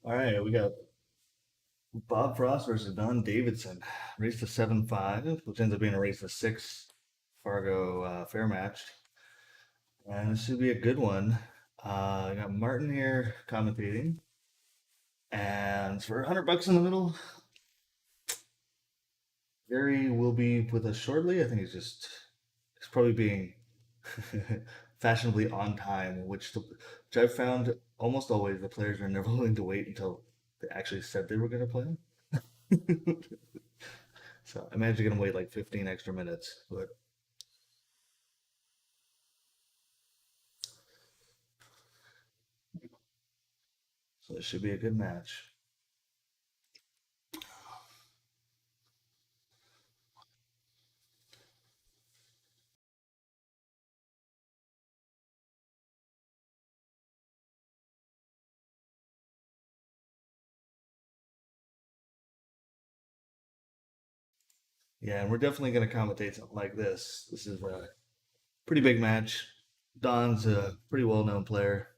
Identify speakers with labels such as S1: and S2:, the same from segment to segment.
S1: All right, we got Bob Frost versus Don Davidson. Race to 7-5, which ends up being a race to 6 Fargo fair match. And this should be a good one. I got Martin here commentating. And for $100 in the middle, Gary will be with us shortly. I think he's probably being fashionably on time, which I've found almost always the players are never willing to wait until they actually said they were going to play. So I managed to get him wait like 15 extra minutes, but so it should be a good match. Yeah, and we're definitely going to commentate something like this. This is a pretty big match. Don's a pretty well-known player.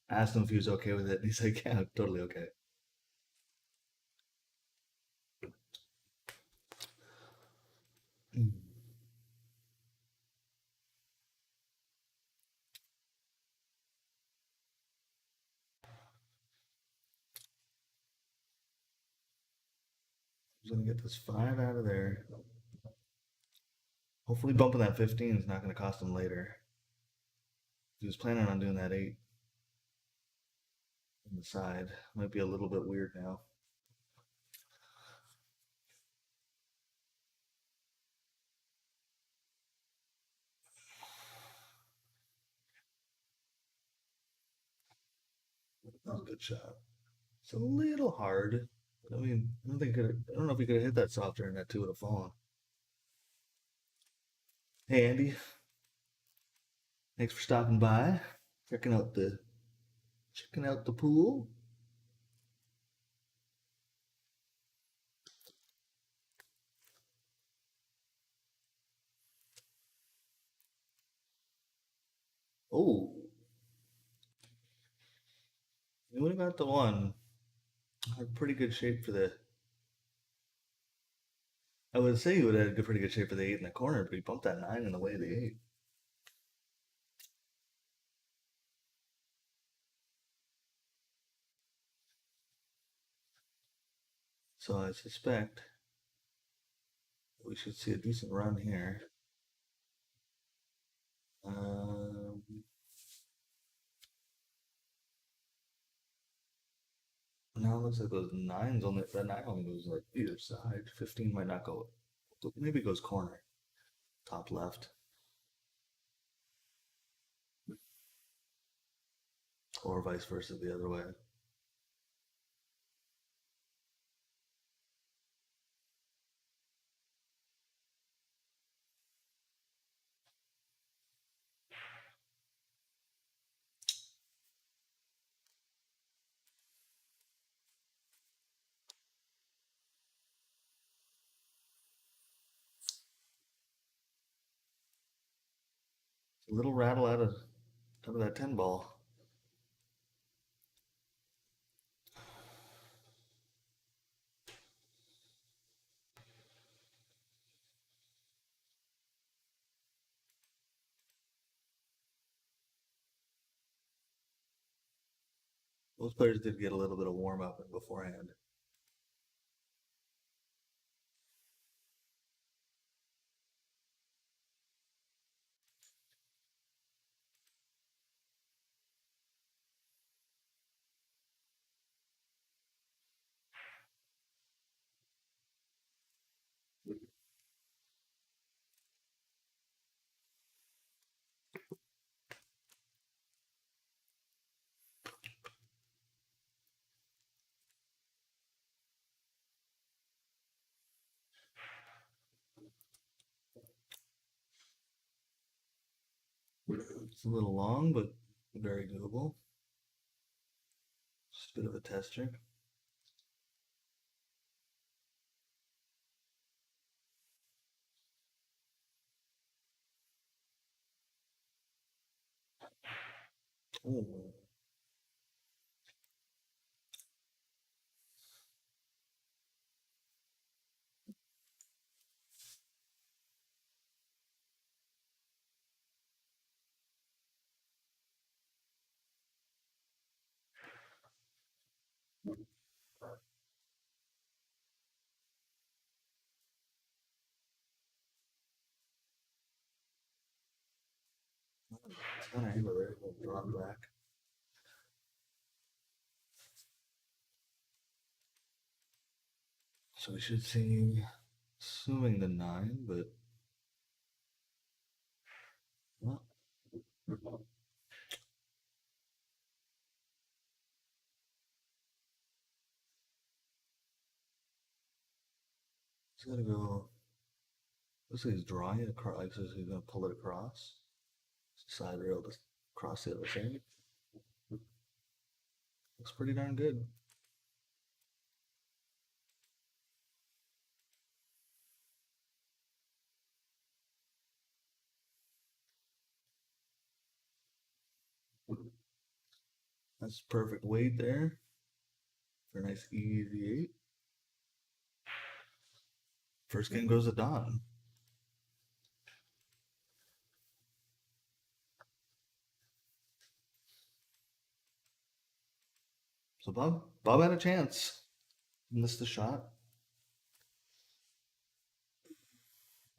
S1: I asked him if he was okay with it, and he's like, "Yeah, totally okay." Mm. He's gonna get this 5 out of there. Hopefully, bumping that 15 is not going to cost him later. He was planning on doing that 8 on the side. Might be a little bit weird now. That was a good shot. It's a little hard. I mean, I don't know if he could have hit that softer and that 2 would have fallen. Hey Andy, thanks for stopping by. Checking out the checking out the pool. Oh, he would have got the 1. Had pretty good shape for the. I would say he would have had pretty good shape for the 8 in the corner, but he bumped that 9 in the way of the 8. So I suspect we should see a decent run here. Um, Now it looks like those nines only that 9 only goes like either side. 15 might not go. Maybe it goes corner, top left, or vice versa the other way. A little rattle out of that 10 ball. Those players did get a little bit of warm up beforehand. It's a little long, but very doable. Just a bit of a tester. Oh, It's kind of angle there. We'll drop back. So we should see, assuming the 9, but well, he's gonna go. Looks like he's drawing it across. Like so he's gonna pull it across. Side rail to cross the other side. Looks pretty darn good. That's perfect weight there for a nice easy 8. First game goes to Don. So Bob had a chance. Missed the shot.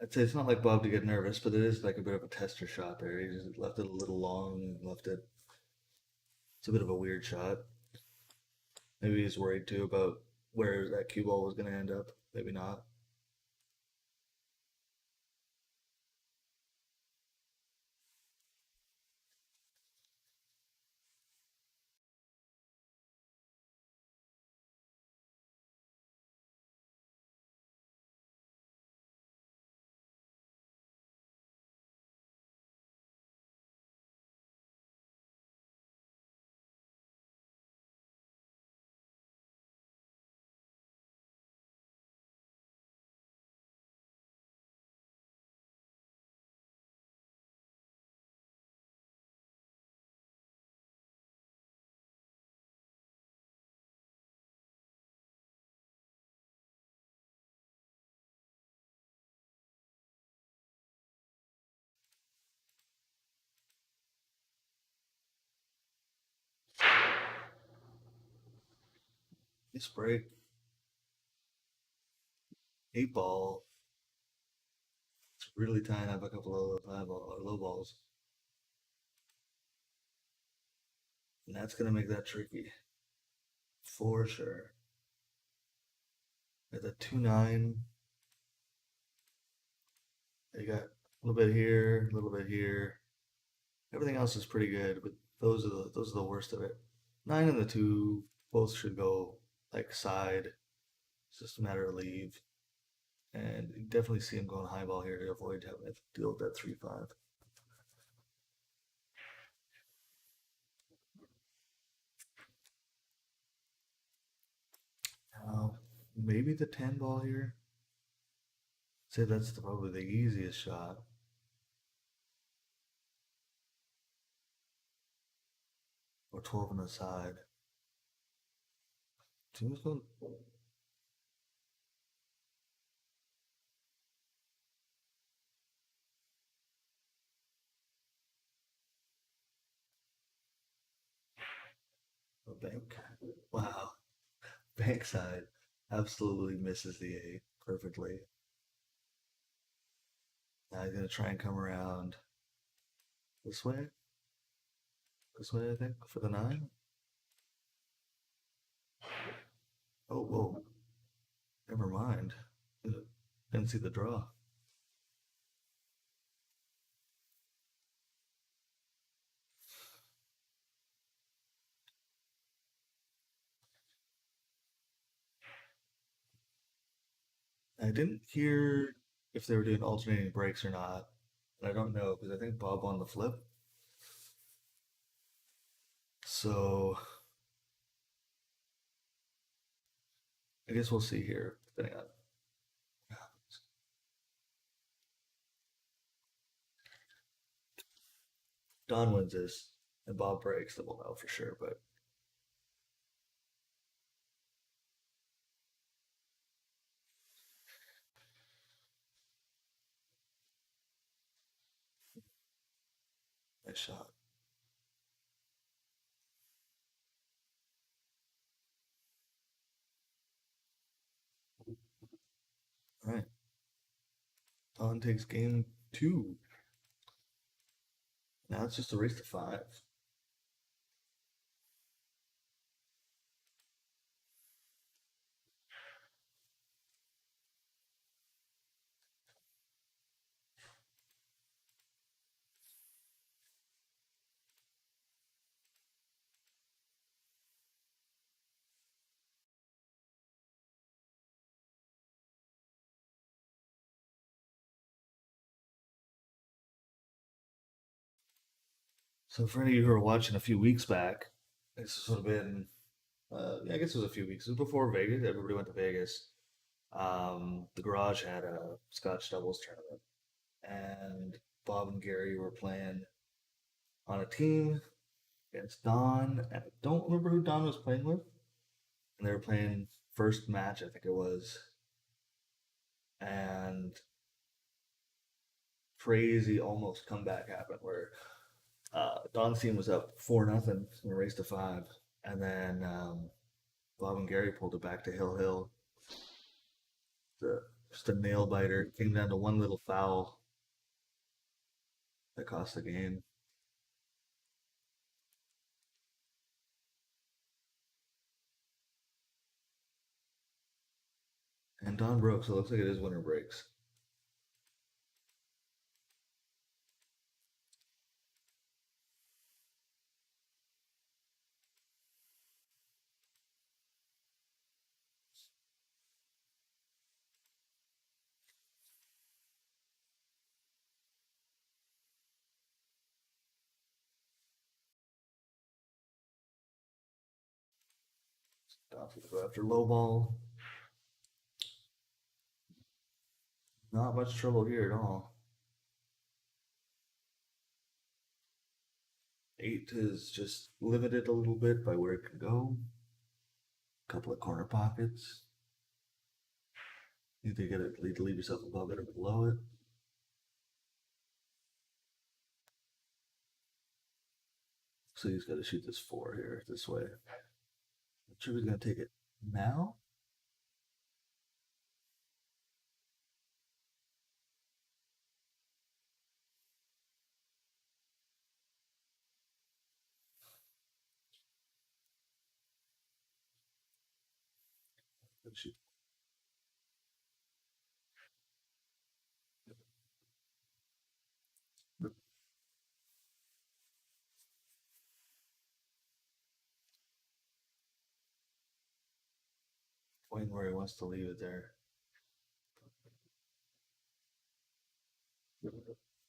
S1: I'd say it's not like Bob to get nervous, but it is like a bit of a tester shot there. He just left it a little long and left it. It's a bit of a weird shot. Maybe he's worried too about where that cue ball was going to end up. Maybe not. Nice break. 8 ball. It's really tying up a couple of high ball or low balls. And that's going to make that tricky. For sure. At the 2-9, you got a little bit here, a little bit here. Everything else is pretty good, but those are the worst of it. 9 and the 2 both should go like side. It's just a matter of leave. And you definitely see him going high ball here to avoid having to deal with that 3-5. Now, maybe the 10 ball here. Say that's probably the easiest shot. Or 12 on the side. Seems going a bank. Wow. Bank side absolutely misses the 8 perfectly. Now he's gonna try and come around this way. This way, I think, for the 9. Oh, whoa. Never mind. Didn't see the draw. I didn't hear if they were doing alternating breaks or not. And I don't know because I think Bob won the flip. So I guess we'll see here, depending on. Don wins this, and Bob breaks, then we'll know for sure. But nice shot. Don takes game 2. Now it's just a race to 5. So for any of you who are watching a few weeks back, this would have been, yeah, I guess it was a few weeks. It was before Vegas. Everybody went to Vegas. The garage had a Scotch doubles tournament, and Bob and Gary were playing on a team against Don. And I don't remember who Don was playing with. And they were playing first match, I think it was. And crazy almost comeback happened where Don's team was up 4-0 in a race to 5. And then Bob and Gary pulled it back to Hill. Just a nail biter. It came down to one little foul that cost the game. And Don broke, so it looks like it is winner breaks. Don's gonna go after low ball. Not much trouble here at all. 8 is just limited a little bit by where it can go. A couple of corner pockets. You need to get it, need to leave yourself above it or below it. So he's got to shoot this 4 here, this way. Not sure he's going to take it now. Good shoot. Point where he wants to leave it there.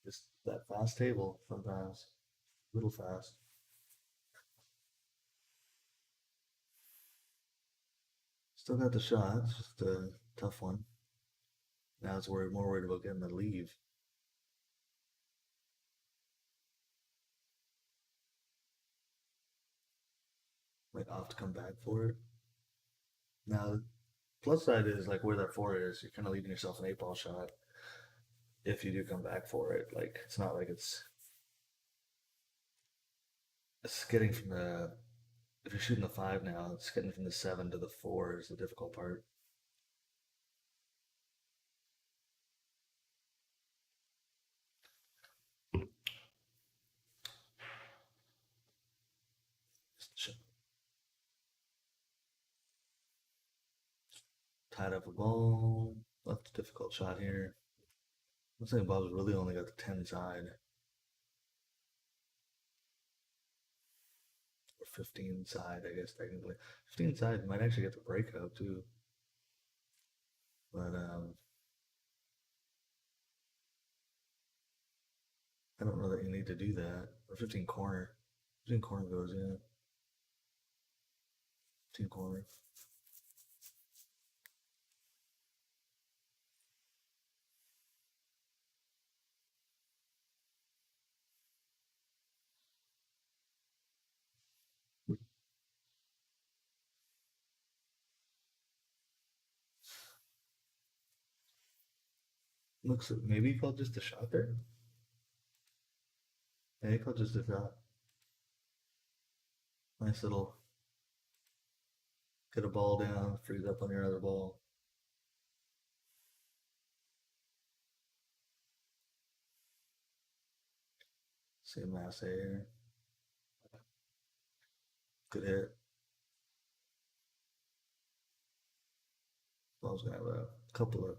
S1: Just that fast table sometimes. A little fast. Still got the shot. It's just a tough one. Now it's more worried about getting the leave. Might off to come back for it. Now, plus side is like where that 4 is, you're kind of leaving yourself an 8-ball shot if you do come back for it. Like, it's not like it's getting from the, if you're shooting the 5 now, it's getting from the 7 to the 4 is the difficult part. Tied up a ball. That's a difficult shot here. Looks like Bob's really only got the 10 side. Or 15 side, I guess, technically. 15 side might actually get the breakout, too. But, I don't know that you need to do that. Or 15 corner. 15 corner goes, yeah. 15 corner. Looks like maybe he called just a shot there. Yeah, he called just a shot. Nice little get a ball down, freeze up on your other ball. Same mass here. Good hit. Ball's gonna have a couple of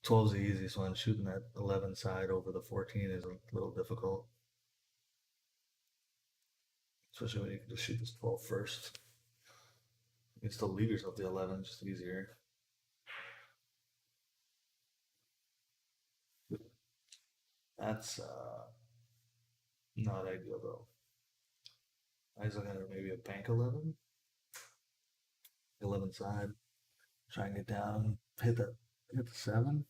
S1: 12's the easiest one. Shooting that 11 side over the 14 is a little difficult, especially when you can just shoot this 12 first. You can still leave yourself the 11, just easier. That's not ideal though. I was looking at maybe a bank 11, 11 side. Try and get down, hit the 7.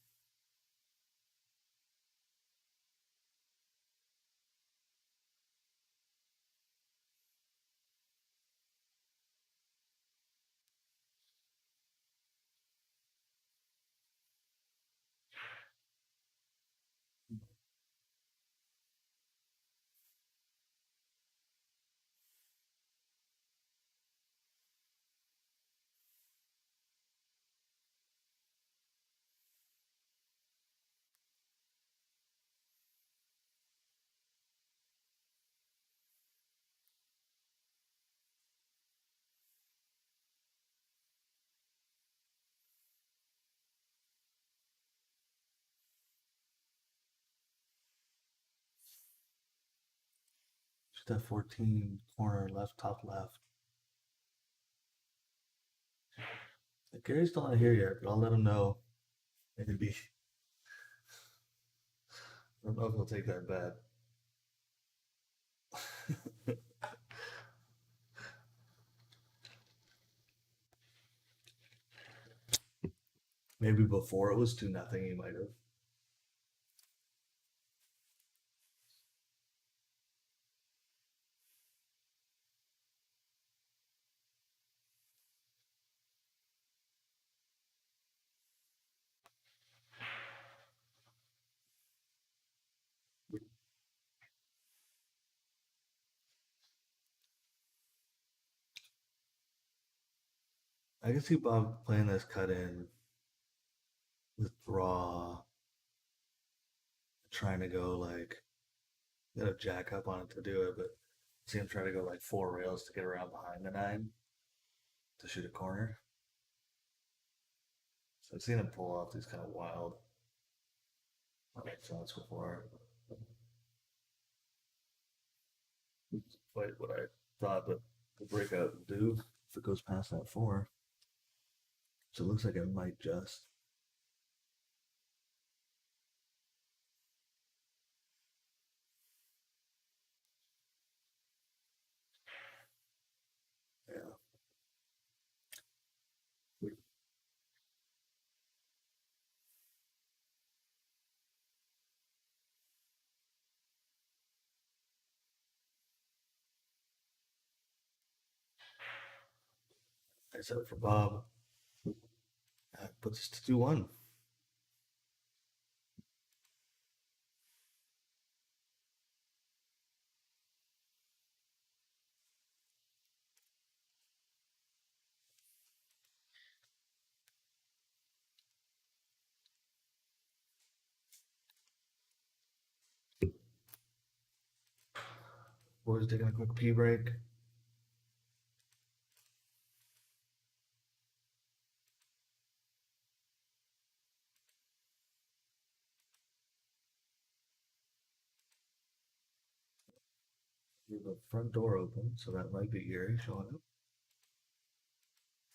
S1: Shoot that 14 corner left, top left. Gary's still not here yet, but I'll let him know. Maybe. I don't know if he'll take that bet. Maybe before it was 2-0, he might have. I can see Bob playing this cut in with draw, trying to go like, got a jack up on it to do it, but see him try to go like 4 rails to get around behind the 9 to shoot a corner. So I've seen him pull off these kind of wild shots before. Quite what I thought, but the breakout will do if it goes past that 4. So it looks like it might just. Yeah. I said it for Bob. That puts us to 2-1. Boys taking a quick pee break. Leave the front door open, so that might be Gary showing up.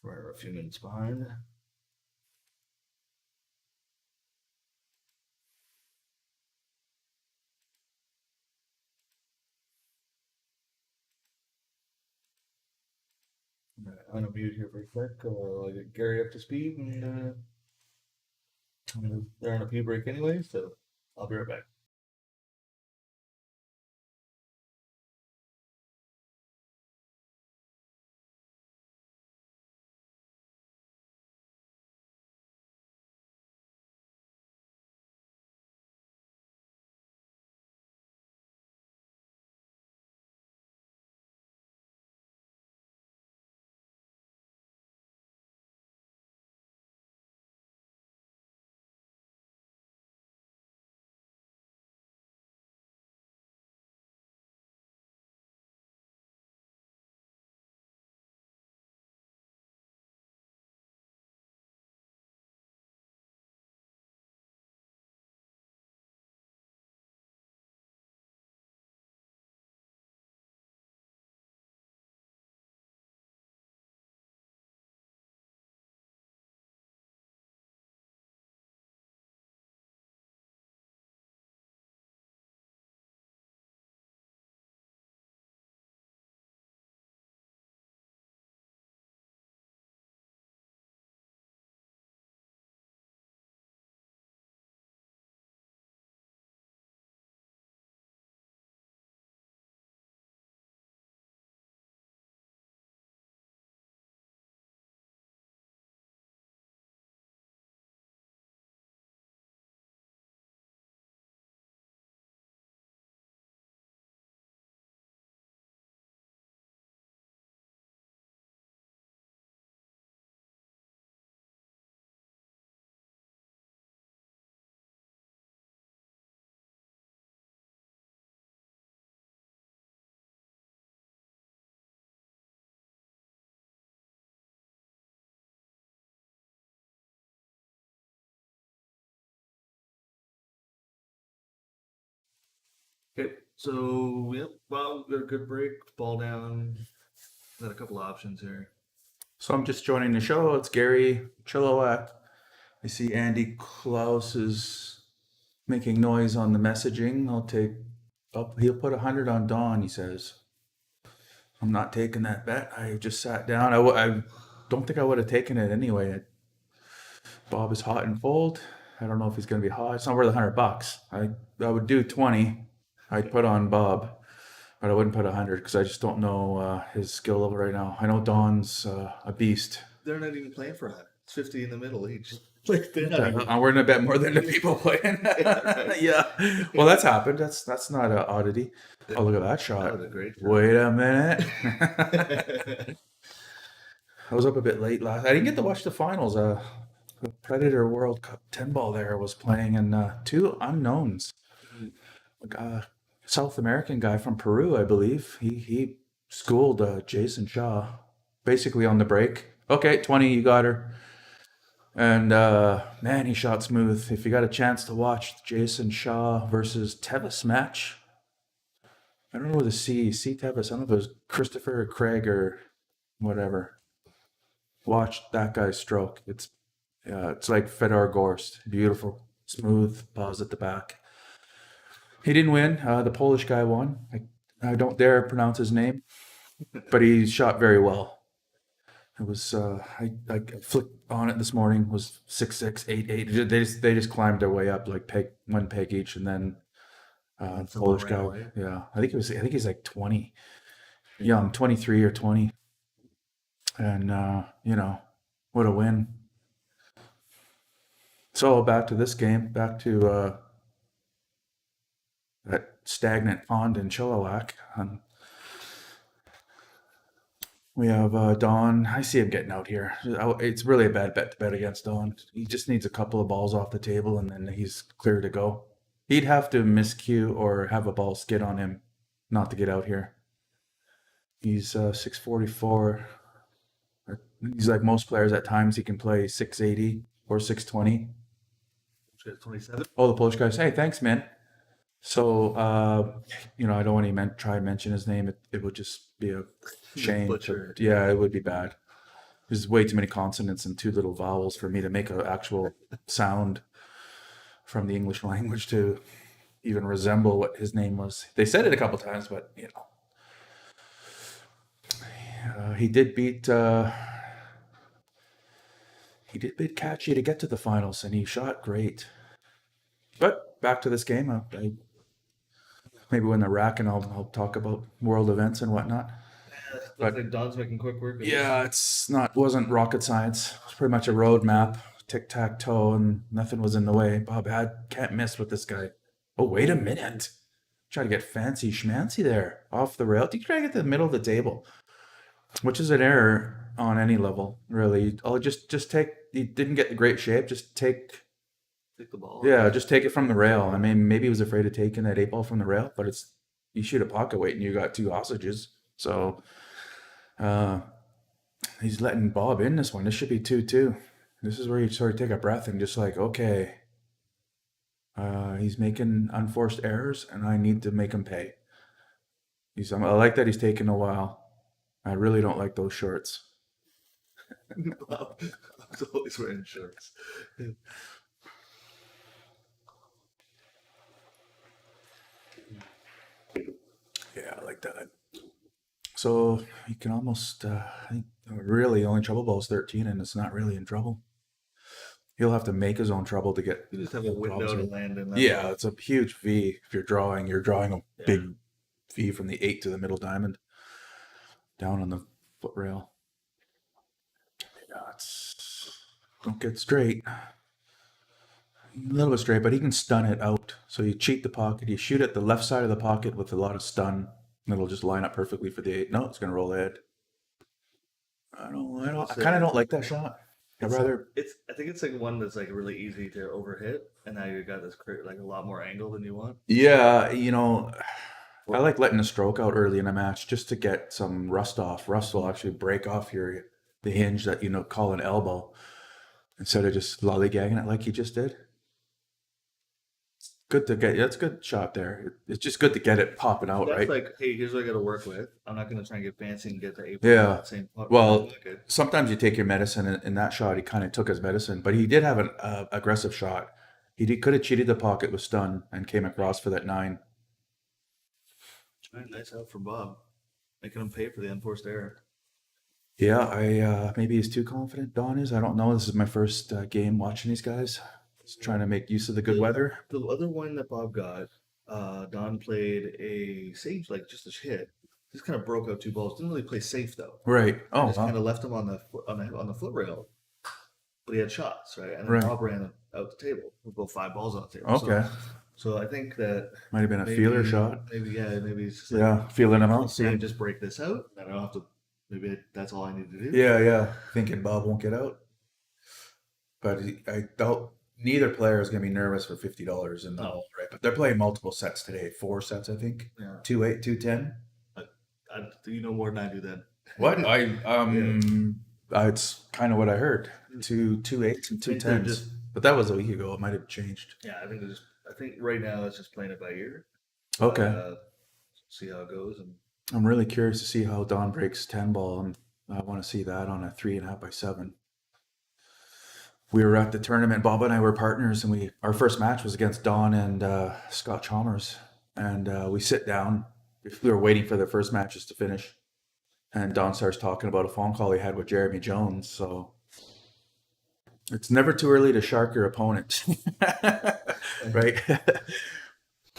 S1: We're a few minutes behind. I'm gonna mute here for a sec. I'll get Gary up to speed, and they're on a pee break anyway, so I'll be right back. Okay, so yep, well, we got a good break. Ball down. Got a couple options here.
S2: So I'm just joining the show. It's Gary Chilliwack. I see Andy Klaus is making noise on the messaging. He'll put 100 on Don, he says. I'm not taking that bet. I just sat down. I don't think I would have taken it anyway. Bob is hot and cold. I don't know if he's going to be hot. It's not worth $100. I would do 20. I'd put on Bob, but I wouldn't put 100 because I just don't know his skill level right now. I know Don's a beast.
S1: They're not even playing for 100. It's 50 in the middle each. Like they're not even.
S2: We're gonna bet more than the people playing.
S1: Right.
S2: Yeah. Well, that's happened. That's not an oddity. Oh, look at that shot.
S1: That was a great shot.
S2: Wait a minute. I was up a bit late last. I didn't get to watch the finals. The Predator World Cup 10 ball there was playing, and two unknowns. A South American guy from Peru, I believe. He schooled Jason Shaw basically on the break. Okay, 20, you got her. And man, he shot smooth. If you got a chance to watch Jason Shaw versus Tevis match, I don't know the C Tevis. I don't know if it was Christopher or Craig or whatever. Watch that guy's stroke. It's like Fedor Gorst. Beautiful, smooth, pause at the back. He didn't win. The Polish guy won. I don't dare pronounce his name, but he shot very well. It was I flicked on it this morning. It was 6'6", 8'8". They just climbed their way up like one peg each, and then the Polish guy.
S1: Away.
S2: Yeah, I think he's like 20, young, 23 or 20, and what a win. So back to this game, back to that stagnant pond in Chilliwack. We have Don. I see him getting out here. It's really a bad bet to bet against Don. He just needs a couple of balls off the table, and then he's clear to go. He'd have to miscue or have a ball skid on him not to get out here. He's 644. He's like most players at times. He can play 680 or 620.
S1: 27.
S2: Oh, the Polish guy says, hey, thanks, man. So, I don't want to try and mention his name. It would just be a shame. Yeah, it would be bad. There's way too many consonants and too little vowels for me to make an actual sound from the English language to even resemble what his name was. They said it a couple times, but he did beat Catchy to get to the finals, and he shot great. But back to this game, maybe when they're racking, I'll talk about world events and whatnot.
S1: But like Don's making quick work.
S2: Yeah, wasn't rocket science. It's pretty much a roadmap, tic tac toe, and nothing was in the way. Bob can't miss with this guy. Oh, wait a minute! Try to get fancy schmancy there off the rail. You try to get to the middle of the table, which is an error on any level, really. I'll just take. You didn't get the great shape. Just take
S1: the ball.
S2: Yeah, just take it from the rail. I mean, maybe he was afraid of taking that 8 ball from the rail, but you shoot a pocket weight and you got 2 hostages. So he's letting Bob in this one. This should be 2-2. This is where you sort of take a breath and just like, okay, he's making unforced errors and I need to make him pay. I like that he's taking a while. I really don't like those shorts.
S1: Bob's always wearing shorts.
S2: Yeah, I like that. So you can almost, I think, really only trouble ball is 13, and it's not really in trouble. He'll have to make his own trouble to get.
S1: You just have a window to land in.
S2: Yeah, it's a huge V. If you're drawing a big V from the 8 to the middle diamond, down on the foot rail. Yeah, don't get straight. A little bit straight, but he can stun it out. So you cheat the pocket. You shoot at the left side of the pocket with a lot of stun. And it'll just line up perfectly for the 8. No, it's going to roll ahead. I kind of don't like that shot. I
S1: think it's like one that's like really easy to overhit, and now you got this like a lot more angle than you want.
S2: Yeah, I like letting a stroke out early in a match just to get some rust off. Rust will actually break off the hinge that call an elbow, instead of just lollygagging it like he just did. good to get. That's a good shot there. It's just good to get it popping out,
S1: That's
S2: right?
S1: like, hey, here's what I got to work with. I'm not going to try and get fancy and get the 8 ball in
S2: Yeah.
S1: that same
S2: Well,
S1: pocket.
S2: sometimes you take your medicine. In that shot, he kind of took his medicine, but he did have an aggressive shot. Could have cheated the pocket with stun and came across for that 9.
S1: Right, nice out for Bob, making him pay for the unforced error.
S2: Yeah, I maybe he's too confident. Don is. I don't know. This is my first game watching these guys. Just trying to make use of the good weather.
S1: The other one that Bob got, Don played a safe, like just a hit. Just kind of broke out 2 balls. Didn't really play safe though.
S2: Right.
S1: And
S2: Oh,
S1: just kind
S2: well.
S1: of left him on the foot rail. But he had shots, right? And then
S2: Right.
S1: Bob ran out the table with both 5 balls on the table.
S2: Okay.
S1: So I think that
S2: Might have been a feeler
S1: maybe,
S2: shot.
S1: maybe it's just like,
S2: Yeah, feeling him out.
S1: can I
S2: See.
S1: just break this out? And I don't have to. Maybe that's all I need to do.
S2: Yeah, yeah. Thinking Bob won't get out, but I doubt neither player is going to be nervous for $50 in the hole, right? But they're playing multiple sets today. 4 sets, I think.
S1: Yeah.
S2: 2-8, 2-10.
S1: You know more than I do then.
S2: What it's kind of what I heard. 2-8s and 2-10s. But that was a week ago. It might have changed.
S1: Yeah, I think right now it's just playing it by ear.
S2: Okay.
S1: See how it goes. And
S2: I'm really curious to see how Don breaks 10 ball, and I want to see that on a 3.5 by 7. We were at the tournament. Bob and I were partners, and our first match was against Don and Scott Chalmers. And we sit down. We were waiting for the first matches to finish, and Don starts talking about a phone call he had with Jeremy Jones. So it's never too early to shark your opponent, right?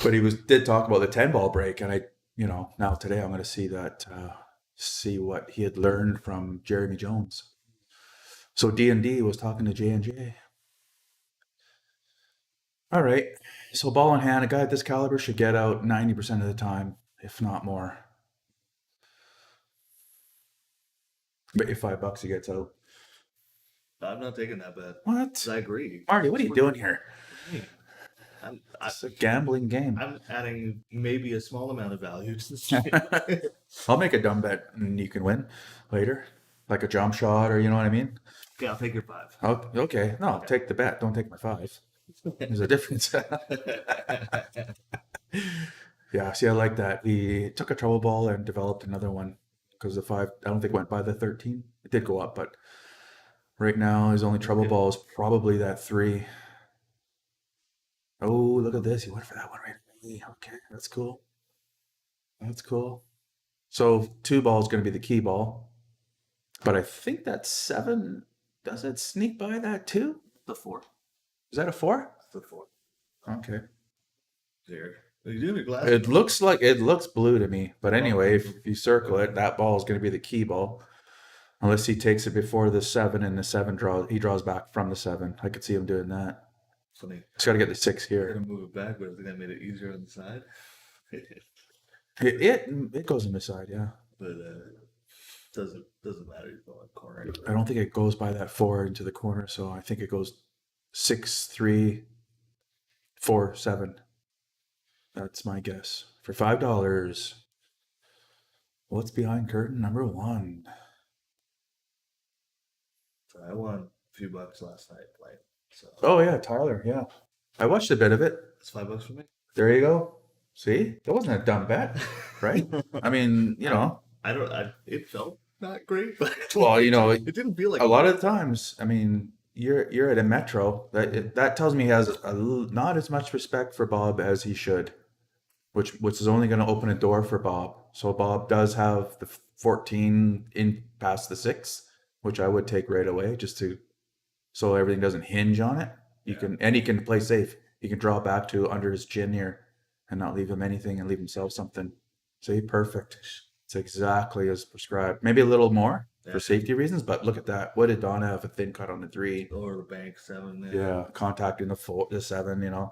S2: But he did talk about the 10 ball break, and now today I'm going to see what he had learned from Jeremy Jones. So D&D was talking to J&J. All right. So ball in hand, a guy at this caliber should get out 90% of the time, if not more. Bet you $5 he gets out.
S1: I'm not taking that bet.
S2: What?
S1: I agree.
S2: Marty, what are you doing here?
S1: It's
S2: a gambling game.
S1: I'm adding maybe a small amount of value to this.
S2: I'll make a dumb bet and you can win later. Like a jump shot, or you know what I mean?
S1: Okay, I'll take your 5.
S2: Oh, okay. No, take the bet. Don't take my 5. There's a difference. Yeah, see, I like that. We took a trouble ball and developed another one because the 5, I don't think went by the 13. It did go up, but right now his only trouble ball is probably that 3. Oh, look at this. He went for that one right away. Okay, that's cool. That's cool. So 2 ball is going to be the key ball. But I think that 7, does it sneak by that too?
S1: The 4.
S2: Is that a 4?
S1: The 4.
S2: Okay.
S1: There. Are you doing your glasses?
S2: It looks blue to me. But anyway, if you circle it, that ball is going to be the key ball. Unless he takes it before the 7 and the 7 he draws back from the 7. I could see him doing that.
S1: Funny.
S2: He's got to get the 6
S1: I'm
S2: here.
S1: gonna move it back, but I think that made it easier on the side.
S2: It goes on the side, yeah.
S1: But doesn't matter. You go in the corner.
S2: I don't think it goes by that 4 into the corner, so I think it goes 6, 3, 4, 7. That's my guess. For $5. What's behind curtain number 1?
S1: So I won a few bucks last night playing. So
S2: Oh yeah, Tyler. Yeah, I watched a bit of it.
S1: it's $5 for me.
S2: There you go. See, that wasn't a dumb bet, right? I mean,
S1: It felt not great, but
S2: well,
S1: it didn't feel like
S2: a lot of the times. I mean, you're at a metro. That tells me he has not as much respect for Bob as he should, which is only going to open a door for Bob. So Bob does have the 14 in past the 6, which I would take right away, so everything doesn't hinge on it. He can play safe. He can draw back to under his chin here and not leave him anything and leave himself something. See, perfect. It's exactly as prescribed. Maybe a little more for safety reasons, but look at that. What did Don have? A thin cut on the 3.
S1: Or the bank 7.
S2: Yeah, contacting the 7,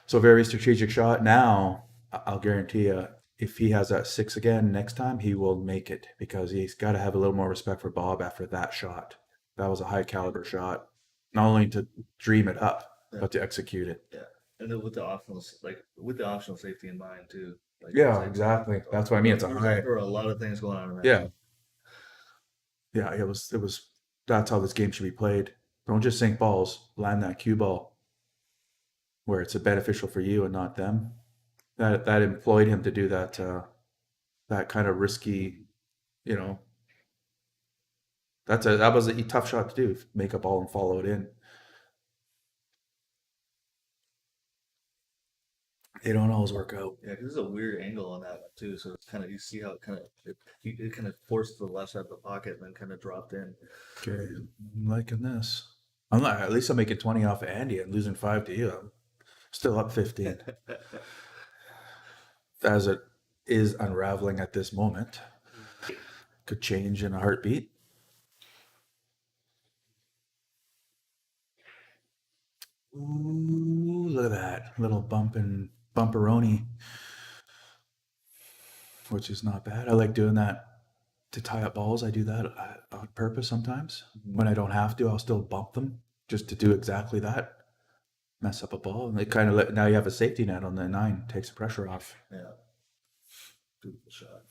S2: So very strategic shot. Now, I'll guarantee you, if he has that 6 again next time, he will make it because he's got to have a little more respect for Bob after that shot. That was a high caliber shot. Not only to dream it up, but to execute it.
S1: Yeah. And then with the optional safety in mind too.
S2: Yeah, exactly. That's what I mean. It's a high.
S1: There were a lot of things going on around.
S2: Yeah. Yeah, it was that's how this game should be played. Don't just sink balls, land that cue ball. where it's beneficial for you and not them. That employed him to do that kind of risky, you know. That was a tough shot to do. Make a ball and follow it in. They don't always work out.
S1: Yeah, because there's a weird angle on that one too. So it's kind of, you see how it kind of forced the left side of the pocket and then kind of dropped in.
S2: Okay, I'm liking this. I'm not. At least I'm making 20 off of Andy and losing 5 to you. I'm still up 15. As it is unraveling at this moment, could change in a heartbeat. Ooh, look at that little bumperoni, which is not bad. I like doing that to tie up balls. I do that on purpose sometimes. When I don't have to, I'll still bump them just to do exactly that. Mess up a ball, and it kind of now you have a safety net on the 9, takes the pressure off.
S1: Yeah. Beautiful shot.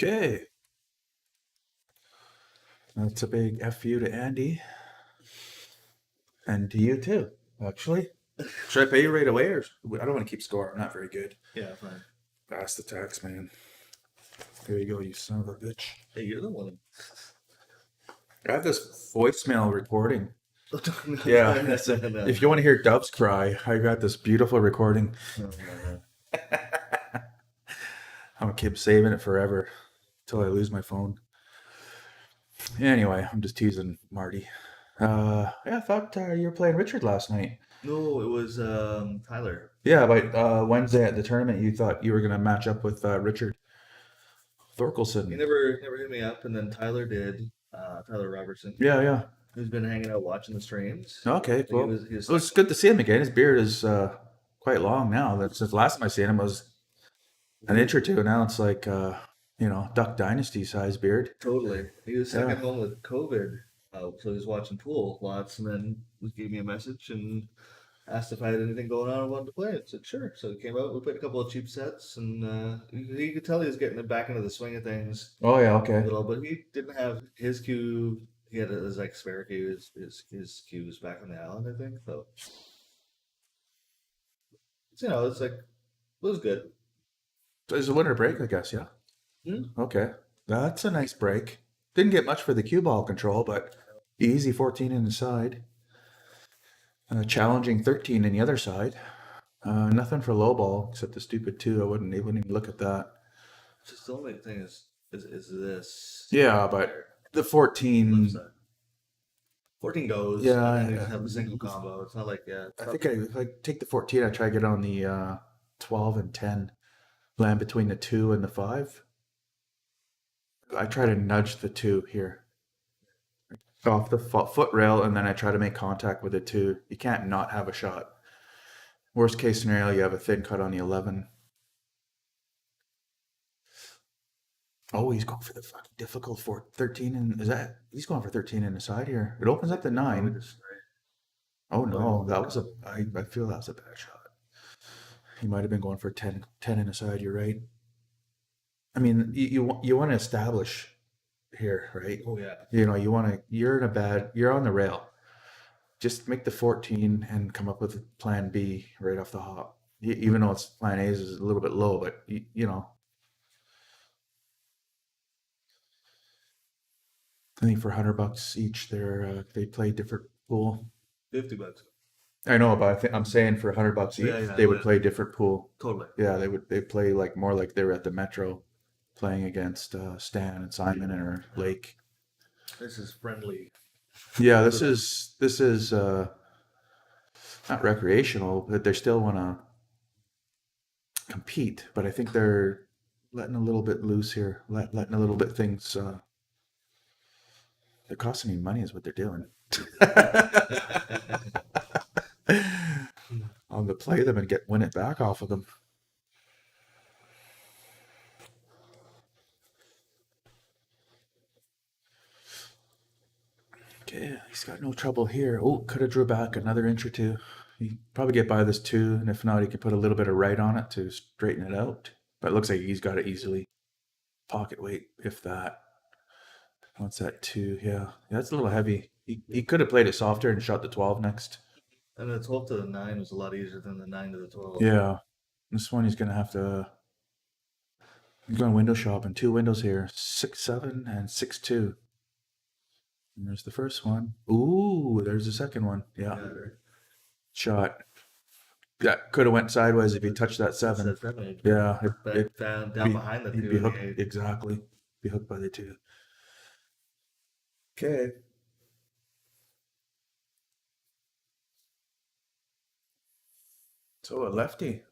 S2: Okay. That's a big F you to Andy. And to you too, actually. Should I pay you right away, or I don't want to keep score? I'm not very good.
S1: Yeah, fine.
S2: Pass the tax, man. Here you go, you son of a bitch.
S1: Hey, you're the one.
S2: I have this voicemail recording. Yeah, that's a, if you want to hear doves cry, I got this beautiful recording. I'm gonna keep saving it forever until I lose my phone. Anyway, I'm just teasing Marty. Yeah, I thought you were playing Richard last night.
S1: No, it was Tyler.
S2: Yeah, but Wednesday at the tournament, you thought you were gonna match up with Richard
S1: He
S2: Thorkelson.
S1: never hit me up, and then Tyler did. Tyler Robertson,
S2: Yeah.
S1: who's been hanging out watching the streams.
S2: Okay,
S1: He
S2: well,
S1: he was
S2: it was good to see him again. His beard is quite long now. That's the last time I seen him was an inch or two. Now it's like Duck Dynasty size beard.
S1: totally. He was stuck
S2: Yeah.
S1: at home with COVID, so he was watching pool lots, and then he gave me a message and asked if I had anything going on and wanted to play. I said sure. So he came out. We played a couple of cheap sets, and you could tell he was getting back into the swing of things
S2: Oh yeah,
S1: a
S2: okay.
S1: little. But he didn't have his cue. He had his like spare cue. His cue was back on the island, I think. So it's like it was good.
S2: So it's a winter break, I guess. Yeah. Okay, that's a nice break. Didn't get much for the cue ball control, but easy 14 in the side. Challenging 13 in the other side. Nothing for low ball except the stupid 2. I wouldn't even look at that.
S1: Just the only thing is this.
S2: Yeah, but the 14.
S1: Left side. 14 goes.
S2: Yeah,
S1: And then you have a single combo. It's not like
S2: I think if I take the 14, I try to get on the 12 and 10, land between the 2 and the 5. I try to nudge the 2 here off the foot rail, and then I try to make contact with the 2. You can't not have a shot. Worst case scenario, you have a thin cut on the 11. Oh, he's going for the fucking difficult 13, and he's going for 13 in the side here. It opens up the 9. Oh no, I feel that was a bad shot. He might have been going for 10 in the side. You're right. I mean, you want to establish here, right?
S1: Oh yeah.
S2: You're on the rail. Just make the 14 and come up with plan B right off the hop. Even though it's plan A is a little bit low, but I think for $100 each, they play different pool.
S1: $50.
S2: I know, but I'm saying for $100 each,
S1: Yeah,
S2: they would play different pool.
S1: Totally.
S2: Yeah, they play like more like they were at the Metro, playing against Stan and Simon or Lake.
S1: This is friendly.
S2: Yeah, this is not recreational, but they still want to compete. But I think they're letting a little bit loose here, letting a little bit things. They're costing me money, is what they're doing. I'm gonna play them and win it back off of them. Okay, he's got no trouble here. Oh, could have drew back another inch or two. He probably get by this 2, and if not, he could put a little bit of right on it to straighten it out. But it looks like he's got it easily. Pocket weight, if that. What's that, 2? Yeah. That's a little heavy. He could have played it softer and shot the 12 next.
S1: And the 12 to the 9 was a lot easier than the 9 to the 12.
S2: Yeah. This one he's going to have to. He's going window shopping. 2 windows here, 6-7 and 6-2. And there's the first one. Ooh, there's the second one. Yeah. Shot. That could have went sideways if he touched that 7.
S1: That's 7.
S2: Yeah.
S1: Down
S2: be-
S1: behind the
S2: he'd
S1: 2.
S2: be
S1: and the
S2: hooked.
S1: 8.
S2: Exactly. Be hooked by the 2. Okay. So a lefty.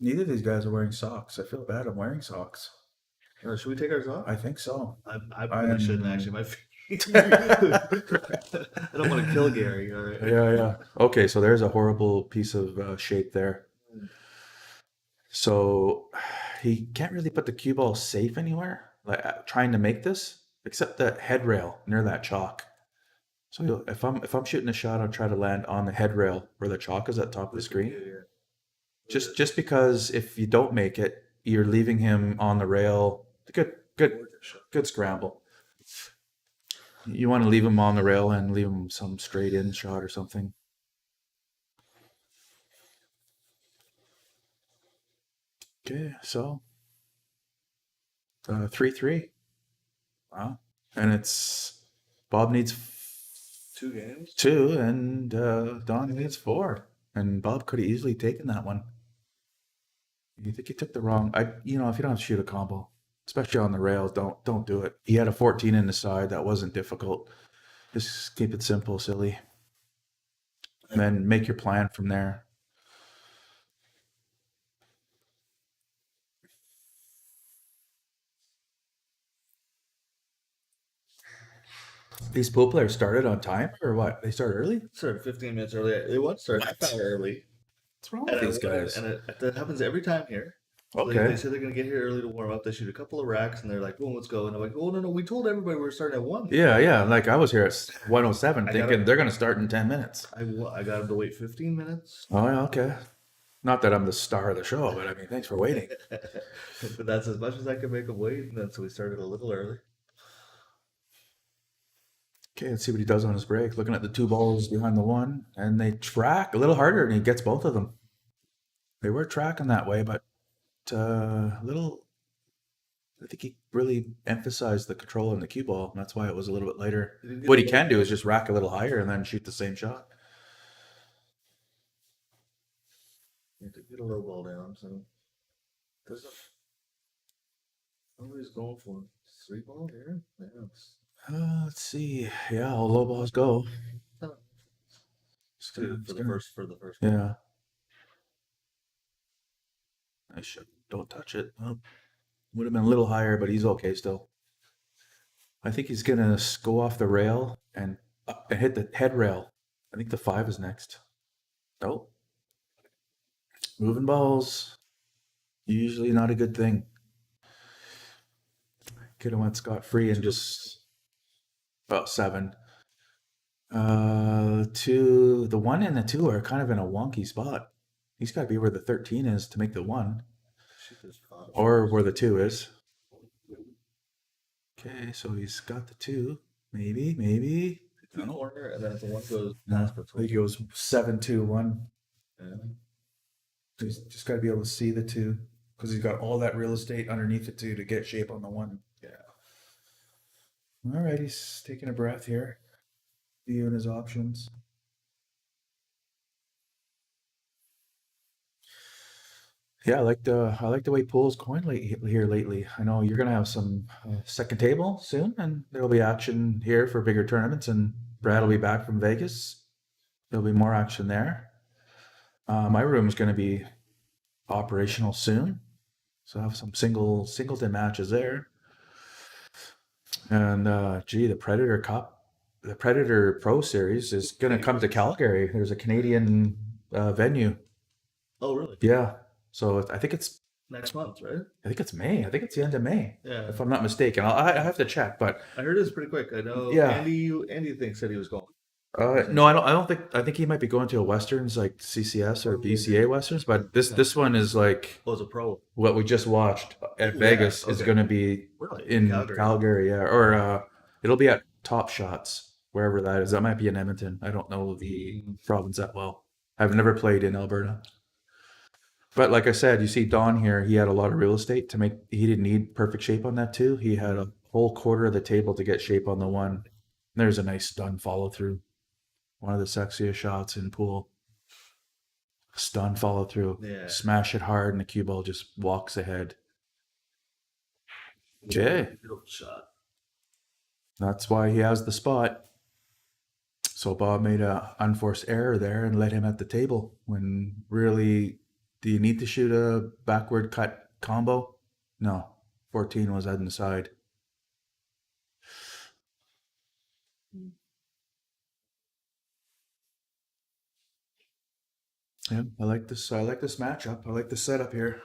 S2: Neither of these guys are wearing socks. I feel bad. I'm wearing socks.
S1: Should we take ours off?
S2: I think so.
S1: I probably shouldn't actually. My feet. I don't want to kill Gary. All right.
S2: Yeah. Okay, so there's a horrible piece of shape there. So he can't really put the cue ball safe anywhere, like trying to make this, except the head rail near that chalk. So if I'm shooting a shot, I'll try to land on the head rail where the chalk is at the top of the screen. Just because if you don't make it, you're leaving him on the rail. Good scramble. You want to leave him on the rail and leave him some straight in shot or something. Okay, so 3-3. Wow. And it's Bob needs
S1: 2 games.
S2: 2 and Don needs 4. And Bob could have easily taken that one. You think he took the wrong? If you don't have to shoot a combo, especially on the rails, don't do it. He had a 14 in the side. That wasn't difficult. Just keep it simple, silly. And then make your plan from there. These pool players started on time or what? They started early?
S1: Started 15 minutes early. They want to start half hour early.
S2: What's wrong with these guys?
S1: And that happens every time here. So
S2: Okay.
S1: they say they're going to get here early to warm up. They shoot a couple of racks and they're like, "Boom, let's go." And I'm like, "Oh no, we told everybody we were starting at 1."
S2: Yeah. Like I was here at 1:07
S1: I
S2: thinking
S1: gotta-
S2: they're going to start in 10 minutes.
S1: I got them to wait 15 minutes.
S2: Oh, yeah, okay. Not that I'm the star of the show, but I mean, thanks for waiting.
S1: But that's as much as I could make them wait. And then so we started a little early.
S2: Okay, let's see what he does on his break. Looking at the 2 balls behind the 1, and they track a little harder, and he gets both of them. They were tracking that way, but a little. I think he really emphasized the control on the cue ball, and that's why it was a little bit later. What he can do is just rack a little higher and then shoot the same shot.
S1: You have to get a low ball down. So there's nobody's going for 3 ball here. Yeah.
S2: Let's see. Yeah, all low balls go.
S1: For the first.
S2: Yeah. Nice shot. Don't touch it. Oh, would have been a little higher, but he's okay still. I think he's gonna go off the rail and hit the head rail. I think the 5 is next. Nope. Moving balls. Usually not a good thing. Could have went scot-free and just 7. 2. The 1 and the 2 are kind of in a wonky spot. He's got to be where the 13 is to make the 1, or where the 2 is. Okay, so he's got the 2. Maybe.
S1: The corner, and then if the 1 goes
S2: No,
S1: past
S2: I think he goes 7-2-1.
S1: Yeah.
S2: He's just got to be able to see the 2 because he's got all that real estate underneath the 2 to get shape on the 1.
S1: Yeah.
S2: All right, he's taking a breath here, viewing his options. Yeah, I like the way pool's going lately. I know you're gonna have some second table soon, and there'll be action here for bigger tournaments. And Brad will be back from Vegas. There'll be more action there. My room's gonna be operational soon, so I have some singleton matches there. And the Predator Cup, the Predator Pro Series is gonna come to Calgary. There's a Canadian venue.
S1: Oh, really?
S2: Yeah. So I think it's
S1: Next month, right?
S2: I think it's May. I think it's the end of May,
S1: Yeah.
S2: if I'm not mistaken. I have to check, but
S1: I heard it's pretty quick. I know
S2: Yeah.
S1: Andy said he was going.
S2: No, I don't. I don't think. I think he might be going to a Westerns like CCS or BCA Westerns, but this one is like
S1: Oh, it's a pro.
S2: what we just watched at
S1: Oh, yeah.
S2: Vegas is
S1: Okay.
S2: going to be
S1: Really?
S2: in
S1: Calgary.
S2: Calgary, yeah, or it'll be at Top Shots wherever that is. That might be in Edmonton. I don't know the province that well. I've never played in Alberta. But like I said, you see Don here, he had a lot of real estate to make, he didn't need perfect shape on that too. He had a whole quarter of the table to get shape on the one. There's a nice stun follow through. One of the sexiest shots in pool. Stun follow through.
S1: Yeah.
S2: Smash it hard and the cue ball just walks ahead. Okay.
S1: Beautiful shot.
S2: That's why he has the spot. So Bob made a unforced error there and let him at the table when really, do you need to shoot a backward cut combo? No. 14 was on the side. Yeah, I like this. I like this matchup. I like the setup here.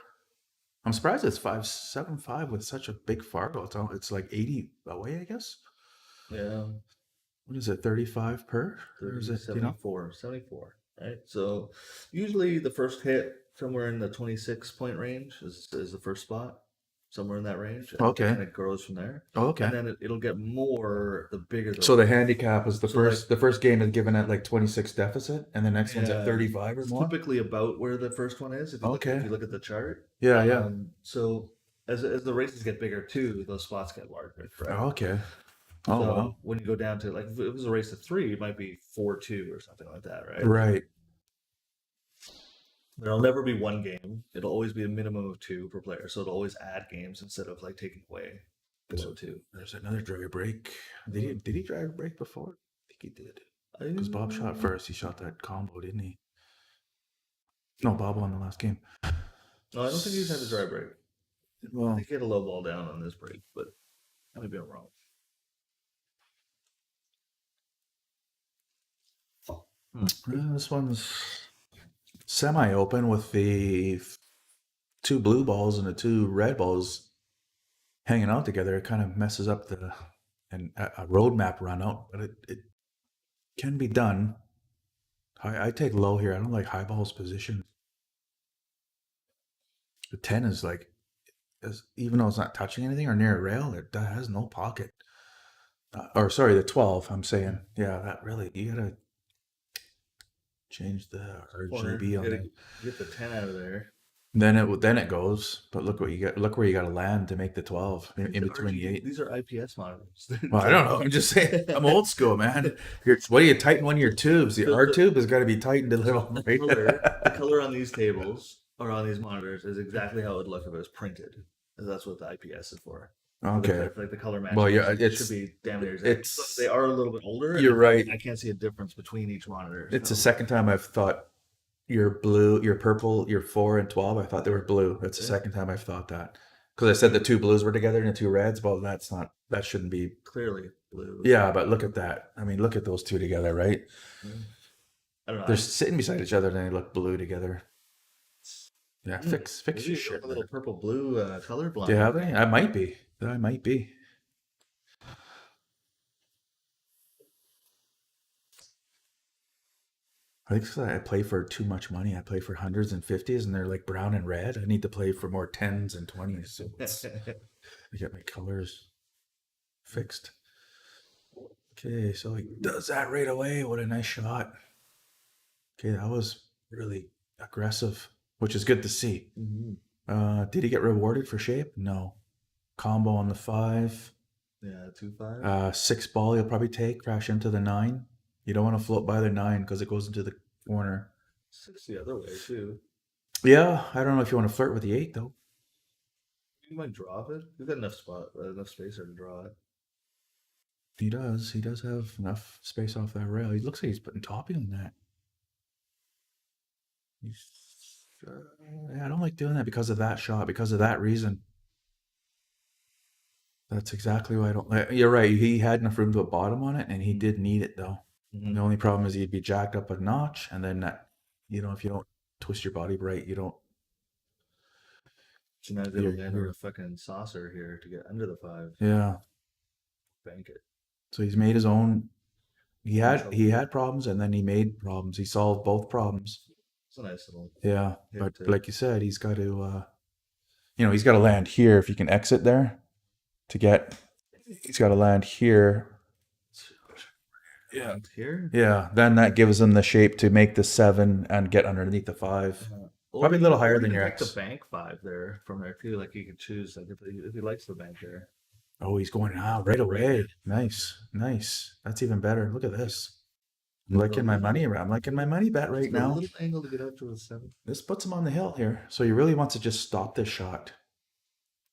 S2: I'm surprised it's 5.75 with such a big Fargo. It's like 80 away, I guess.
S1: Yeah.
S2: What is it? 35 per? Or is it,
S1: 74. 74. Right. So usually the first hit somewhere in the 26 point range is the first spot. Somewhere in that range.
S2: Okay.
S1: And it grows from there.
S2: Oh, okay.
S1: And then it'll get more the bigger the
S2: So the handicap is
S1: So, like-
S2: the first game is given at like 26 deficit, and the next one's at
S1: Yeah.
S2: 35 or
S1: It's
S2: more.
S1: typically about where the first one is. If you
S2: Okay.
S1: look at the chart.
S2: Yeah, yeah.
S1: So as the races get bigger too, those spots get larger. Right?
S2: Okay. Oh,
S1: So
S2: wow.
S1: when you go down to, like, if it was a race of 3, it might be 4-2 or something like that, right?
S2: Right.
S1: There'll never be one game. It'll always be a minimum of 2 per player. So it'll always add games instead of like taking away below 2.
S2: There's another dry break. Did he dry break before? I think he did. Because Bob shot first. He shot that combo, didn't he? No, Bob won the last game.
S1: No, I don't think he's had a dry break. I
S2: Well,
S1: think he had a low ball down on this break, but maybe I'm wrong.
S2: this one's semi-open with the 2 blue balls and the 2 red balls hanging out together. It kind of messes up a roadmap run out, but it can be done. I take low here. I don't like high balls position. The 10 is like, even though it's not touching anything or near a rail, it has no pocket. Or sorry, the 12, I'm saying. Yeah, that really, you gotta change the RGB on it.
S1: Get the 10 out of there.
S2: Then it goes. But look what you got. Look where you got to land to make the 12 in between the 8.
S1: These are IPS monitors.
S2: Well, I don't know. I'm just saying. I'm old school, man. What do you tighten one of your tubes? The R tube has got to be tightened a little. Right?
S1: The color on these tables or on these monitors is exactly how it would look if it was printed. That's what the IPS is for.
S2: Okay.
S1: Like the color match.
S2: Well, yeah,
S1: it should be damn near exact.
S2: It's
S1: They are a little bit older.
S2: You're right.
S1: I can't see a difference between each monitor.
S2: It's the second time I've thought your blue, your purple, your 4 and 12. I thought they were blue. That's the second time I've thought that. Because I said the 2 blues were together and the 2 reds. Well, that shouldn't be
S1: clearly blue.
S2: Yeah, but look at that. I mean, look at those 2 together, right?
S1: I don't know.
S2: They're sitting beside each other and they look blue together. Yeah, fix your shit.
S1: A little purple blue color blind.
S2: Do you have any? I might be. I might be. I think 'cause I play for too much money. I play for hundreds and fifties, and they're like brown and red. I need to play for more 10s and 20s. So I get my colors fixed. Okay, so he does that right away. What a nice shot. Okay, that was really aggressive, which is good to see. Did he get rewarded for shape? No. Combo on the 5.
S1: Yeah, 2-5.
S2: 6 ball he'll probably take, crash into the 9. You don't want to float by the 9 because it goes into the corner.
S1: 6 the other way too.
S2: Yeah, I don't know if you want to flirt with the 8 though.
S1: You might drop it. You've got enough space there to draw it.
S2: He does. He does have enough space off that rail. He looks like he's putting topping on that. I don't like doing that because of that shot, because of that reason. That's exactly why I don't like. You're right. He had enough room to a bottom on it, and he did need it though. The only problem is he'd be jacked up a notch, and then that, if you don't twist your body right, you don't.
S1: So now they'll land on a fucking saucer here to get under the 5.
S2: Yeah.
S1: Bank it.
S2: So he's made his own he had problems, and then he made problems. He solved both problems.
S1: It's a nice little
S2: Yeah,
S1: hit
S2: but
S1: too.
S2: like you said, he's got to he's got to land here if you can exit there to get. He's got to land here. Yeah.
S1: Here?
S2: Yeah, then that gives him the shape to make the 7 and get underneath the 5. Probably a little higher than your
S1: take
S2: X.
S1: the bank 5 there from there too. Like you could choose like if he likes the bank there.
S2: Oh, he's going right away. Nice, nice. That's even better. Look at this. I'm liking my money. I'm liking my money bet right
S1: It's got a
S2: now.
S1: little angle to get out to the 7.
S2: This puts him on the hill here. So he really wants to just stop this shot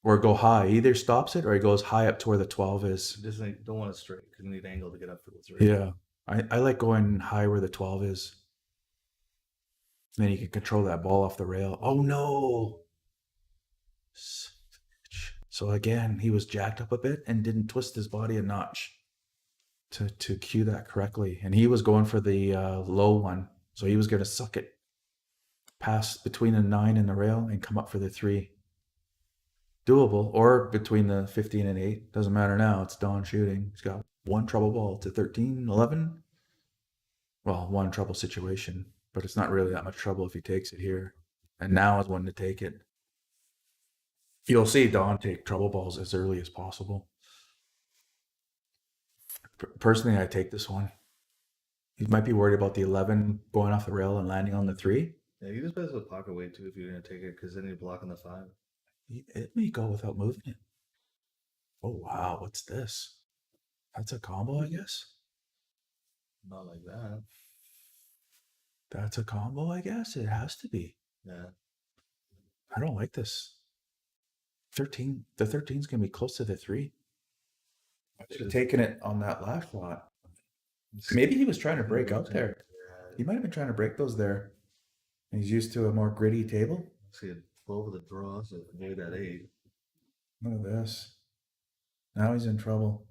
S2: or go high. He either stops it or he goes high up to where the 12 is.
S1: Just don't want it straight because you need angle to get up to the 3.
S2: Yeah, I like going high where the 12 is. Then you can control that ball off the rail. Oh no! So again, he was jacked up a bit and didn't twist his body a notch to cue that correctly. And he was going for the low one, so he was going to suck it pass between the 9 and the rail and come up for the 3. Doable, or between the 15 and 8. Doesn't matter now. It's Don shooting. He's got one trouble ball to 13, 11. Well, one trouble situation, but it's not really that much trouble if he takes it here. And now is when to take it. You'll see Don take trouble balls as early as possible. Personally, I take this one. He might be worried about the 11 going off the rail and landing on the 3.
S1: Yeah, you just best with pocket weight too if you're gonna take it because then you're blocking the 5.
S2: It may go without moving it. Oh wow, what's this? That's a combo, I guess.
S1: Not like that.
S2: That's a combo, I guess. It has to be.
S1: Yeah.
S2: I don't like this. 13. The 13's gonna be close to the 3. I should have taken it on that last shot. Maybe he was trying to break out there. He might have been trying to break those there. He's used to a more gritty table.
S1: See it over the draw, so avoid that 8.
S2: Look at this. Now he's in trouble.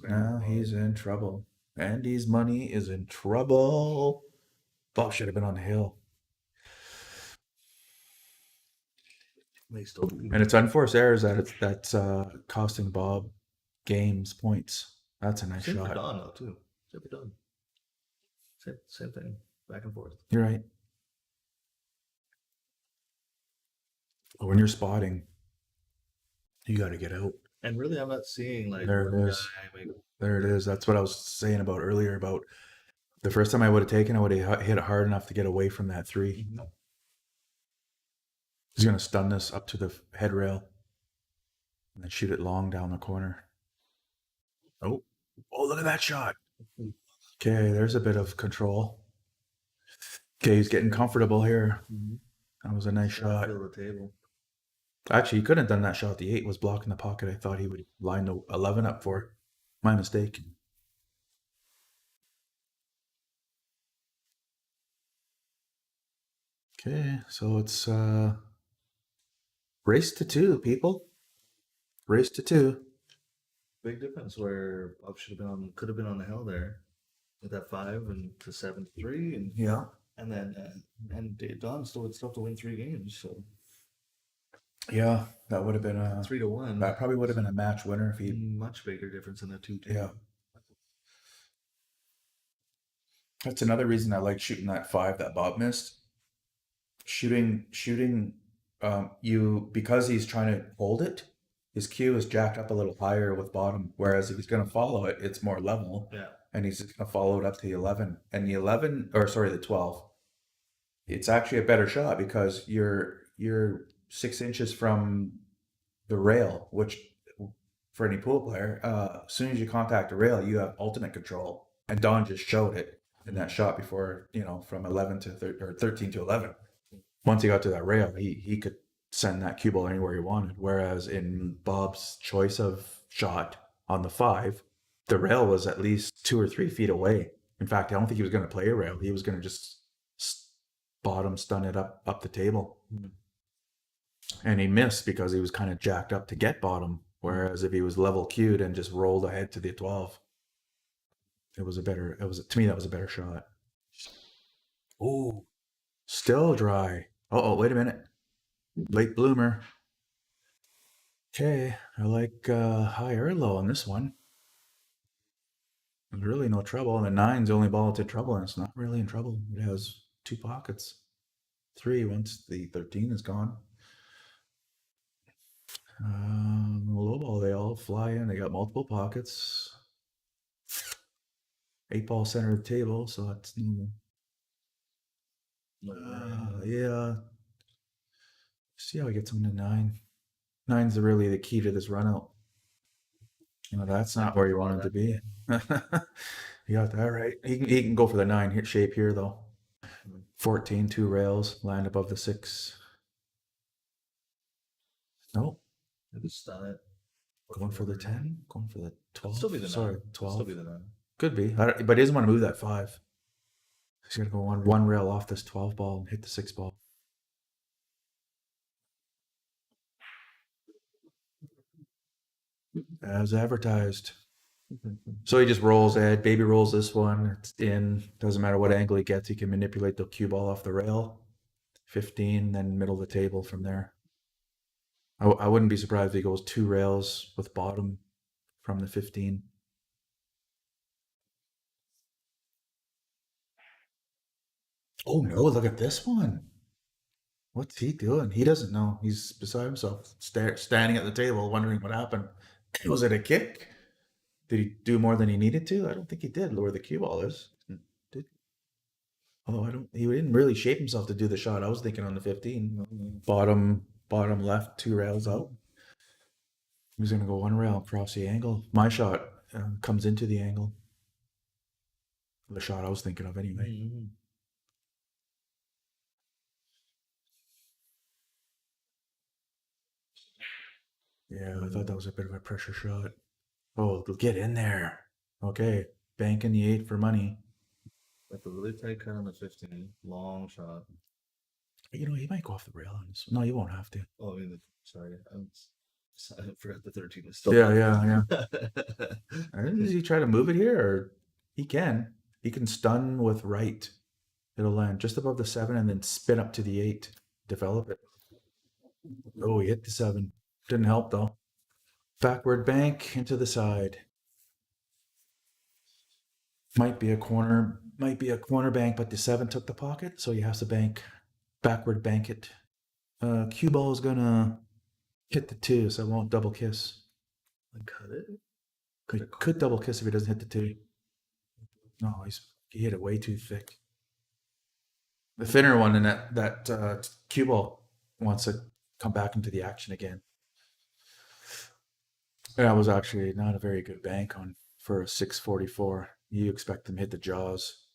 S2: Now he's in trouble. Andy's money is in trouble. Bob should have been on the hill. And it's unforced errors that's costing Bob games points. That's a nice shot.
S1: Don though too. Done. Same thing. Back and forth.
S2: You're right. When you're spotting, you got to get out.
S1: And really, I'm not seeing like
S2: there it is. There it is. That's what I was saying about earlier. About the first time I would have taken, I would have hit it hard enough to get away from that 3. Mm-hmm. He's gonna stun this up to the head rail, and then shoot it long down the corner. Oh, look at that shot. Okay, there's a bit of control. Okay, he's getting comfortable here. Mm-hmm. That was a nice shot.
S1: Feel the table.
S2: Actually, he couldn't have done that shot. The 8 was blocking the pocket. I thought he would line the 11 up for. My mistake. Okay, so it's race to 2, people. Race to 2.
S1: Big difference where Bob could have been on the hill there with that 5 and to 7-3, and
S2: yeah,
S1: and then and Don still would still have to win 3 games. So
S2: yeah, that would have been a
S1: 3-1.
S2: That probably would have been a match winner if he
S1: much bigger difference in the 2 teams.
S2: Yeah. That's another reason I like shooting that 5 that Bob missed. Shooting, you because he's trying to hold it. His cue is jacked up a little higher with bottom, whereas if he's going to follow it, it's more level.
S1: Yeah.
S2: And he's just going to follow it up to the 11. And the 12. It's actually a better shot because you're 6 inches from the rail, which for any pool player, as soon as you contact the rail, you have ultimate control. And Don just showed it in that shot before, from 11 to 13 to 11. Once he got to that rail, he could send that cue ball anywhere he wanted. Whereas in Bob's choice of shot on the 5, the rail was at least 2 or 3 feet away. In fact, I don't think he was going to play a rail. He was going to just bottom stun it up the table. Mm-hmm. And he missed because he was kind of jacked up to get bottom. Whereas if he was level cued and just rolled ahead to the 12, to me, that was a better shot. Oh, still dry. Wait a minute. Late bloomer. Okay, I like high or low on this one. There's really no trouble. And the nine's the only ball it's in trouble, and it's not really in trouble. It has two pockets. Three once the 13 is gone. Low ball, they all fly in. They got multiple pockets. 8 ball center of the table, so that's yeah. See how he gets on the 9. Nine's really the key to this run out. That's not where you want him to be. You got that right. He can go for the 9 hit shape here though. 14, 2 rails, land above the 6. Nope.
S1: Maybe stun it.
S2: Going for the 10? Going for the 12?
S1: Still be the 9.
S2: Sorry, 12.
S1: Still be the 9.
S2: Could be. But he doesn't want to move that 5. He's going to go one rail off this 12 ball and hit the 6 ball. As advertised. So he just rolls Ed. Baby rolls this one. It's in. Doesn't matter what angle he gets. He can manipulate the cue ball off the rail. 15, then middle of the table from there. I wouldn't be surprised if he goes 2 rails with bottom from the 15. Oh no, look at this one. What's he doing? He doesn't know. He's beside himself, standing at the table, wondering what happened. Was it a kick? Did he do more than he needed to? I don't think he did. Where the cue ball is. Did? Oh, I don't. He didn't really shape himself to do the shot. I was thinking on the 15. Bottom left, 2 rails out. He's gonna go 1 rail across the angle. My shot comes into the angle. The shot I was thinking of anyway.
S1: Mm-hmm.
S2: Yeah, I thought that was a bit of a pressure shot. Oh, get in there. Okay, banking the 8 for money.
S1: That's a really tight cut on the 15. Long shot.
S2: He might go off the rail on this. No, you won't have to.
S1: Oh, I mean, sorry. I forgot the 13 is still.
S2: Yeah. Does he try to move it here? Or he can. He can stun with right. It'll land just above the 7 and then spin up to the 8. Develop it. Oh, he hit the 7. Didn't help though. Backward bank into the side. Might be a corner bank, but the 7 took the pocket, so he has to backward bank it. Cue ball is gonna hit the 2, so it won't double kiss.
S1: Cut it.
S2: He could double kiss if he doesn't hit the 2. No, he hit it way too thick. The thinner one in that cue ball wants to come back into the action again. That was actually not a very good bank for a 644. You expect them to hit the jaws.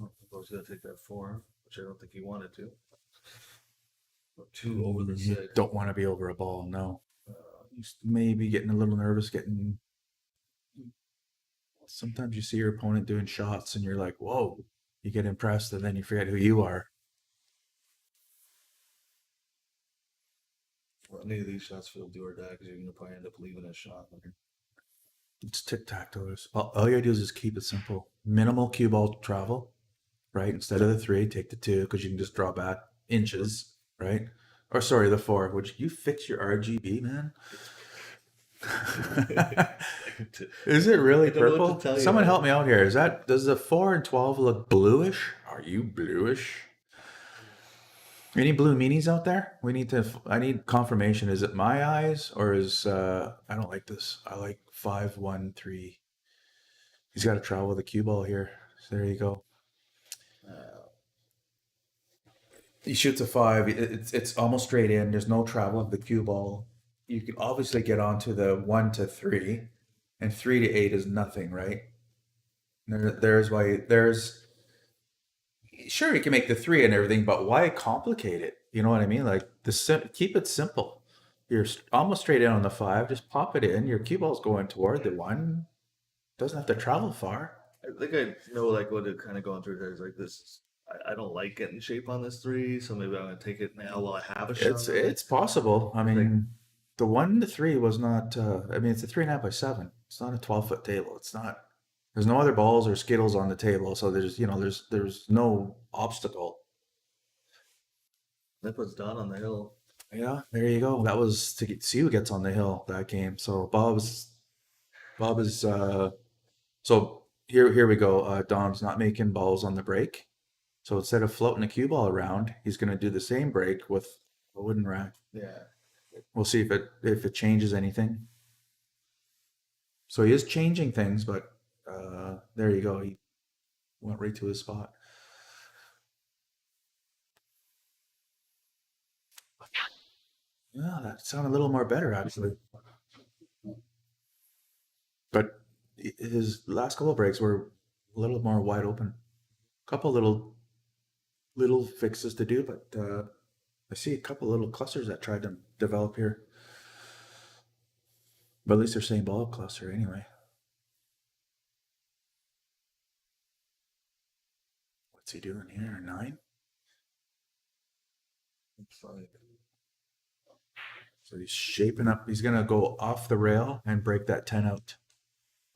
S1: I was going to take that 4, which I don't think he wanted to. Or 2 over the 6.
S2: Don't want to be over a ball, no. Maybe getting a little nervous, sometimes you see your opponent doing shots and you're like, whoa, you get impressed and then you forget who you are.
S1: Well, any of these shots feel do or die because you're going to probably end up leaving a shot later.
S2: It's tic-tac-toe. All you gotta do is just keep it simple. Minimal cue ball travel, right? Instead of the 3, take the 2 because you can just draw back inches, right? Or sorry, the 4. Would you fix your RGB, man? Is it really purple? Someone help me out here. Does the 4 and 12 look bluish? Are you bluish? Any blue meanies out there? I need confirmation. Is it my eyes or is I don't like this. I like 5, 1, 3. He's got to travel with a cue ball here. So there you go. He shoots a 5. It's almost straight in. There's no travel of the cue ball. You can obviously get onto the 1 to 3, and 3 to 8 is nothing, right? Sure, you can make the 3 and everything, but why complicate it? You know what I mean? Like keep it simple. You're almost straight in on the 5. Just pop it in. Your cue ball's going toward the 1. Doesn't have to travel far.
S1: I think I know like what it kind of going through there is like this. I don't like getting shape on this 3, so maybe I'm gonna take it now while I have a shot.
S2: It's possible. I mean, the 1 to 3 was not. It's a 3.5 by 7. It's not a 12-foot table. It's not. There's no other balls or skittles on the table, so there's no obstacle.
S1: That puts Don on the hill.
S2: Yeah, there you go. That was to see who gets on the hill that game. So Bob is so here we go. Dom's not making balls on the break. So instead of floating a cue ball around, he's gonna do the same break with a wooden rack.
S1: Yeah.
S2: We'll see if it changes anything. So he is changing things, but there you go. He went right to his spot. Yeah, that sounded a little more better actually. But his last couple of breaks were a little more wide open. Couple little fixes to do, but I see a couple little clusters that tried to develop here. But at least they're saying ball cluster anyway. What's he doing here? 9?
S1: It's like,
S2: So he's shaping up. He's gonna go off the rail and break that 10 out.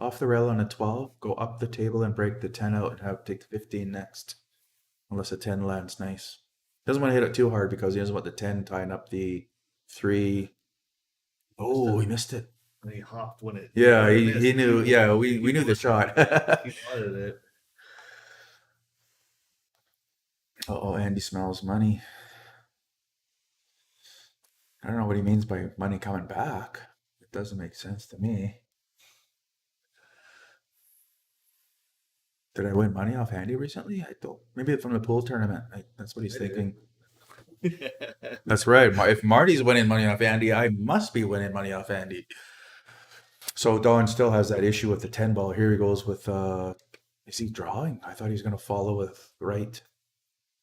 S2: Off the rail on a 12, go up the table and break the 10 out and have take the 15 next. Unless a 10 lands nice. Doesn't want to hit it too hard because he doesn't want the 10 tying up the 3. Oh, he missed it.
S1: and he hopped when it.
S2: Yeah,
S1: when it
S2: he
S1: missed.
S2: knew. Yeah, we knew the shot.
S1: He wanted it.
S2: Oh, Andy smells money. I don't know what he means by money coming back. It doesn't make sense to me. Did I win money off Andy recently? I don't. Maybe from the pool tournament. That's what he's
S1: Maybe.
S2: thinking. That's right. If Marty's winning money off Andy, I must be winning money off Andy. So Don still has that issue with the 10 ball. Here he goes with is he drawing? I thought he was gonna follow with right.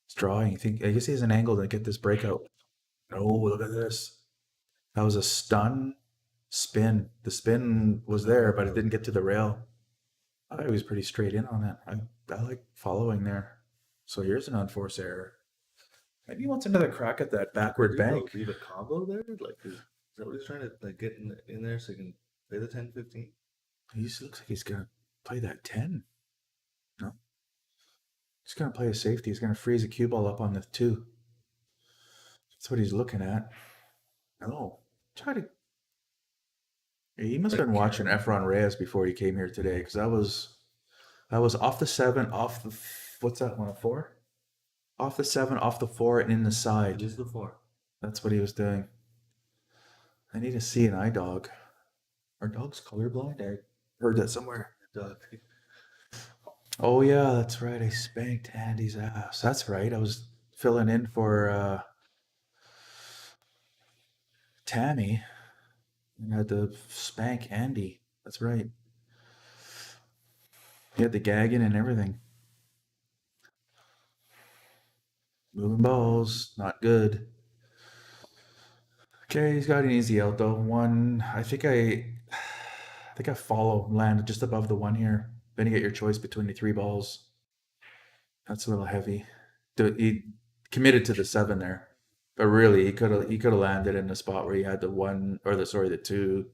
S2: He's drawing. I guess he has an angle to get this breakout. No, look at this. That was a stun spin. The spin was there, but it didn't get to the rail. I thought he was pretty straight in on it. I like following there. So here's an unforced error. Maybe he wants another crack at that backward bank.
S1: Leave a combo there? Like, is that what he's trying to like get in there so he can play the 10-15?
S2: He just looks like he's gonna play that 10. No. He's gonna play a safety. He's gonna freeze a cue ball up on the 2. That's what he's looking at. Oh, try to. He must have been watching Efron Reyes before he came here today, because that was off the 7, off the what's that one, a 4? Off the 7, off the 4, and in the side.
S1: Just the 4.
S2: That's what he was doing. I need to see an eye dog. Are dogs colorblind? I heard that somewhere.
S1: Dog.
S2: Oh yeah, that's right. I spanked Andy's ass. That's right. I was filling in for Tammy and had to spank Andy. That's right. He had the gagging and everything. Moving balls, not good. Okay, he's got an easy out though. 1. I think I follow land just above the 1 here. Then you get your choice between the 3 balls. That's a little heavy. He committed to the 7 there, but really he could have landed in the spot where he had the 1 or the 2.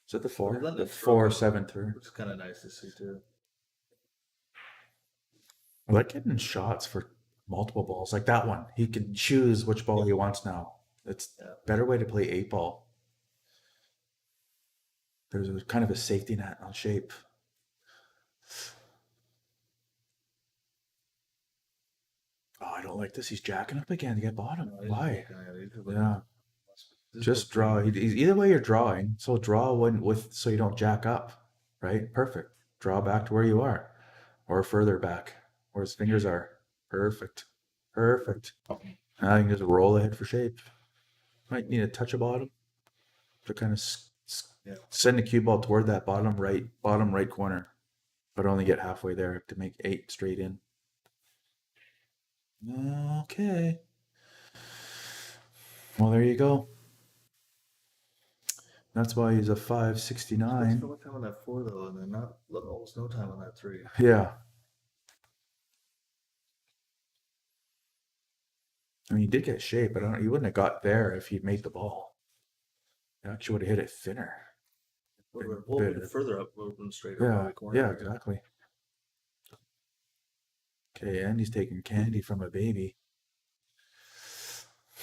S2: Is that the 4?
S1: He let
S2: The
S1: it
S2: 4
S1: throw,
S2: 7 through.
S1: which is kind of nice to see too.
S2: I like getting shots for multiple balls like that one. He can choose which ball he wants now. It's a better way to play 8 ball. There's a kind of a safety net on shape. Oh, I don't like this. He's jacking up again to get bottom. Why? Yeah. Just draw. Either way, you're drawing. So draw one with so you don't jack up, right? Perfect. Draw back to where you are, or further back where his fingers are. Perfect. Perfect. Now you can just roll ahead for shape. Might need a touch of bottom to kind of send the cue ball toward that bottom right corner, but only get halfway there to make 8 straight in. Okay. Well, there you go. That's why he's a 569.
S1: So much time on that 4 though, and then almost no time on that 3.
S2: Yeah. I mean, he did get shape, but he wouldn't have got there if he'd made the ball. He actually would have hit it thinner.
S1: Further up, moving straight
S2: Yeah,
S1: the corner.
S2: yeah, exactly. Okay, Andy's taking candy from a baby.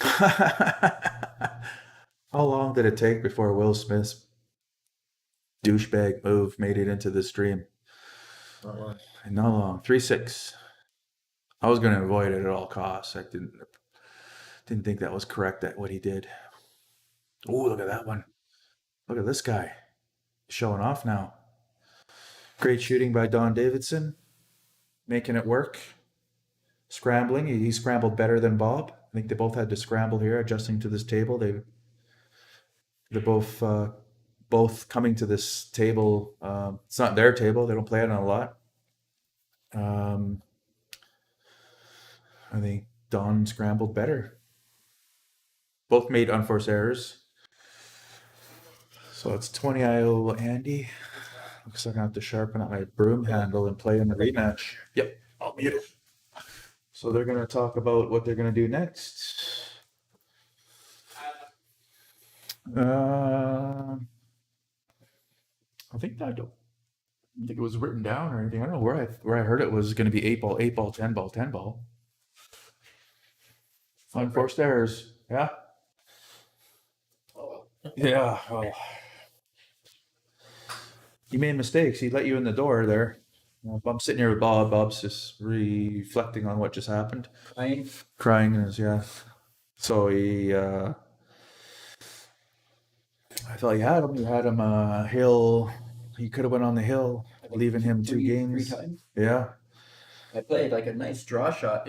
S2: How long did it take before Will Smith's douchebag move made it into the stream? Not long. 3-6. I was going to avoid it at all costs. I didn't think that was correct at what he did. Oh, look at that one. Look at this guy showing off now. Great shooting by Don Davidson, making it work. Scrambling. He scrambled better than Bob. I think they both had to scramble here, adjusting to this table. They're both coming to this table. It's not their table. They don't play it on a lot. I think Don scrambled better. Both made unforced errors. So it's 20 IO Andy. Looks like I have to sharpen up my broom handle and play in the rematch. Yep, I'll mute it. So they're going to talk about what they're going to do next. I think I don't think it was written down or anything. I don't know where I heard it was going to be 8 ball, 10 ball, 10 ball. Unforced errors. Yeah. Yeah. Oh. He made mistakes. He let you in the door there. I'm sitting here with Bob. Bob's just reflecting on what just happened. Crying is, yeah. So I thought you had him. You had him hill. He could have went on the hill, leaving him two games.
S3: 3 times.
S2: Yeah.
S3: I played like a nice draw shot.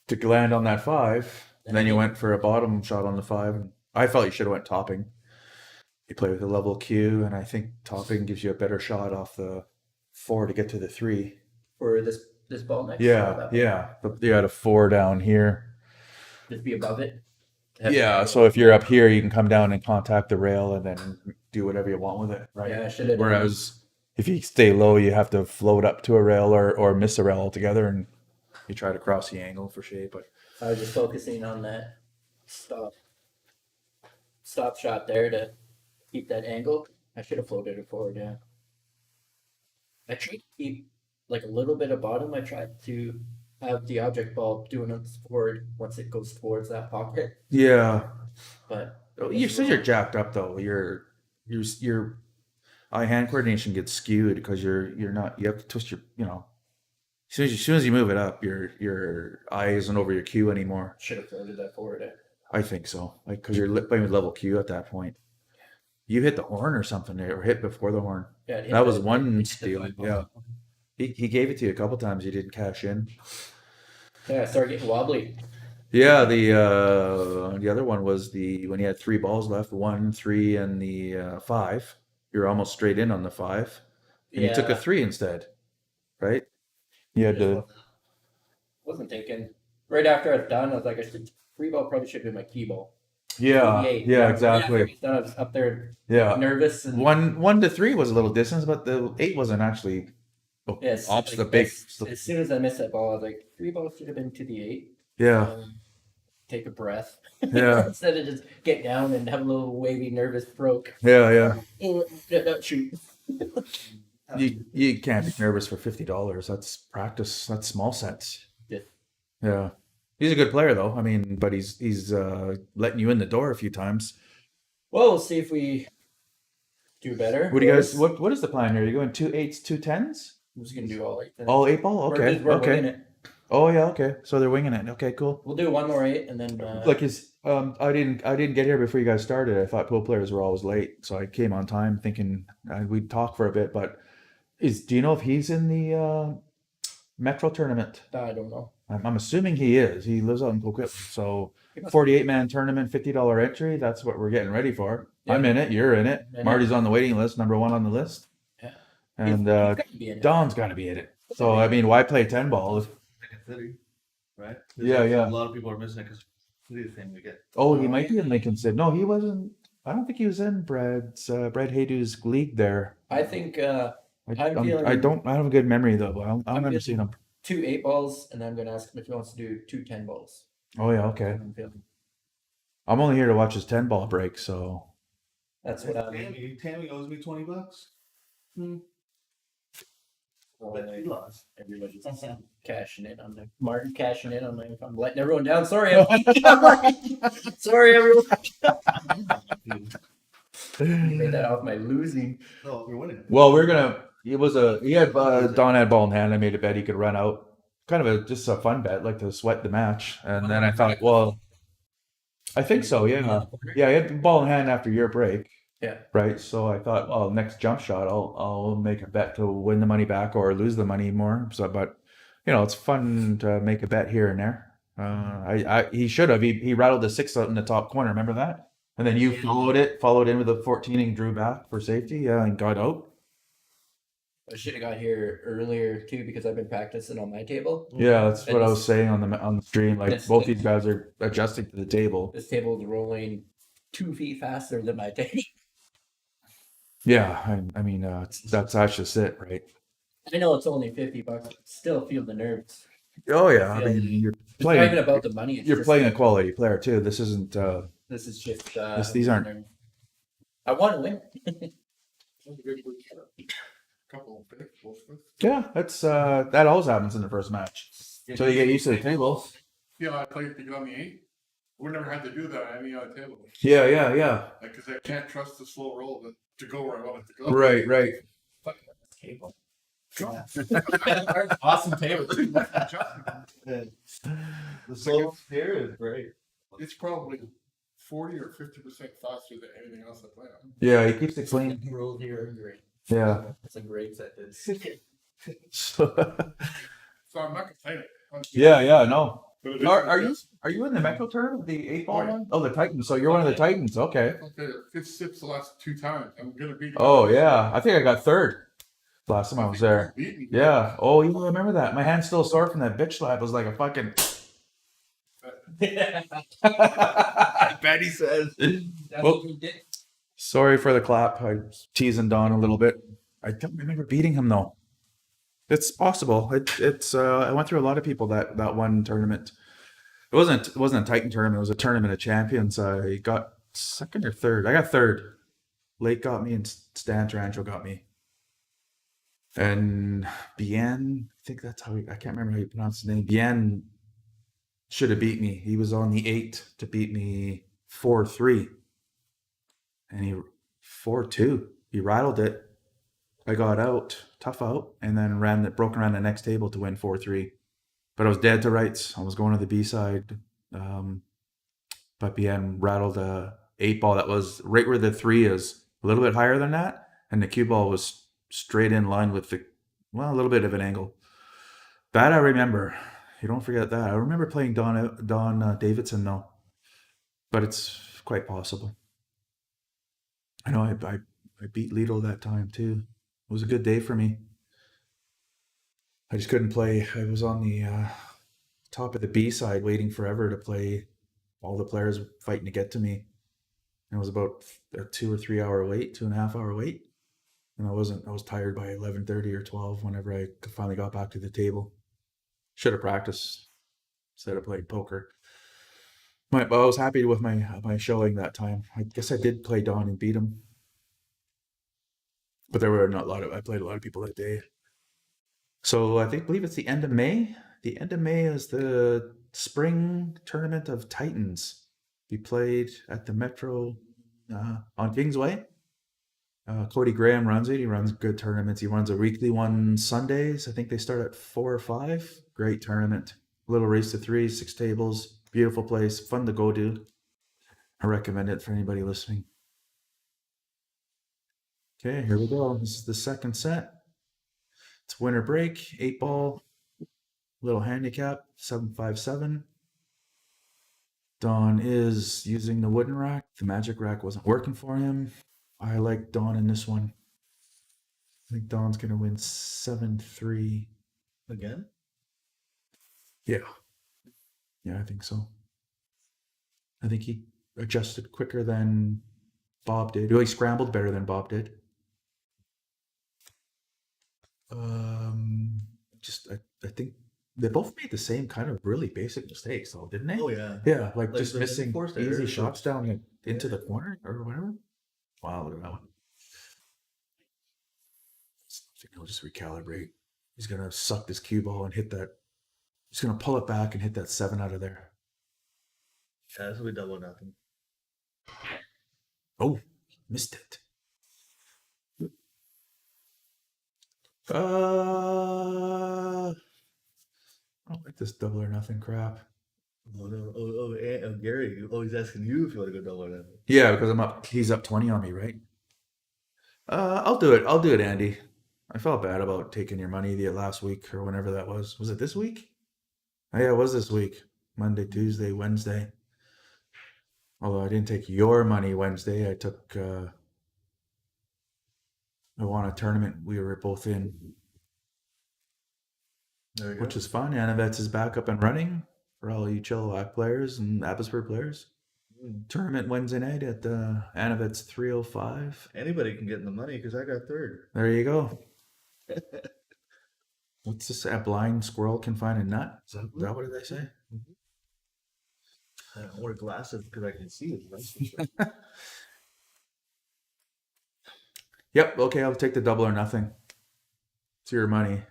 S2: To land on that 5. And then you went for a bottom shot on the 5. And I felt you should have went topping. You play with a level Q, and I think topping gives you a better shot off the 4 to get to the 3.
S3: For this ball next.
S2: Yeah, yeah. You had a 4 down here.
S3: Just be above it.
S2: Yeah, so if you're up here, you can come down and contact the rail and then do whatever you want with it, right?
S3: Yeah, I should have.
S2: Whereas if you stay low, you have to float up to a rail or miss a rail altogether, and you try to cross the angle for shape. But
S3: I was just focusing on that stop shot there to keep that angle. I should have floated it forward. Yeah. I tried to keep like a little bit of bottom. I tried to have the object ball doing it forward once it goes towards that pocket.
S2: yeah,
S3: But
S2: you said you're jacked up though. Your eye hand coordination gets skewed because you're not. You have to twist your as soon as you move it up, your eye isn't over your cue anymore.
S3: should have floated that forward.
S2: I think so, like because you're playing with level Q at that point. You hit the horn or something, or hit before the horn.
S3: Yeah, it hit
S2: That was
S3: the-
S2: one
S3: it hit the
S2: steal.
S3: flagpole.
S2: Yeah, he gave it to you a couple times. You didn't cash in.
S3: Yeah, I started getting wobbly.
S2: Yeah, the other one was when you had 3 balls left, 1, 3, and the 5. You're almost straight in on the 5, and you took a 3 instead, right? You had to.
S3: Wasn't thinking. Right after I was done, I was like, free ball probably should have been my key ball.
S2: Yeah,
S3: 88.
S2: yeah,
S3: Right after
S2: exactly.
S3: I was done, I was up there
S2: Yeah,
S3: nervous and
S2: 1 to 3 was a little distance, but the 8 wasn't actually.
S3: yes,
S2: Opposite
S3: like,
S2: the big.
S3: as soon as I missed that ball, I was like, 3 balls should have been to the 8.
S2: Yeah,
S3: Take a breath.
S2: Yeah.
S3: Instead of just get down and have a little wavy, nervous stroke.
S2: yeah.
S3: Shoot.
S2: You can't be nervous for $50. That's practice. That's small sets.
S3: Yeah.
S2: Yeah. He's a good player though. I mean, but he's letting you in the door a few times.
S3: Well, we'll see if we do better.
S2: What do you guys? What is the plan here? Are you going 2 8s, 2 10s?
S3: I'm just gonna do all 8.
S2: All 8 ball? Okay.
S3: We're winging
S2: Okay.
S3: it.
S2: Oh yeah. Okay. So they're winging it. Okay. Cool.
S3: We'll do 1 more 8 and then.
S2: Like I didn't get here before you guys started. I thought pool players were always late, so I came on time thinking we'd talk for a bit. But do you know if he's in the Metro tournament?
S3: I don't know.
S2: I'm assuming he is. He lives out in Coquitlam, so 48-man tournament, $50 entry. That's what we're getting ready for.
S3: Yeah.
S2: I'm in it. You're in it.
S3: In it.
S2: Marty's on the waiting list, number 1 on the list,
S3: Yeah.
S2: and
S3: He's gotta be in it.
S2: Don's got to be in it. So I mean, why play 10 ball?
S1: Lincoln City, right?
S2: Yeah, yeah.
S1: A lot of people are missing it because City thing we get.
S2: Oh, he might be in Lincoln City. No, he wasn't. I don't think he was in Brad Haydew's league there.
S3: I think
S2: I
S3: feeling-
S2: don't. I have a good memory though. But I remember seeing him.
S3: 2 8 balls, and then I'm gonna ask him if he wants to do 2 10 balls.
S2: Oh yeah, okay.
S3: I'm feeling-
S2: I'm only here to watch his 10 ball break. So
S3: That's what I'm.
S1: Tammy owes me $20. But you lost.
S3: Everybody's cashing in on the Martin cashing in on the. I'm letting everyone down. Sorry, I'm sorry, everyone. You made that off my losing.
S1: No, you're winning.
S2: Well, he had Don had ball in hand. I made a bet he could run out. Kind of just a fun bet, like to sweat the match. And then I thought, well, I think so. Yeah, yeah. He had the ball in hand after your break.
S3: Yeah.
S2: Right. So I thought, well, next jump shot, I'll make a bet to win the money back or lose the money more. So, but it's fun to make a bet here and there. He should have. He rattled the 6 out in the top corner. Remember that? And then you followed in with a 14 and drew back for safety. Yeah, and got out.
S3: I should have got here earlier too because I've been practicing on my table.
S2: Yeah, that's what I
S3: And
S2: was saying on the stream. Like
S3: It's-
S2: both these guys are adjusting to the table.
S3: This table is rolling 2 feet faster than my table.
S2: Yeah, I mean that's just it, right?
S3: I know it's only $50. Still feel the nerves.
S2: Oh yeah, I
S3: Yeah.
S2: mean you're
S3: It's not even
S2: playing.
S3: about the money. It's
S2: You're
S3: just,
S2: playing a quality player too. This isn't.
S3: This is just.
S2: These aren't-
S3: I want to win.
S4: Couple of picks.
S2: Yeah, that's that always happens in the first match. So you get used to the table.
S4: Yeah, I played to get on the 8. We never had to do that on any other table.
S2: Yeah.
S4: Because I can't trust the slow roll to go where I want it to go.
S2: Right.
S3: Fuck this table.
S1: Yeah.
S3: Awesome table.
S1: The slope here is great.
S4: It's probably 40 or 50% faster than anything else I play on.
S2: Yeah, he keeps it clean.
S3: Rolled here. Great.
S2: Yeah.
S3: It's a great set. This.
S4: So I'm not complaining.
S2: yeah. No.
S4: But it is
S2: Are you
S4: just-
S2: are you in the Metro tournament, the 8-ball
S4: Oh, yeah.
S2: one? Oh, the Titans. So you're one of the Titans. Okay.
S4: Okay, fifth sips the last 2 times. I'm gonna beat.
S2: Oh yeah, I think I got third last time I was there.
S4: Beat me.
S2: Yeah. Oh, you remember that? My hand's still sore from that bitch slap. It was like a fucking. Betty says.
S3: That's
S2: Well,
S3: what we did.
S2: sorry for the clap. I was teasing Don a little bit. I don't remember beating him though. It's possible. It's. I went through a lot of people that one tournament. It wasn't a Titan tournament. It was a tournament of champions. I got second or third. I got third. Lake got me and Stan Taranto got me. And Bien, I think that's how I can't remember how you pronounce his name. Bien should have beat me. He was on the 8 to beat me 4-3. And he 4-2. He rattled it. I got out, tough out, and then broke around the next table to win 4-3. But I was dead to rights. I was going to the B side. But Bien rattled a 8-ball that was right where the 3 is, a little bit higher than that. And the cue ball was straight in line with a little bit of an angle. That I remember. You don't forget that. I remember playing Don Davidson though. But it's quite possible. I know I beat Lidl that time too. It was a good day for me. I just couldn't play. I was on the top of the B side waiting forever to play. All the players fighting to get to me. And it was about a 2 or 3 hour wait, 2.5 hour wait. And I was tired by 11:30 or 12 whenever I finally got back to the table. Should have practiced instead of playing poker. But I was happy with my showing that time. I guess I did play Don and beat him. But there were not a lot of, I played a lot of people that day. So I believe it's the end of May. The end of May is the spring tournament of Titans. We played at the Metro on Kingsway. Cody Graham runs it. He runs good tournaments. He runs a weekly one Sundays. I think they start at 4 or 5. Great tournament. Little race to 3, 6 tables. Beautiful place. Fun to go to. I recommend it for anybody listening. Okay, here we go. This is the second set. It's winter break, 8-ball, little handicap, 757. Don is using the wooden rack. The magic rack wasn't working for him. I like Don in this one. I think Don's going to win 7-3.
S1: Again?
S2: Yeah. Yeah, I think so. I think he adjusted quicker than Bob did. Well, he scrambled better than Bob did. I think they both made the same kind of really basic mistakes, though, didn't they?
S1: Oh yeah.
S2: Yeah, like
S1: Like
S2: just
S1: the
S2: missing
S1: forced
S2: easy
S1: errors.
S2: shots down into the corner or whatever. Wow, look at that one. I think I'll just recalibrate. He's gonna suck this cue ball and hit that. He's gonna pull it back and hit that 7 out of there.
S1: Yeah, this will be double or nothing.
S2: Oh, missed it. I don't like this double or nothing crap.
S1: Oh no! Gary! Oh, he's asking you if you want to go double or nothing.
S2: Yeah, because I'm up. He's up 20 on me, right? I'll do it. I'll do it, Andy. I felt bad about taking your money the last week or whenever that was. Was it this week? Oh, yeah, it was this week. Monday, Tuesday, Wednesday. Although I didn't take your money Wednesday, I took. I won a tournament we were both in,
S1: There you
S2: which
S1: go.
S2: is fun. Anavets is back up and running for all you Chilliwack players and Abbotsford players. Tournament Wednesday night at the Anavets 305.
S1: Anybody can get in the money because I got third.
S2: There you go. What's this? A blind squirrel can find a nut? Is that what did they say?
S1: I don't wear glasses because I can see it.
S2: Yep. Okay, I'll take the double or nothing. It's your money.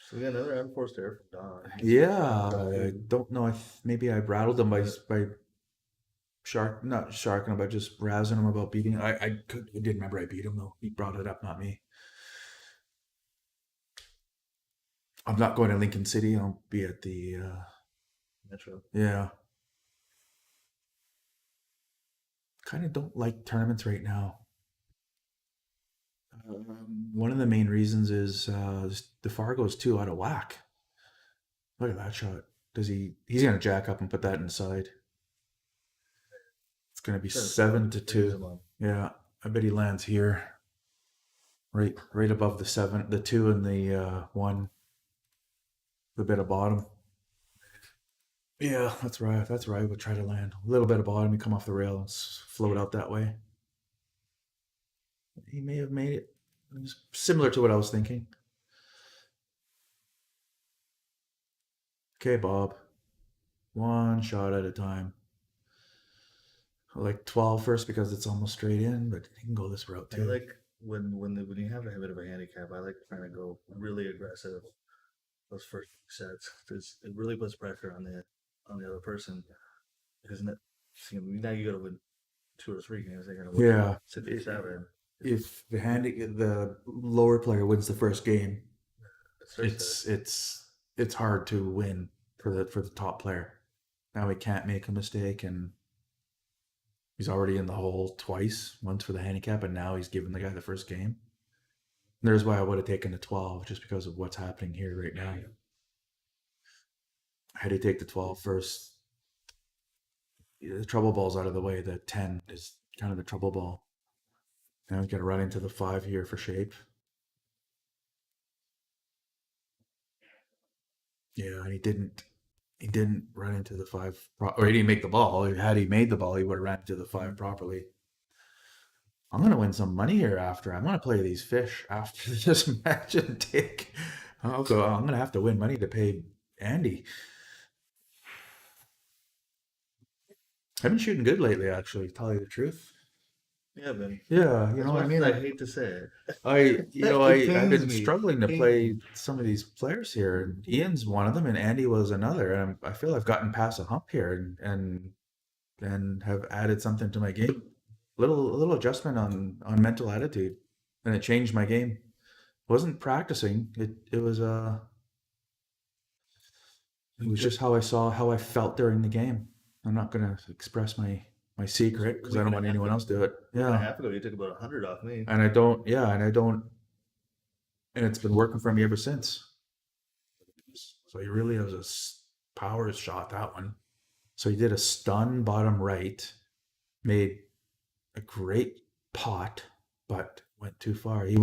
S1: So we got another unforced error from Don.
S2: Yeah, I don't know if maybe I rattled him by not sharking him, but just razzing him about beating him. I didn't remember I beat him though. He brought it up, not me. I'm not going to Lincoln City. I'll be at the
S1: Metro.
S2: yeah. Kind of don't like tournaments right now. One of the main reasons is the Fargo's too out of whack. Look at that shot. He's gonna jack up and put that inside. It's gonna be 7-2. Yeah, I bet he lands here. Right above the 7, the 2 and the 1. The bit of bottom. Yeah, that's right. That's right. I would try to land a little bit of bottom. You come off the rail and float out that way. He may have made it. It was similar to what I was thinking. Okay, Bob. One shot at a time. I like 12 first because it's almost straight in, but you can go this route
S1: I
S2: too.
S1: like when you have a bit of a handicap. I like trying to go really aggressive those first sets because it really puts pressure on the other person. Because now you got to win 2 or 3 games. They're gonna win
S2: Yeah.
S1: 6 or 7.
S2: If the lower player wins the first game, it's hard to win for the top player. Now he can't make a mistake, and he's already in the hole twice, once for the handicap, and now he's giving the guy the first game. There's why I would have taken the 12, just because of what's happening here right now. Had he take the 12 first, the trouble ball's out of the way. The 10 is kind of the trouble ball. Now he's got to run into the 5 here for shape. Yeah, and he didn't run into the 5, or he didn't make the ball. Had he made the ball, he would have ran into the 5 properly. I'm gonna win some money here after. I'm gonna play these fish after this match and take. I'm gonna have to win money to pay Andy. I've been shooting good lately, actually. To tell you the truth.
S1: Yeah, man.
S2: Yeah, you know what I mean.
S1: I hate to say it.
S2: I've
S1: pains
S2: been
S1: me.
S2: struggling to
S1: Pains
S2: play
S1: me.
S2: some of these players here. And Ian's one of them, and Andy was another. And I feel I've gotten past a hump here, and have added something to my game. A little adjustment on mental attitude, and it changed my game. Wasn't practicing. It was just how I felt during the game. I'm not gonna express my secret because I don't want anyone else to do it.
S1: A
S2: Yeah.
S1: half ago, you took about 100 off me.
S2: And it's been working for me ever since. So he really has a power shot, that one. So he did a stun bottom right, made a great pot, but went too far. He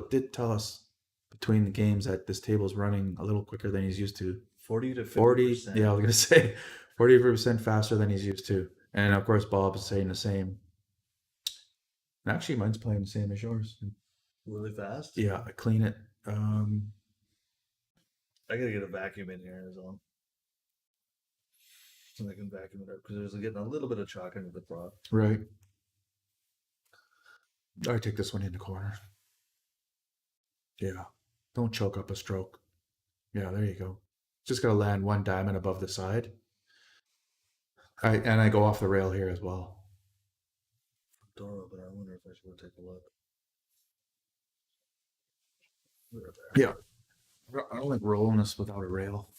S2: did tell us between the games that this table's running a little quicker than he's used to.
S1: 40 to 50%.
S2: 40, yeah, I was gonna say 40% faster than he's used to. And of course, Bob is saying the same. And actually, mine's playing the same as yours.
S1: Really fast?
S2: Yeah, I clean it.
S1: I gotta get a vacuum in here as well. So I can vacuum it up because there's getting a little bit of chalk into the prop.
S2: Right. I take this one in the corner. Yeah. Don't choke up a stroke. Yeah, there you go. Just got to land one diamond above the side. I go off the rail here as well.
S1: Door open. I wonder if I should go take a look.
S2: Yeah. I don't like rolling this without a rail.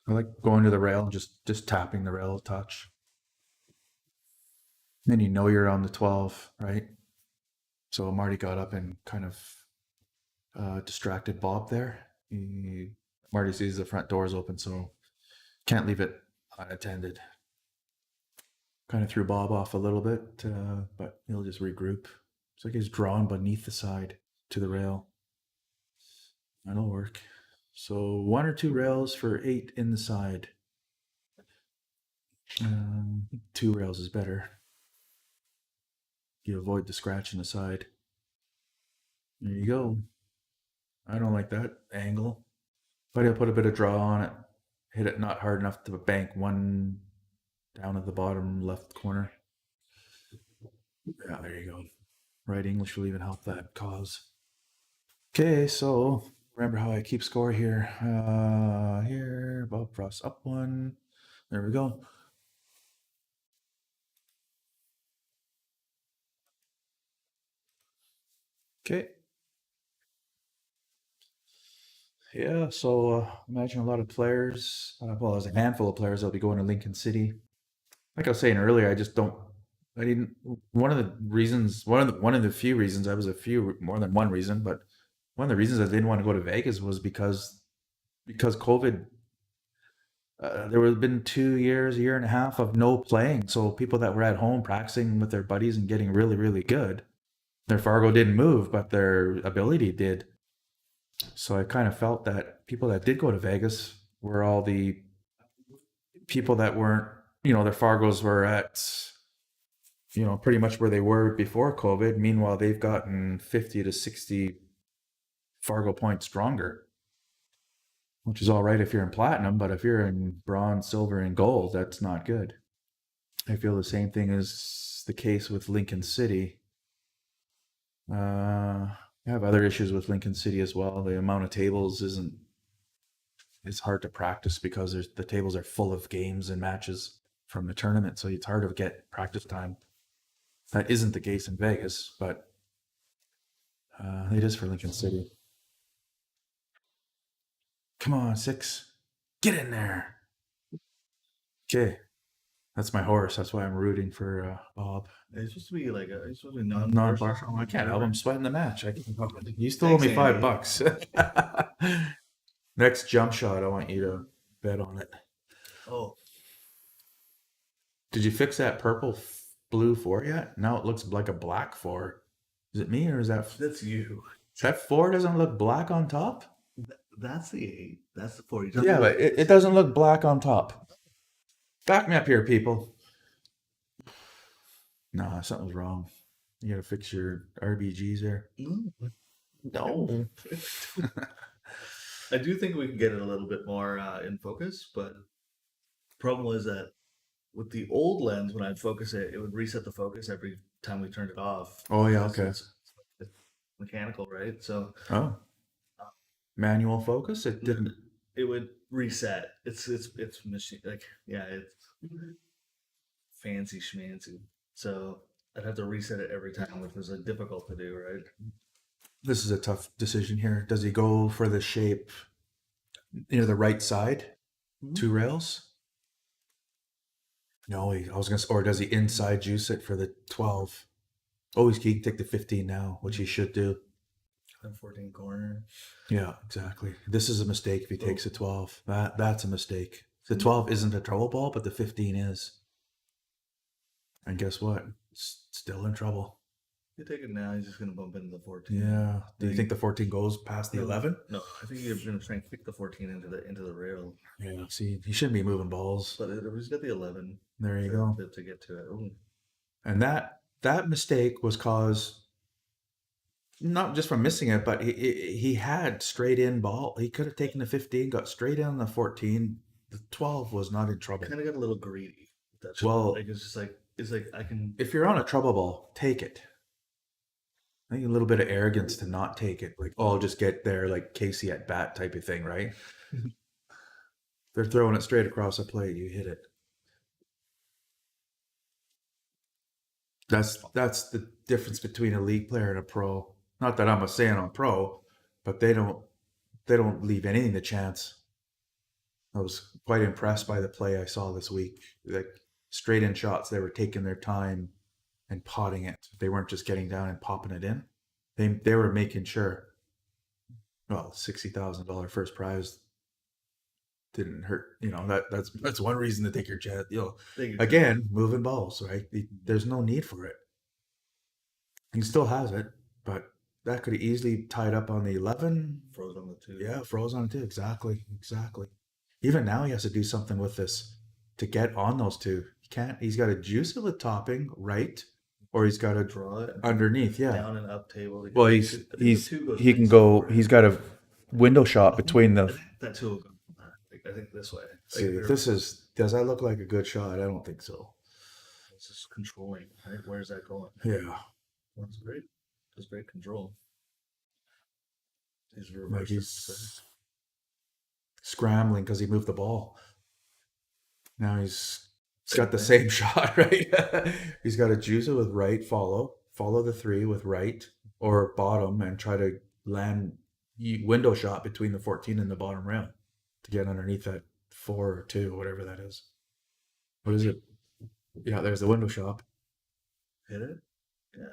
S2: I like going to the rail and just tapping the rail a touch. Then you know you're on the 12, right? So Marty got up and kind of distracted Bob there. Marty sees the front doors open, so can't leave it unattended. Kind of threw Bob off a little bit, but he'll just regroup. It's like he's drawn beneath the side to the rail. That'll work. So 1 or 2 rails for 8 in the side. 2 rails is better. You avoid the scratch in the side. There you go. I don't like that angle, but I'll put a bit of draw on it. Hit it not hard enough to bank 1 down at the bottom left corner. Yeah, there you go. Right English will even help that cause. Okay, so remember how I keep score here. Here, Bob Frost up 1. There we go. Okay. Yeah, so imagine a lot of players. Well, there's a handful of players that'll be going to Lincoln City. Like I was saying earlier, I just don't. I didn't. One of the few reasons. I was more than one reason, but one of the reasons I didn't want to go to Vegas was because COVID. There would have been 2 years, a year and a half of no playing. So people that were at home practicing with their buddies and getting really, really good, their Fargo didn't move, but their ability did. So I kind of felt that people that did go to Vegas were all the people that weren't, their Fargos were at, pretty much where they were before COVID. Meanwhile, they've gotten 50 to 60 Fargo points stronger, which is all right if you're in platinum, but if you're in bronze, silver, and gold, that's not good. I feel the same thing is the case with Lincoln City. I have other issues with Lincoln City as well. The amount of tables it's hard to practice because the tables are full of games and matches from the tournament, so it's hard to get practice time. That isn't the case in Vegas, but it is for Lincoln City. Come on, 6. Get in there. Okay. That's my horse. That's why I'm rooting for Bob.
S1: It's supposed to be like it's supposed to be
S2: Non-partial. I can't help him sweating the match. You still owe me $5. Next jump shot, I want you to bet on it.
S1: Oh,
S2: Did you fix that blue 4 yet? Now it looks like a black 4. Is it me or is that
S1: that's you.
S2: that 4 doesn't look black on top?
S1: That's the 8. That's the 4.
S2: Yeah, but it doesn't look black on top. Back me up here, people. No, something's wrong. You gotta fix your RBGs there. No.
S1: I do think we can get it a little bit more in focus, but the problem was that with the old lens, when I'd focus it, it would reset the focus every time we turned it off.
S2: Oh yeah,
S1: Because
S2: okay.
S1: it's mechanical, right? So
S2: Oh. Manual focus? It didn't.
S1: it would reset. It's machine it's fancy schmancy. So I'd have to reset it every time, which was difficult to do, right?
S2: This is a tough decision here. Does he go for the shape the right side? 2 rails? No, or does he inside juice it for the 12? Oh, he can take the 15 now, which he should do.
S1: 14 corner.
S2: Yeah, exactly. This is a mistake if he takes a 12. That's a mistake. The 12 isn't a trouble ball, but the 15 is. And guess what? It's still in trouble.
S1: You take it now, he's just gonna bump into the 14.
S2: Yeah. Do you think the 14 goes past the 11?
S1: No, I think you're gonna try and kick the 14 into the rail.
S2: Yeah. See, he shouldn't be moving balls.
S1: But he's got the 11.
S2: There you go.
S1: To get to it. Ooh.
S2: And that mistake was caused not just from missing it, but he had straight in ball. He could have taken the 15, got straight in on the 14. The 12 was not in trouble.
S1: Kind of got a little greedy.
S2: Well,
S1: it's just like I can.
S2: If you're on a trouble ball, take it. I think a little bit of arrogance to not take it. Like, oh, I'll just get there like Casey at bat type of thing, right? They're throwing it straight across the plate. You hit it. That's the difference between a league player and a pro. Not that I'm saying I'm pro, but they don't leave anything to chance. I was quite impressed by the play I saw this week. Like straight in shots, they were taking their time and potting it. They weren't just getting down and popping it in. They were making sure. Well, $60,000 first prize didn't hurt. That's one reason to take your chance. Again, moving balls, right? There's no need for it. He still has it, but that could have easily tied up on the 11.
S1: Froze on the 2.
S2: Yeah, froze on it too. Exactly. Even now, he has to do something with this to get on those two. He can't. He's got to juice it with topping right, or he's got to
S1: Draw it
S2: underneath. Yeah.
S1: down and up table.
S2: Well, he can go. He's got a window shot between the.
S1: That 2 will go. I think this way.
S2: See, does that look like a good shot? I don't think so.
S1: It's just controlling. Right? Where's that going?
S2: Yeah.
S1: That's great. Just great control. He's
S2: Like
S1: reversed.
S2: he's scrambling because he moved the ball. Now he's got the same shot, right? He's got to juice it with right, follow the 3 with right or bottom, and try to land window shot between the 14 and the bottom rail to get underneath that 4 or 2, whatever that is. What is it? Yeah, there's the window shot.
S1: Hit it? Yeah.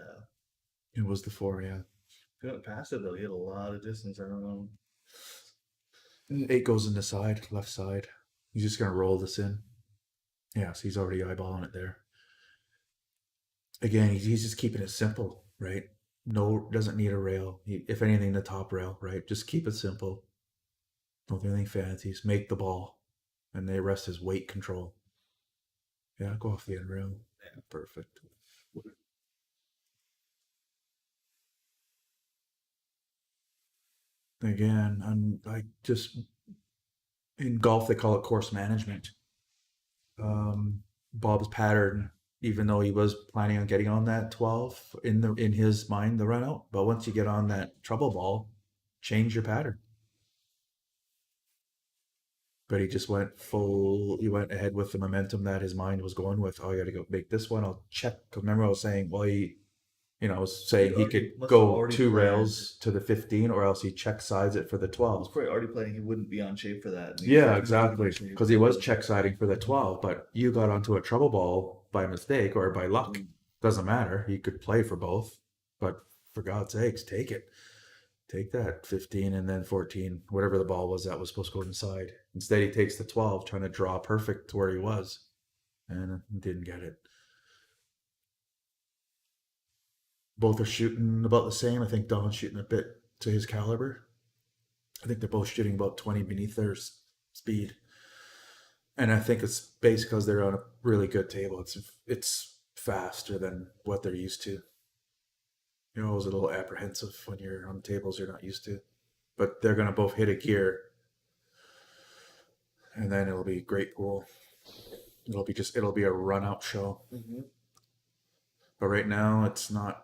S2: It was the 4, yeah.
S1: If you went past it, though, he had a lot of distance. I don't know.
S2: 8 goes in the side, left side. He's just going to roll this in. Yeah, so he's already eyeballing it there. Again, he's just keeping it simple, right? No, doesn't need a rail. If anything, the top rail, right? Just keep it simple. Don't do anything fancy. Just make the ball. And the rest is weight control. Yeah, go off the end rail. Yeah, perfect. Again, in golf they call it course management. Bob's pattern, even though he was planning on getting on that 12 in his mind, the run out, but once you get on that trouble ball, change your pattern. But he just went he went ahead with the momentum that his mind was going with. Oh, I got to go make this one. I'll check. Remember, I was saying, well, I was saying he could go 2 rails to the 15, or else he check sides it for the 12.
S1: He's probably already playing. He wouldn't be on shape for that.
S2: Yeah, exactly. Because he was check siding for the 12, but you got onto a trouble ball by mistake or by luck. Doesn't matter. He could play for both, but for God's sakes, take it. Take that 15 and then 14, whatever the ball was that was supposed to go inside. Instead, he takes the 12, trying to draw perfect to where he was, and didn't get it. Both are shooting about the same. I think Don's shooting a bit to his caliber. I think they're both shooting about 20 beneath their speed. And I think it's based because they're on a really good table. It's faster than what they're used to. You're always a little apprehensive when you're on tables you're not used to. But they're going to both hit a gear. And then it'll be great pool. It'll be a run out show.
S1: Mm-hmm.
S2: But right now it's not.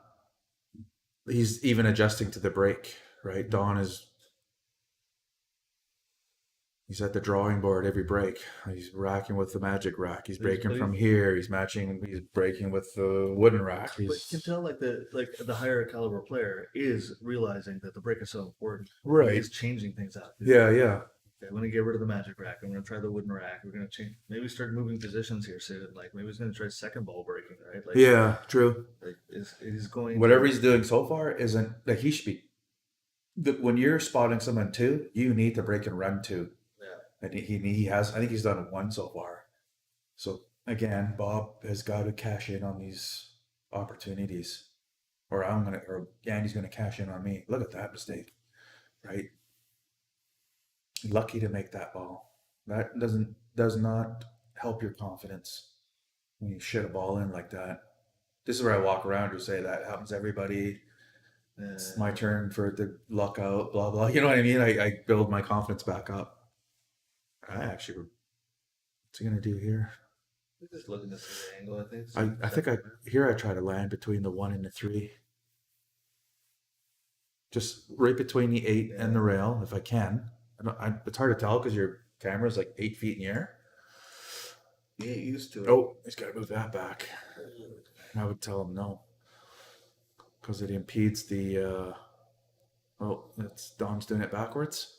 S2: He's even adjusting to the break, right? Don he's at the drawing board every break. He's racking with the magic rack. He's breaking from here. He's breaking with the wooden rack.
S1: But you can tell the higher caliber player is realizing that the break is so important.
S2: Right.
S1: He's changing things up.
S2: Yeah.
S1: Okay, I'm gonna get rid of the magic rack. I'm gonna try the wooden rack. We're gonna change. Maybe start moving positions here soon. Like maybe he's gonna try second ball breaking, right? Like,
S2: yeah, true.
S1: Like is going.
S2: Whatever he's doing so far isn't like he should be. When you're spotting someone 2, you need to break and run 2.
S1: Yeah.
S2: And he has. I think he's done 1 so far. So again, Bob has got to cash in on these opportunities, or Andy's gonna cash in on me. Look at that mistake, right? Lucky to make that ball. That does not help your confidence when you shit a ball in like that. This is where I walk around and say that happens to everybody. It's my turn for it to luck out, blah blah. You know what I mean? I build my confidence back up. What's he gonna do here?
S1: Just looking to see the angle. I think.
S2: I think I try to land between the 1 and the 3. just right between the 8 and the rail if I can. It's hard to tell because your camera's like 8 feet in the air.
S1: You get used to it.
S2: Oh, he's got to move that back. I would tell him no, because it impedes the. That's Don's doing it backwards.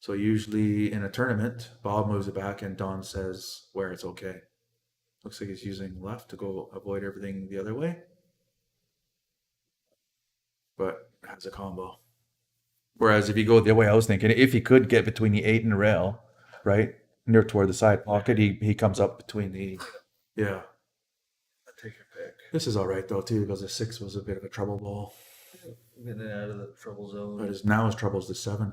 S2: So usually in a tournament, Bob moves it back and Don says where it's okay. Looks like he's using left to go avoid everything the other way. But has a combo. Whereas if you go the way I was thinking, if he could get between the 8 and the rail, right, near toward the side pocket, he comes up between the. Yeah.
S1: Take your pick.
S2: This is all right though too, because the 6 was a bit of a trouble ball.
S1: Getting out of the trouble zone.
S2: But now his trouble's the 7.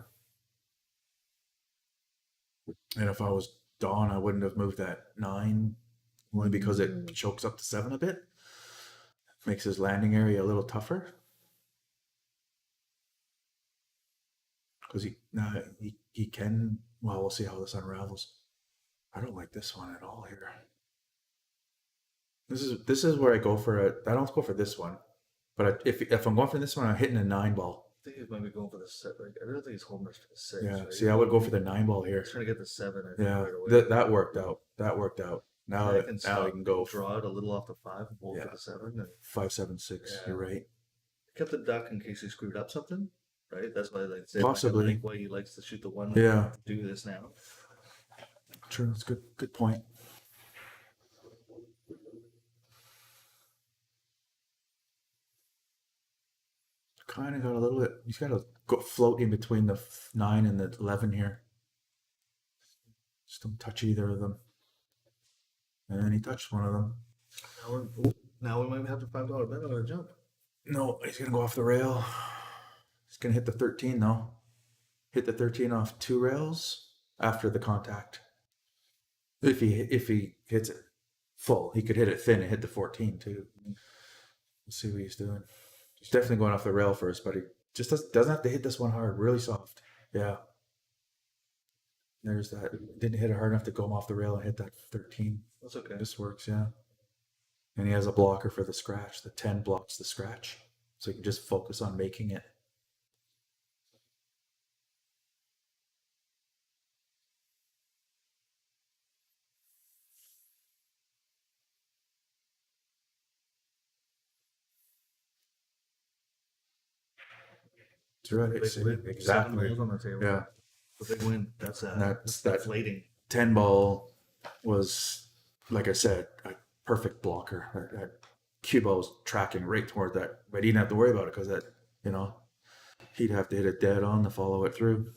S2: And if I was Don, I wouldn't have moved that 9, only because it chokes up the 7 a bit. Makes his landing area a little tougher. Because he can. Well, we'll see how this unravels. I don't like this one at all here. This is where I go for it. I don't go for this one, but if I'm going for this one, I'm hitting a 9 ball.
S1: I think he might be going for the 7. Like, I really think he's home for the 6.
S2: Yeah.
S1: Right?
S2: See, I would go for the 9 ball here.
S1: He's trying to get the 7. I think,
S2: Yeah,
S1: right away.
S2: that worked out. That worked out. Now
S1: Yeah,
S2: now he can go
S1: draw it a little off the 5 and hold
S2: Yeah.
S1: for the 7. And
S2: 5, 7, 6.
S1: Yeah.
S2: You're right.
S1: kept the duck in case he screwed up something, right? That's why like say
S2: Possibly.
S1: like why he likes to shoot the 1.
S2: Yeah.
S1: Do this now.
S2: True. That's good point. Kind of got a little bit. He's got to go float in between the 9 and the 11 here. Just don't touch either of them. And he touched one of them.
S1: Now we might have to $5 bet on a jump.
S2: No, he's gonna go off the rail. He's gonna hit the 13 though. Hit the 13 off 2 rails after the contact. If he hits it full, he could hit it thin and hit the 14 too. Let's see what he's doing. He's definitely going off the rail first, but he just doesn't have to hit this one hard. Really soft. Yeah. There's that. Didn't hit it hard enough to go off the rail and hit that 13.
S1: That's okay.
S2: This works, yeah. And he has a blocker for the scratch. The 10 blocks the scratch. So you can just focus on making it. That's right.
S1: Big win. 7
S2: Exactly.
S1: balls on the table.
S2: Yeah.
S1: The big win. That's
S2: That's
S1: deflating.
S2: 10 ball was, like I said, a perfect blocker. That cue ball was tracking right toward that, but he didn't have to worry about it because that, he'd have to hit it dead on to follow it through.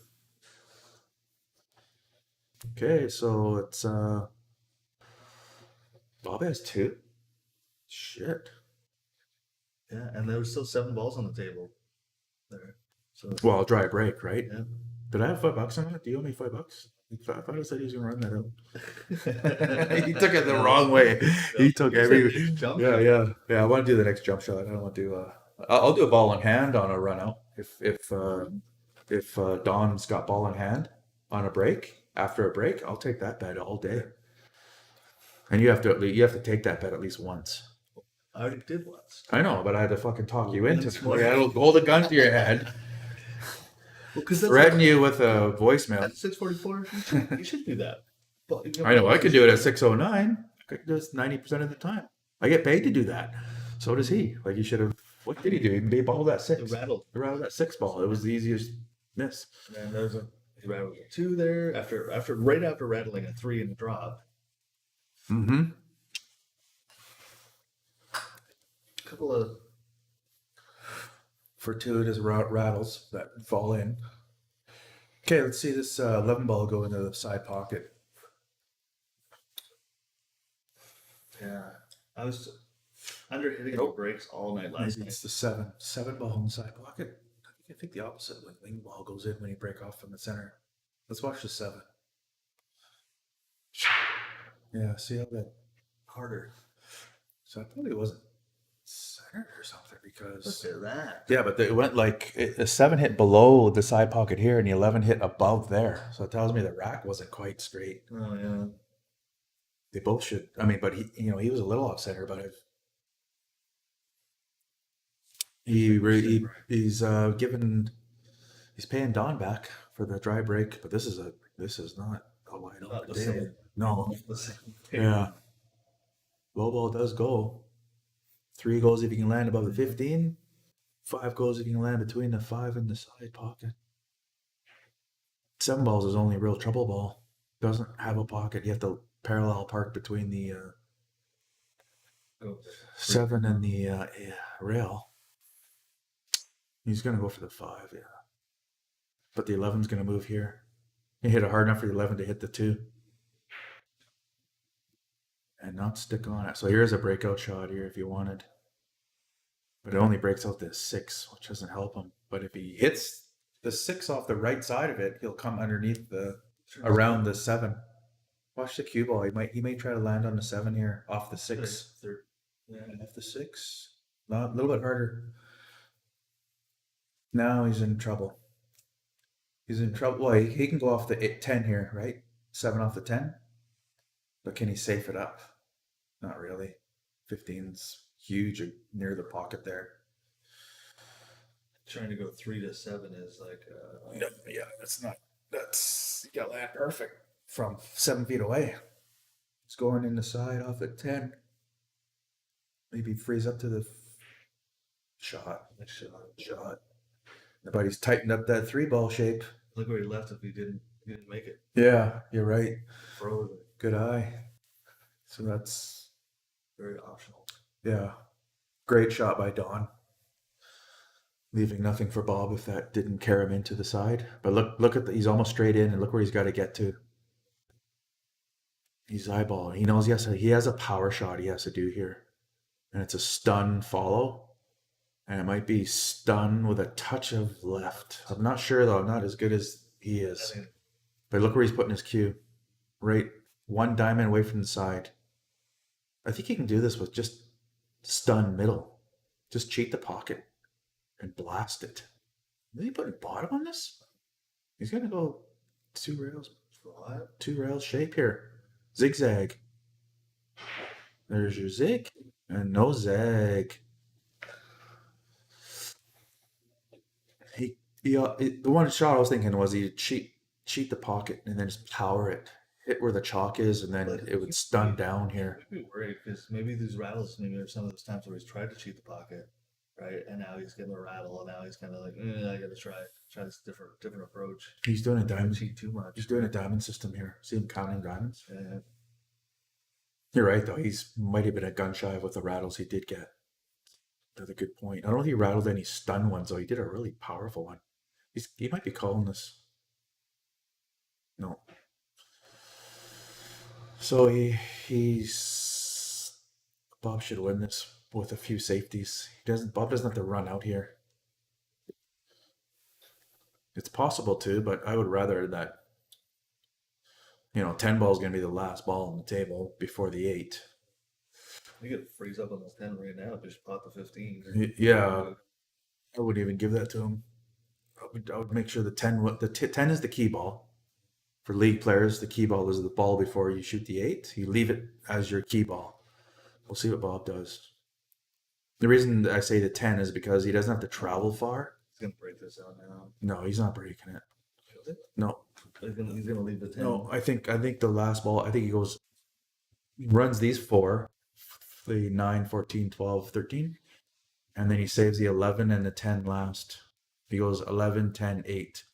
S2: Okay, so it's Bob has 2. Shit.
S1: Yeah, and there was still 7 balls on the table there. So
S2: Well, dry break, right?
S1: yeah.
S2: Did I have $5 on that? Do you owe me $5? I thought I said he was gonna run that out. He took it the wrong way. He took every.
S1: Jump
S2: Yeah,
S1: shot.
S2: yeah. I want to do the next jump shot. I don't want to do. I'll do a ball in hand on a run out if Don's got ball in hand on a break after a break. I'll take that bet all day. And you have to take that bet at least once.
S1: I already did once.
S2: I know, but I had to fucking talk you into
S1: Once
S2: it.
S1: more.
S2: I had to hold a gun to your head,
S1: Well, because
S2: threaten you with a voicemail.
S1: at 6:44, you should do that. But,
S2: I know I could do it at 6:09. I could do this 90% of the time. I get paid to do that. So does he. Like he should have. What did he do? He balled that 6.
S1: It rattled.
S2: He rattled that 6 ball. It was the easiest miss.
S1: And there's he rattled a 2 there right after rattling a 3 in the drop.
S2: Mm-hmm.
S1: Couple of
S2: Fortuitous rattles that fall in. Okay, let's see this 11 ball go into the side pocket.
S1: yeah. I was under hitting the brakes all night last
S2: Maybe
S1: night.
S2: it's the 7 ball in the side pocket. I think the opposite when wing ball goes in when you break off from the center. Let's watch the 7. Yeah, see how that
S1: Harder.
S2: So I thought it wasn't centered or something because
S1: Look at that.
S2: yeah, but it went like a 7 hit below the side pocket here and the 11 hit above there. So it tells me the rack wasn't quite straight.
S1: Oh yeah.
S2: They both should. I mean, but he was a little off center, but he's given He's paying Don back for the dry break, but this is not a wide
S1: Not
S2: open
S1: the
S2: table.
S1: same.
S2: No.
S1: The same.
S2: Yeah. Low ball does go. 3 goes if you can land above the 15. 5 goes if you can land between the 5 and the side pocket. 7 balls is only a real trouble ball. Doesn't have a pocket. You have to parallel park between the
S1: Go.
S2: 7 and the rail. He's gonna go for the 5, yeah. But the 11's gonna move here. You hit it hard enough for the 11 to hit the 2. And not stick on it. So here's a breakout shot here if you wanted. But it only breaks out the 6, which doesn't help him. But if he hits the 6 off the right side of it, he'll come underneath around the 7. Watch the cue ball. He may try to land on the 7 here off the 6. Yeah, off the 6. A little bit harder. Now he's in trouble. He's in trouble. Well, he can go off the 10 here, right? 7 off the 10. But can he safe it up? Not really. 15's huge near the pocket there.
S1: Trying to go 3 to 7 is like.
S2: No, yeah, you got land perfect from 7 feet away. It's going in the side off at 10. Maybe freeze up to the shot. But he's tightened up that 3 ball shape.
S1: Look where he left if he didn't make it.
S2: Yeah, you're right.
S1: Froze it.
S2: Good eye. So that's
S1: Very optional.
S2: yeah. Great shot by Don. Leaving nothing for Bob if that didn't carry him into the side. But look at he's almost straight in, and look where he's got to get to. He's eyeballing. He knows he has a power shot he has to do here. And it's a stun follow. And it might be stun with a touch of left. I'm not sure though. I'm not as good as he is. But look where he's putting his cue. Right 1 diamond away from the side. I think he can do this with just stun middle. Just cheat the pocket and blast it. Is he putting bottom on this? He's gonna go 2 rails. 2 rails shape here. Zigzag. There's your zig. And no zag. The one shot I was thinking was he'd cheat the pocket and then just power it. Hit where the chalk is, and then it would stun down here.
S1: I'd be worried because maybe these rattles, maybe there's some of those times where he's tried to cheat the pocket, right? And now he's getting a rattle, and now he's kind of like, I got to try this different approach.
S2: He's doing a diamond.
S1: Cheat too much.
S2: He's doing a diamond system here. See him counting diamonds.
S1: Yeah.
S2: You're right though. He's might have been a gun shy with the rattles he did get. That's a good point. I don't know if he rattled any stun ones though. He did a really powerful one. He might be calling this. No. So he's Bob should win this with a few safeties. Bob doesn't have to run out here. It's possible to, but I would rather that 10 ball is going to be the last ball on the table before the 8.
S1: You could freeze up on the 10 right now. Just pot the 15.
S2: Yeah, I wouldn't even give that to him. I would make sure the 10 is the key ball. For league players, the key ball is the ball before you shoot the 8. You leave it as your key ball. We'll see what Bob does. The reason I say the 10 is because he doesn't have to travel far.
S1: He's gonna break this out now.
S2: No, he's not breaking it. No.
S1: He's gonna leave the 10.
S2: No, I think the last ball, I think he runs these 4, the 9, 14, 12, 13, and then he saves the 11 and the 10 last. He goes 11, 10, 8.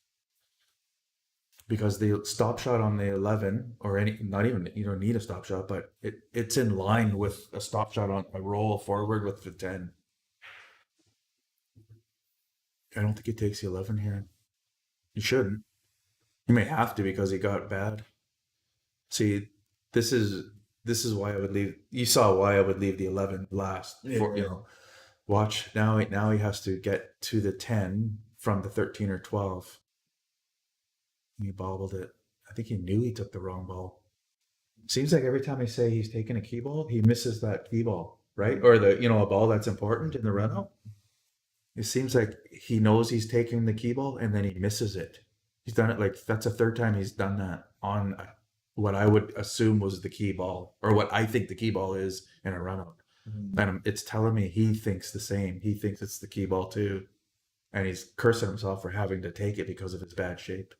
S2: Because the stop shot on the 11, or not even, you don't need a stop shot, but it's in line with a stop shot on a roll forward with the 10. I don't think he takes the 11 here. He shouldn't. He may have to because he got bad. See, this is why I would leave. You saw why I would leave the 11 last.
S1: Yeah.
S2: Watch now he has to get to the 10 from the 13 or 12. He bobbled it. I think he knew he took the wrong ball. Seems like every time I say he's taking a key ball, he misses that key ball, right? Or a ball that's important in the run out. It seems like he knows he's taking the key ball and then he misses it. He's done it that's the 3rd time he's done that on what I would assume was the key ball, or what I think the key ball is in a run out. And it's telling me he thinks the same. He thinks it's the key ball too. and he's cursing himself for having to take it because of his bad shape.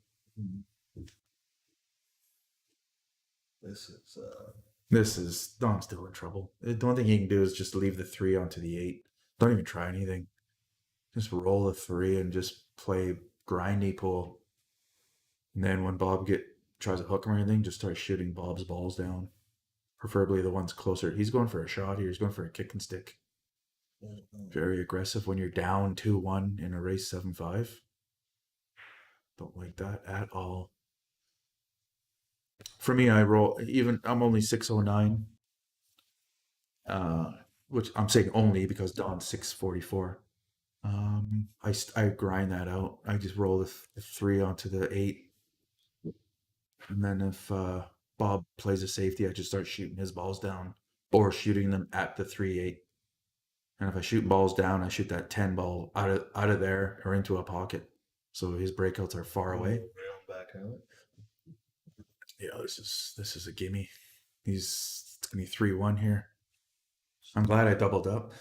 S1: This is
S2: Don's still in trouble. The only thing he can do is just leave the 3 onto the 8. Don't even try anything. Just roll the 3 and just play grindy pool. And then when Bob tries to hook him or anything, just start shooting Bob's balls down. Preferably the ones closer. He's going for a shot here. He's going for a kick and stick. Very aggressive when you're down 2-1 in a race 7-5. Don't like that at all. For me, I roll I'm only 609. Which I'm saying only because Don's 644. I grind that out. I just roll the 3 onto the 8. And then if Bob plays a safety, I just start shooting his balls down or shooting them at the 3-8. And if I shoot balls down, I shoot that 10 ball out of there or into a pocket. So his breakouts are far away.
S1: back out.
S2: Yeah, this is a gimme. It's gonna be 3-1 here. I'm glad I doubled up.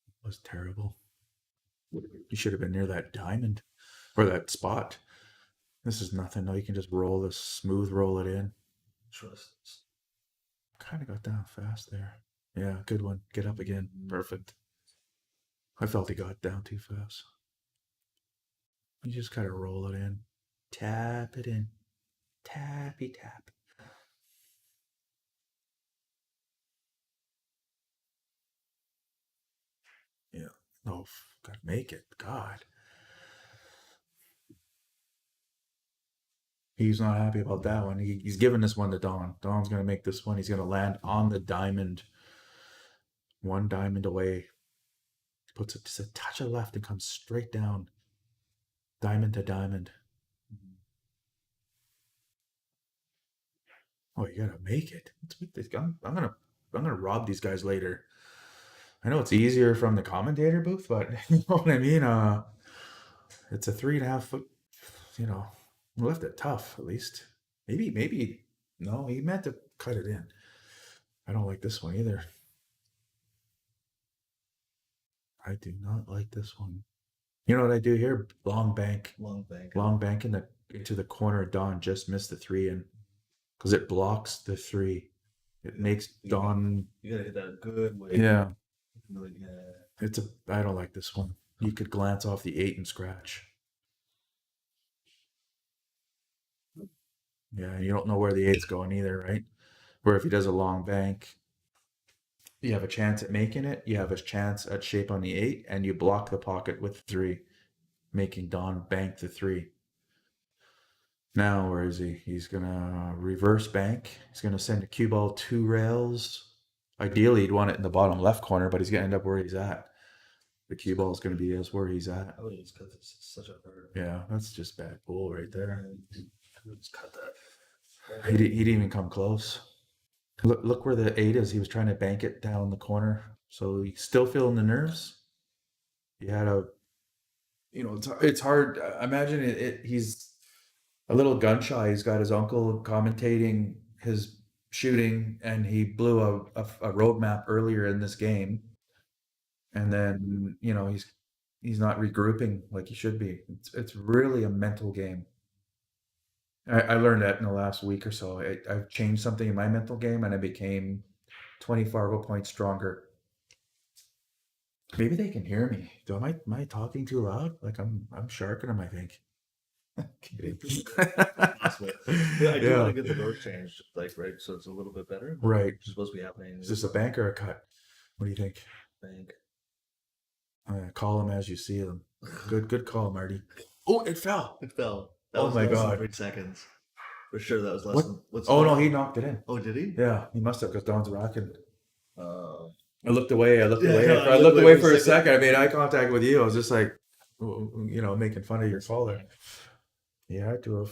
S2: It was terrible. You should have been near that diamond or that spot. This is nothing. No, you can just smooth roll it in.
S1: Trust.
S2: Kind of got down fast there. Yeah, good one. Get up again. Perfect. I felt he got down too fast. You just kind of roll it in. Tap it in. Tappy tap. Yeah. Oh, gotta make it. God. He's not happy about that one. He's giving this one to Don. Don's going to make this one. He's going to land on the diamond. 1 diamond away. Puts it just a touch of left and comes straight down. Diamond to diamond. Oh, you gotta make it. Let's make this. I'm gonna rob these guys later. I know it's easier from the commentator booth, but you know what I mean. It's a 3.5 foot. You know, left it tough at least. Maybe no. He meant to cut it in. I don't like this one either. I do not like this one. You know what I do here? Long bank into the corner. Don just missed the 3 in because it blocks the 3. It makes Don.
S1: You gotta hit that good way.
S2: Yeah.
S1: Really,
S2: I don't like this one. You could glance off the 8 and scratch. Yeah, you don't know where the 8's going either, right? Where if he does a long bank, you have a chance at making it. You have a chance at shape on the 8, and you block the pocket with 3, making Don bank the 3. Now, where is he? He's gonna reverse bank. He's gonna send a cue ball 2 rails. Ideally, he'd want it in the bottom left corner, but he's gonna end up where he's at. The cue ball is gonna be where he's at.
S1: I would just cut this. It's such a hurt.
S2: Yeah, that's just bad bull right there.
S1: Just cut that.
S2: He didn't even come close. Look where the 8 is. He was trying to bank it down the corner. So he's still feeling the nerves. He had it's hard. Imagine it. He's a little gun shy. He's got his uncle commentating his shooting, and he blew a roadmap earlier in this game. And then, he's not regrouping like he should be. It's really a mental game. I learned that in the last week or so. I've changed something in my mental game, and I became 20 Fargo points stronger. Maybe they can hear me. Am I talking too loud? Like I'm sharking them, I think. Kidding.
S1: Yeah, I do want to get the doors changed, right, so it's a little bit better.
S2: Right.
S1: It's supposed to be happening.
S2: Is this a bank or a cut? What do you think?
S1: Bank.
S2: Call them as you see them. Good call, Marty. Oh, it fell.
S1: It fell. That
S2: Oh
S1: was
S2: my
S1: less
S2: God.
S1: than 3 seconds. For sure, that was less
S2: What?
S1: than. What's
S2: Oh no, he knocked it in.
S1: Oh, did he?
S2: Yeah, he must have because Don's rocking.
S1: I
S2: I looked away. I looked
S1: I
S2: looked away for a second. I made eye contact with you. I was just like, making fun of your call there. You had to have.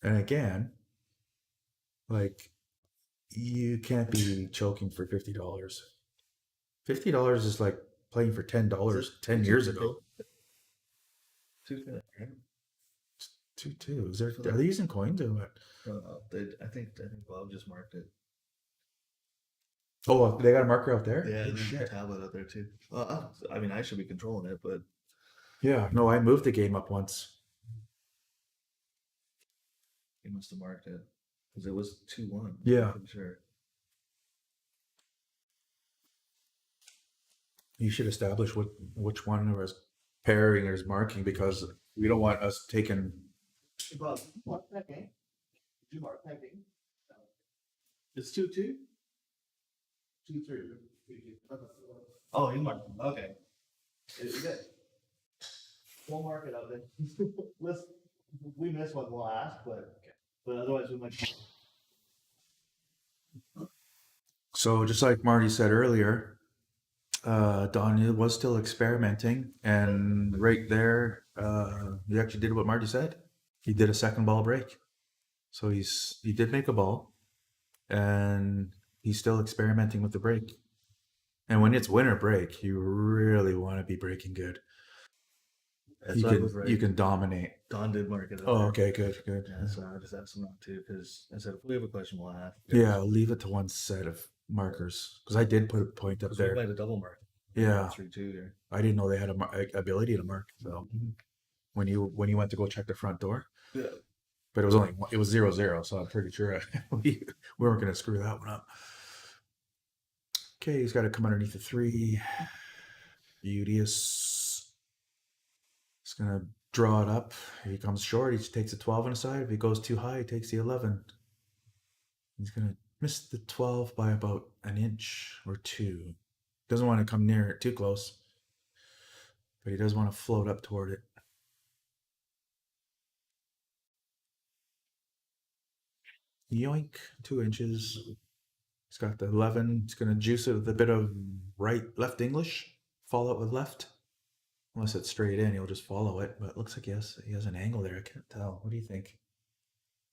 S2: And again, like, you can't be choking for $50. $50 is like playing for $10 10 years ago. 2-2. Are they using coins or what?
S1: I think Bob just marked it.
S2: Oh, they got a marker out there?
S1: Yeah,
S2: Oh,
S1: there's a
S2: shit.
S1: tablet out there too. I mean, I should be controlling it, but
S2: Yeah, no, I moved the game up once.
S1: he must have marked it because it was 2-1.
S2: Yeah.
S1: I'm sure.
S2: You should establish which one of us pairing is marking because we don't want us taking.
S1: Bob, mark that game. Did you mark that game? It's 2-2. 2-3. Oh, you marked it. Okay. It's good. We'll mark it out then. We missed one last, but otherwise we might.
S2: So just like Marty said earlier, Don was still experimenting, and right there, he actually did what Marty said. He did a second ball break, so he did make a ball, and he's still experimenting with the break. And when it's winner break, you really want to be breaking good.
S1: That's why I was right.
S2: You can dominate.
S1: Don did mark it.
S2: Oh, okay, good.
S1: Yeah, so I just asked him not to because I said if we have a question, we'll ask.
S2: Yeah, leave it to one set of markers because I did put a point up
S1: We
S2: there.
S1: might have double mark.
S2: Yeah,
S1: 3-2 here.
S2: I didn't know they had a ability to mark. So when you went to go check the front door,
S1: Yeah.
S2: but it was 0-0, so I'm pretty sure we weren't going to screw that one up. Okay, he's got to come underneath the 3. Beauteous. He's going to draw it up. If he comes short, he takes a 12 on the side. If he goes too high, he takes the 11. He's going to miss the 12 by about an inch or 2. Doesn't want to come near it too close, but he does want to float up toward it. Yoink, 2 inches. He's got the 11. He's going to juice it with a bit of left English. Follow it with left. Unless it's straight in, he'll just follow it. But it looks like he has an angle there. I can't tell. What do you think?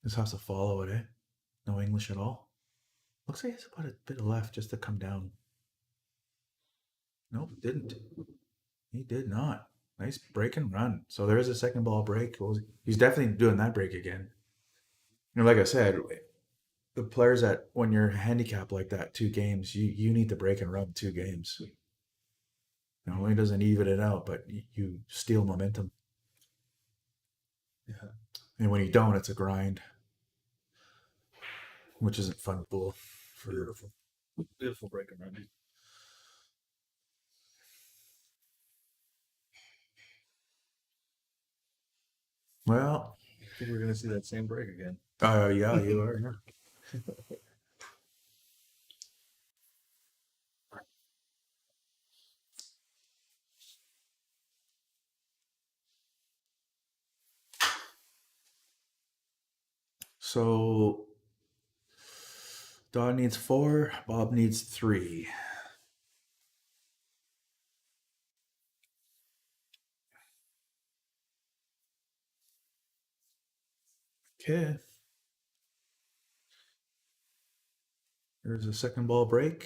S2: Just has to follow it, eh? No English at all. Looks like he has about a bit of left just to come down. Nope, didn't. He did not. Nice break and run. So there is a second ball break. Well, he's definitely doing that break again. You know, like I said, the players that when you're handicapped like that, 2 games, you need to break and run 2 games. Not only doesn't even it out, but you steal momentum.
S1: Yeah.
S2: And when you don't, it's a grind, which isn't fun to pull.
S1: Beautiful break and run.
S2: Well,
S1: I think we're gonna see that same break again.
S2: yeah, you are. Yeah. So Don needs 4, Bob needs 3. Okay. There's a second ball break.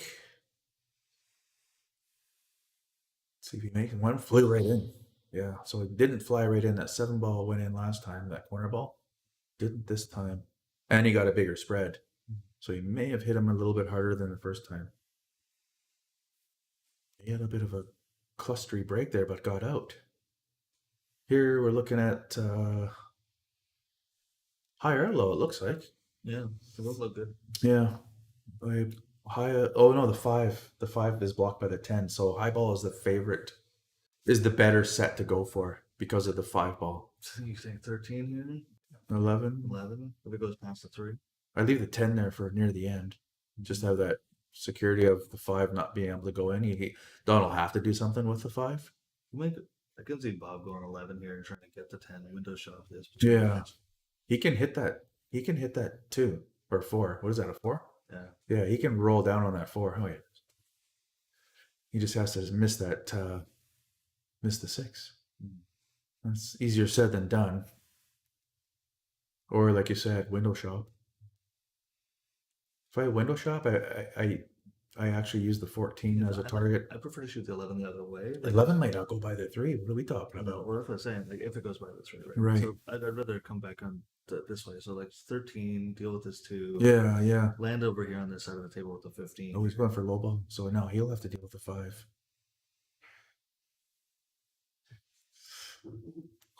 S2: Let's see if he makes it. One flew right in. Yeah, so it didn't fly right in. That 7 ball went in last time, that corner ball. Didn't this time. And he got a bigger spread. So he may have hit him a little bit harder than the first time. He had a bit of a clustery break there, but got out. Here we're looking at high or low, it looks like.
S1: Yeah, it will look good.
S2: Yeah. Oh no, the 5. The 5 is blocked by the 10. So high ball is the better set to go for because of the 5 ball.
S1: So you say 13 here?
S2: 11.
S1: 11? If it goes past the 3?
S2: I leave the 10 there for near the end. Just have that security of the 5 not being able to go in. Don will have to do something with the 5.
S1: I can see Bob going 11 here and trying to get the 10 window shot this.
S2: Yeah. He can hit that. He can hit that too. Or 4. What is that, a 4?
S1: Yeah.
S2: Yeah, he can roll down on that 4. Oh, yeah. He just has to miss that, miss the 6. That's easier said than done. Or like you said, window shop. If I had window shop, I I actually use the 14 as a target.
S1: I prefer to shoot the 11 the other way.
S2: 11 might not go by the 3. What are we talking
S1: No,
S2: about?
S1: well, that's what I'm saying. Like, if it goes by the 3, right?
S2: Right.
S1: So I'd rather come back on this way. So like 13, deal with this 2.
S2: Yeah, yeah.
S1: Land over here on this side of the table with the 15.
S2: Oh, he's going for low ball. So now he'll have to deal with the 5.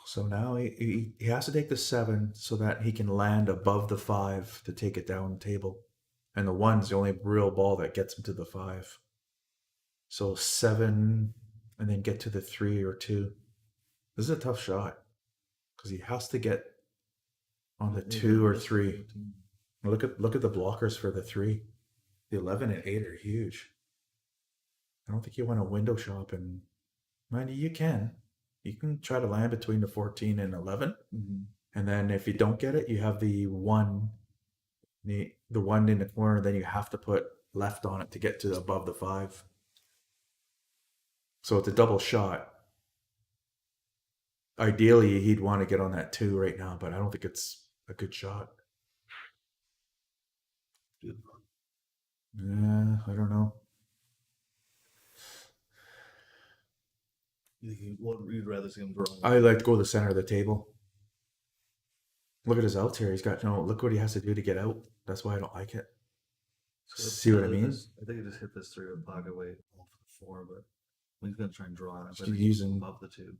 S2: So now he has to take the 7 so that he can land above the 5 to take it down the table. And the 1's the only real ball that gets him to the 5. So 7 and then get to the 3 or 2. This is a tough shot because he has to get on the 2 or 3. Look at the blockers for the 3. The 11 and 8 are huge. I don't think you want to window shop, and mind you, you can try to land between the 14 and 11.
S1: Mm-hmm.
S2: And then if you don't get it, you have the 1 in the corner. Then you have to put left on it to get to above the 5. So it's a double shot. Ideally, he'd want to get on that 2 right now, but I don't think it's a good shot. Yeah, I don't know.
S1: You'd rather see him draw.
S2: I like to go to the center of the table. Look at his outs here. He's got look what he has to do to get out. That's why I don't like it. See what I mean?
S1: I think he just hit this 3 with pocket weight off the 4, but he's going to try and draw it.
S2: He's using
S1: above the 2.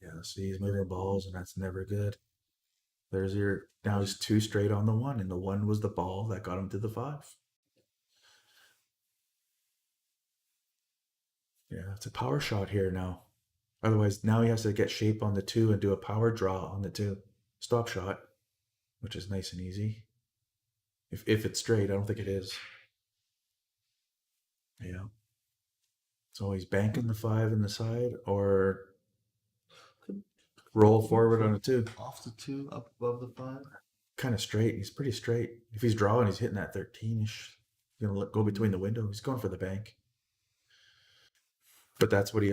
S2: Yeah, see, he's moving balls, and that's never good. There's your now he's 2 straight on the 1, and the 1 was the ball that got him to the 5. Yeah, it's a power shot here now. Otherwise, now he has to get shape on the 2 and do a power draw on the 2. Stop shot, which is nice and easy. If it's straight, I don't think it is. Yeah. So he's banking the 5 in the side, or roll forward on a 2.
S1: Off the 2, up above the 5.
S2: Kind of straight. He's pretty straight. If he's drawing, he's hitting that 13-ish. He's gonna go between the window. He's going for the bank. But that's what he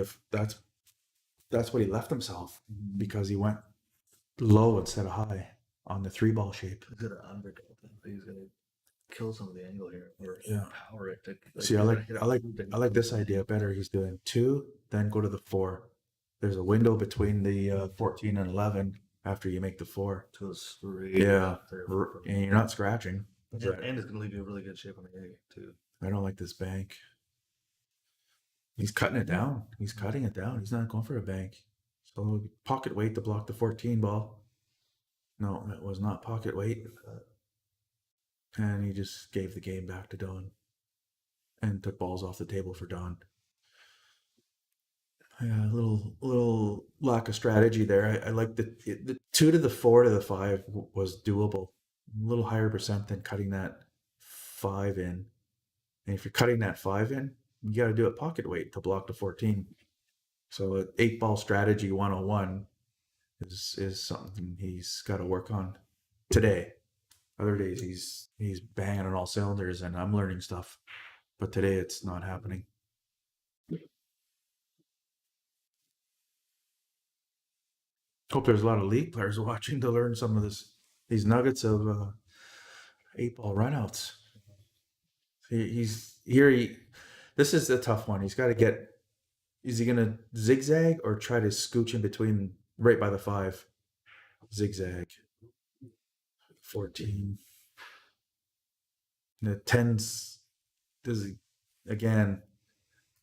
S2: left himself, because he went low instead of high on the 3 ball shape.
S1: He's going to undercut them. He's going to kill some of the angle here, or
S2: Yeah.
S1: power it.
S2: See, I like this idea better. He's doing 2, then go to the 4. There's a window between the 14 and 11 after you make the 4.
S1: 2 is 3.
S2: Yeah,
S1: 3,
S2: and you're not scratching.
S1: and it's going to leave you in really good shape on the 8 too.
S2: I don't like this bank. He's cutting it down. He's cutting it down. He's not going for a bank. So pocket weight to block the 14 ball. No, that was not pocket weight. And he just gave the game back to Don. And took balls off the table for Don. Yeah, a little lack of strategy there. I like the 2 to the 4 to the 5 was doable. A little higher percent than cutting that 5 in. And if you're cutting that 5 in, you got to do it pocket weight to block the 14. So an 8 ball strategy 101 is something he's got to work on today. Other days he's banging on all cylinders and I'm learning stuff, but today it's not happening. Hope there's a lot of league players watching to learn some of these nuggets of 8 ball runouts. He's here. This is a tough one. He's got to get. Is he going to zigzag or try to scooch in between right by the 5? Zigzag. 14. The 10's. Does he again?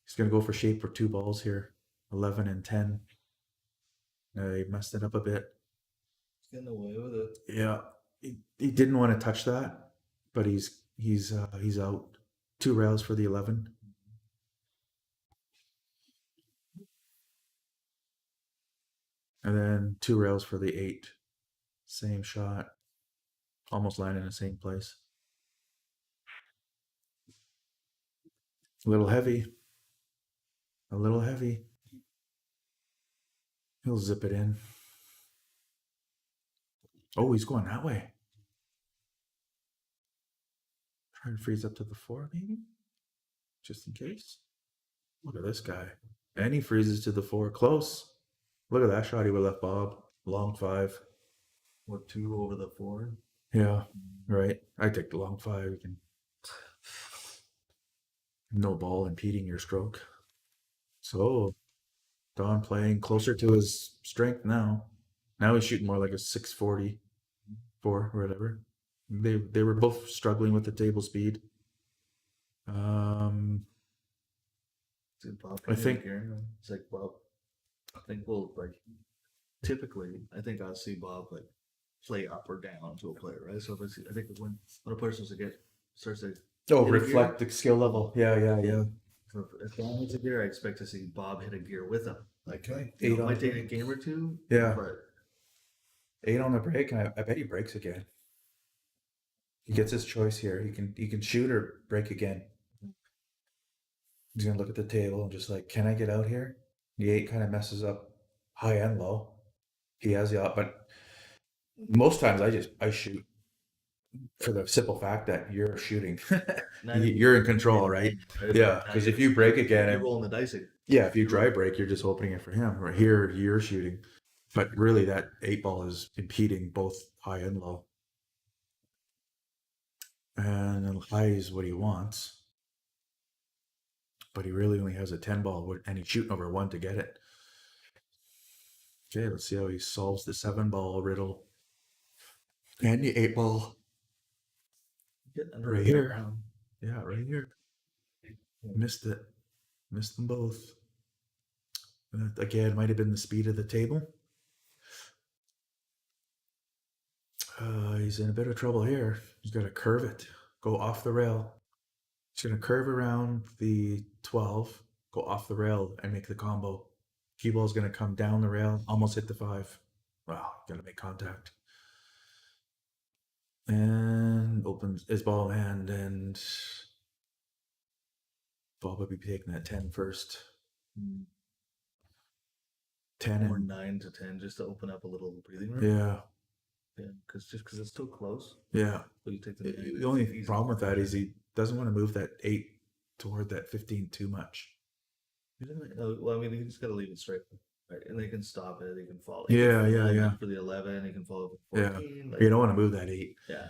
S2: He's going to go for shape for 2 balls here. 11 and 10. He messed it up a bit.
S1: He's getting away with it.
S2: Yeah, he didn't want to touch that, but he's out. 2 rails for the 11. And then 2 rails for the 8. Same shot. Almost landing in the same place. A little heavy. A little heavy. He'll zip it in. Oh, he's going that way. Trying to freeze up to the 4, maybe? Just in case. Look at this guy. And he freezes to the 4. Close. Look at that shot he would have left Bob. Long 5.
S1: What, 2 over the 4?
S2: Yeah, right. I take the long 5. You can No ball impeding your stroke. So Don playing closer to his strength now. Now he's shooting more like a 644 or whatever. They were both struggling with the table speed.
S1: Dude, Bob
S2: I think-
S1: it's like Bob. I think we'll like typically. I think I'll see Bob like play up or down to a player, right? So if I see, I think when a person starts to
S2: Oh,
S1: hit a
S2: reflect
S1: gear,
S2: the skill level. Yeah.
S1: so if Don hits a gear, I expect to see Bob hit a gear with him. Like
S4: Okay.
S1: you know,
S2: Eight
S1: it
S2: on
S1: might take
S2: the-
S1: a game or two.
S2: Yeah.
S1: But
S2: 8 on the break, and I bet he breaks again. He gets his choice here. He can shoot or break again. He's gonna look at the table and just like, can I get out here? The 8 kind of messes up high and low. He has the but most times I shoot for the simple fact that you're shooting. You're in control, right? Yeah, because if you break again,
S1: you're rolling the dice again.
S2: yeah, if you dry break, you're just opening it for him. Right here, you're shooting, but really that 8 ball is impeding both high and low. And high is what he wants, but he really only has a 10 ball, and he's shooting over 1 to get it. Okay, let's see how he solves the 7 ball riddle and the 8 ball.
S1: Get under
S2: Right
S1: the
S2: here.
S1: ground.
S2: Yeah, right here. Missed it. Missed them both. Again, might have been the speed of the table. He's in a bit of trouble here. He's got to curve it, go off the rail. He's going to curve around the 12, go off the rail, and make the combo. Cue ball's going to come down the rail, almost hit the 5. Wow, going to make contact. And opens his ball hand, and Bob will be taking that 10 first. 10
S1: Or
S2: and
S1: 9 to 10, just to open up a little breathing room.
S2: yeah,
S1: Yeah, because it's still close.
S2: yeah.
S1: So you take the
S2: The only problem with that is he doesn't want to move that 8 toward that 15 too much.
S1: Well, I mean, you just got to leave it straight, right? And they can stop it. They can follow.
S2: Yeah.
S1: For the 11, they can follow for
S2: Yeah.
S1: 14.
S2: You don't want to move that 8.
S1: Yeah.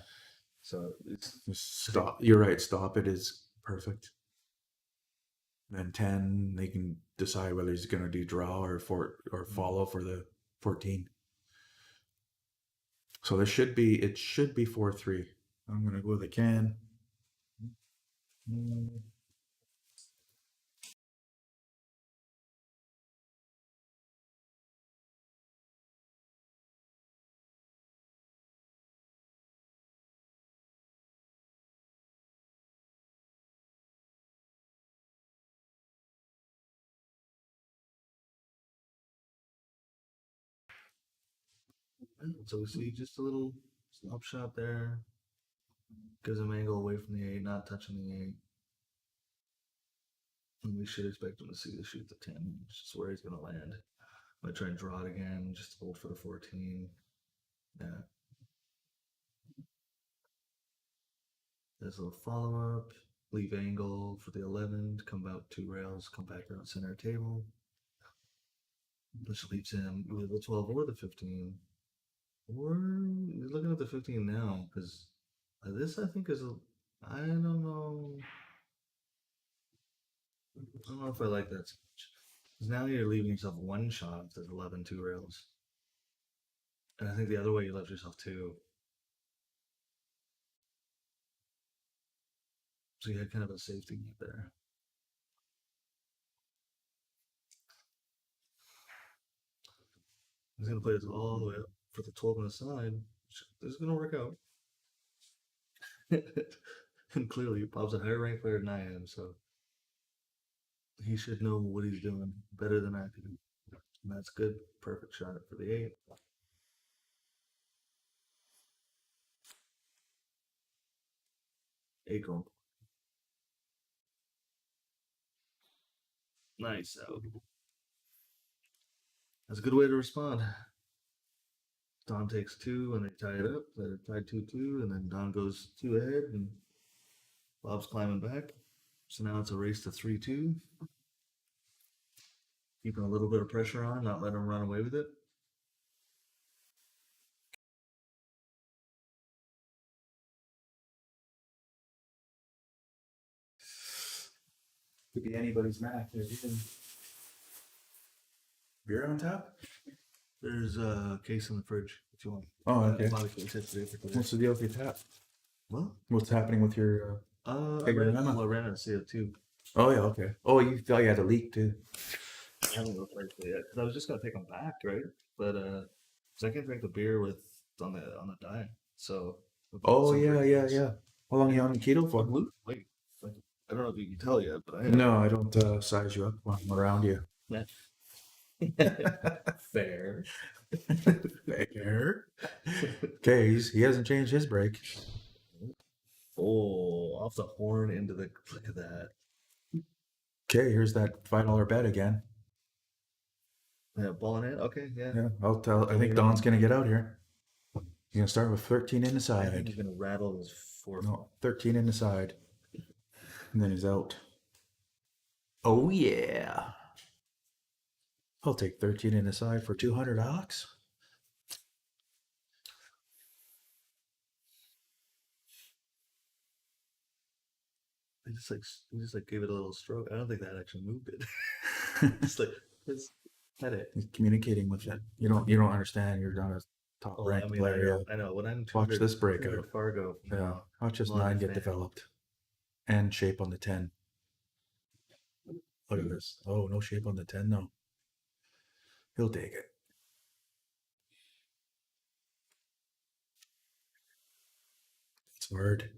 S1: So it's
S2: Just stop. You're right. Stop it is perfect. Then 10, they can decide whether he's going to do draw or follow for the 14. So it should be 4-3. I'm going to go with a can.
S1: so we see just a little stop shot there. Gives him angle away from the 8, not touching the 8. And we should expect him to see the shoot the 10, which is where he's going to land. Might try and draw it again, just hold for the 14. Yeah. There's a little follow up, leave angle for the 11 to come out 2 rails, come back around center table. Which leaves him either the 12 or the 15. Or he's looking at the 15 now, because this I think is I don't know. I don't know if I like that so much. Because now you're leaving yourself 1 shot if there's 11 2 rails. And I think the other way you left yourself 2. So you had kind of a safety net there. He's going to play this all the way up for the 12 on the side. This is going to work out. And clearly, Bob's a higher ranked player than I am, so he should know what he's doing better than I do. And that's good. Perfect shot for the 8. Acorn. Nice out. That's a good way to respond. Don takes 2 and they tie it up. They're tied 2-2, and then Don goes 2 ahead, and Bob's climbing back. So now it's a race to 3-2. Keeping a little bit of pressure on, not letting him run away with it.
S2: be anybody's match. Beer on tap?
S1: There's a case in the fridge if you want.
S2: Oh, okay.
S1: A lot of cases today for today.
S2: What's the deal with your tap?
S1: What?
S2: What's happening with your?
S1: I
S2: Bigger
S1: ran,
S2: than Emma.
S1: well, I ran out of CO2.
S2: Oh yeah, okay. Oh, you thought you had a leak too.
S1: I haven't replaced it yet because I was just gonna take them back, right? But 'cause I can't drink the beer with on the diet. So.
S2: Oh
S1: some
S2: yeah,
S1: fruit
S2: yeah,
S1: drinks.
S2: yeah. How long are you on keto for?
S1: Wait, like, I don't know if you can tell yet, but I
S2: No, I don't size you up when I'm around you.
S1: Fair.
S2: Fair. Okay, he hasn't changed his brake.
S1: Oh, off the horn into the look at that.
S2: Okay, here's that $5 bet again.
S1: Yeah, ball in it. Okay, yeah.
S2: Yeah, I'll tell. I think Don's gonna get out here. He's gonna start with 13 in the
S1: I think
S2: side.
S1: he's gonna rattle his four.
S2: No, 13 in the side, and then he's out. Oh yeah. I'll take 13 in the side for 200, Alex.
S1: He just like gave it a little stroke. I don't think that actually moved it. Just like just had it.
S2: He's communicating with it. You don't understand. You're not a top
S1: Oh,
S2: ranked
S1: I mean,
S2: player.
S1: I know. When I'm
S2: Watch
S1: 200
S2: this breakout.
S1: 200 Fargo.
S2: Yeah, watch this
S1: I'm not a
S2: 9 get
S1: fan.
S2: developed, and shape on the 10. Look at this. Oh, no shape on the 10 though. He'll take it. It's hard.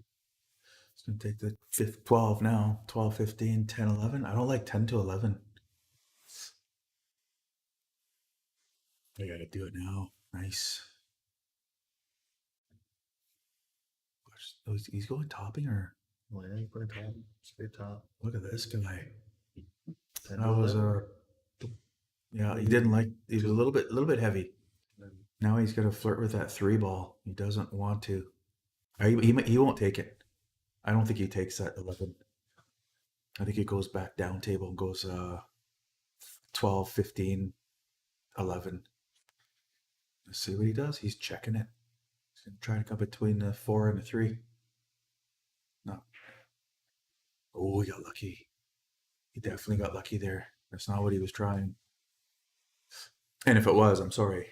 S2: It's gonna take the 12 now. 12, 15, 10, 11. I don't like 10 to 11. I gotta do it now. Nice. Oh, he's going topping or
S1: Oh, yeah, you put it top, straight top.
S2: look at this guy.
S1: 10
S2: That
S1: to
S2: was
S1: 11.
S2: yeah, he didn't like he was a little bit heavy. Now he's got to flirt with that 3 ball. He doesn't want to. He won't take it. I don't think he takes that 11. I think he goes back down table and goes 12, 15, 11. Let's see what he does. He's checking it. He's going to try to come between the 4 and the 3. No. Oh, he got lucky. He definitely got lucky there. That's not what he was trying. And if it was, I'm sorry.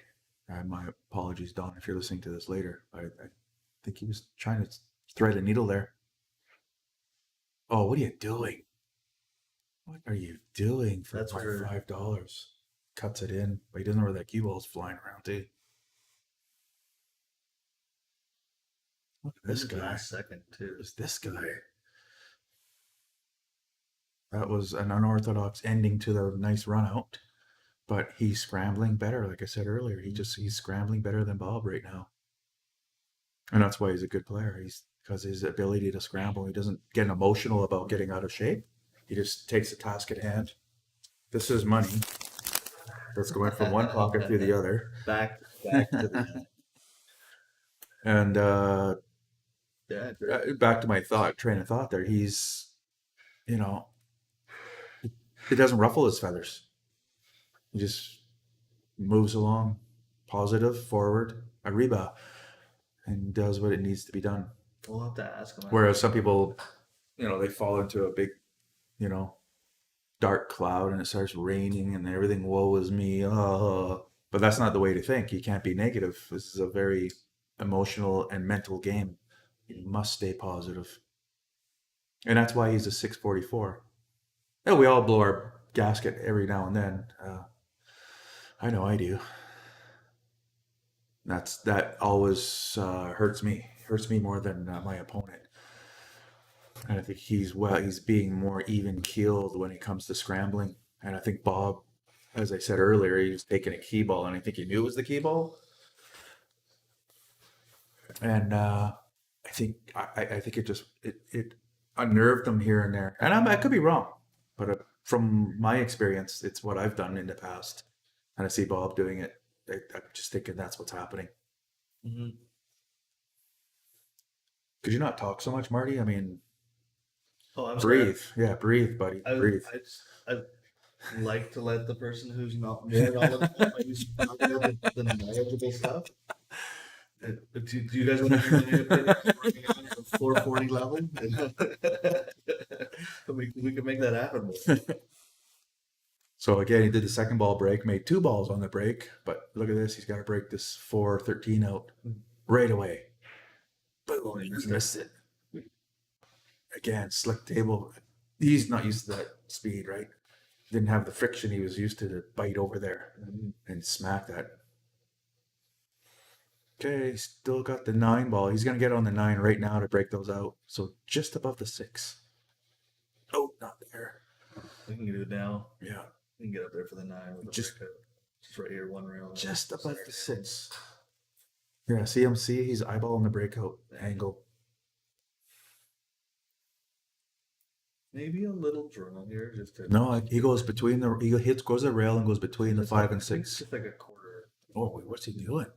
S2: My apologies, Don, if you're listening to this later. I think he was trying to thread a needle there. Oh, what are you doing? What are you doing for
S1: That's where-
S2: $5? Cuts it in, but he doesn't know where that cue ball's flying around to. Look at this guy.
S1: Last second too.
S2: Who's this guy? That was an unorthodox ending to the nice run out, but he's scrambling better. Like I said earlier, he's scrambling better than Bob right now, and that's why he's a good player. He's because his ability to scramble. He doesn't get emotional about getting out of shape. He just takes the task at hand. This is money. That's going from one pocket to the other.
S1: Back to the
S2: And
S1: yeah. Great.
S2: back to my train of thought there. He's, it doesn't ruffle his feathers. He just moves along, positive, forward, arriba, and does what it needs to be done.
S1: We'll have to ask him.
S2: Whereas some people, they fall into a big, dark cloud and it starts raining and everything, woe is me. But that's not the way to think. You can't be negative. This is a very emotional and mental game. You must stay positive. And that's why he's a 644. Yeah, we all blow our gasket every now and then. I know I do. That always hurts me more than my opponent. And I think he's being more even keeled when it comes to scrambling. And I think Bob, as I said earlier, he was taking a key ball, and I think he knew it was the key ball. And I think it unnerved him here and there. And I could be wrong, but from my experience, it's what I've done in the past. And I see Bob doing it. I'm just thinking that's what's happening.
S1: Mm-hmm.
S2: Could you not talk so much, Marty? I mean,
S1: I'm
S2: breathe.
S1: sorry.
S2: Yeah, breathe, buddy. Breathe.
S1: I like to let the person who's not more knowledgeable maybe talk about the knowledgeable stuff. Do you guys want to hear my opinion on working out at the 440 level? we can make that happen.
S2: So again, he did the second ball break, made 2 balls on the break, but look at this. He's got to break this 413 out right away. Boom, he missed it. Again, slick table. He's not used to that speed, right? Didn't have the friction he was used to bite over there and smack that. Okay, still got the 9 ball. He's going to get on the 9 right now to break those out. So just above the 6. Oh, not there.
S1: We can do it now.
S2: Yeah.
S1: We can get up there for the 9 with the
S2: Just-
S1: breakout. Just right here, one rail.
S2: Just above the 6. Yeah, see, he's eyeballing the breakout angle.
S1: Maybe a little draw here, just to.
S2: No, he goes between goes the rail and goes between the 5 and 6.
S1: Just like a quarter.
S2: Oh, wait, what's he doing?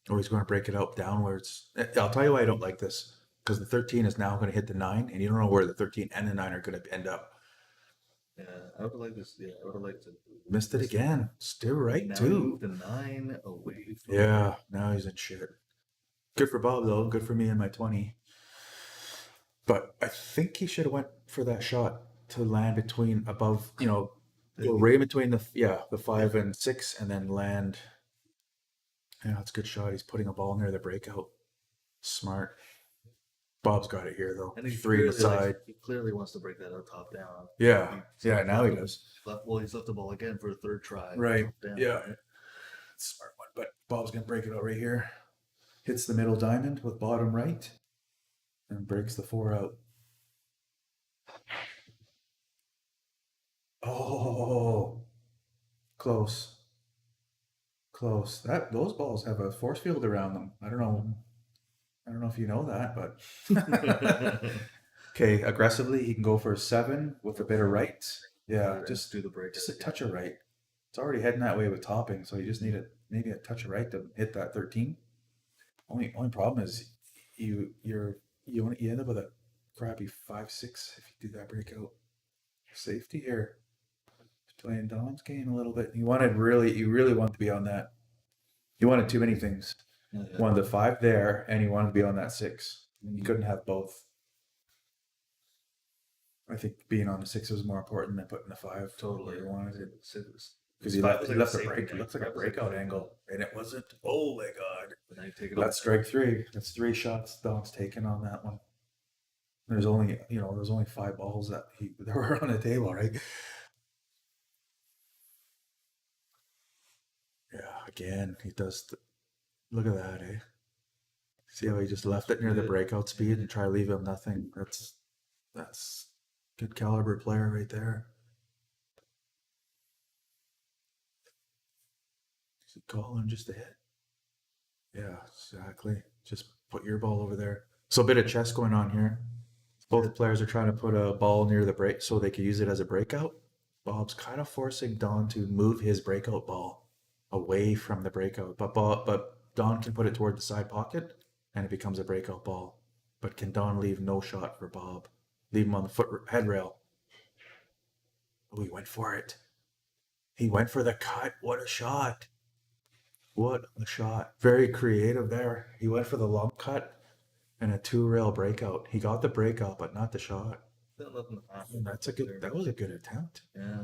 S2: Oh, he's going to break it out downwards. I'll tell you why I don't like this. Because the 13 is now going to hit the 9, and you don't know where the 13 and the 9 are going to end up.
S1: Yeah, I would like this. Yeah, I would like to.
S2: Missed it again. Still right,
S1: Now
S2: too.
S1: move the 9 away. From
S2: Yeah, now he's in shit. Good for Bob, though. Good for me and my 20. But I think he should have went for that shot to land between above, go right between the 5 and 6, and then land. Yeah, it's a good shot. He's putting a ball near the breakout. Smart. Bob's got it here, though.
S1: And he
S2: 3 on the
S1: clearly,
S2: side.
S1: he clearly wants to break that out top down.
S2: Yeah, now he does.
S1: He's left the ball again for a third try.
S2: Right,
S1: Top down,
S2: yeah.
S1: right?
S2: Smart one, but Bob's going to break it out right here. Hits the middle diamond with bottom right and breaks the 4 out. Oh, close. Those balls have a force field around them. I don't know if you know that, but okay, aggressively he can go for a 7 with a bit of right. Yeah, just
S1: do the break.
S2: a touch of right. It's already heading that way with topping, so you just need maybe a touch of right to hit that 13. Only problem is you end up with a crappy 5-6 if you do that breakout. Safety here. He's playing Don's game a little bit. You really want to be on that. You wanted too many things.
S1: Yeah.
S2: You wanted the 5 there, and you wanted to be on that 6. You couldn't have both. I think being on the 6 was more important than putting the 5.
S1: Totally.
S2: You wanted it. Because
S1: He
S2: he left the break. It looks like a breakout angle, and it wasn't. Oh my god!
S1: But now you take it
S2: That's strike 3. That's 3 shots Don's taken on that one. There's only 5 balls that were on the table, right? Yeah, again, he does. Look at that, eh? See how he just left it near the breakout speed and try to leave him nothing. That's good caliber player right there. Is he calling just a hit? Yeah, exactly. Just put your ball over there. So a bit of chess going on here. Both players are trying to put a ball near the break so they can use it as a breakout. Bob's kind of forcing Don to move his breakout ball away from the breakout, but Don can put it toward the side pocket and it becomes a breakout ball. But can Don leave no shot for Bob? Leave him on the head rail. Oh, he went for it. He went for the cut. What a shot. What a shot. Very creative there. He went for the lump cut and a 2-rail breakout. He got the breakout, but not the shot. That was a good attempt.
S1: Yeah.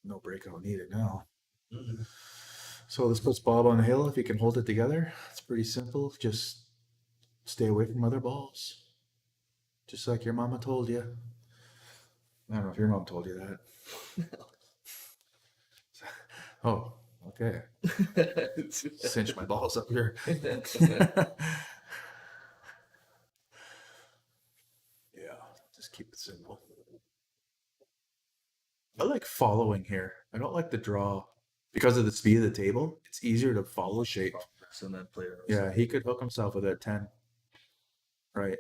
S2: No breakout needed now. So this puts Bob on the hill. If he can hold it together, it's pretty simple. Just stay away from other balls. Just like your mama told you. I don't know if your mom told you that. Oh, okay. Cinch my balls up here. Yeah, just keep it simple. I like following here. I don't like the draw. Because of the speed of the table, it's easier to follow shape.
S1: So that player.
S2: Yeah, he could hook himself with a 10. Right.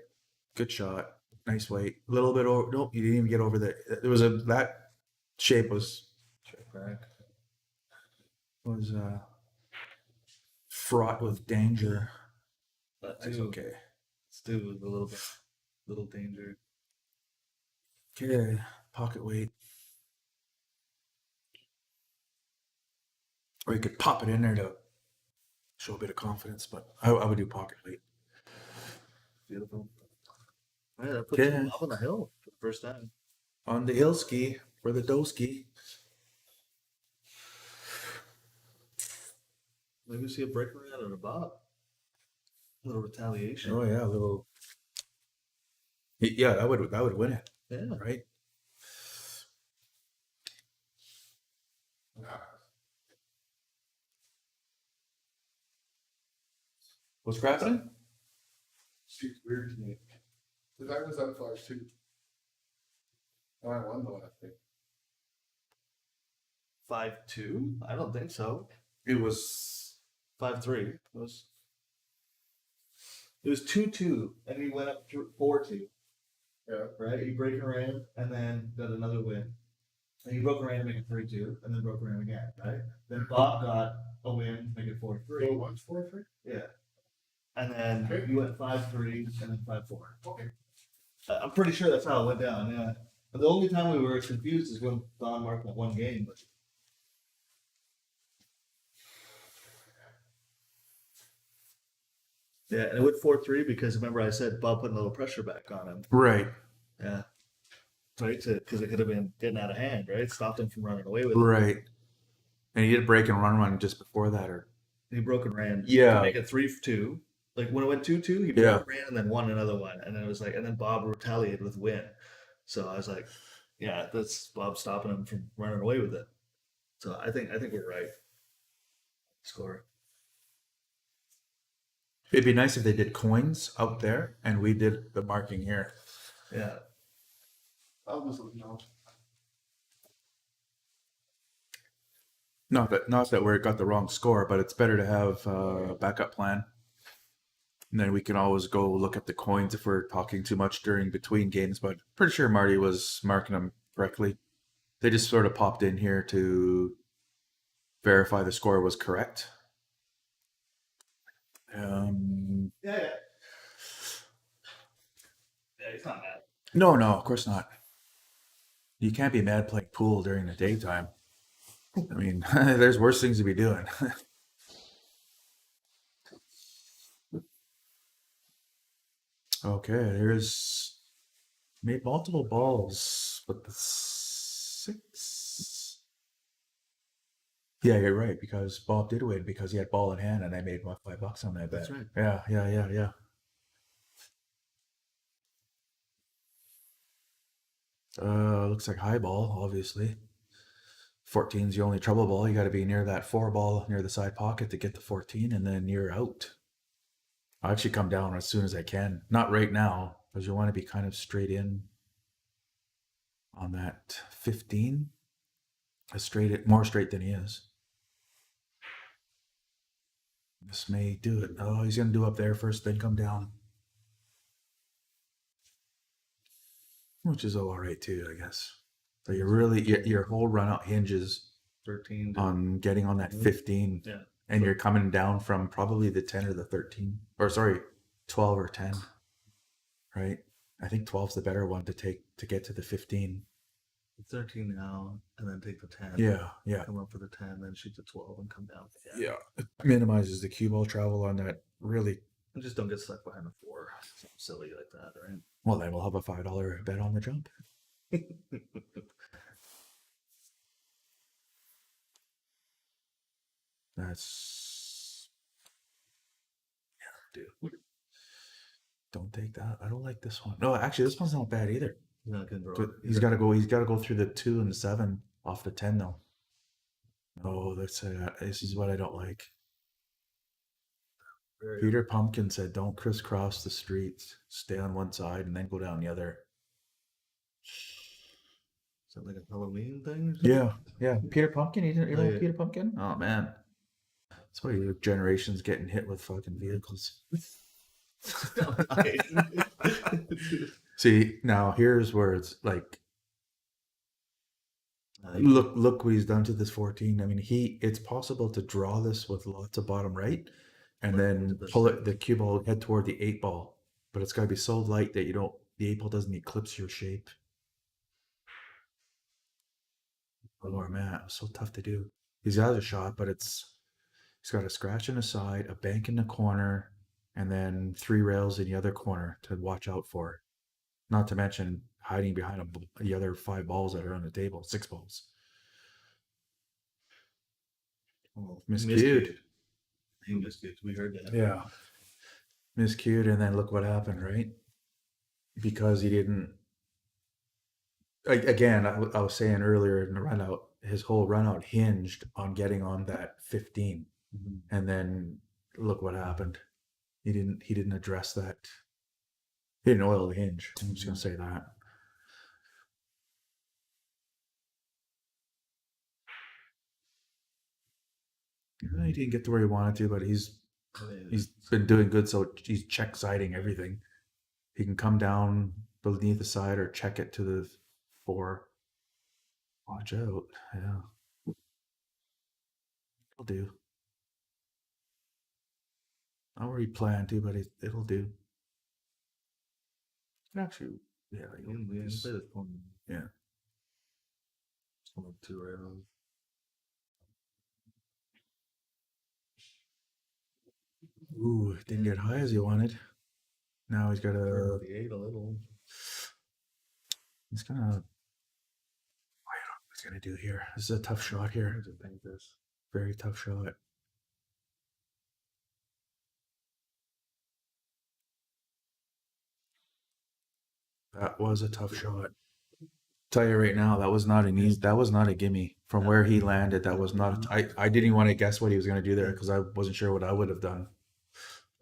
S2: Good shot. Nice weight. A little bit over. Nope, you didn't even get over the. There was that shape was.
S1: Check back.
S2: Was fraught with danger.
S1: But
S2: That's okay.
S1: Still a little danger.
S2: Okay, pocket weight. Or you could pop it in there to show a bit of confidence, but I would do pocket weight.
S1: Beautiful. Yeah, that puts
S2: Okay.
S1: him up on the hill for the first time.
S2: On the hill ski for the dough ski.
S1: Maybe we see a break around and a bob. A little retaliation.
S2: Oh yeah, a little. Yeah, that would win it,
S1: Yeah.
S2: right? What's crafting?
S4: Seems weird to me. Because I was up 5-2. And I won the last thing.
S1: 5-2? I don't think so.
S2: It was
S1: 5-3. It was 2-2, and he went up 4-2.
S4: Yeah.
S1: Right? He broke around and then got another win. And he broke around to make it 3-2, and then broke around again, right? Then Bob got a win to make it 4-3.
S4: So once 4-3?
S1: Yeah. And then
S4: Okay.
S1: you went 5-3 and then 5-4.
S4: Okay.
S1: I'm pretty sure that's how it went down, yeah. But the only time we were confused is when Don marked that one game. But yeah, and it went 4-3 because remember I said Bob putting a little pressure back on him.
S2: right,
S1: Yeah. Right? Because it could have been getting out of hand, right? Stopped him from running away with it.
S2: right. And he did a break and run just before that, or
S1: He broke and ran.
S2: Yeah.
S1: To make it 3-2. Like when it went 2-2, he broke
S2: Yeah.
S1: and ran and then won another one. And then it was like, and then Bob retaliated with win. So I was like, yeah, that's Bob stopping him from running away with it. So I think we're right. Score.
S2: it'd be nice if they did coins out there and we did the marking here.
S1: Yeah.
S4: I'll just let you know.
S2: Not that we got the wrong score, but it's better to have a backup plan. And then we can always go look at the coins if we're talking too much during between games. But pretty sure Marty was marking them correctly. They just sort of popped in here to verify the score was correct.
S1: Yeah. Yeah, he's not mad.
S2: No, of course not. You can't be mad playing pool during the daytime. I mean, there's worse things to be doing. Okay, there's made multiple balls, but the 6. Yeah, you're right, because Bob did win because he had ball in hand and I made my $5 on that bet.
S1: That's right.
S2: Yeah. Looks like high ball, obviously. 14's the only trouble ball. You got to be near that 4 ball near the side pocket to get the 14, and then you're out. I'll actually come down as soon as I can. Not right now, because you want to be kind of straight in on that 15. More straight than he is. This may do it. Oh, he's going to do up there first, then come down. Which is all right too, I guess. So your whole run out hinges
S1: 13.
S2: on getting on that 15.
S1: Yeah.
S2: And you're coming down from probably the 10 or the 13. Or sorry, 12 or 10. Right? I think 12's the better one to get to the 15.
S1: 13 now, and then take the 10.
S2: Yeah.
S1: Come up for the 10, then shoot the 12 and come down.
S2: Yeah. It minimizes the cue ball travel on that really.
S1: And just don't get stuck behind the 4. Something silly like that, right?
S2: Well, then we'll have a $5 bet on the jump. That's. Yeah, dude. Don't take that. I don't like this one. No, actually, this one's not bad either.
S1: He's not gonna draw.
S2: But he's got to go. He's got to go through the 2 and the 7 off the 10 though. Oh, this is what I don't like. Peter Pumpkin said, "Don't crisscross the streets. Stay on one side and then go down the other."
S1: Is that like a Halloween thing? Or something?
S2: Yeah. Peter Pumpkin. You know
S1: Oh, yeah.
S2: Peter Pumpkin? Oh man, that's why your generation's getting hit with fucking vehicles. See, now here's where it's like, look what he's done to this 14. I mean, it's possible to draw this with lots of bottom right, and then pull the cue ball head toward the 8 ball, but it's got to be so light that the 8 ball doesn't eclipse your shape. Oh man, it was so tough to do. He's got a shot, but he's got a scratch in the side, a bank in the corner, and then 3 rails in the other corner to watch out for. Not to mention hiding behind the other 5 balls that are on the table, 6 balls.
S1: Oh,
S2: Miscued.
S1: He miscued. We heard that.
S2: Yeah. Miscued, and then look what happened, right? Because he didn't. Again, I was saying earlier in the run out, his whole run out hinged on getting on that 15. And then look what happened. He didn't address that. He didn't oil the hinge. I'm just gonna say that. He didn't get to where he wanted to, but he's been doing good. So he's check siding everything. He can come down beneath the side or check it to the 4. Watch out. Yeah. It'll do. Not where he planned to, but it'll do. Actually, yeah.
S1: We didn't play this one.
S2: Yeah.
S1: It's only 2 rails.
S2: Ooh, didn't get high as he wanted. Now he's got
S1: The 8 a little.
S2: He's gonna. I don't know what he's gonna do here. This is a tough shot here.
S1: I think this.
S2: Very tough shot. That was a tough shot. Tell you right now, that was not an easy. That was not a gimme. From where he landed, that was not. I didn't even want to guess what he was gonna do there because I wasn't sure what I would have done.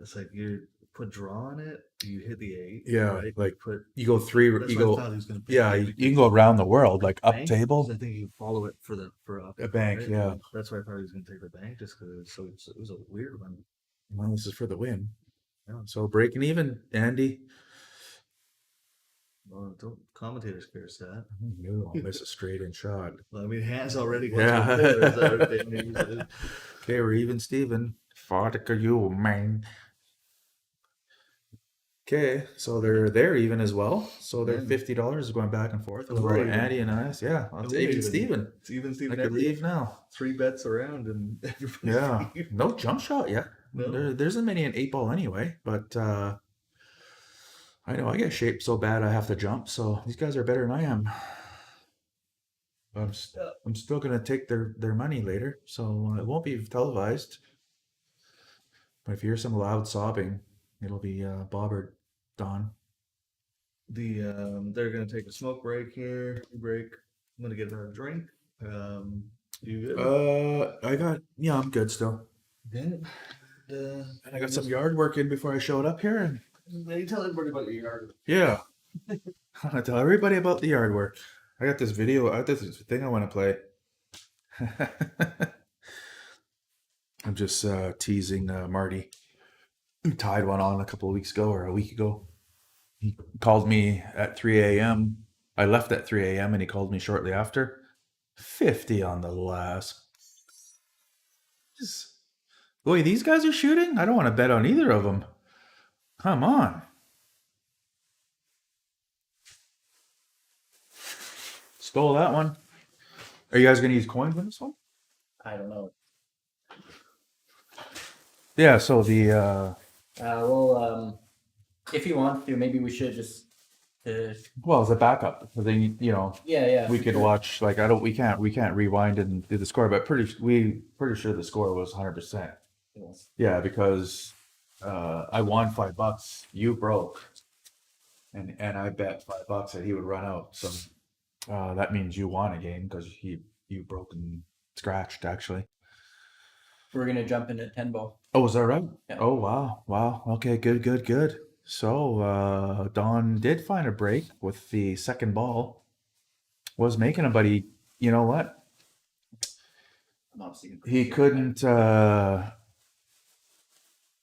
S1: It's like you put draw on it, you hit the 8.
S2: Yeah,
S1: right?
S2: like
S1: put.
S2: you go 3.
S1: That's
S2: You
S1: what I
S2: go.
S1: thought he was gonna pick.
S2: Yeah, you can go around the world, like up
S1: Bank,
S2: table.
S1: 'cause I think you follow it for up
S2: A bank,
S1: right?
S2: yeah.
S1: That's why I thought he was gonna take the bank just because it was a weird one.
S2: Well, this is for the win.
S1: Yeah.
S2: So breaking even, Andy.
S1: Well, don't commentators curse that.
S2: No, I'll miss a straight in shot.
S1: Well, I mean, has already.
S2: Yeah.
S1: Yeah.
S2: Okay, we're even, Steven. Vodka, you man. Okay, so they're even as well. So they're $50 going back and forth.
S1: Oh, we're
S2: Over
S1: even.
S2: Andy and us. Yeah,
S1: Oh,
S2: it's
S1: we're
S2: even,
S1: even.
S2: Steven.
S1: It's even Steve.
S2: I could leave now.
S1: 3 bets around and everybody's
S2: Yeah,
S1: even.
S2: no jump shot yet.
S1: No.
S2: There isn't many in 8 ball anyway. But I know I get shaped so bad I have to jump. So these guys are better than I am. I'm still gonna take their money later, so it won't be televised. But if you hear some loud sobbing, it'll be Bob or Don.
S1: They're gonna take a smoke break here. Break. I'm gonna get a drink. You good?
S2: I'm good still.
S1: Good.
S2: And I got some yard work in before I showed up here, and
S1: You tell everybody about your yard.
S2: yeah, I tell everybody about the yard work. I got this video. I got this thing I want to play. I'm just teasing Marty. He tied one on a couple of weeks ago or a week ago. He called me at 3 a.m. I left at 3 a.m. and he called me shortly after. 50 on the last. The way these guys are shooting, I don't want to bet on either of them. Come on. Stole that one. Are you guys going to use coins in this one?
S3: I don't know.
S2: Yeah, so the
S3: if you want to, maybe we should just.
S2: well, as a backup, then
S3: Yeah.
S2: we
S3: for
S2: could
S3: sure.
S2: watch like we can't rewind and do the score, but pretty sure the score was 100%.
S3: Yes.
S2: Yeah, because I won $5, you broke, and I bet $5 that he would run out. So that means you won a game because you broke and scratched actually.
S3: We're gonna jump into 10 ball.
S2: Oh, is that right?
S3: Yeah.
S2: Oh, wow. Okay, good. So Don did find a break with the second ball. Was making him, but you know what?
S3: I'm obviously
S2: He couldn't.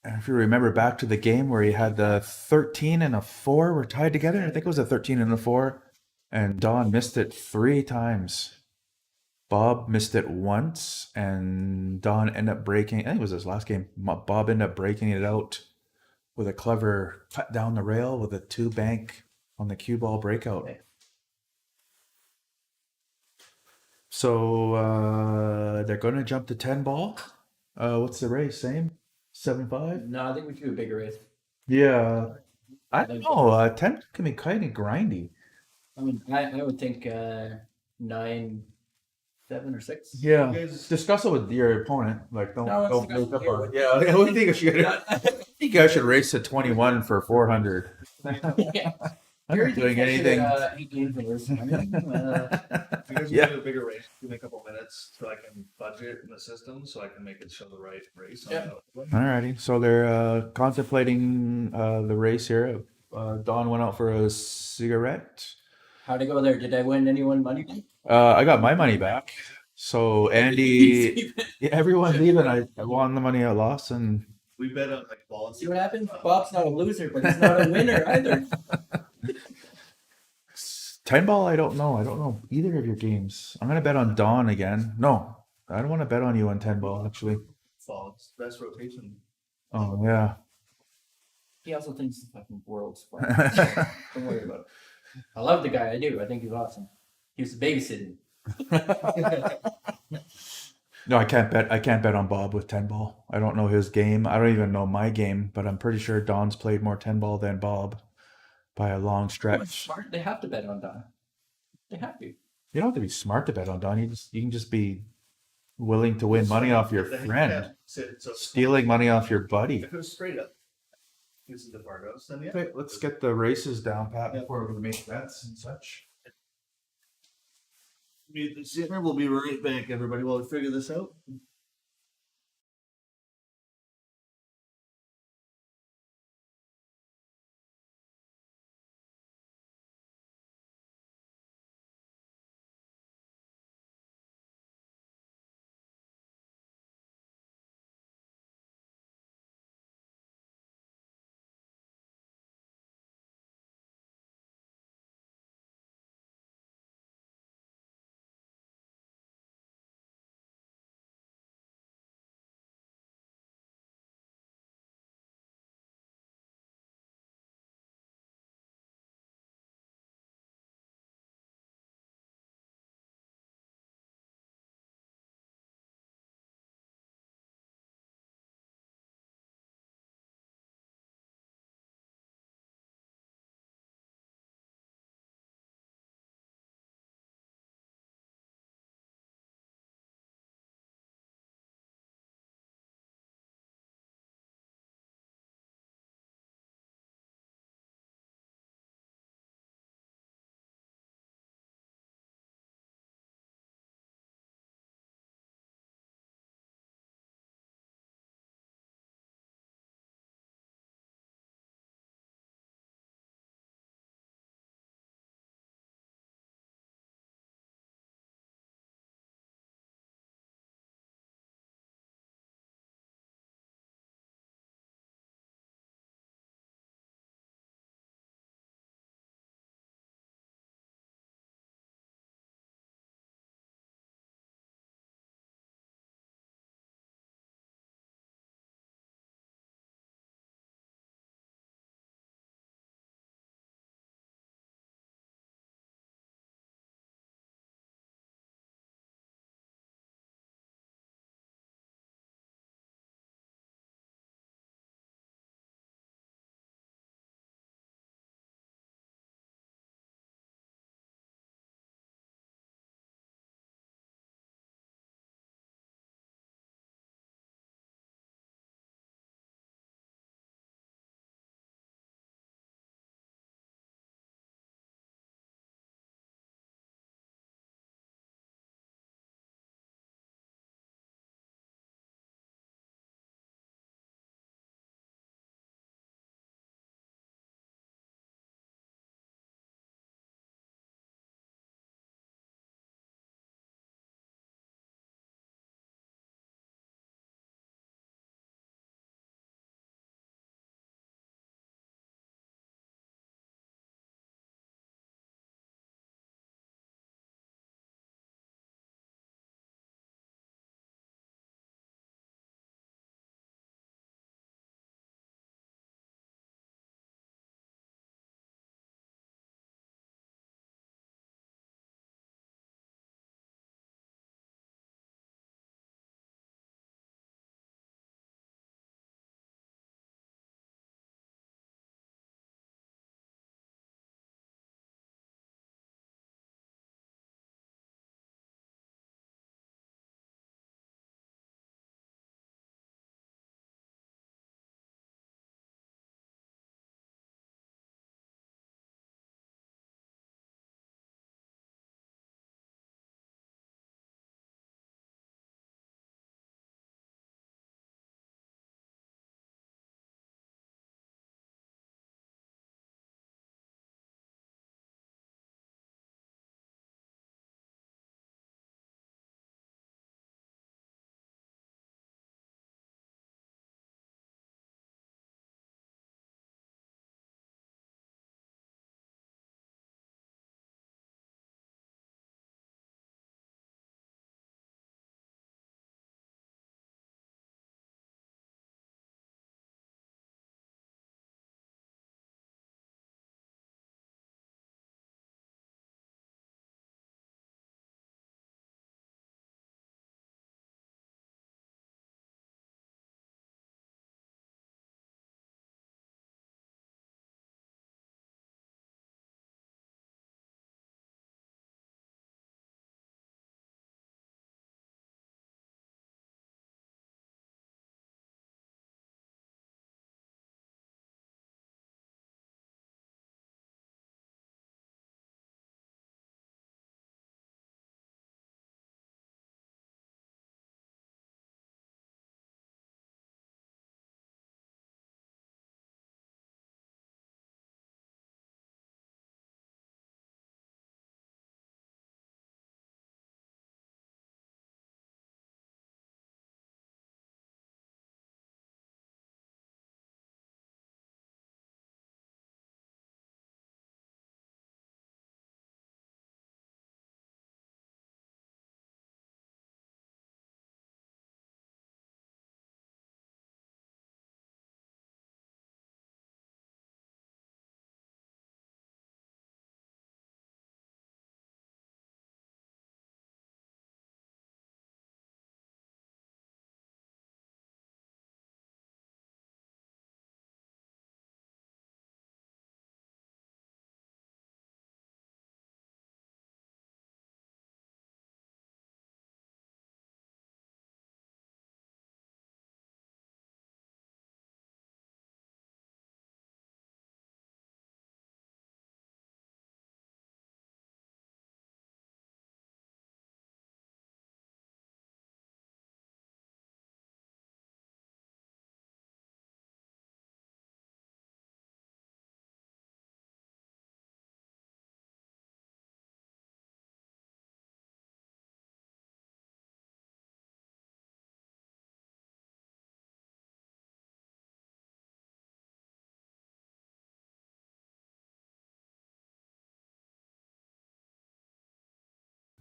S2: If you remember back to the game where he had the 13 and a 4 were tied together, I think it was a 13 and a 4, and Don missed it 3 times. Bob missed it once, and Don ended up breaking. I think it was his last game. Bob ended up breaking it out with a clever cut down the rail with a 2 bank on the cue ball breakout.
S3: Okay.
S2: So they're going to jump to 10 ball. What's the race? Same 7.5.
S3: No, I think we should do a bigger race.
S2: Yeah, I don't know. 10 can be kind of grindy.
S3: I mean, I would think 9, 7 or 6.
S2: Yeah,
S1: You guys-
S2: discuss it with your opponent. Like, don't
S3: No,
S2: don't
S3: it's
S2: make up
S3: here
S2: a.
S3: with-
S2: Yeah, what do you think I should? I think I should race to 21 for 400.
S3: Yeah.
S2: I'm not doing anything.
S3: 8 games in this.
S1: If you guys
S2: Yeah.
S1: want to do a bigger race, give me a couple minutes so I can budget in the system so I can make it show the right race.
S3: Yeah.
S2: Alrighty, so they're contemplating the race here. Don went out for a cigarette.
S3: How'd it go there? Did I win anyone money?
S2: I got my money back. So Andy, yeah, everyone's even. I won the money I lost, and
S1: We bet on like ball.
S3: See what happens? Bob's not a loser, but he's not a winner either.
S2: 10 ball. I don't know. I don't know either of your games. I'm gonna bet on Don again. No, I don't want to bet on you on 10 ball. Actually.
S1: Fall. It's best rotation.
S2: Oh yeah.
S3: He also thinks the fucking world's fun. Don't worry about it. I love the guy. I do. I think he's awesome. He was babysitting.
S2: No, I can't bet. I can't bet on Bob with 10 ball. I don't know his game. I don't even know my game, but I'm pretty sure Don's played more 10 ball than Bob by a long
S3: Oh, it's
S2: stretch.
S3: smart. They have to bet on Don. They have to.
S2: You don't have to be smart to bet on Don. You can just be willing to win money off your
S1: The
S2: friend,
S1: handicap sit, so
S2: stealing money off your buddy.
S1: If it was straight up, this is the Fargos, then yeah.
S2: Okay, let's get the races down, Pat,
S1: Yeah.
S2: before we make bets and such.
S1: Mute the sitter. We'll be right back, everybody, while we figure this out.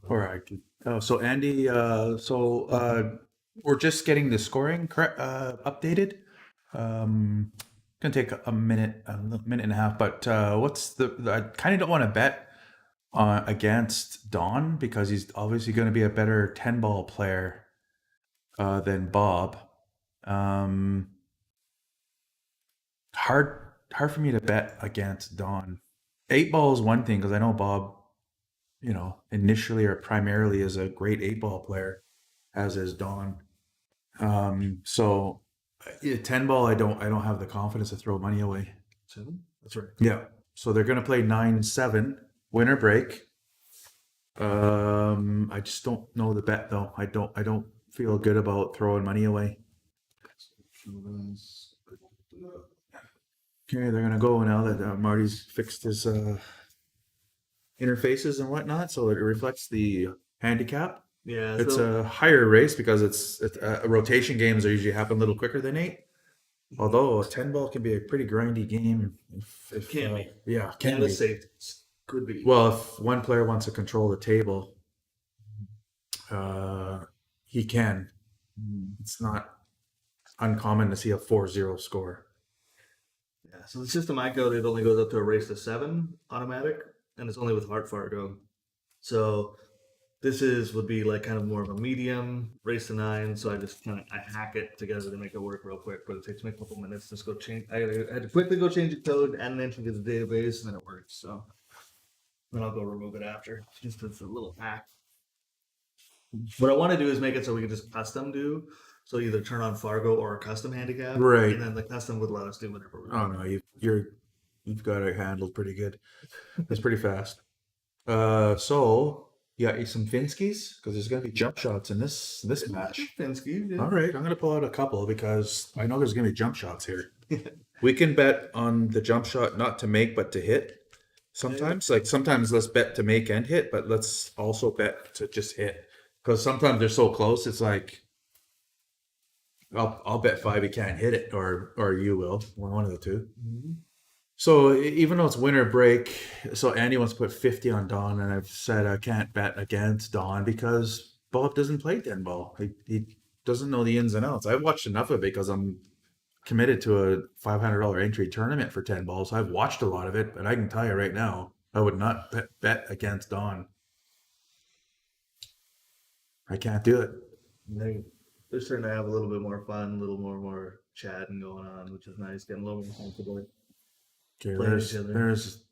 S2: Or I can. Oh, so Andy. We're just getting the scoring updated. Gonna take a minute, and a half. But what's I kind of don't want to bet against Don because he's obviously going to be a better 10-ball player than Bob. Hard for me to bet against Don. 8-ball is one thing because I know Bob, initially or primarily is a great 8-ball player, as is Don. So 10-ball, I don't have the confidence to throw money away.
S1: 7? That's right.
S2: Yeah. So they're gonna play 9-7 winner break. I just don't know the bet though. I don't feel good about throwing money away. Okay, they're gonna go now that Marty's fixed his interfaces and whatnot, so it reflects the handicap.
S1: Yeah,
S2: It's
S1: so
S2: a higher race because it's rotation games are usually happen a little quicker than 8. Although a 10-ball can be a pretty grindy game. If
S1: Can be.
S2: Yeah, can
S1: and the
S2: be.
S1: safeties could be.
S2: Well, if one player wants to control the table, he can. It's not uncommon to see a 4-0 score.
S1: Yeah, so the system I go, it only goes up to a race to 7 automatic, and it's only with Heart Fargo. So this would be like kind of more of a medium race to 9. So I hack it together to make it work real quick, but it takes me a couple minutes. Just go change. I had to quickly go change the code and then enter to the database, and then it works. So then I'll go remove it after. It's a little hack. What I want to do is make it so we can just custom do. So either turn on Fargo or a custom handicap,
S2: Right.
S1: And then the custom would let us do whatever we
S2: Oh
S1: want.
S2: no, you've got it handled pretty good. It's pretty fast. So you got some Finskis because there's gonna be jump shots in this match.
S1: Finsky, yeah.
S2: All right, I'm gonna pull out a couple because I know there's gonna be jump shots here. We can bet on the jump shot not to make but to hit. Sometimes, sometimes let's bet to make and hit, but let's also bet to just hit because sometimes they're so close. It's like I'll bet 5 he can't hit it, or you will, one of the two.
S1: Mm-hmm.
S2: So even though it's winter break, so Andy wants to put 50 on Don, and I've said I can't bet against Don because Bob doesn't play 10-ball. He doesn't know the ins and outs. I've watched enough of it because I'm committed to a $500 entry tournament for 10-balls. I've watched a lot of it, but I can tell you right now, I would not bet against Don. I can't do it.
S1: They're starting to have a little bit more fun, a little more chatting going on, which is nice. Getting a little more comfortable.
S2: Okay,
S1: Playing each other.
S2: there's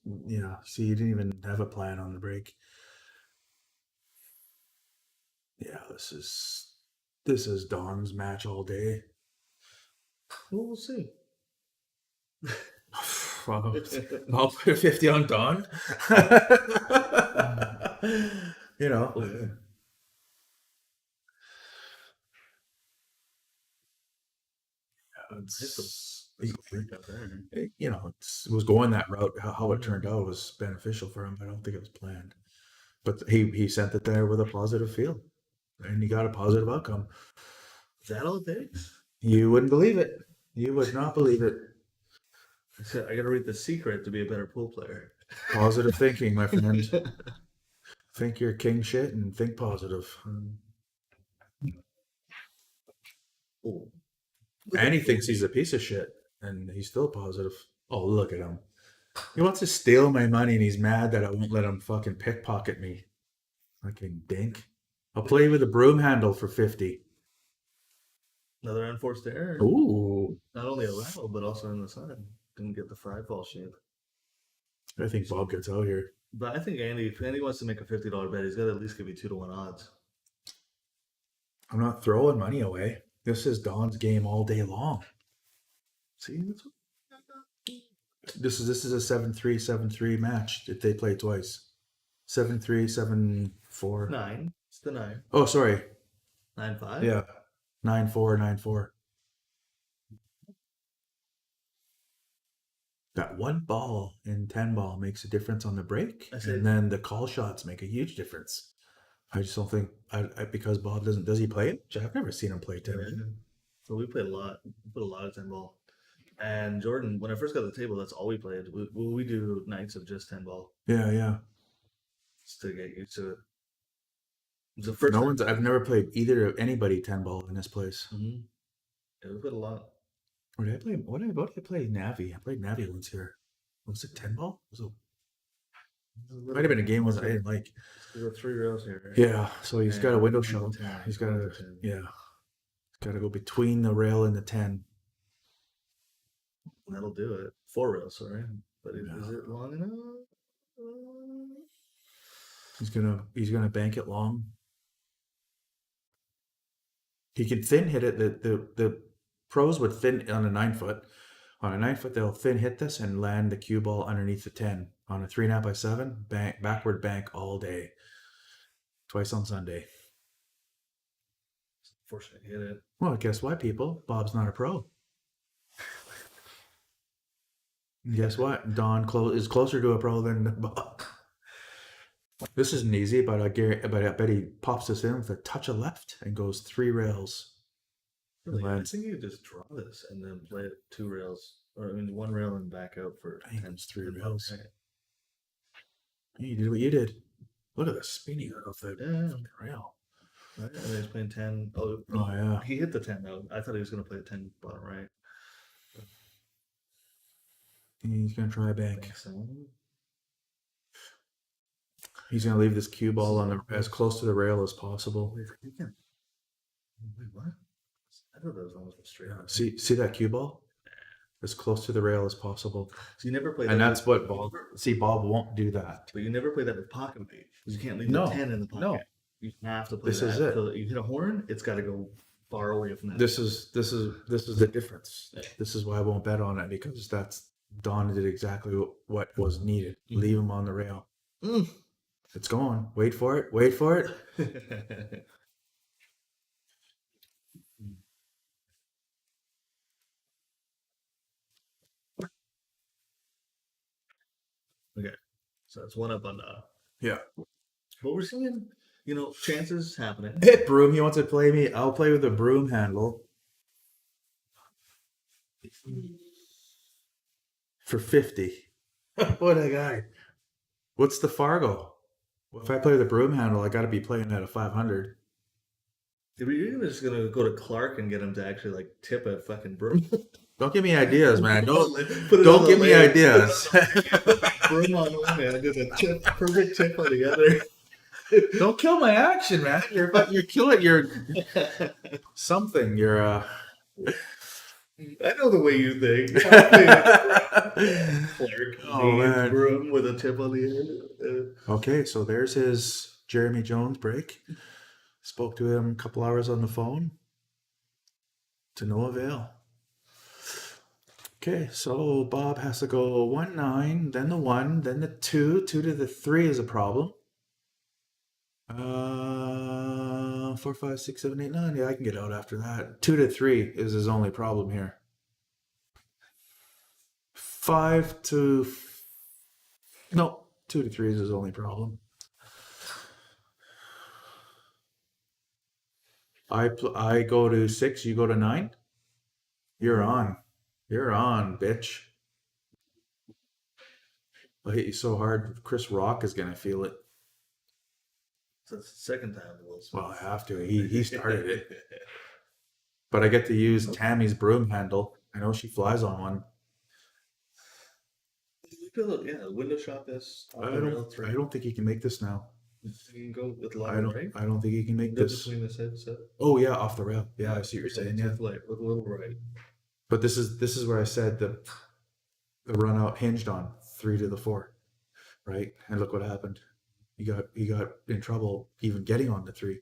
S2: see, you didn't even have a plan on the break. Yeah, this is Don's match all day.
S1: Well, we'll see.
S2: I'll put 50 on Don. you know. It was going that route. How it turned out was beneficial for him. I don't think it was planned, but he sent it there with a positive feel, and he got a positive outcome.
S1: Is that all it takes?
S2: You wouldn't believe it. You would not believe it.
S1: I got to read The Secret to be a better pool player.
S2: Positive thinking, my friend. Think you're king shit and think positive.
S1: Oh.
S2: And he thinks he's a piece of shit, and he's still positive. Oh, look at him. He wants to steal my money, and he's mad that I won't let him fucking pickpocket me. Fucking dink. I'll play with a broom handle for 50.
S1: Another enforced error.
S2: Ooh.
S1: Not only a rattle, but also on the side. Didn't get the fry ball shape.
S2: I think Bob gets out here.
S1: But I think Andy, if Andy wants to make a $50 bet, he's got to at least give you 2-1 odds.
S2: I'm not throwing money away. This is Don's game all day long.
S1: See, that's what...
S2: This is a 7-3, 7-3 match if they play twice. 7-3, 7-4.
S1: 9. It's the 9.
S2: Oh, sorry.
S1: 9-5.
S2: Yeah. 9-4, 9-4. That one ball in 10-ball makes a difference on the break, and then the call shots make a huge difference. I just don't think because Bob does he play it? I've never seen him play 10.
S1: Yeah. So we played a lot. We put a lot of 10-ball. And Jordan, when I first got to the table, that's all we played. We do nights of just 10-ball.
S2: Yeah.
S1: Just to get used to it. The first
S2: No
S1: time.
S2: one's. I've never played either of anybody 10 ball in this place.
S1: Mhm. Yeah, we put a lot.
S2: What did I play? What did I play? Navi. I played Navi once here. Was it 10 ball? Might have been a game I didn't like.
S1: There were 3 rails here. Right?
S2: Yeah, so he's got a window
S1: And
S2: shove.
S1: 10,
S2: He's got
S1: going
S2: to,
S1: for 10.
S2: yeah. He's got to go between the rail and the 10.
S1: That'll do it. 4 rails, sorry. But
S2: Yeah.
S1: is it long enough?
S2: He's gonna bank it long. He can thin hit it. The pros would thin on a 9-foot. On a 9-foot, they'll thin hit this and land the cue ball underneath the 10. On a 3.5x7, backward bank all day. Twice on Sunday.
S1: Fortunately, hit it.
S2: Well, guess what, people? Bob's not a pro. And guess what? Don is closer to a pro than Bob. This isn't easy, but I bet he pops this in with a touch of left and goes 3 rails.
S1: Really, I
S2: Lands.
S1: think you could just draw this and then play it 2 rails. Or, I mean, 1 rail and back out for
S2: I think
S1: 10.
S2: it's 3 rails.
S1: Right.
S2: Hey, you did what you did. Look at the spinning out of the
S1: Yeah.
S2: rail.
S1: Right, and he's playing 10. Oh,
S2: yeah.
S1: He hit the 10 though. I thought he was going to play the 10 bottom right.
S2: He's gonna try a bank.
S1: Bank 7.
S2: He's gonna leave this cue ball on as close to the rail as possible.
S1: Wait, what? I thought that was almost a straight.
S2: Yeah. See that cue ball? As close to the rail as possible.
S1: So you never play
S2: And
S1: that
S2: that's what Bob. See, Bob won't do that.
S1: But you never play that with pocket bait. Because you can't leave
S2: No,
S1: the 10 in the pocket.
S2: no.
S1: You have to play
S2: This
S1: that.
S2: is it.
S1: So that you hit a horn, it's got to go far away from that.
S2: This is the difference.
S1: Yeah.
S2: This is why I won't bet on it, because Don did exactly what was needed.
S1: Mhm.
S2: Leave him on the rail.
S1: Mm.
S2: It's going. Wait for it. Wait for it.
S1: Okay. So it's 1 up on Don.
S2: Yeah.
S1: But we're seeing, chances happening.
S2: Hit broom. He wants to play me. I'll play with the broom handle. For 50. What a guy. What's the Fargo? If I play the broom handle, I got to be playing at a 500.
S1: You're just going to go to Clark and get him to actually tip a fucking broom.
S2: Don't give me ideas, man. Don't
S1: Don't
S2: give me ideas.
S1: Broom on one hand, just a perfect tip on the other.
S2: Don't kill my action, man. You're killing your something. You're
S1: I know the way you think. Clark,
S2: Oh, man.
S1: broom with a tip on the end.
S2: Okay, so there's his Jeremy Jones break. Spoke to him a couple hours on the phone. To no avail. Okay, so Bob has to go 1-9, then the 1, then the 2. 2 to the 3 is a problem. 4, 5, 6, 7, 8, 9. Yeah, I can get out after that. 2 to 3 is his only problem here. 5 to... No, 2 to 3 is his only problem. I go to 6, you go to 9? You're on. You're on, bitch. I hit you so hard, Chris Rock is going to feel it.
S1: So it's the second time the Will Smith.
S2: Well, I have to. He started it. But I get to use Tammy's broom handle. I know she flies on one.
S1: Yeah, window shot this.
S2: I don't think he can make this now.
S1: You can go with
S2: I
S1: line,
S2: don't.
S1: right?
S2: I don't think he can make
S1: Window
S2: this.
S1: between the head set.
S2: Oh yeah, off the rail. Yeah, I see what you're saying. Yeah,
S1: With a little right.
S2: but this is where I said the run out hinged on 3 to the 4, right? And look what happened. He got in trouble even getting on the 3,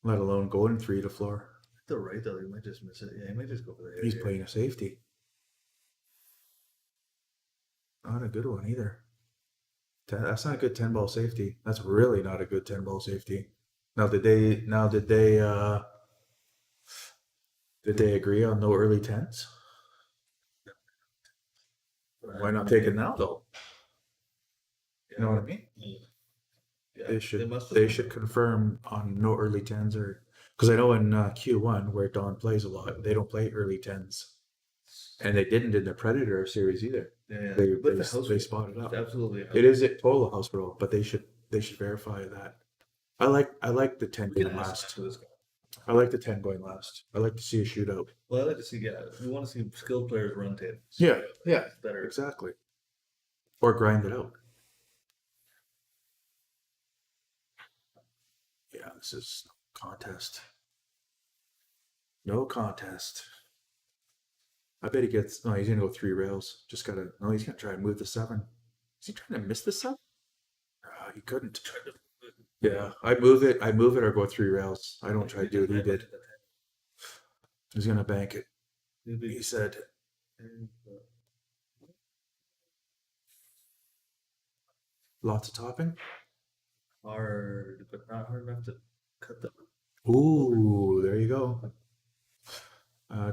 S2: let alone going 3 to floor.
S1: The right though, he might just miss it. Yeah, he might just go for the head.
S2: He's
S1: here.
S2: playing a safety. Not a good one either. That's not a good 10 ball safety. That's really not a good 10 ball safety. Now did they agree on no early 10s? Why not take it now though? You know what I mean?
S1: Yeah,
S2: They should
S1: must have-
S2: they should confirm on no early 10s, or because I know in Q1 where Don plays a lot, they don't play early 10s, and they didn't in the Predator series either.
S1: Yeah,
S2: They
S1: but the house
S2: they
S1: rule,
S2: spotted up.
S1: absolutely.
S2: It is a total house rule, but they should verify that. I like the 10
S1: We
S2: going
S1: can ask
S2: last.
S1: to this guy.
S2: I like the 10 going last. I like to see a shootout.
S1: Well, I like to see. Yeah, we want to see skilled players run tables.
S2: Yeah,
S1: It's better.
S2: exactly. Or grind it out. Yeah, this is no contest. No contest. I bet he gets. No, he's gonna go 3 rails. Just gotta. No, he's gonna try and move the 7. Is he trying to miss the 7? He couldn't. Yeah, I move it. I move it or go 3 rails. I don't try to do what he did. He's gonna bank it. He said. Lots of topping.
S1: Hard, but not hard enough to cut the.
S2: Ooh, there you go.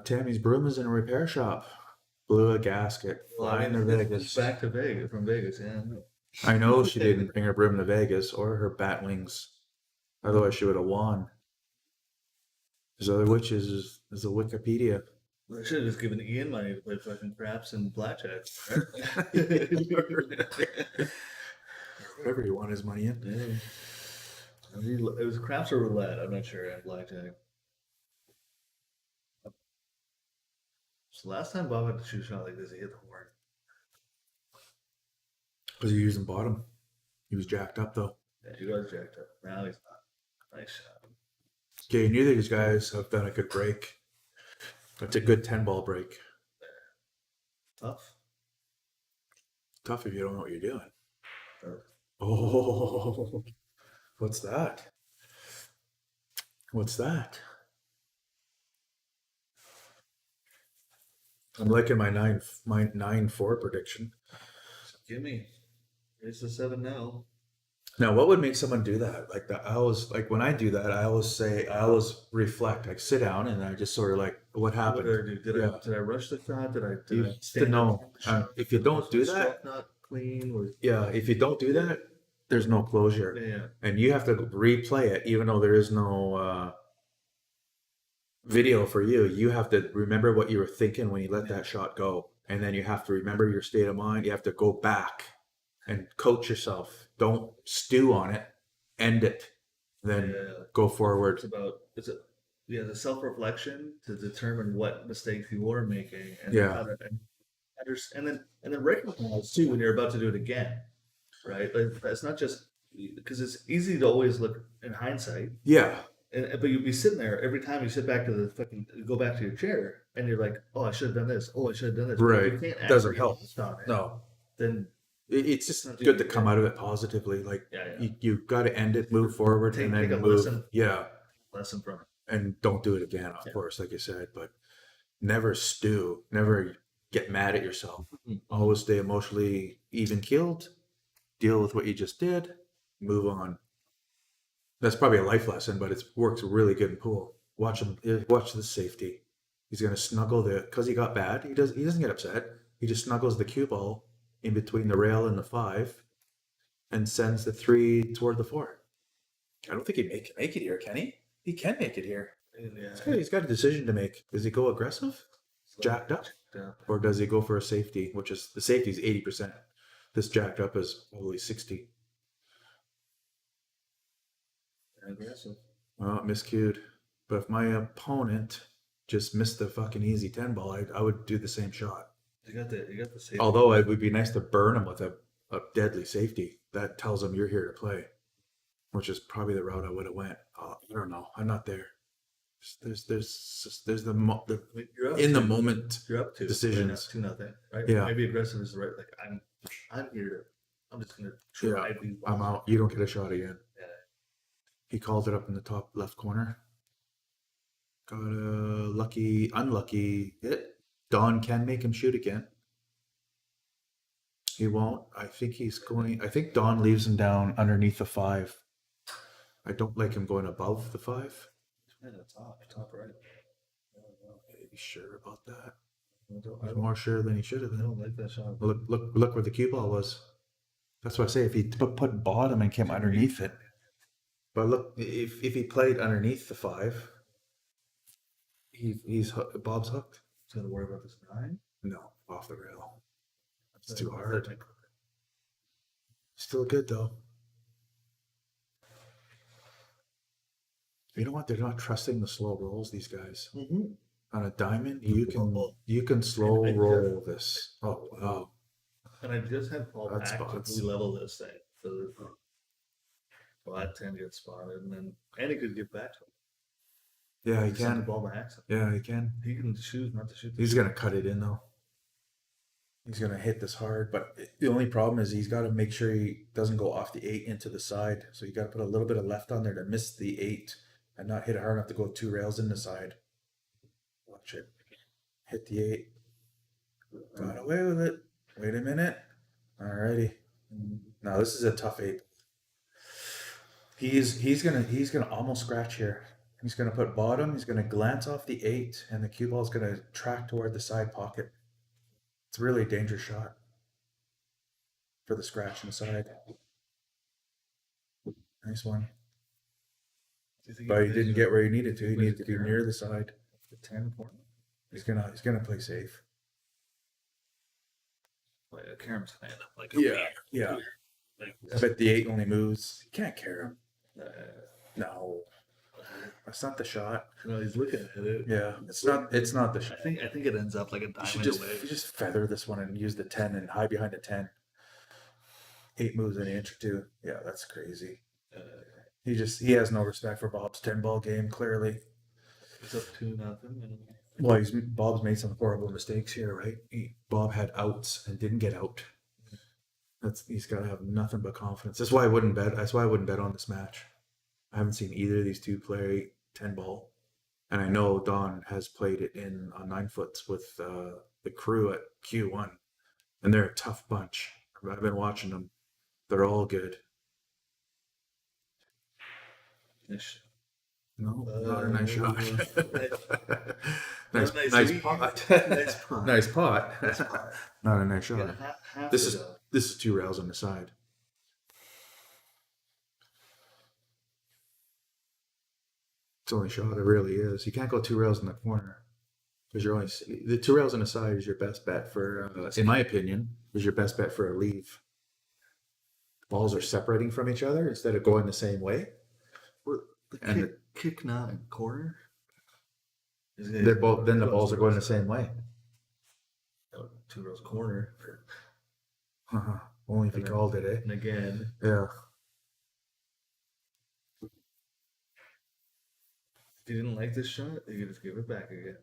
S2: Tammy's broom is in a repair shop. Blew a gasket. Flying to Vegas.
S1: Back to Vegas from Vegas. Yeah.
S2: I know she didn't bring her broom to Vegas or her bat wings. Otherwise, she would have won. His other witches is a Wikipedia.
S1: I should have just given Ian money to play fucking craps and blackjack.
S2: Whatever you want his money in.
S1: Yeah. It was craps or roulette. I'm not sure. Blackjack. So last time Bob had to shoot a shot like this, he hit the horn.
S2: Was he using bottom? He was jacked up though.
S1: Yeah, he was jacked up. Now he's not. Nice shot.
S2: Okay, neither of these guys have done a good break. That's a good 10-ball break.
S1: Tough.
S2: Tough if you don't know what you're doing.
S1: Tough.
S2: Oh, what's that? What's that? I'm liking my 9-4 prediction.
S1: Give me. Raise the 7 now.
S2: Now, what would make someone do that? Like that, I always like when I do that. I always reflect. I sit down and I just sort of like, what
S1: What
S2: happened?
S1: did I do?
S2: Yeah.
S1: Did I rush the shot? Did I
S2: You
S1: stand
S2: to know.
S1: up on the shot?
S2: If you don't do
S1: Was the
S2: that,
S1: stroke not clean? Or
S2: yeah, if you don't do that, there's no closure,
S1: yeah.
S2: and you have to replay it, even though there is no video for you. You have to remember what you were thinking when you let that shot go, and then you have to remember your state of mind. You have to go back and coach yourself. Don't stew on it. End it, then
S1: Yeah.
S2: go forward.
S1: The self-reflection to determine what mistakes you were making, and
S2: Yeah.
S1: how to, and then recognize too when you're about to do it again, right? Like it's not just because it's easy to always look in hindsight,
S2: Yeah,
S1: but you'll be sitting there every time you sit back to go back to your chair, and you're like, oh, I should have done this. Oh, I should have done this. But if
S2: Right.
S1: you can't
S2: Doesn't
S1: actually
S2: help.
S1: stop it,
S2: no,
S1: then
S2: it's just
S1: Not
S2: good to
S1: doing
S2: come
S1: it.
S2: out of it positively. Like
S1: yeah.
S2: you got to end it, move forward,
S1: Take-
S2: and then
S1: take a
S2: move.
S1: lesson.
S2: Yeah,
S1: Lesson from it.
S2: and don't do it again, of
S1: Yeah.
S2: course, like you said. But never stew. Never get mad at yourself. Always stay emotionally even keeled. Deal with what you just did. Move on. That's probably a life lesson, but it works really good in pool. Watch him. Watch the safety. He's gonna snuggle because he got bad. He doesn't get upset. He just snuggles the cue ball in between the rail and the 5, and sends the 3 toward the 4. I don't think he can make it here, can he? He can make it here.
S1: Yeah.
S2: He's got a decision to make. Does he go aggressive, jacked up,
S1: Yeah.
S2: or does he go for a safety? Which is the safety is 80%. This jacked up is probably 60.
S1: Aggressive.
S2: Well, miscued. But if my opponent just missed the fucking easy 10-ball, I would do the same shot.
S1: You got the safety.
S2: Although it would be nice to burn him with a deadly safety. That tells him you're here to play, which is probably the route I would have went. I don't know. I'm not there. There's the
S1: You're up
S2: in the
S1: two.
S2: moment
S1: You're up 2
S2: decisions.
S1: 2-0, right?
S2: Yeah.
S1: Maybe aggressive is the right. Like I'm here to. I'm just gonna try.
S2: Yeah,
S1: to
S2: I'm out. You don't get a shot again.
S1: Yeah.
S2: He called it up in the top left corner. Got a unlucky hit. Don can make him shoot again. He won't. I think Don leaves him down underneath the 5. I don't like him going above the 5.
S1: Yeah, top right.
S2: Are you sure about that?
S1: I
S2: He's
S1: don't,
S2: more sure than he should have
S1: I
S2: been.
S1: don't like that shot.
S2: Look where the cue ball was. That's what I say. If he put bottom and came underneath it. But look, if he played underneath the 5, Bob's hooked.
S1: He's gonna worry about this 9.
S2: No, off the rail. It's too hard. Still good though. You know what? They're not trusting the slow rolls. These guys
S1: Mm-hmm.
S2: on a diamond, you can slow
S1: I
S2: roll this. Oh wow,
S1: And I just had Paul
S2: That's
S1: back to
S2: spots.
S1: re-level this thing. So well, that 10 gets spotted, and he could get back to him.
S2: yeah, he
S1: He sent the
S2: can.
S1: ball by accident.
S2: Yeah, he can.
S1: He can choose not to shoot.
S2: He's gonna cut it in though. He's gonna hit this hard, but the only problem is he's got to make sure he doesn't go off the 8 into the side. So you got to put a little bit of left on there to miss the 8 and not hit it hard enough to go 2 rails in the side. Watch it. Hit the 8. Got away with it. Wait a minute. Alrighty. Now this is a tough 8. He's gonna almost scratch here. He's gonna put bottom. He's gonna glance off the 8, and the cue ball is gonna track toward the side pocket. It's really a dangerous shot for the scratch inside. Nice one. But he didn't get where he needed to. He needed to be near the side.
S1: The 10 corner.
S2: He's gonna play safe.
S1: Like a Karen's gonna end up like
S2: Yeah.
S1: Like,
S2: I bet the 8 only moves. You can't care him.
S1: uh,
S2: No. That's not the shot.
S1: no, he's looking at it.
S2: Yeah. It's not the
S1: I
S2: shot.
S1: think it ends up like a
S2: You
S1: diamond
S2: should
S1: away.
S2: just feather this one and use the 10 and hide behind the 10. 8 moves an inch or 2. Yeah, that's crazy. He has no respect for Bob's 10 ball game, clearly.
S1: It's up 2-0.
S2: Well, Bob's made some horrible mistakes here, right? Bob had outs and didn't get out. He's got to have nothing but confidence. That's why I wouldn't bet. That's why I wouldn't bet on this match. I haven't seen either of these two play 10 ball, and I know Don has played it on 9 foots with the crew at Q1, and they're a tough bunch. I've been watching them. They're all good. No, not a nice shot. nice pot.
S1: Nice pot.
S2: Nice pot.
S1: Nice pot.
S2: Not a nice
S1: Yeah,
S2: shot.
S1: half
S2: This
S1: to
S2: is
S1: go.
S2: 2 rails on the side. It's only shot. It really is. You can't go 2 rails in the corner because you're only the 2 rails on the side is your best bet for, in my opinion, is your best bet for a leave. Balls are separating from each other instead of going the same way. And
S1: Kick not in corner.
S2: they're both. Then the balls are going the same way.
S1: 2 rows corner.
S2: Only if he
S1: And then-
S2: called it, eh?
S1: And again,
S2: Yeah.
S1: if you didn't like this shot, you could just give it back again.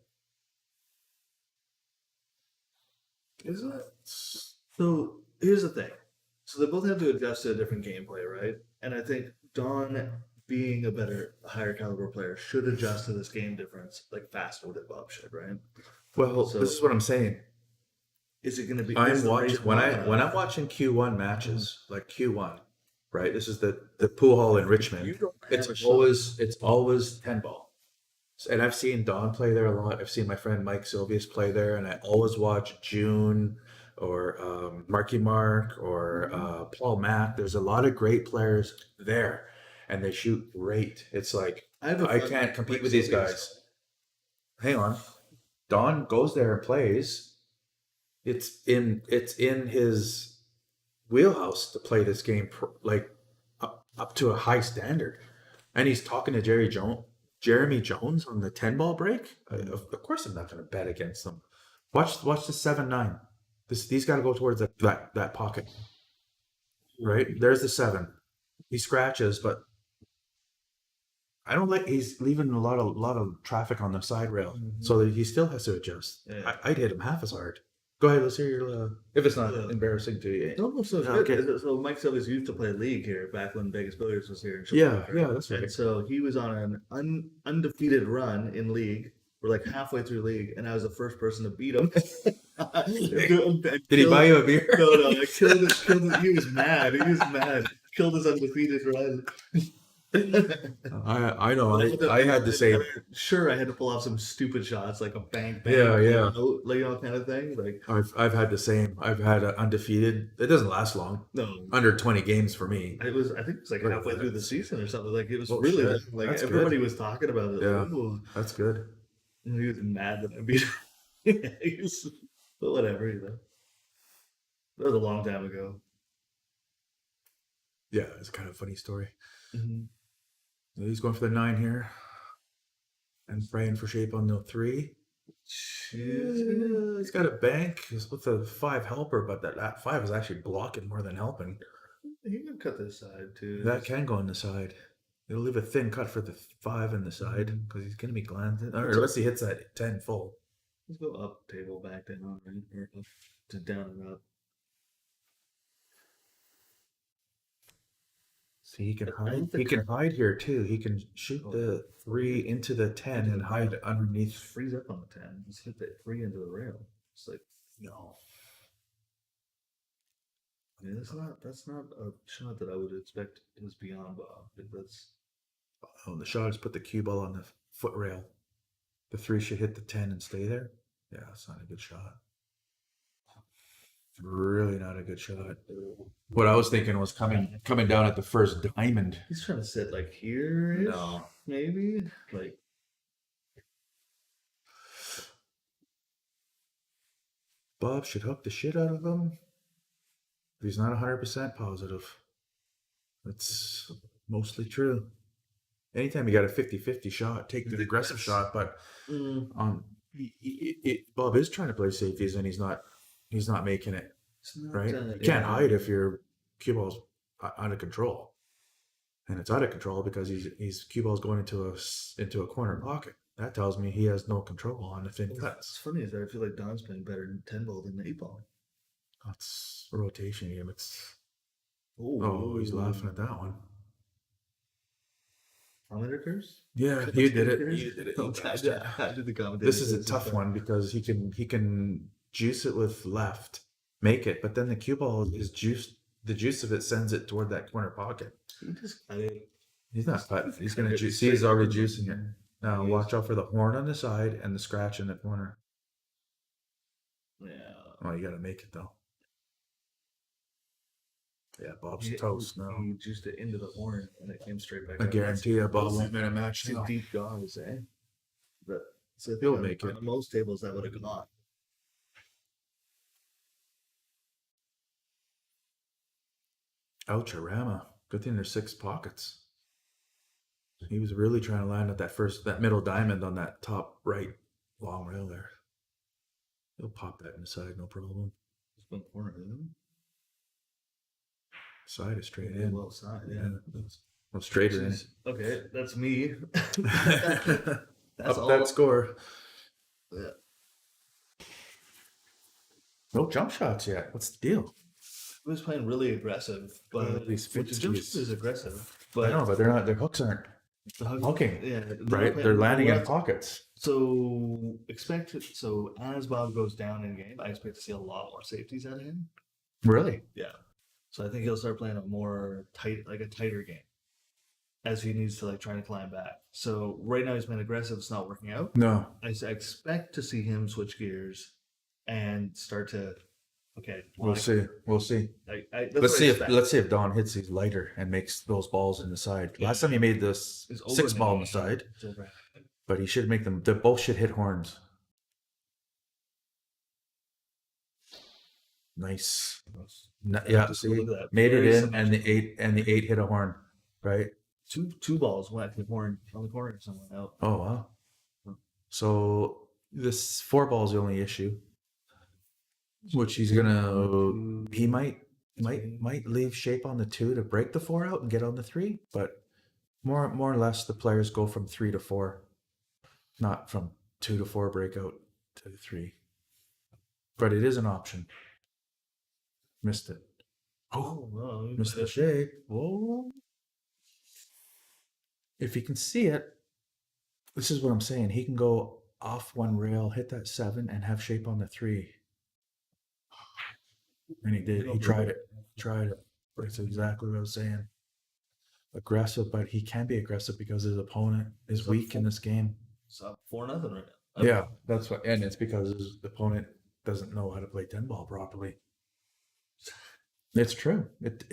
S2: Is it?
S1: So here's the thing. So they both have to adjust to a different gameplay, right? And I think Don, being a higher caliber player, should adjust to this game difference like faster than Bob should, right?
S2: Well,
S1: So-
S2: this is what I'm saying.
S1: Is it going to be?
S2: I'm
S1: is the race
S2: watching when
S1: long
S2: I'm watching Q1 matches, like Q1, right? This is the pool hall in Richmond.
S1: You don't have a
S2: It's
S1: shot.
S2: always 10 ball. And I've seen Don play there a lot. I've seen my friend Mike Sylvius play there, and I always watch June or Marky Mark or Paul Mack. There's a lot of great players there, and they shoot great. It's like I can't compete with these guys. Hang on, Don goes there and plays. It's in his wheelhouse to play this game up to a high standard, and he's talking to Jeremy Jones on the 10 ball break. Of course, I'm not going to bet against them. Watch the 7-9. These got to go towards that pocket. Right there's the 7. He scratches, but I don't like. He's leaving a lot of traffic on the side rail, so that he still has to adjust.
S1: Yeah.
S2: I'd hit him half as hard. Go ahead, let's hear your. If it's not
S1: Yeah.
S2: embarrassing to you.
S1: No, so,
S2: Okay.
S1: so Mike Silvers used to play league here back when Vegas Billiards was here. In
S2: Yeah,
S1: Chicago.
S2: yeah, that's right.
S1: And so he was on an undefeated run in league. We're like halfway through league, and I was the first person to beat him.
S2: Did he buy you a beer?
S1: No, I killed him. He was mad. Killed his undefeated run.
S2: I know. I had the same.
S1: Sure, I had to pull off some stupid shots like a bang, bang,
S2: Yeah.
S1: kind of thing. Like
S2: I've had the same. I've had an undefeated. It doesn't last long.
S1: no,
S2: Under 20 games for me.
S1: I think it was like halfway through the season or something. Like it was
S2: Oh,
S1: really
S2: shit.
S1: like
S2: That's
S1: everybody
S2: good.
S1: was talking about it.
S2: Yeah.
S1: Like, "Ooh."
S2: That's good.
S1: And he was mad that I beat him. But whatever, That was a long time ago.
S2: Yeah, it's kind of a funny story. He's going for the 9 here. And praying for shape on the 3. He's got a bank. He's with a 5 helper, but that 5 is actually blocking more than helping.
S1: He can cut this side too.
S2: That can go on the side. It'll leave a thin cut for the 5 in the side because he's going to be glancing. Or unless he hits that 10 full.
S1: Let's go up table, back down, right? Or up to down and up.
S2: See, he can
S1: I
S2: hide.
S1: think the
S2: He can hide here too. He can shoot the 3 into the 10 and hide underneath.
S1: Freeze up on the 10. Just hit the 3 into the rail. It's like,
S2: No.
S1: I mean, that's not a shot that I would expect is beyond Bob. That's
S2: Oh, the shot is put the cue ball on the foot rail. The 3 should hit the 10 and stay there. Yeah, it's not a good shot. Really not a good shot. What I was thinking was coming down at the first diamond.
S1: he's trying to sit like here,
S2: No.
S1: maybe. Like
S2: Bob should hook the shit out of him. He's not 100% positive. That's mostly true. Anytime you got a 50-50 shot, take the aggressive shot. But Bob is trying to play safeties, and he's not making it.
S1: it's not,
S2: Right?
S1: yeah.
S2: You can't hide if your cue ball's out of control, and it's out of control because he's cue ball's going into a corner pocket. That tells me he has no control on the thin
S1: What's
S2: cuts.
S1: funny is that I feel like Don's playing better in 10 ball than the 8 ball.
S2: That's a rotation game. It's
S1: Oh,
S2: he's laughing at that one.
S1: Commentator curse?
S2: Yeah, you did it. You did it. you
S1: I
S2: bastard.
S1: did the commentator.
S2: This is a
S1: curse.
S2: tough one because he can juice it with left, make it, but then the cue ball is juiced. The juice of it sends it toward that corner pocket.
S1: He just
S2: He's not cut. He's gonna
S1: gonna
S2: juice.
S1: straight
S2: He's already
S1: up.
S2: juicing it. Now
S1: He is.
S2: watch out for the horn on the side and the scratch in the corner.
S1: yeah.
S2: Oh, you gotta make it though. Yeah, Bob's
S1: He-
S2: toast now.
S1: He juiced it into the horn and it came straight back
S2: I
S1: out.
S2: guarantee you, Bob
S1: That's-
S2: won't win a match
S1: Two
S2: now.
S1: deep jaws, eh? But so
S2: He'll
S1: on-
S2: make it.
S1: On most tables, that would have gone.
S2: Oucharama. Good thing there's 6 pockets. He was really trying to land at that middle diamond on that top right long rail there. He'll pop that inside, no problem.
S1: Just one corner, isn't it?
S2: Side is straight in.
S1: Well, side, yeah.
S2: No straighter in.
S1: Okay, that's me.
S2: Up
S1: all.
S2: that score.
S1: Yeah.
S2: No jump shots yet. What's the deal?
S1: He was playing really aggressive, but
S2: These
S1: which is
S2: 50s.
S1: just as aggressive.
S2: I
S1: But
S2: know, but they're not. Their hooks aren't
S1: the hug-
S2: hooking.
S1: yeah,
S2: Right? They're landing in pockets.
S1: So expect it. So as Bob goes down in game, I expect to see a lot more safeties out of him.
S2: Really?
S1: Yeah. So I think he'll start playing a more tighter game as he needs to try to climb back. So right now he's been aggressive. It's not working out.
S2: No.
S1: I expect to see him switch gears and start to. Okay,
S2: We'll see. We'll see.
S1: That's
S2: Let's
S1: what
S2: see
S1: I
S2: if
S1: expect.
S2: Don hits these lighter and makes those balls in the side. Last time he made this
S1: It's
S2: 6 ball in the
S1: overhand.
S2: side,
S1: It's overhand.
S2: but he should make them. They both should hit horns. Nice. Yeah,
S1: Just
S2: see,
S1: look at that.
S2: made it
S1: Very
S2: in, and the 8 hit a horn, right?
S1: Two balls went to the horn on the corner somewhere out.
S2: Oh wow. So this 4 ball is the only issue, which he's gonna. He might leave shape on the 2 to break the 4 out and get on the 3, but more or less the players go from 3 to 4, not from 2 to 4 breakout to 3. But it is an option. Missed it.
S1: Oh, well,
S2: Missed the shape. Whoa. If he can see it, this is what I'm saying. He can go off one rail, hit that 7, and have shape on the 3. And he did. He tried it. That's exactly what I was saying. Aggressive, but he can be aggressive because his opponent is weak in this game.
S1: It's up 4-0 right now.
S2: Yeah, that's what, and it's because his opponent doesn't know how to play 10 ball properly. It's true. It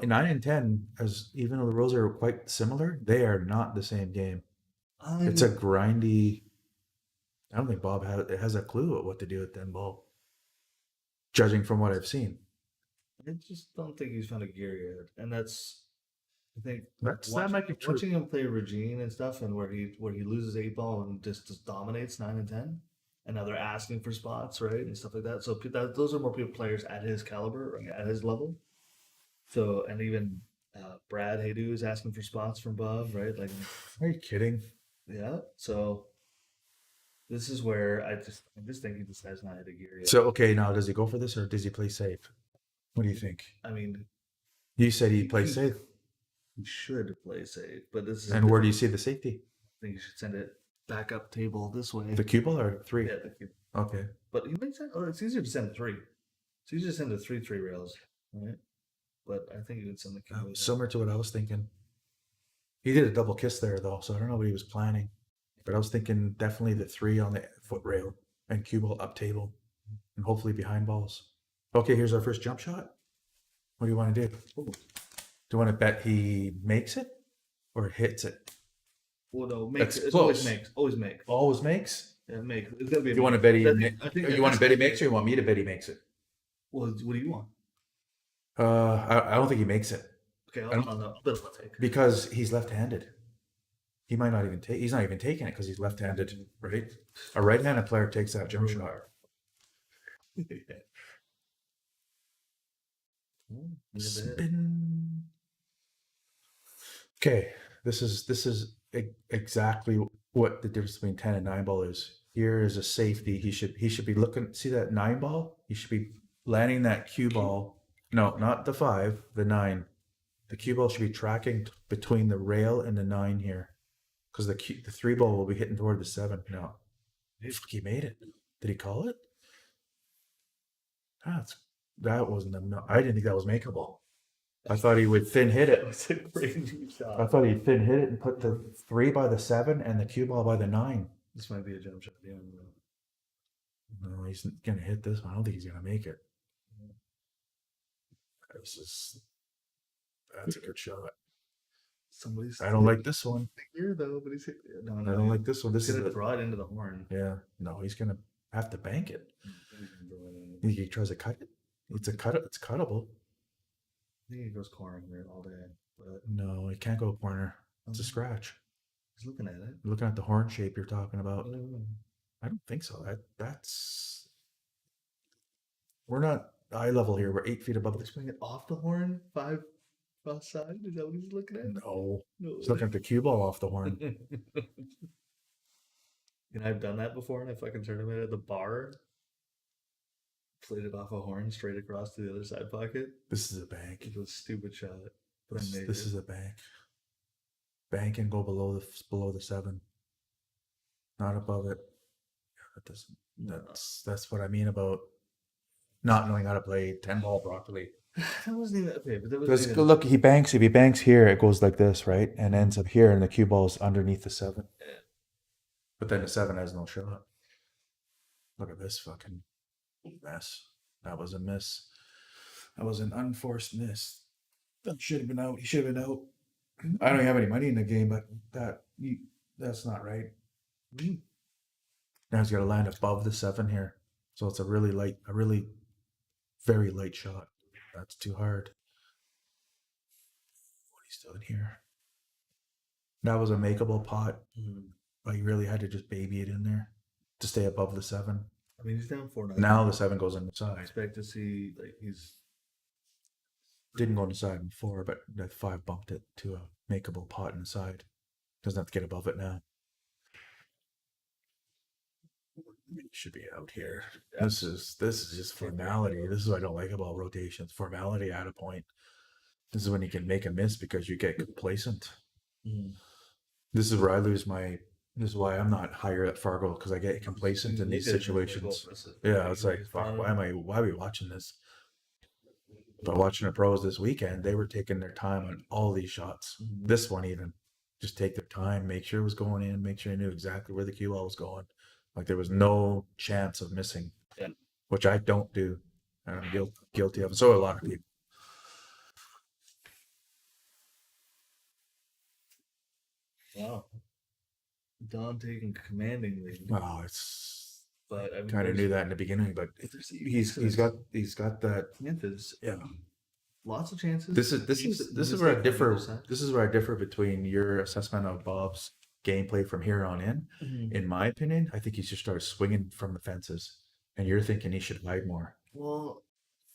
S2: 9 and 10, as even though the rules are quite similar, they are not the same game. It's a grindy. I don't think Bob has a clue at what to do with 10 ball, judging from what I've seen.
S1: I just don't think he's found a gear yet, and that's I think
S2: That might be true.
S1: watching him play Regine and stuff, and where he loses 8 ball and just dominates 9 and 10, and now they're asking for spots, right, and stuff like that. So those are more people players at his caliber, right, at his level. So and even Brad Haydu is asking for spots from above, right? Like,
S2: Are you kidding?
S1: yeah. So this is where I just think he just has not hit a gear yet.
S2: So okay, now does he go for this or does he play safe? What do you think?
S1: I mean,
S2: You said he plays safe.
S1: he should play safe, but this is.
S2: And where do you see the safety?
S1: I think you should send it back up table this way.
S2: The cue ball or 3?
S1: Yeah, the cube.
S2: Okay.
S1: But you might send. Oh, it's easier to send 3. It's easier to send the 3 rails, right? But I think you would send the cube.
S2: Similar to what I was thinking. He did a double kiss there though, so I don't know what he was planning. But I was thinking definitely the 3 on the foot rail and cue ball up table, and hopefully behind balls. Okay, here's our first jump shot. What do you want to do? Do you want to bet he makes it or hits it?
S1: Well, no,
S2: That's
S1: it's
S2: close.
S1: always makes. Always make.
S2: Always makes.
S1: Yeah, make. It's gonna be.
S2: You want to bet he?
S1: I think
S2: You want to bet he makes, or you want me to bet he makes it?
S1: Well, what do you want?
S2: I don't think he makes it
S1: Okay,
S2: I don't-
S1: I'll bet I'll take.
S2: because he's left-handed. He might not even take. He's not even taking it because he's left-handed, right? A right-handed player takes that jump shot. Spin. Okay, this is exactly what the difference between 10 and 9 ball is. Here is a safety. He should be looking. See that 9 ball? He should be landing that cue ball. No, not the 5, the 9. The cue ball should be tracking between the rail and the 9 here, because the 3 ball will be hitting toward the 7. No, he made it. Did he call it? That wasn't enough. I didn't think that was makeable. I thought he would thin hit it.
S1: It's a crazy shot.
S2: I thought he'd thin hit it and put the 3 by the 7 and the cue ball by the 9.
S1: This might be a jump shot. Yeah,
S2: No, he's gonna hit this one. I don't think he's gonna make it. That's a good shot.
S1: somebody's.
S2: I don't like this one.
S1: Here though, but he's hit. No,
S2: I don't like this one. This
S1: He's
S2: is
S1: gonna
S2: the,
S1: draw it into the horn.
S2: yeah. No, he's gonna have to bank it. He tries to cut it. It's cuttable.
S1: I think he goes corner here all day, but
S2: No, he can't go corner. It's a scratch.
S1: he's looking at it.
S2: Looking at the horn shape you're talking about.
S1: Oh.
S2: I don't think so. That's we're not eye level here. We're 8 feet above
S1: He's
S2: the.
S1: playing it off the horn, 5 outside. Is that what he's looking at?
S2: No,
S1: No.
S2: he's looking at the cue ball off the horn.
S1: And I've done that before in a fucking tournament at the bar. Played it off a horn straight across to the other side pocket.
S2: This is a bank.
S1: It was a stupid shot. But I made
S2: This
S1: it.
S2: is a bank. Bank and go below the 7, not above it. That doesn't.
S1: No.
S2: That's what I mean about not knowing how to play 10 ball properly.
S1: That wasn't even okay, but that was
S2: Because look, he banks. If he banks here, it goes like this, right, and ends up here, and the cue ball's underneath the 7.
S1: Yeah.
S2: But then the 7 has no shot. Look at this fucking mess. That was a miss. That was an unforced miss. That should have been out. He should have been out. I don't have any money in the game, but that's not right. Now he's got to land above the 7 here, so it's a really very light shot. That's too hard. What he's doing here. That was a makeable pot, but he really had to just baby it in there to stay above the 7.
S1: I mean, he's down 4-9.
S2: Now the 7 goes on the
S1: I
S2: side.
S1: expect to see like he's
S2: Didn't go on the side before, but that 5 bumped it to a makeable pot in the side. Doesn't have to get above it now. It should be out here. This is just formality. This is what I don't like about rotations. Formality at a point. This is when you can make a miss because you get complacent. This is where I lose my. This is why I'm not higher at Fargo, because I get complacent in these situations. Yeah, it's like, fuck, why are we watching this? But watching the pros this weekend, they were taking their time on all these shots. This one even, just take their time, make sure it was going in, make sure they knew exactly where the cue ball was going. Like there was no chance of missing, which I don't do, and I'm guilty of it. So are a lot of people.
S1: wow. Don taking commanding lead,
S2: Wow, it's
S1: but I mean,
S2: kind of knew that in the beginning, but he's got that.
S1: Memphis.
S2: Yeah,
S1: lots of chances.
S2: This is where I differ. This is where I differ between your assessment of Bob's gameplay from here on in.
S1: Mhm.
S2: In my opinion, I think he should start swinging from the fences, and you're thinking he should hide more.
S1: Well,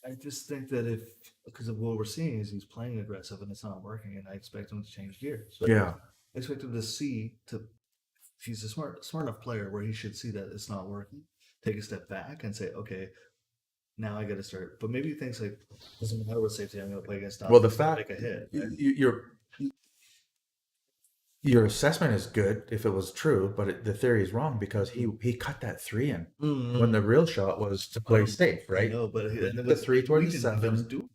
S1: I just think that because of what we're seeing is he's playing aggressive and it's not working, and I expect him to change gears. So
S2: Yeah.
S1: I expect him to. He's a smart enough player where he should see that it's not working, take a step back and say, okay, now I got to start. But maybe he thinks like, doesn't matter what safety, I'm going to play against Don.
S2: Well, the
S1: Make
S2: fact
S1: a hit. Right?
S2: your assessment is good if it was true, but the theory is wrong because he cut that 3 in when the real shot was to play safe, right?
S1: I know, but
S2: The 3 toward the 7,
S1: doable.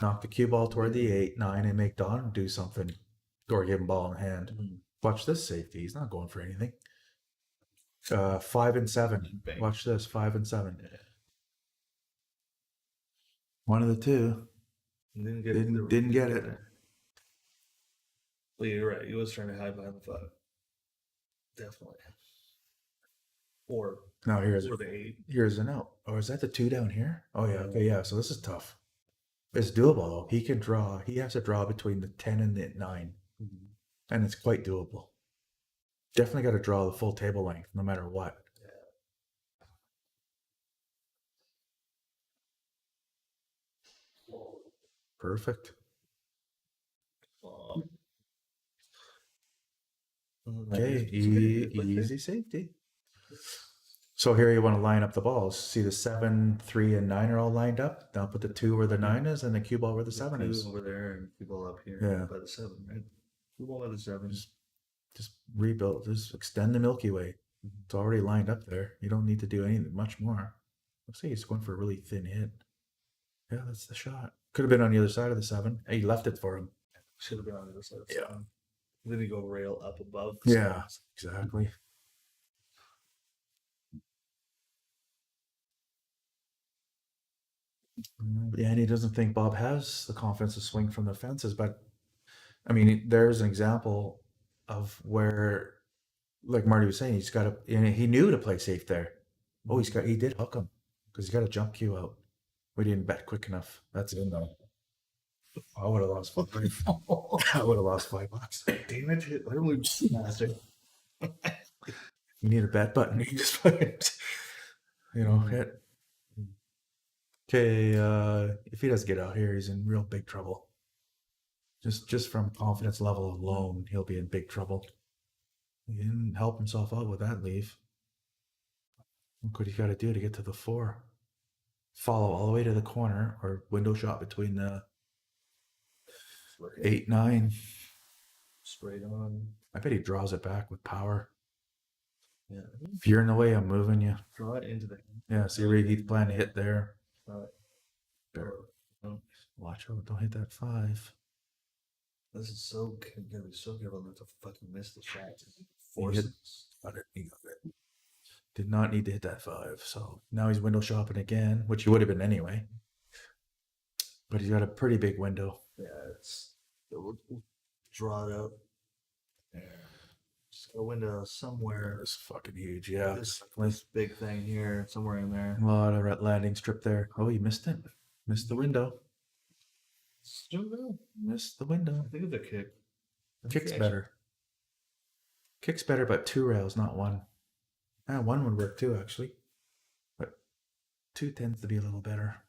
S2: knock the cue ball toward the 8, 9, and make Don do something, or give him ball in hand. Watch this safety. He's not going for anything. 5 and 7.
S1: Bang.
S2: Watch this. 5 and 7. One of the two. Didn't get it.
S1: Well, you're right. He was trying to hide behind the 5. Definitely. Or
S2: Now
S1: or the 8.
S2: here's a note. Oh, is that the 2 down here? Oh yeah. Okay, yeah. So this is tough. It's doable though. He can draw. He has to draw between the 10 and the 9. And it's quite doable. Definitely got to draw the full table length, no matter what. Perfect. Okay, easy safety. So here you want to line up the balls. See the 7, 3, and 9 are all lined up. Now put the 2 where the 9 is and the cue ball where the 7 is.
S1: Over there and cue ball up here.
S2: Yeah.
S1: By the 7, right? Cue ball by the 7.
S2: Just rebuild. Just extend the Milky Way. It's already lined up there. You don't need to do anything much more. Looks like he's going for a really thin hit. Yeah, that's the shot. Could have been on the other side of the 7. He left it for him.
S1: Should have been on the other side. Of the
S2: Yeah.
S1: 7. Then you go rail up above.
S2: Yeah, exactly. Yeah, and he doesn't think Bob has the confidence to swing from the fences. But I mean, there's an example of where, like Marty was saying, he's got to. He knew to play safe there. Oh, he did hook him because he's got a jump cue out. We didn't bet quick enough. That's in though. I would have lost $5. I would have lost $5.
S1: Damn it! I don't believe master.
S2: You need a bet button. You just hit. Okay, if he doesn't get out here, he's in real big trouble. Just from confidence level alone, he'll be in big trouble. He didn't help himself out with that leave. Look what he got to do to get to the 4. Follow all the way to the corner or window shot between the 8, 9.
S1: Straight on.
S2: I bet he draws it back with power.
S1: Yeah.
S2: If you're in the way, I'm moving you.
S1: Draw it into the.
S2: Yeah, see where he's planning to hit there. Watch out, don't hit that 5.
S1: This is so gonna be so careful not to fucking miss the shot.
S2: Got it. He got it. Did not need to hit that 5. So now he's window shopping again, which he would have been anyway. But he's got a pretty big window.
S1: Yeah, we'll draw it out. Yeah. Just a window somewhere.
S2: It's fucking huge. Yeah.
S1: This big thing here, somewhere in there.
S2: A lot of landing strip there. Oh, you missed it. Missed the window. Missed the window.
S1: I think it's a kick.
S2: Kick's better. Kick's better, but 2 rails, not 1. 1 would work too, actually. But 2 tends to be a little better.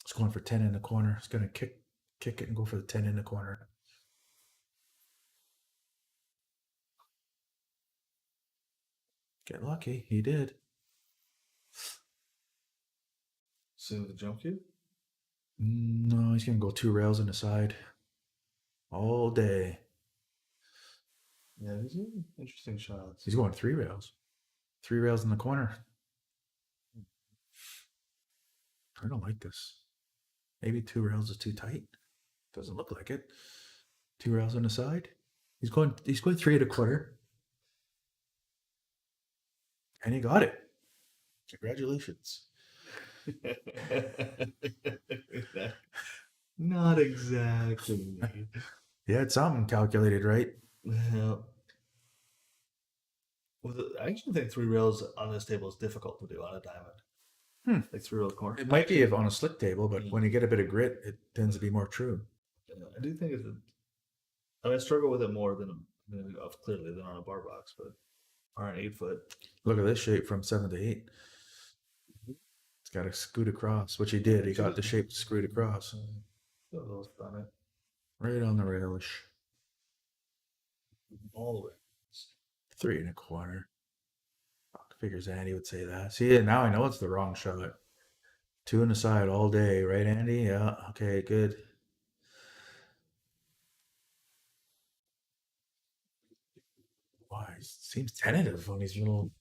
S2: It's going for 10 in the corner. It's going to kick it and go for the 10 in the corner. Get lucky. He did.
S1: See the jump cue?
S2: No, he's going to go 2 rails in the side. All day.
S1: Yeah, these are interesting shots.
S2: He's going 3 rails. 3 rails in the corner. I don't like this. Maybe 2 rails is too tight. Doesn't look like it. 2 rails on the side. He's going 3 1/4. And he got it. Congratulations.
S1: Not exactly.
S2: You had something calculated, right?
S1: Well, I actually think 3 rails on this table is difficult to do on a diamond. like through a corner.
S2: It might be if on a slick table, but
S1: Yeah.
S2: when you get a bit of grit, it tends to be more true.
S1: I do think it's. I mean, I struggle with it more clearly than on a bar box, but or an 8-foot.
S2: Look at this shape from 7 to 8. It's got to scoot across, which he did. He got the shape screwed across. Right on the railish.
S1: All the way.
S2: 3 1/4. Fuck, figures Andy would say that. See, now I know it's the wrong shot. 2 on the side all day, right, Andy? Yeah. Okay, good. Why? He seems tentative on these little.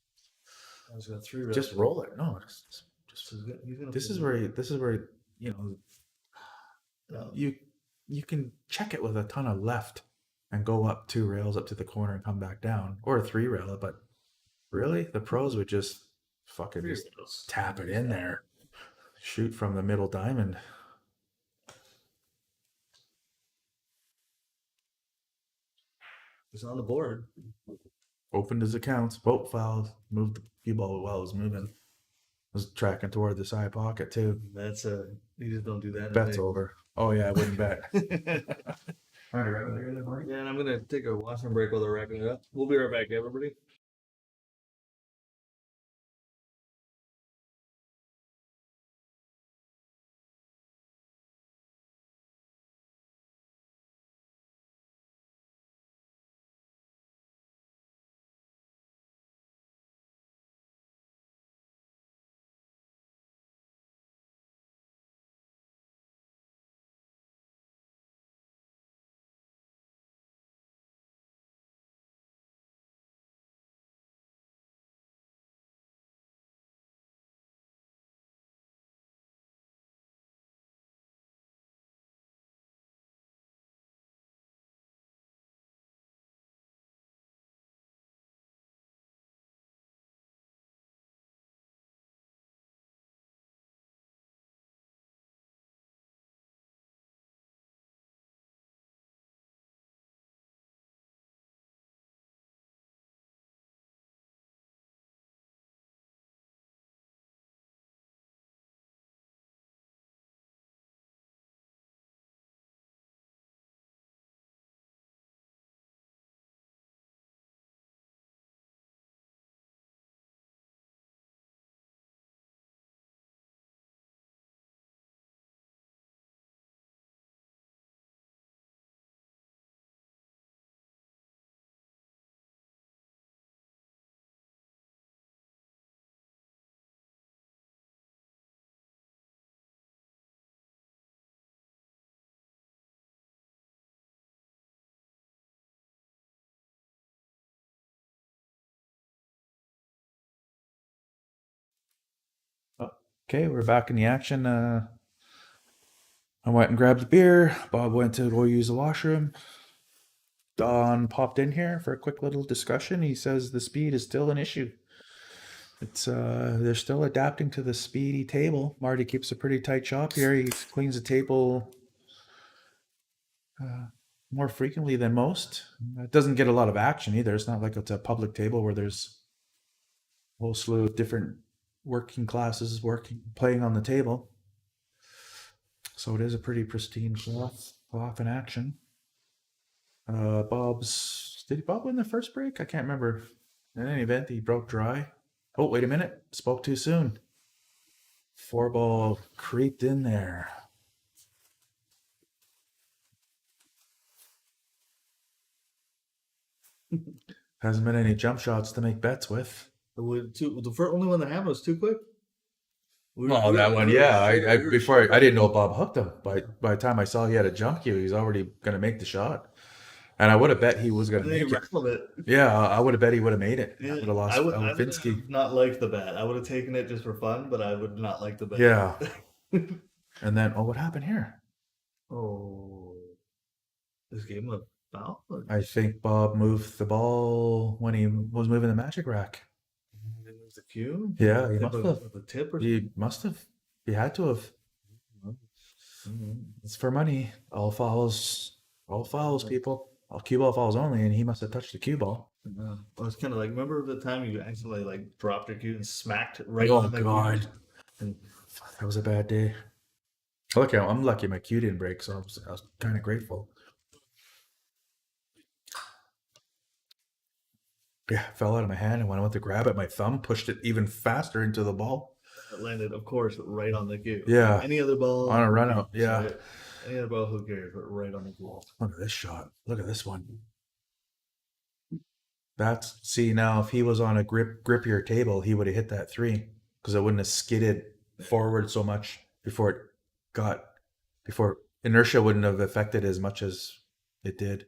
S1: He's got 3
S2: Just roll it. No, just.
S1: He's gonna
S2: This is where you know you can check it with a ton of left and go up 2 rails up to the corner and come back down, or a 3 rail, but really the pros would just fucking just tap it in there, shoot from the middle diamond.
S1: It's on the board.
S2: Opened his accounts, boat fouled, moved the cue ball while it was moving. Was tracking toward the side pocket too.
S1: That's you just don't do that.
S2: Bet's over. Oh yeah, I wouldn't bet.
S1: Yeah, and I'm gonna take a washroom break while they're wrapping it up. We'll be right back, everybody.
S2: Okay, we're back in the action. I went and grabbed a beer. Bob went to go use the washroom. Don popped in here for a quick little discussion. He says the speed is still an issue. It's they're still adapting to the speedy table. Marty keeps a pretty tight shop here. He cleans the table more frequently than most. It doesn't get a lot of action either. It's not like it's a public table where there's a whole slew of different working classes playing on the table. So it is a pretty pristine cloth in action. Did Bob win the first break? I can't remember. In any event, he broke dry. Oh, wait a minute. Spoke too soon. 4-ball creeped in there. Hasn't been any jump shots to make bets with.
S1: The first only one that happened was too quick.
S2: That one, yeah. I didn't know Bob hooked him. By the time I saw he had a jump cue, he's already going to make the shot. And I would have bet he was going to make it. Yeah, I would have bet he would have made it.
S1: Yeah,
S2: I would have lost Finsky.
S1: Not like the bet. I would have taken it just for fun, but I would not like the bet.
S2: Yeah. And then, what happened here?
S1: Oh, this gave him a foul.
S2: I think Bob moved the ball when he was moving the magic rack.
S1: The cue?
S2: Yeah, he must have.
S1: The tip or
S2: He must have. He had to have. It's for money. All fouls, people. All cue ball fouls only, and he must have touched the cue ball.
S1: Yeah. Well, it's kind of like, remember the time you accidentally like dropped your cue and smacked right
S2: Oh
S1: on the
S2: God, That was a bad day. Look, I'm lucky my cue didn't break, so I was kind of grateful. Yeah, it fell out of my hand, and when I went to grab it, my thumb pushed it even faster into the ball.
S1: It landed, of course, right on the cue.
S2: Yeah.
S1: Any other ball
S2: On a run out,
S1: who cares,
S2: yeah.
S1: right? Any other ball, who cares? But right on the cue.
S2: Look at this shot. Look at this one. See, now if he was on a grippier table, he would have hit that 3 because it wouldn't have skidded forward so much before inertia wouldn't have affected as much as it did.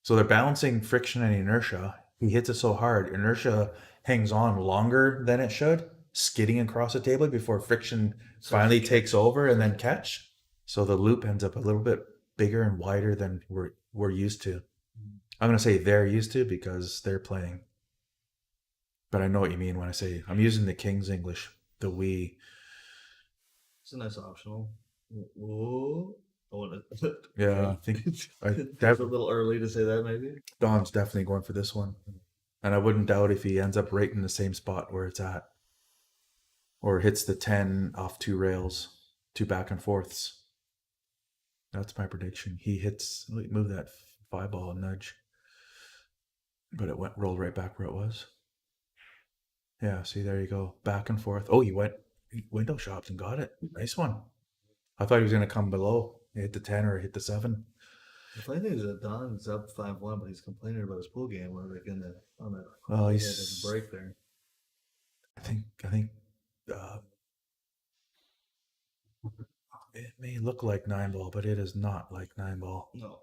S2: So they're balancing friction and inertia. He hits it so hard, inertia hangs on longer than it should, skidding across the table before friction finally takes over and then catch. So the loop ends up a little bit bigger and wider than we're used to. I'm going to say they're used to because they're playing. But I know what you mean when I say I'm using the King's English, the we.
S1: It's a nice optional. Whoa.
S2: Yeah, I think
S1: That's a little early to say that, maybe.
S2: Don's definitely going for this one. And I wouldn't doubt if he ends up right in the same spot where it's at. Or hits the 10 off 2 rails, 2 back and forths. That's my prediction. He hits, move that 5 ball and nudge. But it rolled right back where it was. Yeah, see, there you go. Back and forth. Oh, he window shops and got it. Nice one. I thought he was going to come below. He hit the 10 or hit the 7.
S1: The funny thing is that Don's up 5-1, but he's complaining about his pool game where they're going to on the
S2: he's
S1: break there.
S2: I think it may look like 9 ball, but it is not like 9 ball.
S1: No.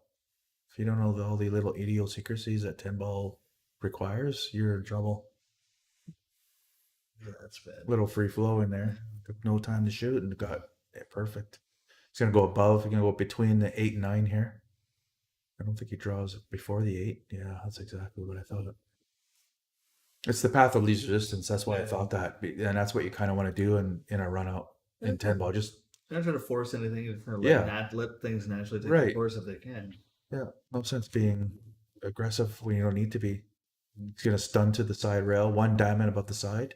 S2: If you don't know all the little idiosyncrasies that 10 ball requires, you're in trouble.
S1: Yeah, that's bad.
S2: Little free flow in there. Took no time to shoot and got it perfect. He's going to go above. He's going to go between the 8 and 9 here. I don't think he draws before the 8. Yeah, that's exactly what I thought. It's the path of least resistance. That's why I thought that. And that's what you kind of want to do in a run out in 10 ball. Just
S1: not trying to force anything. You kind of let things naturally take the course if they can.
S2: Yeah, no sense being aggressive when you don't need to be. He's going to stun to the side rail, 1 diamond above the side.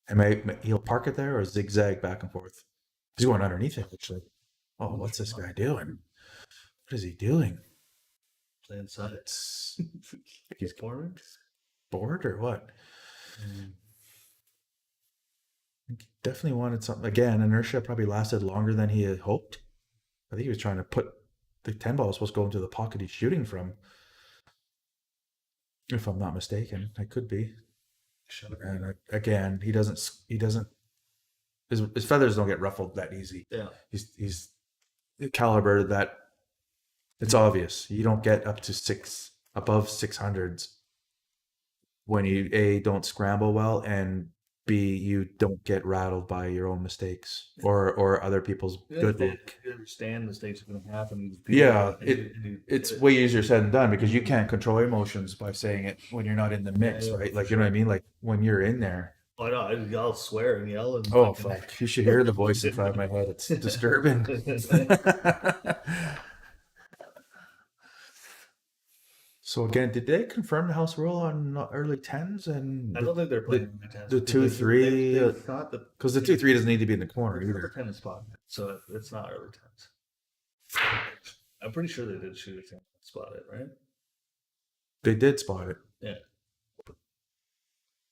S2: And he'll park it there or zigzag back and forth. He's going underneath it, actually. Oh, what's this guy doing? What is he doing?
S1: Playing side.
S2: He's
S1: bored?
S2: Bored or what? He definitely wanted something. Again, inertia probably lasted longer than he had hoped. I think he was trying to put the 10 ball was supposed to go into the pocket he's shooting from. If I'm not mistaken, I could be. And again, he doesn't. His feathers don't get ruffled that easy.
S1: Yeah,
S2: he's the caliber that it's obvious you don't get up to above 600s when you don't scramble well, and B, you don't get rattled by your own mistakes or other people's good luck.
S1: You understand mistakes are going to happen.
S2: Yeah, it's way easier said than done because you can't control emotions by saying it when you're not in the mix, right? Like, you know what I mean? Like when you're in there.
S1: Oh, I know. I'll swear and yell. And
S2: oh, fuck. You should hear the voice inside my head. It's disturbing. So again, did they confirm the house rule on early 10s? And
S1: I don't think they're playing early 10s.
S2: The 2-3, because the 2-3 doesn't need to be in the corner either.
S1: 10 spot, so it's not early 10s. I'm pretty sure they did shoot a 10 spot it, right?
S2: They did spot it.
S1: Yeah.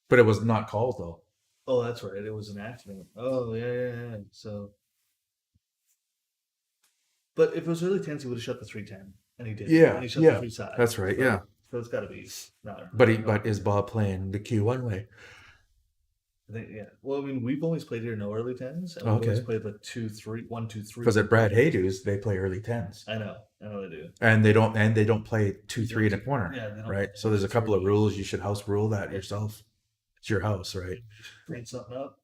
S2: But it was not called though.
S1: Oh, that's right. It was an accident. Oh, yeah. So, but if it was early 10s, he would have shot the 310. And he did.
S2: Yeah,
S1: and he shot the 3 side.
S2: That's right. Yeah.
S1: So it's got to be not.
S2: But is Bob playing the Q one way?
S1: I think Well, I mean, we've always played here no early 10s, and we've always played like 2-3, 1-2-3.
S2: Because at Brad Haydu's, they play early 10s.
S1: I know they do.
S2: And they don't play 2-3 in a corner.
S1: Yeah, they don't.
S2: Right. So there's a couple of rules. You should house rule that yourself. It's your house, right?
S1: Bring something up.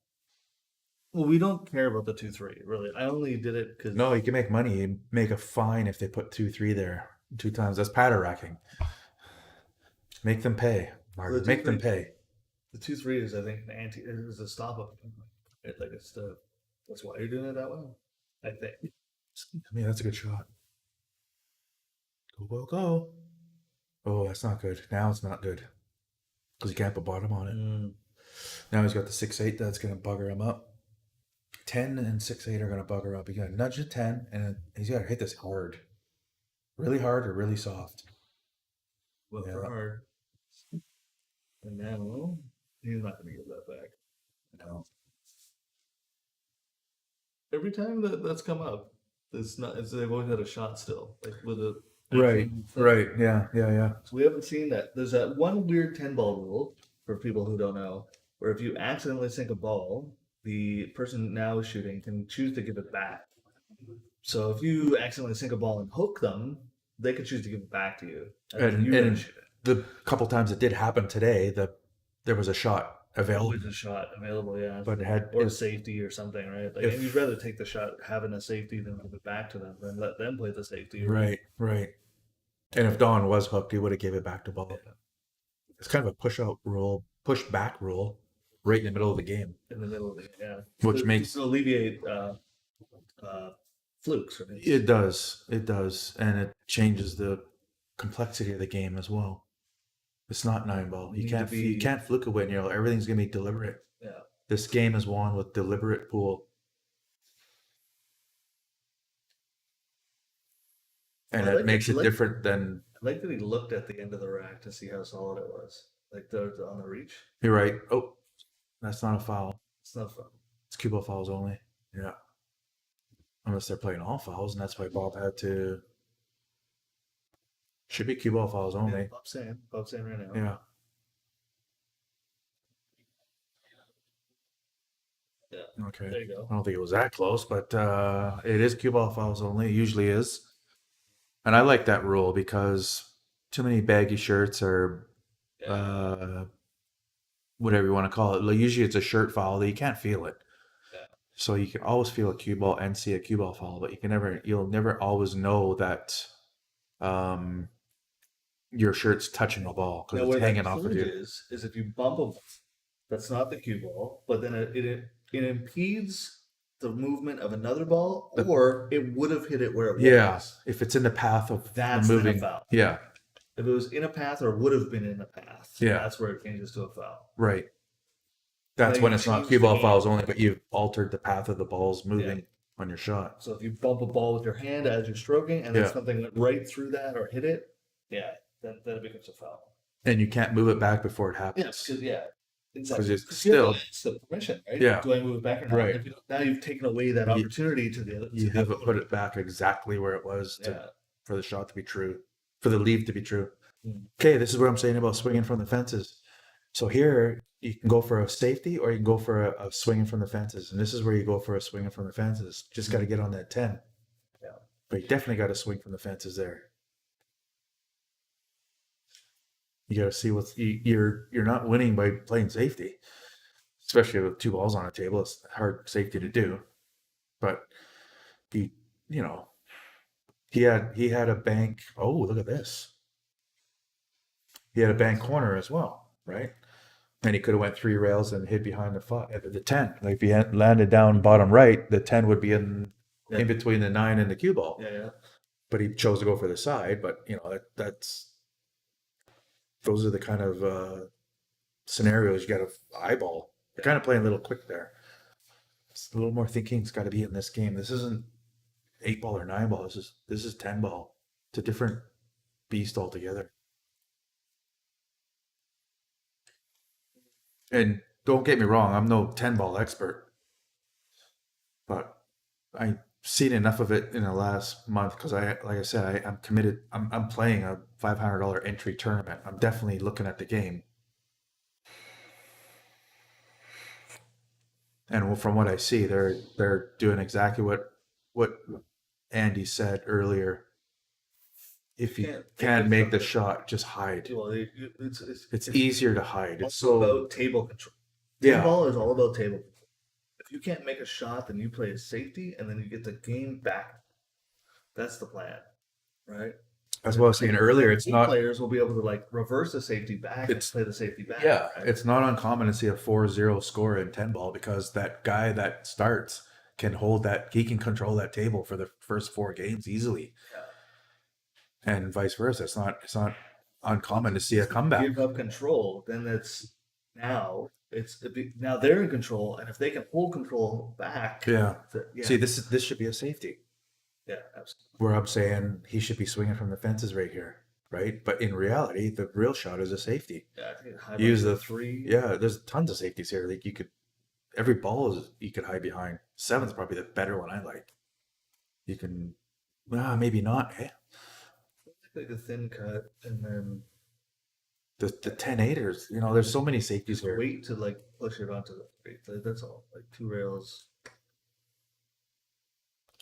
S1: Well, we don't care about the 2-3, really. I only did it because...
S2: No, you can make money. You make a fine if they put 2-3 there 2 times. That's patter racking. Make them pay, Marty.
S1: The
S2: Make them pay.
S1: The 2-3 is, I think, is a stop up. That's why you're doing it that way, I think.
S2: I mean, that's a good shot. Go. Oh, that's not good. Now it's not good. Because you can't put bottom on it. Now he's got the 6-8. That's going to bugger him up. 10 and 6-8 are gonna bugger up. You gotta nudge the 10, and he's gotta hit this hard, really hard or really soft.
S1: Well,
S2: Yeah.
S1: for hard. And now he's not going to give that back.
S2: No.
S1: Every time that's come up, it's not. They've always had a shot still, like with a
S2: Right. Right. Yeah. Yeah. Yeah.
S1: So we haven't seen that. There's that one weird 10-ball rule for people who don't know, where if you accidentally sink a ball, the person now shooting can choose to give it back. So if you accidentally sink a ball and hook them, they could choose to give it back to you.
S2: And,
S1: you gotta
S2: and
S1: shoot it.
S2: the couple times it did happen today, there was a shot available,
S1: Always a shot available, yeah.
S2: but it had
S1: Or a safety or something, right? Like,
S2: if-
S1: and you'd rather take the shot having a safety than give it back to them, than let them play the safety.
S2: right. Right. And if Don was hooked, he would have gave it back to Ball.
S1: Yeah.
S2: It's kind of a push back rule, right in the middle of the game,
S1: In the middle of it, yeah.
S2: which
S1: To-
S2: makes
S1: to alleviate flukes. Right?
S2: it does, and it changes the complexity of the game as well. It's not 9-ball. You
S1: Need
S2: can't
S1: to be-
S2: you can't fluke away. You know, everything's gonna be deliberate.
S1: Yeah.
S2: This game is won with deliberate pool, and
S1: I
S2: it
S1: like
S2: makes
S1: it-
S2: it
S1: like-
S2: different than.
S1: I like that he looked at the end of the rack to see how solid it was. Like on the reach.
S2: You're right. Oh, that's not a foul.
S1: It's not fun.
S2: It's cue ball fouls only. Yeah. Unless they're playing all fouls, and that's why Bob had to. Should be cue ball fouls
S1: Yeah,
S2: only.
S1: Bob's saying right now.
S2: Yeah.
S1: Yeah.
S2: Okay.
S1: There you go.
S2: I don't think it was that close, but it is cue ball fouls only. It usually is. And I like that rule because too many baggy shirts or whatever you want to call it. Like, usually it's a shirt foul that you can't feel it.
S1: Yeah.
S2: So you can always feel a cue ball and see a cue ball foul, but you'll never always know that your shirt's touching the ball
S1: Now,
S2: because
S1: where
S2: it's
S1: the
S2: hanging off of
S1: clue
S2: you.
S1: is if you bump a, that's not the cue ball, but then it impedes the movement of another ball, or it would have hit it where it was.
S2: Yeah, if it's in the path of
S1: That's
S2: the
S1: then a
S2: moving.
S1: foul.
S2: Yeah,
S1: If it was in a path or would have been in a path,
S2: Yeah.
S1: that's where it changes to a foul.
S2: right. That's
S1: Now
S2: when
S1: you
S2: it's not
S1: change
S2: cue
S1: the
S2: ball
S1: game.
S2: fouls only, but you've altered the path of the balls moving on your shot.
S1: So if you bump a ball with your hand as you're stroking, and then
S2: Yeah.
S1: something went right through that or hit it, then it becomes a foul.
S2: And you can't move it back before it
S1: Yeah,
S2: happens.
S1: because exactly.
S2: 'Cause it's
S1: 'Cause you have to
S2: still-
S1: ask the permission, right?
S2: Yeah.
S1: Do I move it back or not?
S2: Right.
S1: If you don't, now you've taken away that
S2: You-
S1: opportunity to the.
S2: You haven't put it back exactly where it was for the shot to be true, for the leave to be true.
S1: Mm.
S2: Okay, this is what I'm saying about swinging from the fences. So here you can go for a safety or you can go for a swinging from the fences. And this is where you go for a swinging from the fences. Just got to get on that 10.
S1: Yeah.
S2: But you definitely got to swing from the fences there. You got to see what's you're not winning by playing safety, especially with two balls on a table. It's hard safety to do, but he had a bank. Oh, look at this. He had a bank corner as well, right? And he could have went 3 rails and hid behind the 10. Like if he had landed down bottom right, the 10 would be in between the 9 and the cue ball.
S1: Yeah.
S2: But he chose to go for the side. But those are the kind of scenarios you got to eyeball. You're kind of playing a little quick there. It's a little more thinking's got to be in this game. This isn't 8-ball or 9-ball. This is 10-ball. It's a different beast altogether. And don't get me wrong, I'm no 10-ball expert, but I've seen enough of it in the last month because like I said, I'm committed. I'm playing a $500 entry tournament. I'm definitely looking at the game. And from what I see, they're doing exactly what Andy said earlier. If you can make the shot, just hide.
S1: Well,
S2: It's easier to hide. It's
S1: also
S2: so
S1: about table control.
S2: yeah.
S1: Ball is all about table control. If you can't make a shot, then you play a safety, and then you get the game back. That's the plan, right?
S2: That's what I was saying earlier. It's not.
S1: Players will be able to reverse the safety back and play the safety back.
S2: Yeah,
S1: right?
S2: it's not uncommon to see a 4-0 score in 10-ball because that guy that starts can hold that. He can control that table for the first 4 games easily. And vice versa. It's not uncommon to see a comeback.
S1: Give up control, then Now now they're in control, and if they can hold control back,
S2: Yeah.
S1: yeah,
S2: See, this should be a safety.
S1: yeah, absolutely.
S2: Where I'm saying he should be swinging from the fences right here, right? But in reality, the real shot is a safety.
S1: Yeah, I think high
S2: Use
S1: bucket
S2: the
S1: three.
S2: Yeah, there's tons of safeties here. Like every ball is you could hide behind. 7's probably the better one I like. You can, maybe not. Eh?
S1: Like a thin cut, and then
S2: The 10-8ers, there's so many safeties
S1: just
S2: here.
S1: wait to like push it onto the three. That's all. Like 2 rails.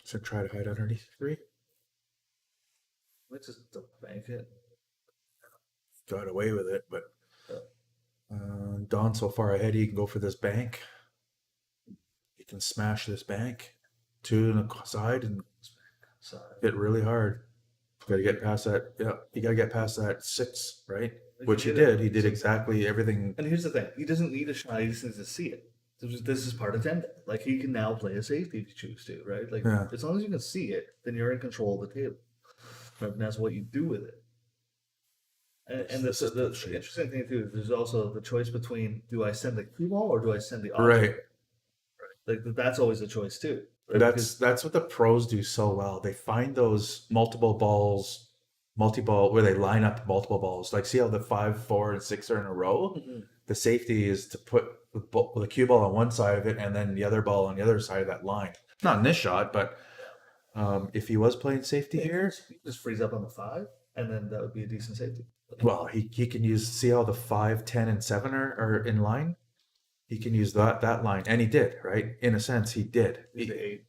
S2: So try to hide underneath 3.
S1: Let's just bank it.
S2: Got away with it, but Don's so far ahead, he can go for this bank. He can smash this bank 2 in the side and
S1: So
S2: hit really hard. Got to get past that. Yeah, you got to get past that 6, right? Which he did. He did exactly everything.
S1: And here's the thing: he doesn't need a shot; he just needs to see it. This is part of 10. Like he can now play a safety if you choose to, right? Like
S2: Yeah.
S1: as long as you can see it, then you're in control of the table. Right? And that's what you do with it. And
S2: This is
S1: the
S2: bullshit.
S1: interesting thing too is there's also the choice between do I send the cue ball or do I send the object?
S2: Right.
S1: Like that's always a choice too. Right?
S2: That's what the pros do so well. They find those multi-ball where they line up multiple balls. Like see how the 5, 4, and 6 are in a row.
S1: Mhm.
S2: The safety is to put the cue ball on one side of it and then the other ball on the other side of that line. Not in this shot, but if he was playing safety here,
S1: he just frees up on the 5, and then that would be a decent safety.
S2: well, he can use, see how the 5, 10, and 7 are in line. He can use that line, and he did, right? In a sense, he did.
S1: He's the 8.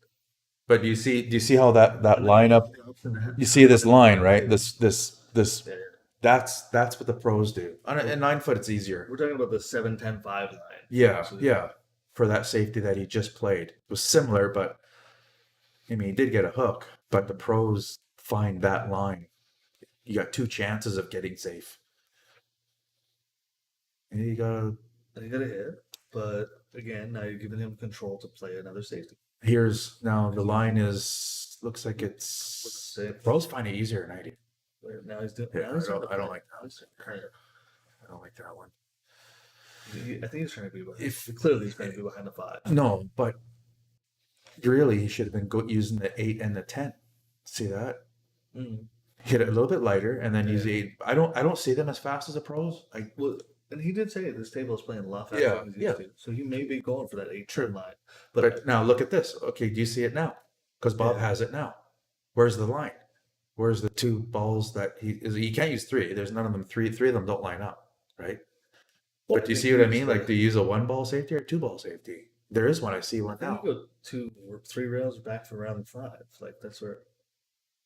S2: But do you see how that lineup? You see this line, right? This
S1: Yeah.
S2: that's what the pros do. On a 9 foot, it's easier.
S1: We're talking about the 7, 10, 5 line.
S2: Yeah,
S1: So-
S2: yeah. For that safety that he just played, it was similar, but I mean, he did get a hook. But the pros find that line. You got 2 chances of getting safe. And you gotta.
S1: And he got a hit, but again, now you're giving him control to play another safety.
S2: Here's now the line is looks like it's.
S1: Six.
S2: Pros find it easier than I do.
S1: Now he's doing.
S2: Yeah,
S1: now he's
S2: I don't
S1: doing the
S2: like
S1: play.
S2: I don't like that one.
S1: I think he's trying to be behind.
S2: If-
S1: Clearly, he's trying to be behind the 5.
S2: No, but really, he should have been using the 8 and the 10. See that?
S1: Mm.
S2: Hit it a little bit lighter, and then use
S1: Yeah.
S2: the 8. I don't see them as fast as the pros.
S1: Well, and he did say this table is playing a lot faster
S2: Yeah,
S1: than he's used to. So he may be going for that 8
S2: True.
S1: line.
S2: But now look at this. Okay, do you see it now? Because Bob
S1: Yeah.
S2: has it now. Where's the line? Where's the 2 balls that he can't use 3? There's none of them. Three of them don't line up, right?
S1: Well,
S2: But do you
S1: I
S2: see
S1: think
S2: what I
S1: he
S2: mean?
S1: was
S2: Like, do you use a 1-ball safety or a 2-ball safety? There is one. I see one
S1: I think
S2: now.
S1: you go 2 or 3 rails back for round 5. Like that's where,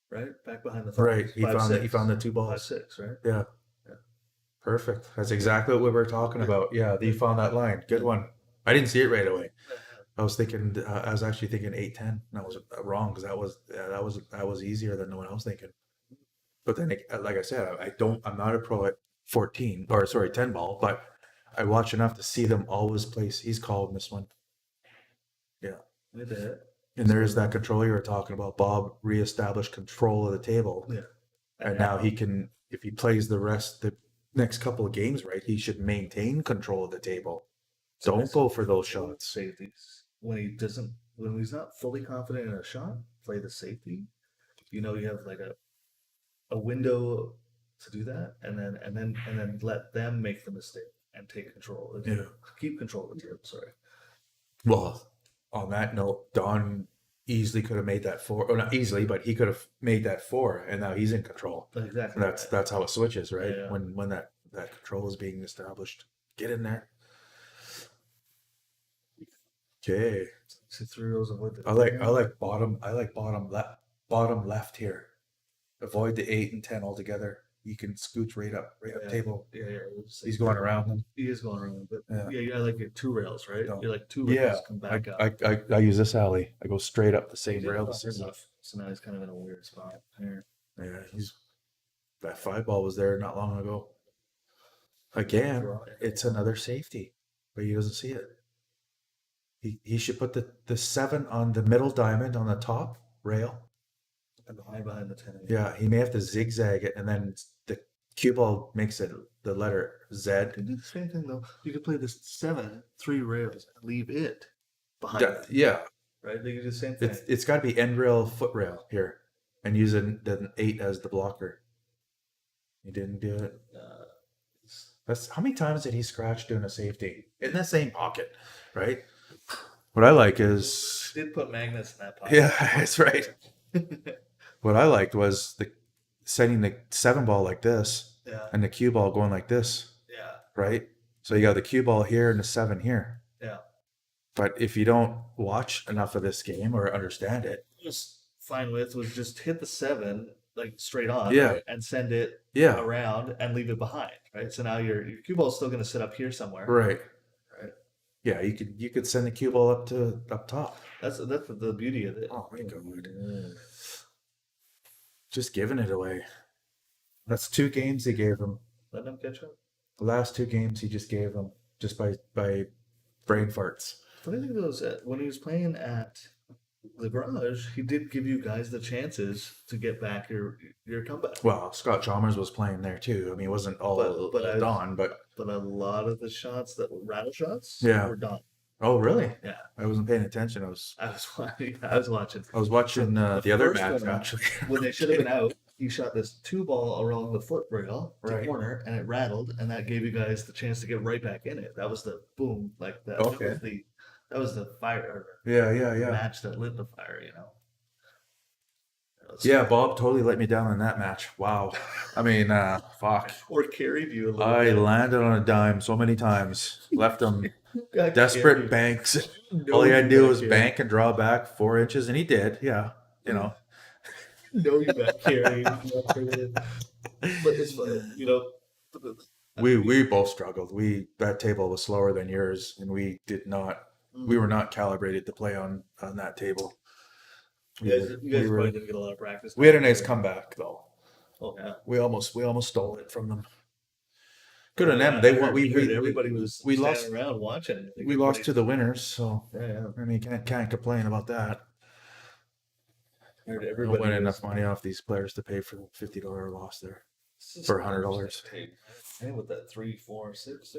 S1: right? Back behind the 5.
S2: Right. He
S1: 5,
S2: found the 2
S1: 5,
S2: balls.
S1: 6, right?
S2: Yeah.
S1: Yeah.
S2: Perfect. That's exactly what we were talking about. Yeah, you found that line. Good one. I didn't see it right away. I was thinking. I was actually thinking 8-10. And I was wrong because that was easier than the one I was thinking. But then, like I said, I'm not a pro at 14 or sorry 10 ball, but I watch enough to see them always place. He's called this one. Yeah.
S1: With it.
S2: And there is that control you were talking about. Bob reestablished control of the table.
S1: Yeah.
S2: And now he can, if he plays the next couple of games right, he should maintain control of the table. Don't go for those shots.
S1: Safeties. When he's not fully confident in a shot, play the safety. You know, you have like a window to do that, and then let them make the mistake and take control.
S2: Yeah.
S1: Keep control of the table. Sorry.
S2: Well, on that note, Don easily could have made that 4, or not easily, but he could have made that 4, and now he's in control.
S1: Exactly.
S2: That's how it switches, right?
S1: Yeah.
S2: When that control is being established. Get in there. Okay.
S1: So 3 rows of wood.
S2: I like bottom left here. Avoid the 8 and 10 altogether. You can scooch right up
S1: Yeah.
S2: table.
S1: Yeah.
S2: He's going around them.
S1: He is going around, but
S2: Yeah.
S1: yeah, I like your 2 rails, right?
S2: No.
S1: You're like 2 rails
S2: Yeah,
S1: come back up.
S2: I use this alley. I go straight up the
S1: He
S2: same
S1: did
S2: rail.
S1: it
S2: The same
S1: enough. So now he's kind of in a weird spot here.
S2: Yeah, that 5 ball was there not long ago. Again, it's another safety, but he doesn't see it. He should put the 7 on the middle diamond on the top rail.
S1: And behind the 10.
S2: Yeah, he may have to zigzag it, and then the Cue ball makes it the letter Z.
S1: You can do the same thing though. You could play this 7, 3 rails, and leave it behind.
S2: Yeah,
S1: Right? They can do the same thing.
S2: it's got to be end rail, foot rail here, and use the 8 as the blocker. You didn't do it. That's how many times did he scratch doing a safety in the same pocket, right? What I like is
S1: Did put magnets in that pocket.
S2: yeah, that's right. What I liked was setting the 7 ball like this
S1: Yeah.
S2: and the cue ball going like this,
S1: Yeah.
S2: right? So you got the cue ball here and the 7 here.
S1: Yeah.
S2: But if you don't watch enough of this game or understand it,
S1: Was fine with was just hit the 7 like straight on,
S2: Yeah.
S1: right, and send it
S2: yeah,
S1: around and leave it behind, right? So now your cue ball is still going to sit up here somewhere.
S2: right.
S1: Right.
S2: Yeah, you could send the cue ball up top.
S1: That's the beauty of it.
S2: Oh my god. Just giving it away. That's 2 games he gave him.
S1: Let him catch up.
S2: The last 2 games he just gave him just by brain farts.
S1: Funny thing though is that when he was playing at the garage, he did give you guys the chances to get back your comeback.
S2: Well, Scott Chalmers was playing there too. I mean, it wasn't all Don, but
S1: But a lot of the shots that were rattle shots
S2: Yeah.
S1: were done.
S2: oh really?
S1: Yeah.
S2: I wasn't paying attention. I was
S1: I was watching.
S2: watching
S1: The
S2: the other
S1: first
S2: match
S1: one,
S2: actually.
S1: When they should have been out, he shot this 2 ball around the foot rail, the
S2: Right.
S1: corner, and it rattled, and that gave you guys the chance to get right back in it. That was the boom, like that.
S2: Okay.
S1: That was the fire
S2: Yeah.
S1: match that lit the fire. That was-
S2: Yeah, Bob totally let me down in that match. Wow. I mean, fuck.
S1: Or carried you a little
S2: I
S1: bit.
S2: landed on a dime so many times. Left him
S1: Got
S2: desperate
S1: carried.
S2: banks.
S1: No,
S2: All he had to do
S1: got
S2: was
S1: carried.
S2: bank and draw back 4 inches, and he did. Yeah, you know.
S1: No, you got carried. But it's fun,
S2: We both struggled. That table was slower than yours, and we were not calibrated to play on that table.
S1: You guys probably didn't get a lot of practice.
S2: We had a nice comeback though.
S1: Oh yeah.
S2: We almost stole it from them. Good on them.
S1: Yeah,
S2: They
S1: I
S2: won.
S1: heard everybody was
S2: we
S1: standing
S2: lost.
S1: around watching.
S2: We lost to the winners, so
S1: Yeah.
S2: I mean, can't complain about that.
S1: I heard
S2: I don't
S1: everybody
S2: win
S1: was-
S2: enough money off these players to pay for the $50 loss there. For $100.
S1: Hey, with that 3, 4, 6,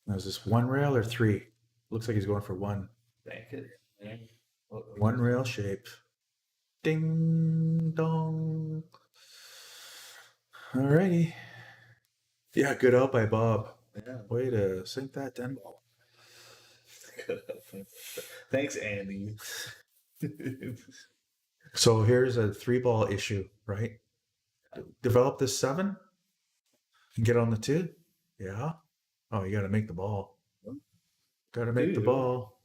S2: Now, is this 1 rail or 3? Looks like he's going for 1.
S1: bank it. Man.
S2: 1 rail shape. Ding dong. Alrighty. Yeah, good out by Bob.
S1: Yeah.
S2: Way to sink that 10 ball.
S1: Thanks, Andy.
S2: So here's a 3 ball issue, right? Develop this 7 and get on the 2. Yeah. Oh, you got to make the ball. Got to make the
S1: Dude.
S2: ball.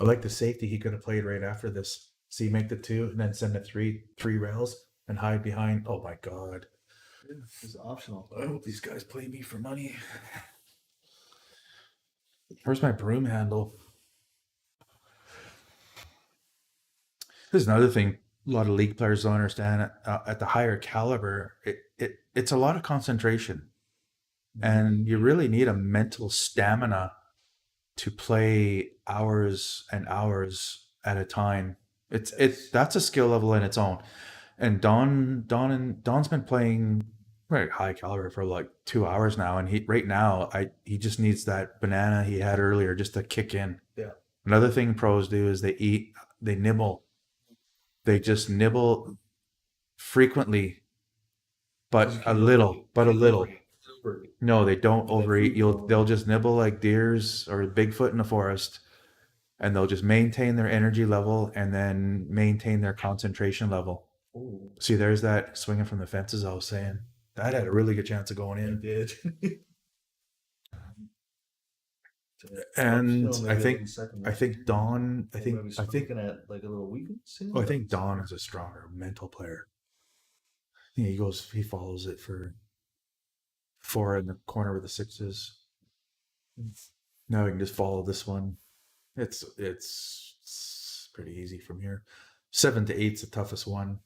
S2: I like the safety he could have played right after this. See, make the 2 and then send the 3 rails and hide behind. Oh my God.
S1: It's optional.
S2: I hope these guys play me for money. Where's my broom handle? There's another thing a lot of league players don't understand. At the higher caliber, it's a lot of concentration. And you really need a mental stamina to play hours and hours at a time. That's a skill level in its own. And Don's been playing very high caliber for like 2 hours now, and he just needs that banana he had earlier just to kick in.
S1: Yeah.
S2: Another thing pros do is they nibble. They just nibble frequently, but a little. No, they don't overeat. They'll just nibble like deers or Bigfoot in the forest, and they'll just maintain their energy level and then maintain their concentration level.
S1: Ooh,
S2: See, there's that swinging from the fences I was saying. That had a really good chance of going
S1: I
S2: in.
S1: did.
S2: And
S1: Maybe
S2: I
S1: like
S2: think
S1: second
S2: I think Don I
S1: maybe
S2: think
S1: looking at like a little weakness.
S2: I think Don is a stronger mental player. Yeah, he follows it for 4 in the corner with the 6s. Now we can just follow this one. It's pretty easy from here. 7 to 8's the toughest one.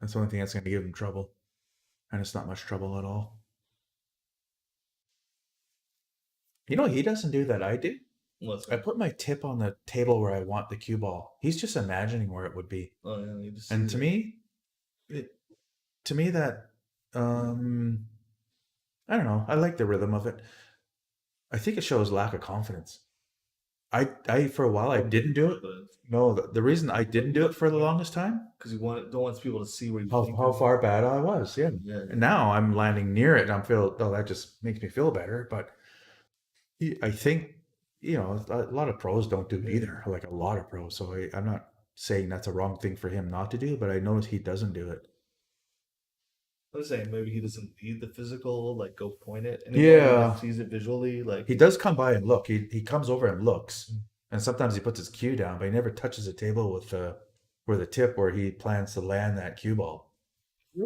S2: That's the only thing that's going to give him trouble, and it's not much trouble at all. You know, he doesn't do that. I do.
S1: What's
S2: I
S1: that?
S2: put my tip on the table where I want the cue ball. He's just imagining where it would be.
S1: Oh, yeah, you just
S2: And
S1: see
S2: to
S1: it.
S2: me, to me that I don't know. I like the rhythm of it. I think it shows lack of confidence. I for a while I didn't do it. No, the reason I didn't do it for the longest time,
S1: Because you don't want people to see where you
S2: how
S1: think
S2: far bad I was. Yeah.
S1: Yeah.
S2: And now I'm landing near it, and I'm feel. Oh, that just makes me feel better. But I think a lot of pros don't do it either. Like a lot of pros. So I'm not saying that's a wrong thing for him not to do, but I notice he doesn't do it.
S1: I'm saying maybe he doesn't need the physical, like go point it. And
S2: Yeah.
S1: he sees it visually, like
S2: He does come by and look. He comes over and looks, and sometimes he puts his cue down, but he never touches the table with where the tip where he plans to land that cue ball.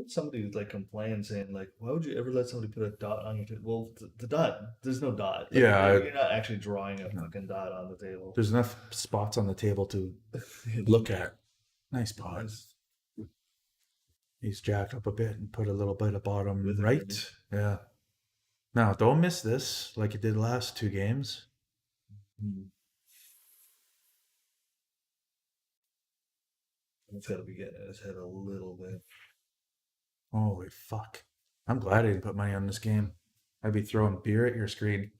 S1: somebody like complain saying like, why would you ever let somebody put a dot on your table? Well, the dot, there's no dot. Like,
S2: Yeah,
S1: you're not actually drawing a fucking dot on the table.
S2: There's enough spots on the table to look at. Nice pot. He's jacked up a bit and put a little bit of bottom
S1: With it,
S2: right.
S1: maybe.
S2: Yeah. Now, don't miss this like it did last 2 games.
S1: It's got to be getting in his head a little bit.
S2: Holy fuck. I'm glad I didn't put money on this game. I'd be throwing beer at your screen.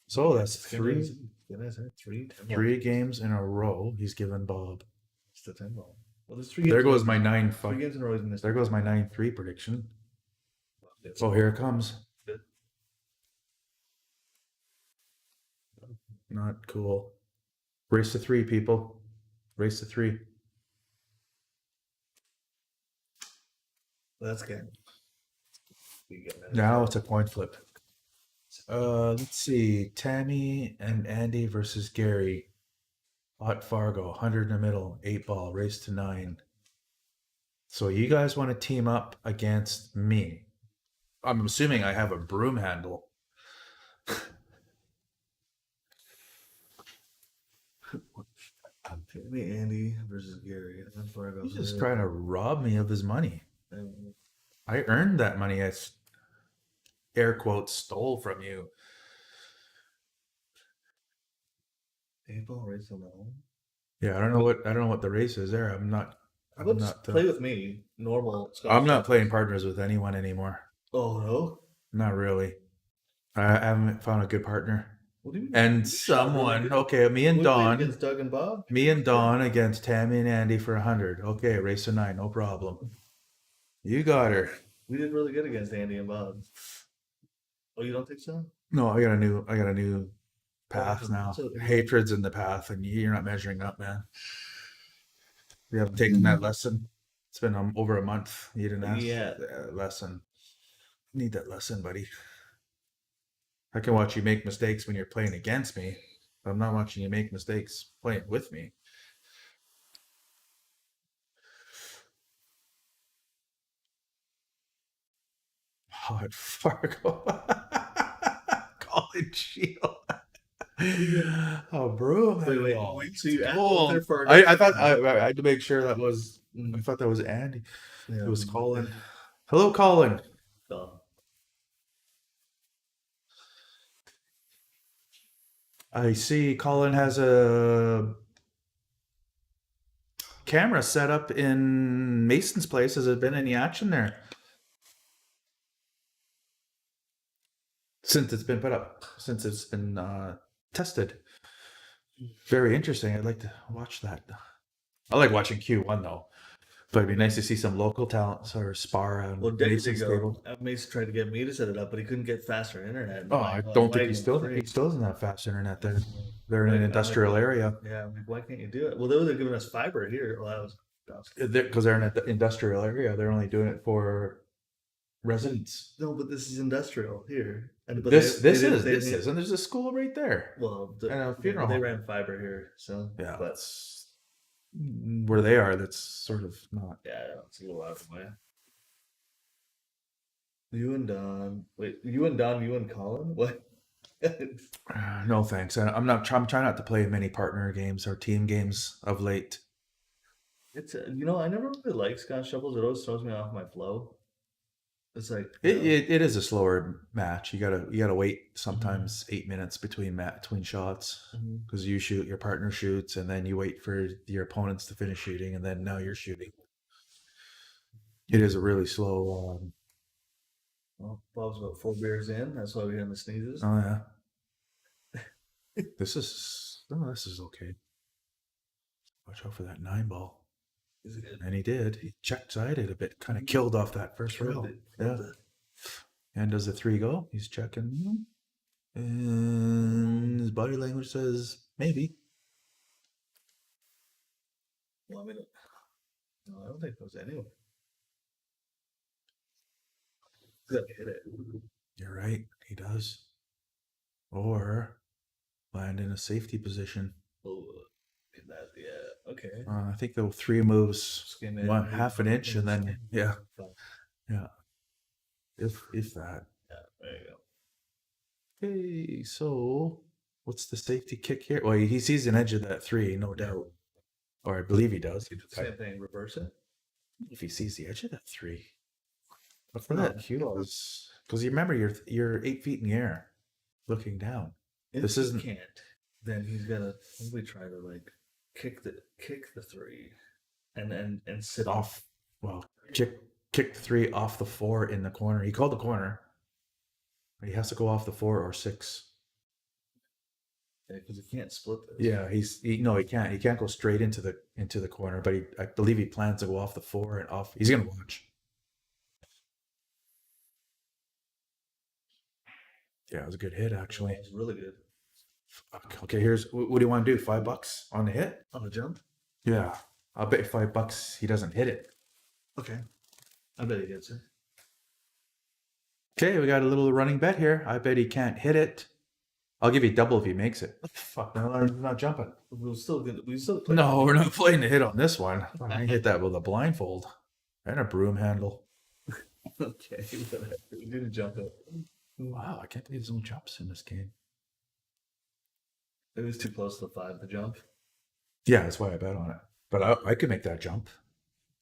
S2: So that's
S1: Getting in his head.
S2: 3 games in a row he's given Bob.
S1: It's the 10 ball. Well, there's 3 games.
S2: There goes my 9
S1: 3
S2: fuck.
S1: games in a row he's missed.
S2: There goes my 9-3 prediction.
S1: It's
S2: Oh, here it comes.
S1: good.
S2: Not cool. Race to 3, people. Race to 3.
S1: That's good.
S2: Now it's a coin flip. Let's see. Tammy and Andy versus Gary. Hot Fargo, 100 in the middle, 8 ball, race to 9. So you guys want to team up against me? I'm assuming I have a broom handle.
S1: Tammy Andy versus Gary.
S2: He's just trying to rob me of his money. I earned that money. I air quotes stole from you.
S1: 8 ball race alone.
S2: Yeah, I don't know what the race is there. I'm not
S1: Play with me. Normal.
S2: I'm not playing partners with anyone anymore.
S1: Oh no.
S2: Not really. I haven't found a good partner.
S1: What do you mean?
S2: And someone, okay, me and
S1: Would we
S2: Don,
S1: against Doug and Bob.
S2: me and Don against Tammy and Andy for 100. Okay, race to 9, no problem. You got her.
S1: We did really good against Andy and Bob. Oh, you don't think so?
S2: No, I got a new path now.
S1: So-
S2: Hatred's in the path, and you're not measuring up, man. We haven't taken that lesson. It's been over a month. You didn't ask lesson. Need that lesson, buddy. I can watch you make mistakes when you're playing against me, but I'm not watching you make mistakes playing with me. Hot Fargo. Colin Shield. Oh, bro.
S1: Wait. So you
S2: Oh,
S1: asked for
S2: I thought I had to make sure that was. I thought that was Andy.
S1: Yeah.
S2: It was Colin. Hello, Colin. I see Colin has a camera set up in Mason's place. Has there been any action there? Since it's been put up, since it's been tested. Very interesting. I'd like to watch that. I like watching Q1 though. But it'd be nice to see some local talent sort of spar on
S1: Well, days
S2: Mason's
S1: ago,
S2: table.
S1: Mason tried to get me to set it up, but he couldn't get faster internet.
S2: Oh, I don't think he still doesn't have fast internet there. They're in an industrial area.
S1: Yeah, I'm like, why can't you do it? Well, they were giving us fiber here. Well, that was
S2: Because they're in an industrial area. They're only doing it for residents.
S1: no, but this is industrial here. And but
S2: This
S1: they
S2: isn't.
S1: didn't-
S2: There's a school right there.
S1: Well,
S2: And a funeral
S1: they
S2: home.
S1: ran fiber here, so
S2: Yeah,
S1: But
S2: that's where they are. That's sort of not.
S1: yeah, it's a little out of the way. You and Don. Wait, you and Don. You and Colin. What?
S2: No thanks. I'm not. I'm trying not to play many partner games or team games of late.
S1: It's I never really liked Scotch shovels. It always throws me off my flow. It's like
S2: It is a slower match. You gotta wait sometimes 8 minutes between shots because you shoot, your partner shoots, and then you wait for your opponents to finish shooting, and then now you're shooting. It is a really slow.
S1: Well, Bob's about 4 beers in. That's why we have the sneezes.
S2: Oh yeah. This is okay. Watch out for that 9-ball.
S1: Is it good?
S2: And he did. He checked sided a bit, kind of killed off that first
S1: Killed
S2: rail.
S1: it,
S2: Yeah.
S1: killed it.
S2: And does the 3 go? He's checking. And his body language says maybe.
S1: Well, I mean, no, I don't think it goes anywhere. He's got to hit it.
S2: You're right. He does. Or land in a safety position.
S1: Oh, that, yeah. Okay.
S2: I think the 3 moves
S1: Skim in,
S2: one
S1: maybe
S2: half an
S1: fucking
S2: inch, and then
S1: skim.
S2: yeah,
S1: Fuck.
S2: yeah. If that.
S1: Yeah, there you go.
S2: Okay, so what's the safety kick here? Well, he sees an edge of that 3, no doubt. Or I believe he does.
S1: Same thing. Reverse it.
S2: If he sees the edge of that 3. But for
S1: No.
S2: that cue, because you remember you're 8 feet in the air, looking down.
S1: If
S2: This
S1: he
S2: isn't-
S1: can't, then he's gotta probably try to like kick the 3 and sit
S2: Off. Well, kick the 3 off the 4 in the corner. He called the corner. He has to go off the 4 or 6.
S1: because he can't split this.
S2: Yeah, he can't. He can't go straight into the corner. But I believe he plans to go off the 4 and off. He's gonna watch. Yeah, it was a good hit actually.
S1: It's really good.
S2: Okay, here's what do you want to do? $5 on the hit?
S1: On the jump.
S2: Yeah, I'll bet you $5 he doesn't hit it.
S1: Okay. I bet he gets it.
S2: Okay, we got a little running bet here. I bet he can't hit it. I'll give you double if he makes it. What the fuck? No, I'm not jumping.
S1: We're still good. We still play.
S2: No, we're not playing the hit on this one. I hit that with a blindfold and a broom handle.
S1: Okay. Whatever. We didn't jump it.
S2: Wow, I can't believe there's no jumps in this game.
S1: It was too close to the 5 to jump.
S2: Yeah, that's why I bet on it. But I could make that jump.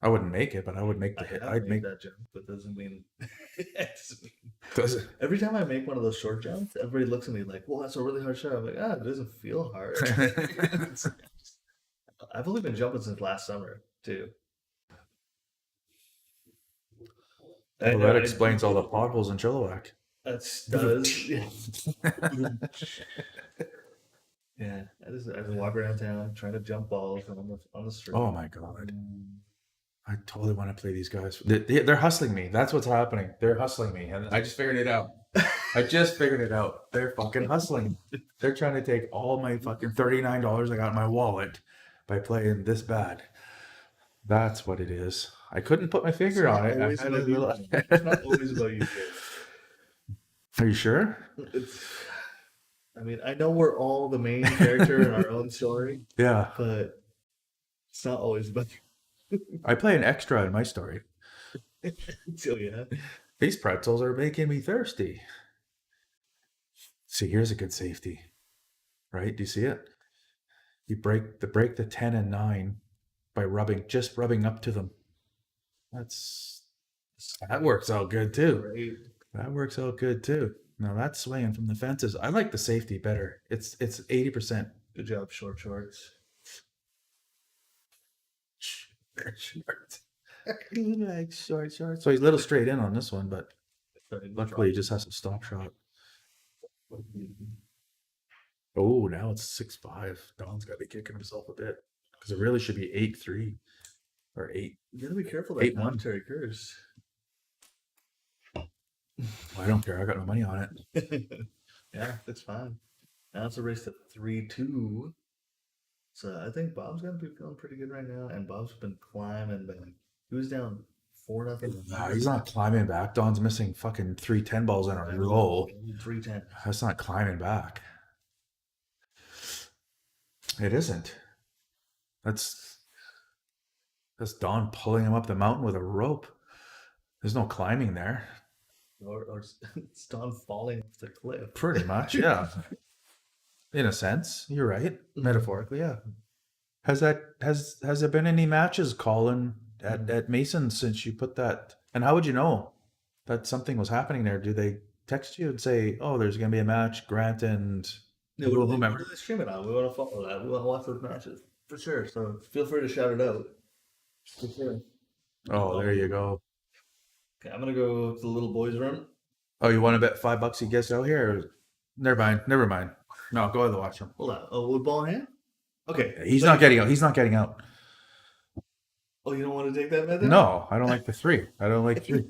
S2: I wouldn't make it, but I would make the hit.
S1: have
S2: I'd
S1: made
S2: make
S1: that jump, but doesn't mean. Doesn't mean.
S2: Does it?
S1: Every time I make one of those short jumps, everybody looks at me like, "Well, that's a really hard shot." I'm like, it doesn't feel hard. I've only been jumping since last summer too.
S2: Well, that explains all the potholes in Chilliwack.
S1: That does. Yeah, I just walk around town trying to jump balls on the street.
S2: Oh my god. I totally want to play these guys. They're hustling me. That's what's happening. They're hustling me. And I just figured it out. They're fucking hustling. They're trying to take all my fucking $39 I got in my wallet by playing this bad. That's what it is. I couldn't put my finger on it.
S1: It's not always about you.
S2: Are you sure?
S1: I mean, I know we're all the main character in our own story,
S2: Yeah.
S1: but it's not always about you.
S2: I play an extra in my story.
S1: So yeah.
S2: These pretzels are making me thirsty. See, here's a good safety. Right? Do you see it? You break the 10 and 9 by just rubbing up to them. That works out good too.
S1: Right.
S2: That works out good too. Now that's swinging from the fences. I like the safety better. It's 80%.
S1: Good job, short shorts.
S2: Like short. So he's a little straight in on this one, but luckily he just has a stop shot. Oh, now it's 6-5. Don's got to be kicking himself a bit because it really should be 8-3 or 8.
S1: You gotta be careful that
S2: 8-1.
S1: commentary curse.
S2: Well, I don't care. I got no money on it.
S1: Yeah, that's fine. Now it's a race to 3-2. So I think Bob's gonna be feeling pretty good right now, and Bob's been climbing back. He was down 4-0.
S2: No, he's not climbing back. Don's missing fucking 3 10-balls in a row.
S1: 3-10.
S2: That's not climbing back. It isn't. That's Don pulling him up the mountain with a rope. There's no climbing there.
S1: Or it's Don falling off the cliff.
S2: Pretty much, yeah. In a sense, you're right. Metaphorically, yeah. Has there been any matches, Colin, at Mason since you put that? And how would you know that something was happening there? Do they text you and say, "Oh, there's going to be a match, Grant and
S1: No,
S2: whomever"?
S1: what do they stream it on? We want to follow that. We want to watch those matches for sure. So feel free to shout it out. For sure.
S2: Oh, there you go.
S1: Okay, I'm gonna go to the little boys' room.
S2: Oh, you want to bet $5 he gets out here? Or... Never mind. Never mind. No, go ahead and watch him.
S1: Hold on. Oh, with ball in hand? Okay.
S2: He's not getting out. He's not getting out.
S1: Oh, you don't want to take that bet then?
S2: No, I don't like the 3. I don't like 3.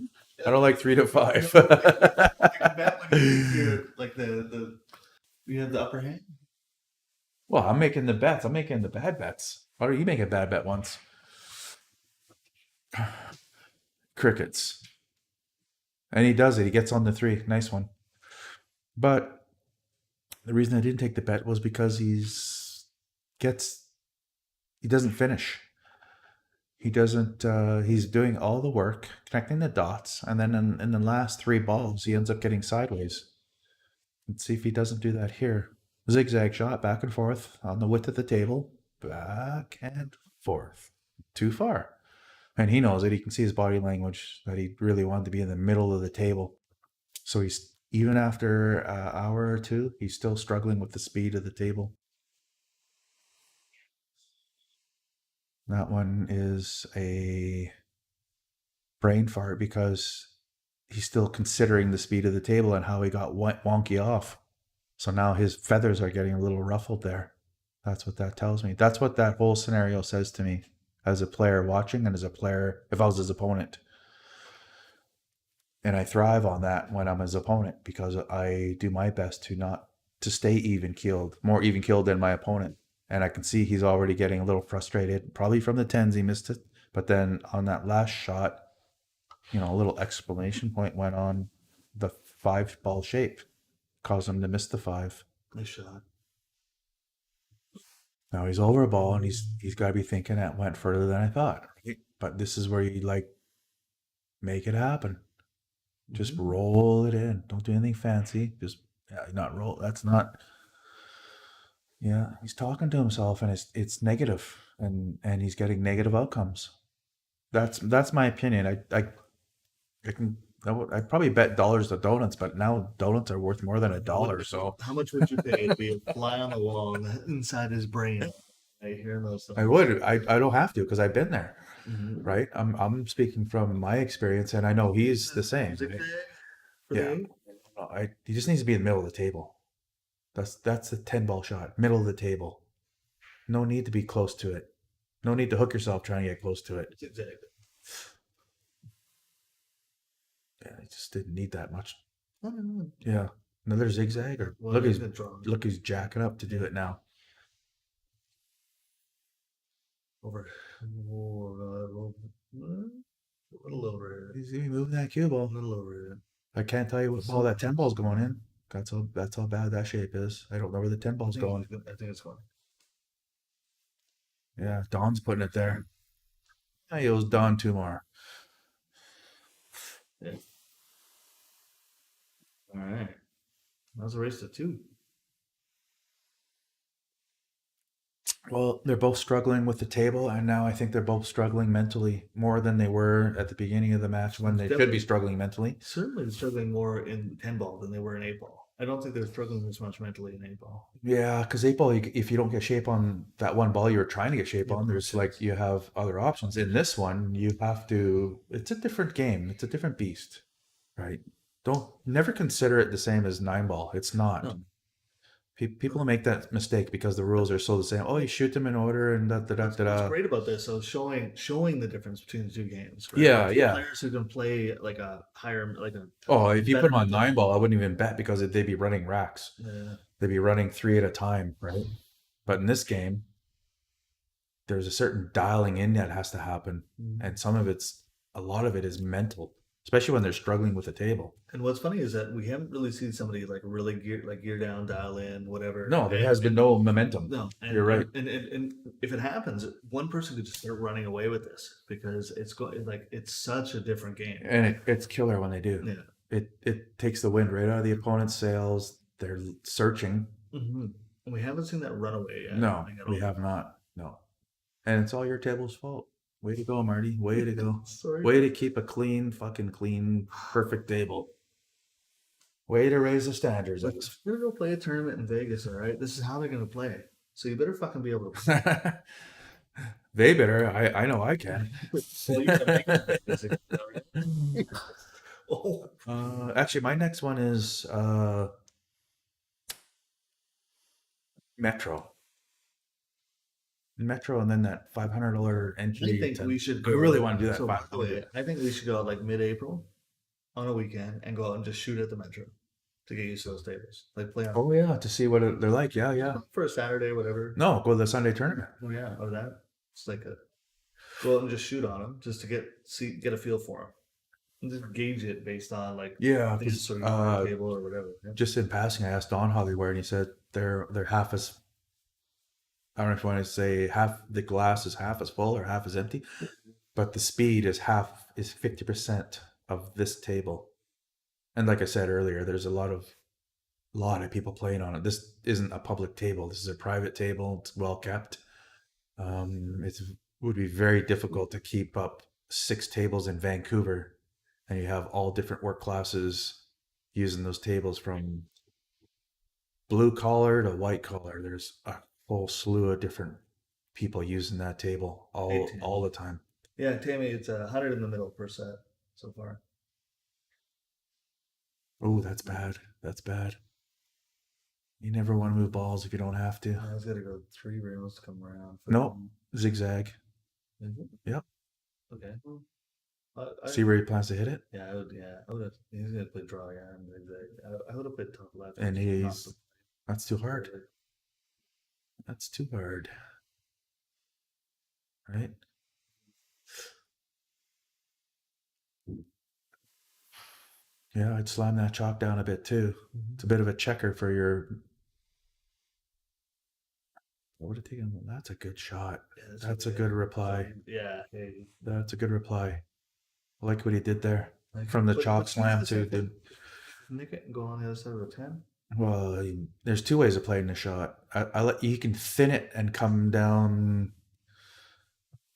S2: I don't like 3 to 5.
S1: You can bet when you're like the you have the upper hand.
S2: Well, I'm making the bets. I'm making the bad bets. Why don't you make a bad bet once? Crickets. And he does it. He gets on the 3. Nice one. But the reason I didn't take the bet was because he doesn't finish. He doesn't, he's doing all the work, connecting the dots, and then in the last 3 balls, he ends up getting sideways. Let's see if he doesn't do that here. Zigzag shot, back and forth, on the width of the table, back and forth. Too far. And he knows it. He can see his body language that he really wanted to be in the middle of the table. So he's, even after an hour or 2, he's still struggling with the speed of the table. That one is a brain fart because he's still considering the speed of the table and how he got wonky off. So now his feathers are getting a little ruffled there. That's what that tells me. That's what that whole scenario says to me as a player watching and as a player, if I was his opponent. And I thrive on that when I'm his opponent because I do my best to stay even-keeled, more even-keeled than my opponent. And I can see he's already getting a little frustrated, probably from the 10s he missed it. But then on that last shot, a little exclamation point went on the 5-ball shape, caused him to miss the 5.
S1: Nice shot.
S2: Now he's over a ball and he's got to be thinking that went further than I thought. But this is where you make it happen. Just roll it in. Don't do anything fancy. Just not roll. That's not. Yeah, he's talking to himself, and it's negative, and he's getting negative outcomes. That's my opinion. I'd probably bet dollars to donuts, but now donuts are worth more than $1. So
S1: how much would you pay to be a fly on the wall inside his brain? I hear those.
S2: I would. I don't have to because I've been there,
S1: Mm-hmm.
S2: right? I'm speaking from my experience, and I know he's the same. Right? Yeah. He just needs to be in the middle of the table. That's a 10-ball shot, middle of the table. No need to be close to it. No need to hook yourself trying to get close to it.
S1: Exactly.
S2: Yeah, he just didn't need that much.
S1: Mm-hmm.
S2: Yeah, another zigzag. Or
S1: Well,
S2: look, he's jacking up to do it now.
S1: Over, a little over.
S2: He's moving that cue ball.
S1: A little over.
S2: I can't tell you what ball that 10 ball's going in. That's how bad that shape is. I don't know where the 10 ball's going.
S1: I think it's going.
S2: Yeah, Don's putting it there. He owes Don 2 more.
S1: Yeah. All right. That was a race to 2.
S2: Well, they're both struggling with the table, and now I think they're both struggling mentally more than they were at the beginning of the match when they should be struggling mentally.
S1: Certainly they're struggling more in 10 ball than they were in 8 ball. I don't think they're struggling as much mentally in 8 ball.
S2: Yeah, because 8 ball, if you don't get shape on that one ball you were trying to get shape on, there's you have other options. In this one, you have to. It's a different game. It's a different beast, right? Never consider it the same as 9 ball. It's not.
S1: No.
S2: People make that mistake because the rules are so the same. Oh, you shoot them in order and da da da da.
S1: What's great about this, so showing the difference between the 2 games. Right?
S2: Yeah.
S1: Players who can play like a higher,
S2: if you put them on 9 ball, I wouldn't even bet because they'd be running racks.
S1: Yeah.
S2: They'd be running 3 at a time, right? But in this game, there's a certain dialing in that has to happen, and a lot of it is mental, especially when they're struggling with the table.
S1: And what's funny is that we haven't really seen somebody really gear down, dial in, whatever.
S2: No, there has been no momentum.
S1: No,
S2: you're right.
S1: And if it happens, one person could just start running away with this because it's such a different game.
S2: And it's killer when they do.
S1: Yeah,
S2: it takes the wind right out of the opponent's sails. They're searching.
S1: Mm-hmm. And we haven't seen that runaway yet.
S2: No, we have not. No, and it's all your table's fault. Way to go, Marty. Way to go.
S1: Sorry.
S2: Way to keep a clean, perfect table. Way to raise the standards.
S1: If you're gonna go play a tournament in Vegas, all right? This is how they're gonna play. So you better fucking be able to play.
S2: They better. I know I can.
S1: Well, you gotta make it, basically, right? Oh,
S2: Actually, my next one is Metro. Metro, and then that $500 entry.
S1: I think we should
S2: I
S1: go.
S2: really want to do that.
S1: So, by the
S2: 500.
S1: way, I think we should go out like mid-April on a weekend and go out and just shoot at the Metro to get used to those tables. Like play on
S2: Oh yeah, to see what they're like. Yeah, yeah.
S1: for a Saturday, whatever.
S2: No, go to the Sunday tournament.
S1: Oh yeah, or that. It's like a go out and just shoot on them, just to get a feel for them, and just gauge it based on like
S2: Yeah,
S1: this
S2: because,
S1: or table or whatever. Yeah.
S2: just in passing, I asked Don how they were, and he said they're half as. I don't know if you want to say half the glass is half as full or half as empty, but the speed is 50% of this table. And like I said earlier, there's a lot of people playing on it. This isn't a public table. This is a private table. It's well kept. It would be very difficult to keep up 6 tables in Vancouver, and you have all different work classes using those tables from blue collar to white collar. There's a whole slew of different people using that table all the time.
S1: Yeah, Tammy, it's 100 in the middle per set so far.
S2: Oh, that's bad. That's bad. You never want to move balls if you don't have to.
S1: I was gonna go 3 rails to come around.
S2: No, zigzag.
S1: Is it?
S2: Yep.
S1: Okay. Well,
S2: See where he plans to hit it?
S1: Yeah, I would. Yeah, I would have. He's gonna play draw. Yeah, and I would have played top left.
S2: And
S1: not
S2: he's that's too hard. That's too hard. Right? Yeah, I'd slam that chalk down a bit too. It's a bit of a checker for your. What would it take? That's a good shot.
S1: Yeah,
S2: That's a good reply.
S1: Yeah, hey.
S2: That's a good reply. I like what he did there.
S1: Like,
S2: From the
S1: but-
S2: chalk
S1: but
S2: slam
S1: that's
S2: to
S1: the
S2: the.
S1: Nick it and go on the other side of the 10.
S2: Well, there's 2 ways of playing the shot. I let you can thin it and come down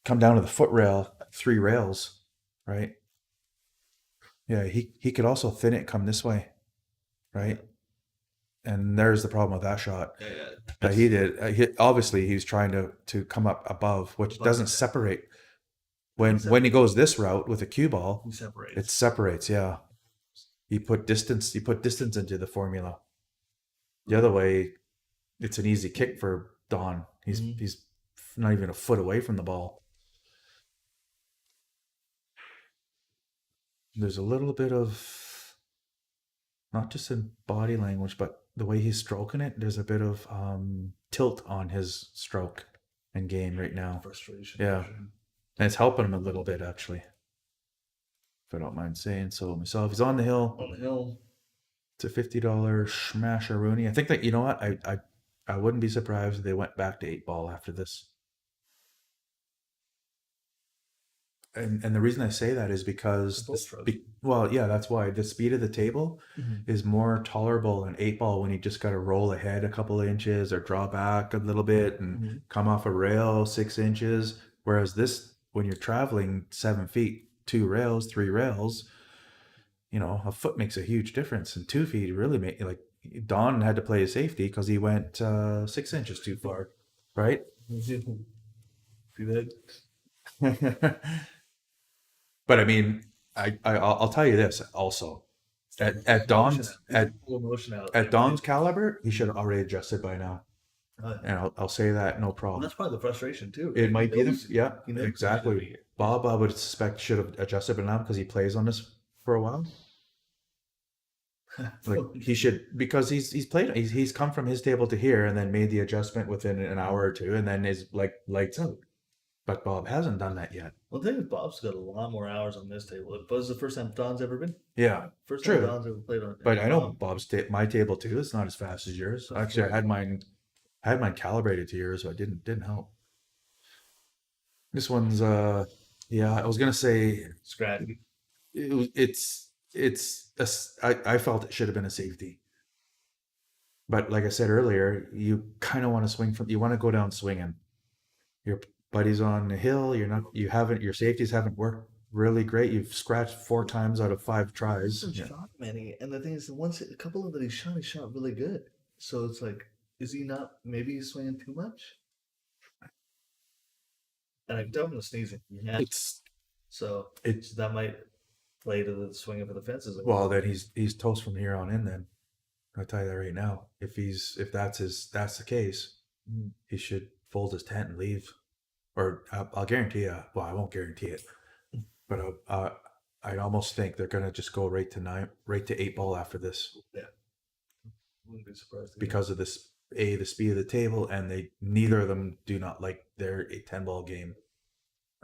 S2: to the foot rail, 3 rails, right? Yeah, he could also thin it, come this way, right? And there's the problem with that shot
S1: Yeah,
S2: that he did. Obviously, he's trying to come up above, which
S1: Above,
S2: doesn't
S1: yeah.
S2: separate. When he goes this route with a cue ball,
S1: he separates.
S2: it separates. Yeah, you put distance into the formula. The other way, it's an easy kick for Don. He's not even a foot away from the ball. There's a little bit of, not just in body language, but the way he's stroking it. There's a bit of tilt on his stroke and game right now.
S1: Frustration.
S2: Yeah. And it's helping him a little bit, actually. If I don't mind saying so myself. He's on the hill.
S1: On the hill.
S2: It's a $50 smash-a-rooney. I think that, you know what? I wouldn't be surprised if they went back to 8-ball after this. And the reason I say that is because well, yeah, that's why the speed of the table is more tolerable in 8-ball when you just got to roll ahead a couple of inches or draw back a little bit and come off a rail 6 inches. Whereas this, when you're traveling 7 feet, 2 rails, 3 rails, you know, a foot makes a huge difference, and 2 feet really make, like, Don had to play a safety because he went 6 inches too far, right?
S1: See that?
S2: But I mean, I'll tell you this also. At Don's caliber, he should have already adjusted by now, and I'll say that no problem.
S1: Well, that's probably the frustration too.
S2: It might be
S1: yeah,
S2: exactly. Bob, I would suspect, should have adjusted by now because he plays on this for a while. Like he should, because he's played. He's come from his table to here and then made the adjustment within an hour or two, and then is like lights out. But Bob hasn't done that yet.
S1: Well, the thing is, Bob's got a lot more hours on this table. It was the first time Don's ever been.
S2: Yeah,
S1: First
S2: true.
S1: time Don's ever played on it.
S2: But I know Bob's my table too. It's not as fast as yours. Actually, I had mine calibrated to yours, so it didn't help. This one's yeah. I was gonna say
S1: Scratchy.
S2: I felt it should have been a safety. But like I said earlier, you kind of want to swing you want to go down swinging. Your buddy's on the hill. Your safeties haven't worked really great. You've scratched 4 times out of 5 tries.
S1: He hasn't shot many, and the thing is, a couple of that he shot really good. So it's like, is he not? Maybe he's swinging too much. And I can tell him to sneezing. Yeah.
S2: It's
S1: So that might play to the swinging for the fences.
S2: Well, then he's toast from here on in. Then I'll tell you that right now. If that's the case,
S1: Mhm.
S2: he should fold his tent and leave. Or I'll guarantee you. Well, I won't guarantee it, but I almost think they're gonna just go right to 8 ball after this
S1: Wouldn't be surprised.
S2: because of this the speed of the table, and neither of them do not like their 10 ball game.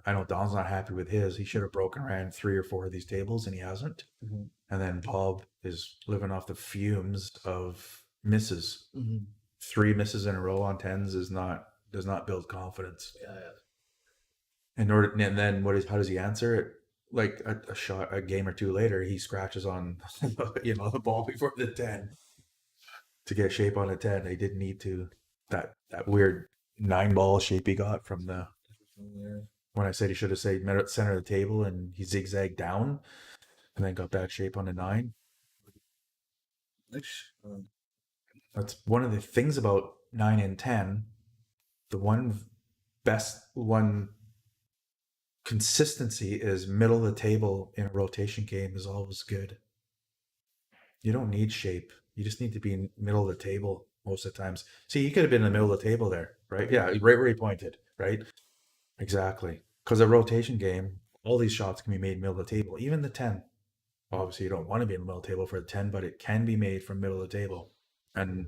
S2: I know Don's not happy with his. He should have broken around 3 or 4 of these tables, and he hasn't.
S1: Mhm.
S2: And then Bob is living off the fumes of misses.
S1: Mm-hmm.
S2: 3 misses in a row on tens does not build confidence.
S1: Yeah.
S2: And then how does he answer it? Like a game or two later, he scratches on the ball before the 10 to get shape on a 10. They didn't need to. That weird 9 ball shape he got from the. When I said he should have stayed center of the table and he zigzagged down, and then got bad shape on a 9. That's one of the things about 9 and 10. The best consistency is middle of the table in a rotation game is always good. You don't need shape. You just need to be in middle of the table most of the times. See, you could have been in the middle of the table there, right? Yeah, right where he pointed, right? Exactly. Because a rotation game, all these shots can be made middle of the table, even the 10. Obviously, you don't want to be in the middle of the table for the 10, but it can be made from middle of the table. And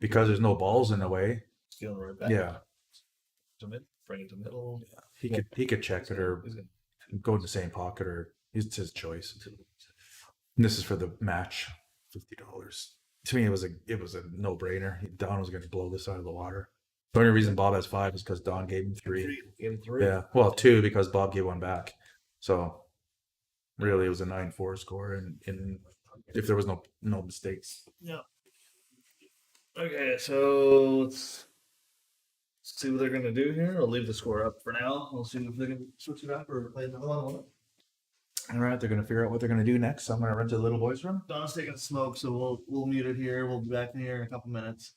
S2: because there's no balls in the way,
S1: Feeling right back.
S2: yeah,
S1: To mid, bring it to middle.
S2: he could check it or go in the same pocket, or it's his choice. And this is for the match, $50. To me, it was a no brainer. Don was going to blow this out of the water. The only reason Bob has 5 is because Don gave him 3.
S1: Gave him 3.
S2: Yeah, well, 2 because Bob gave 1 back. So really, it was a 9-4 score, and if there was no mistakes.
S1: Yeah. Okay, so let's see what they're gonna do here. I'll leave the score up for now. We'll see if they can switch it up or play another one.
S2: All right, they're gonna figure out what they're gonna do next. So I'm gonna run to the little boys' room.
S1: Don's taking a smoke, so we'll mute it here. We'll be back in here in a couple minutes.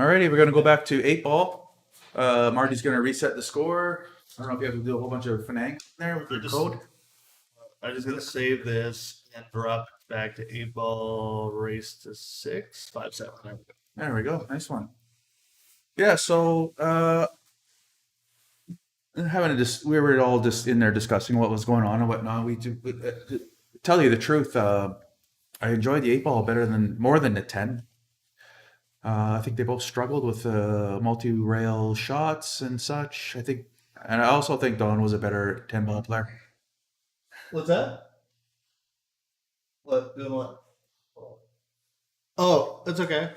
S2: Alrighty, we're gonna go back to 8-ball. Marty's gonna reset the score. I don't know if you have to do a whole bunch of finagling there with your code.
S1: I'm just gonna save this and drop it back to 8-ball, race to 6, 5, 7.
S2: There we go. Nice one. Yeah, so we were all just in there discussing what was going on and whatnot. To tell you the truth, I enjoyed the 8-ball more than the 10. I think they both struggled with multi-rail shots and such. And I also think Don was a better 10-ball player.
S1: What's that? What? Doing what? Oh, that's okay.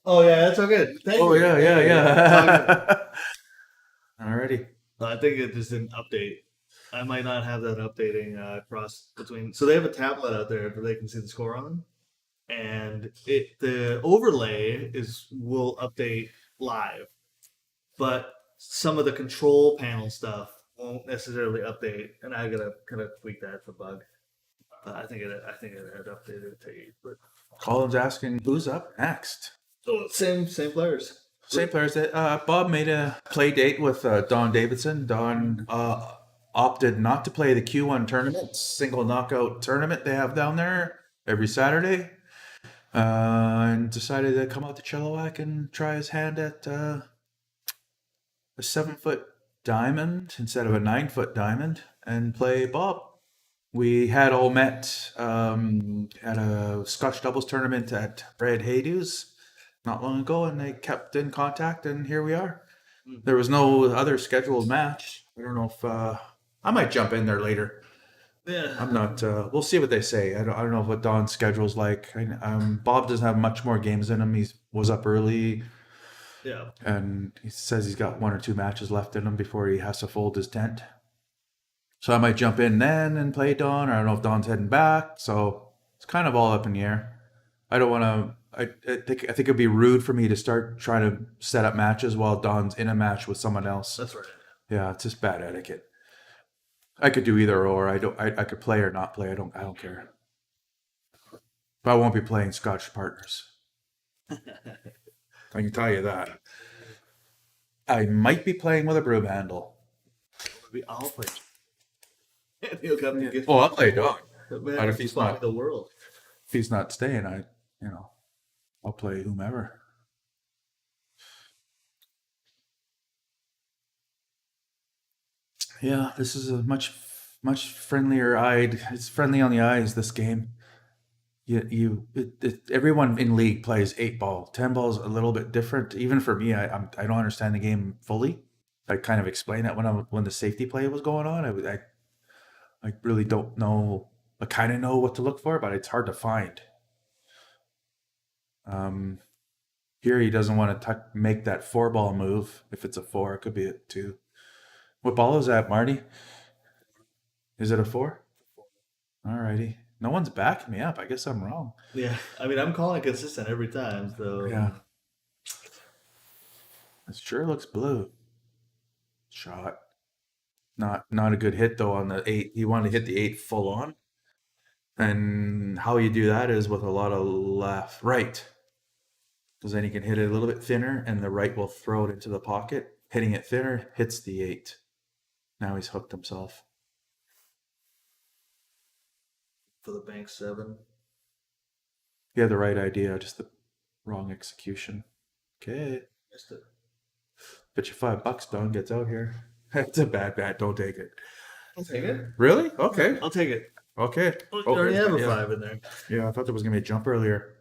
S1: Oh yeah, that's okay. Thank
S2: Oh
S1: you.
S2: yeah. Alrighty.
S1: I think it just didn't update. I might not have that updating across between. So they have a tablet out there that they can see the score on, and the overlay will update live, but some of the control panel stuff won't necessarily update, and I gotta kind of tweak that. It's a bug. I think it had updated to 8, but
S2: Colin's asking who's up next.
S1: oh, same players.
S2: Same players that Bob made a play date with Don Davidson. Don opted not to play the Q1 tournament, single knockout tournament they have down there every Saturday, and decided to come out to Chilliwack and try his hand at a 7-foot diamond instead of a 9-foot diamond and play Bob. We had all met at a Scotch doubles tournament at Brad Haydew's not long ago, and they kept in contact, and here we are. There was no other scheduled match. I don't know if I might jump in there later.
S1: Yeah,
S2: I'm not. We'll see what they say. I don't know what Don's schedule's like. Bob doesn't have much more games in him. He was up early,
S1: yeah.
S2: and he says he's got 1 or 2 matches left in him before he has to fold his tent. So I might jump in then and play Don, or I don't know if Don's heading back. So it's kind of all up in the air. I don't want to. I think it'd be rude for me to start trying to set up matches while Don's in a match with someone else.
S1: That's right.
S2: Yeah, it's just bad etiquette. I could do either or. I could play or not play. I don't care. But I won't be playing Scotch partners. I can tell you that. I might be playing with a broom handle.
S1: I'll play. He'll come and get.
S2: Oh, I'll play Don.
S1: Man,
S2: But if he's not,
S1: the world.
S2: if he's not staying, I'll play whomever. Yeah, this is a much friendlier eyed. It's friendly on the eyes. This game. Everyone in league plays 8-ball. 10-ball is a little bit different. Even for me, I don't understand the game fully. I kind of explained that when the safety play was going on. I really don't know. I kind of know what to look for, but it's hard to find. Here he doesn't want to make that 4-ball move. If it's a 4, it could be a 2. What ball is that, Marty? Is it a 4? Alrighty. No one's backing me up. I guess I'm wrong.
S1: Yeah, I mean, I'm calling consistent every time. So
S2: Yeah. It sure looks blue. Shot. Not a good hit though on the 8. He wanted to hit the 8 full on. And how you do that is with a lot of right. Because then you can hit it a little bit thinner and the right will throw it into the pocket. Hitting it thinner hits the 8. Now he's hooked himself.
S1: for the bank 7.
S2: You had the right idea, just the wrong execution. Okay.
S1: Missed it.
S2: Bet you $5 Don gets out here. It's a bad bet. Don't take it.
S1: I'll take it.
S2: Really? Okay.
S1: I'll take it.
S2: Okay.
S1: You already have a
S2: yeah.
S1: 5 in there.
S2: Yeah, I thought there was gonna be a jump earlier.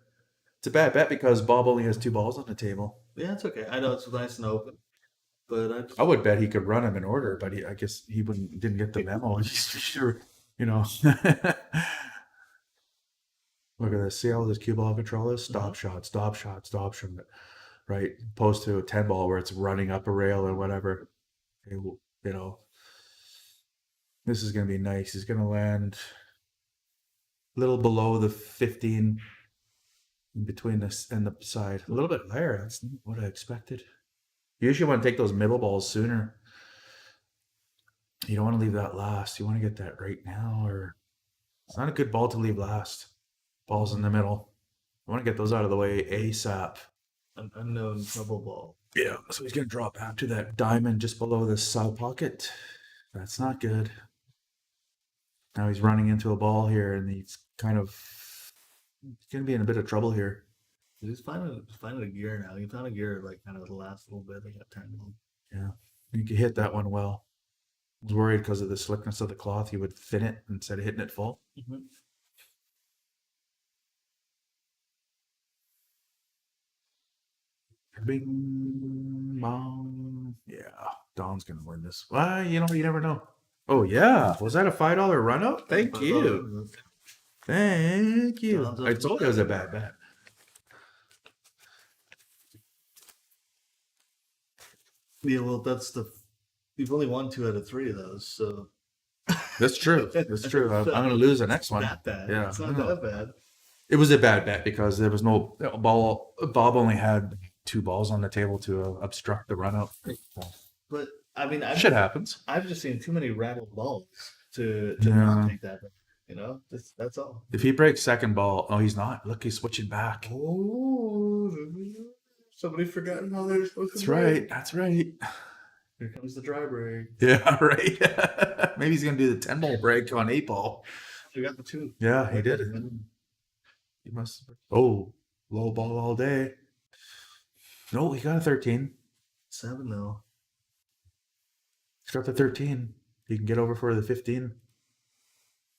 S2: It's a bad bet because Bob only has 2 balls on the table.
S1: Yeah, it's okay. I know it's nice and open, but
S2: I would bet he could run them in order, but I guess he didn't get the memo. He's sure, Look at this. See how this cue ball control is? Stop shot, stop shot, stop shot. Right, opposed to a 10 ball where it's running up a rail or whatever. This is gonna be nice. He's gonna land a little below the 15 in between this and the side. A little bit higher. That's not what I expected. You usually want to take those middle balls sooner. You don't want to leave that last. You want to get that right now, or it's not a good ball to leave last. Ball's in the middle. I want to get those out of the way ASAP.
S1: An unknown double ball.
S2: Yeah, so he's going to drop back to that diamond just below the side pocket. That's not good. Now he's running into a ball here, and he's going to be in a bit of trouble here.
S1: He's finding a gear now. He found a gear like kind of the last little bit. They got turned on.
S2: Yeah, he could hit that one well. I was worried because of the slickness of the cloth, he would thin it instead of hitting it full.
S1: Mm-hmm.
S2: Bing, bong. Yeah, Don's going to win this. Well, you never know. Oh, yeah. Was that a $5 run up? Thank you. Thank you.
S1: Don's up
S2: I told you it was a bad bet.
S1: Yeah, well, you've only won 2 out of 3 of those, so
S2: That's true. That's true. I'm going to lose the next one.
S1: not that bad.
S2: Yeah,
S1: It's
S2: I
S1: not
S2: know.
S1: that bad.
S2: It was a bad bet because there was no ball. Bob only had 2 balls on the table to obstruct the run up.
S1: But I mean,
S2: Shit happens.
S1: I've just seen too many rattled balls to
S2: Yeah.
S1: not take that. You know, that's all.
S2: If he breaks second ball, oh, he's not. Look, he's switching back.
S1: Oh, somebody forgotten how they're supposed to.
S2: That's right. That's right.
S1: Here comes the dry break.
S2: Yeah, right. Maybe he's gonna do the 10 ball break on 8 ball.
S1: We got the 2.
S2: Yeah, he did it. He must. Oh, low ball all day. No, he got a 13.
S1: 7 though.
S2: He's got the 13. He can get over for the 15.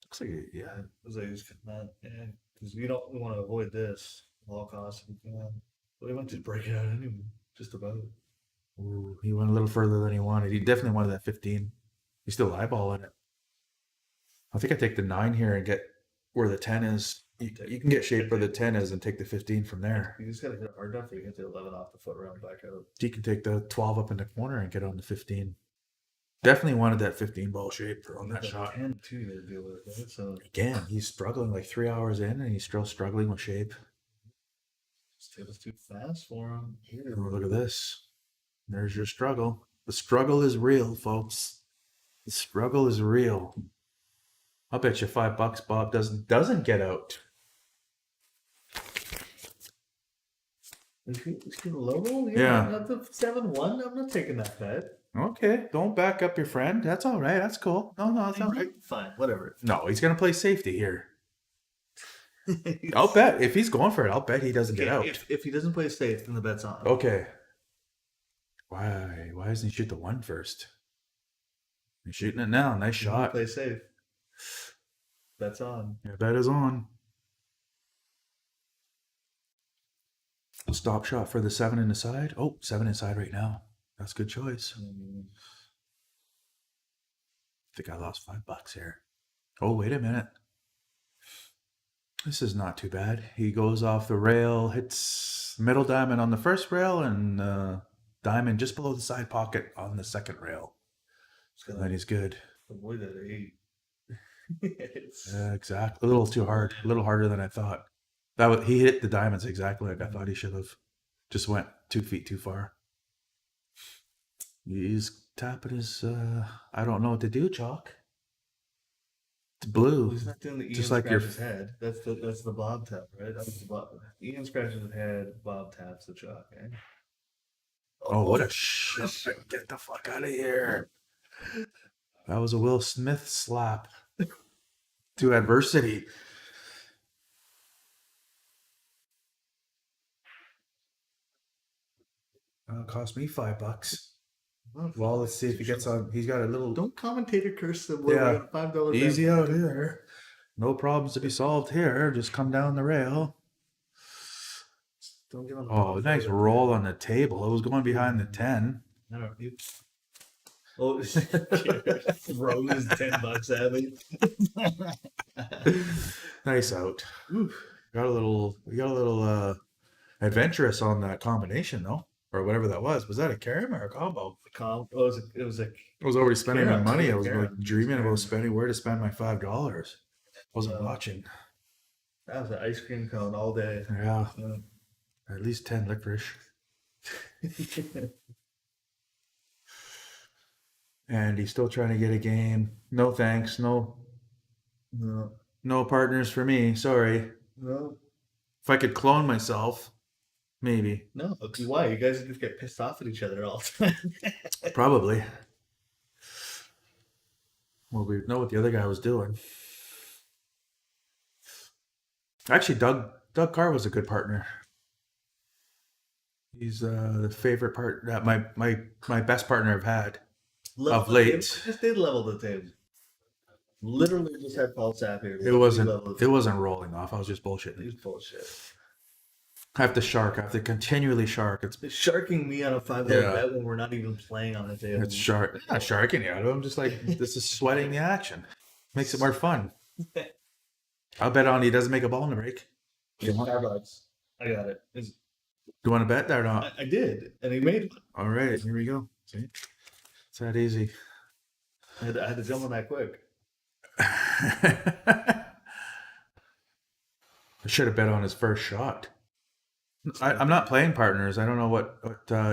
S2: Looks like
S1: Yeah, it was like not. Yeah, because you don't want to avoid this at all costs. If you can. But he went to break it out anyway. Just about.
S2: Ooh, he went a little further than he wanted. He definitely wanted that 15. He's still eyeballing it. I think I take the 9 here and get where the 10 is. You can get shape where the 10 is and take the 15 from there.
S1: You just gotta hit it hard enough for you to get the 11 off the foot round back out.
S2: He can take the 12 up in the corner and get on the 15. Definitely wanted that 15 ball shape on that shot.
S1: 10 too you gotta deal with, right? So
S2: Again, he's struggling like 3 hours in and he's still struggling with shape.
S1: it was too fast for him.
S2: Oh, look at this. There's your struggle. The struggle is real, folks. The struggle is real. I'll bet you $5 Bob doesn't get out.
S1: Is he low roll?
S2: Yeah.
S1: Not the 7-1. I'm not taking that bet.
S2: Okay, don't back up your friend. That's all right. That's cool. No, that's all right.
S1: Fine, whatever.
S2: No, he's gonna play safety here. I'll bet if he's going for it, I'll bet he doesn't get out.
S1: If he doesn't play safe, then the bet's on.
S2: Okay. Why doesn't he shoot the 1 first? He's shooting it now. Nice shot.
S1: Play safe. Bet's on.
S2: Yeah, bet is on. Stop shot for the 7 in the side. Oh, 7 inside right now. That's a good choice. I think I lost $5 here. Oh, wait a minute. This is not too bad. He goes off the rail, hits middle diamond on the first rail, and diamond just below the side pocket on the second rail. And then he's good.
S1: Avoid that 8.
S2: Yeah, exactly. A little too hard. A little harder than I thought. He hit the diamonds exactly like I thought he should have. Just went 2 feet too far. He's tapping his. I don't know what to do, Chalk. It's blue.
S1: He's not doing the Ian
S2: Just like your
S1: scratches head. That's the Bob tap, right? That's the Bob. Ian scratches his head. Bob taps the chalk. Eh?
S2: Oh, what a shit. Get the fuck out of here. That was a Will Smith slap to adversity. Cost me $5. Well, let's see if he gets on. He's got a little.
S1: Don't commentator curse them.
S2: Yeah.
S1: $5
S2: Easy out here. No problems to be solved here. Just come down the rail.
S1: Don't get on the
S2: Oh, nice roll on the table. It was going behind the 10.
S1: I don't know. Oh, throws $10 at me.
S2: Nice out. Got a little adventurous on that combination though, or whatever that was. Was that a carom or a combo?
S1: It was a
S2: I was already spending my
S1: Carom,
S2: money.
S1: yeah,
S2: I was
S1: carom.
S2: like dreaming about spending where to spend my $5. Wasn't watching.
S1: that was an ice cream cone all day.
S2: Yeah, at least 10 licorice. And he's still trying to get a game. No thanks. No
S1: No,
S2: partners for me. Sorry.
S1: no.
S2: If I could clone myself, maybe.
S1: No, why? You guys just get pissed off at each other all the time.
S2: Probably. Well, we know what the other guy was doing. Actually, Doug Carr was a good partner. He's the favorite part that my best partner I've had.
S1: Level
S2: Of
S1: the
S2: late.
S1: table. Just did level the table. Literally just had Paul Sapp here.
S2: It wasn't rolling off. I was just bullshitting.
S1: He's bullshit.
S2: I have to shark. I have to continually shark. It's
S1: Sharking me on a 5-0
S2: Yeah.
S1: bet when we're not even playing on the table.
S2: It's shark. Not sharking you. I'm just like, this is sweating the action. Makes it more fun. I'll bet on he doesn't make a ball in the break.
S1: Yeah, $5. I got it.
S2: Do you want to bet that or not?
S1: I did, and he made it.
S2: All right, here we go. See, it's that easy.
S1: I had to jump on that quick.
S2: I should have bet on his first shot. I'm not playing partners. I don't know what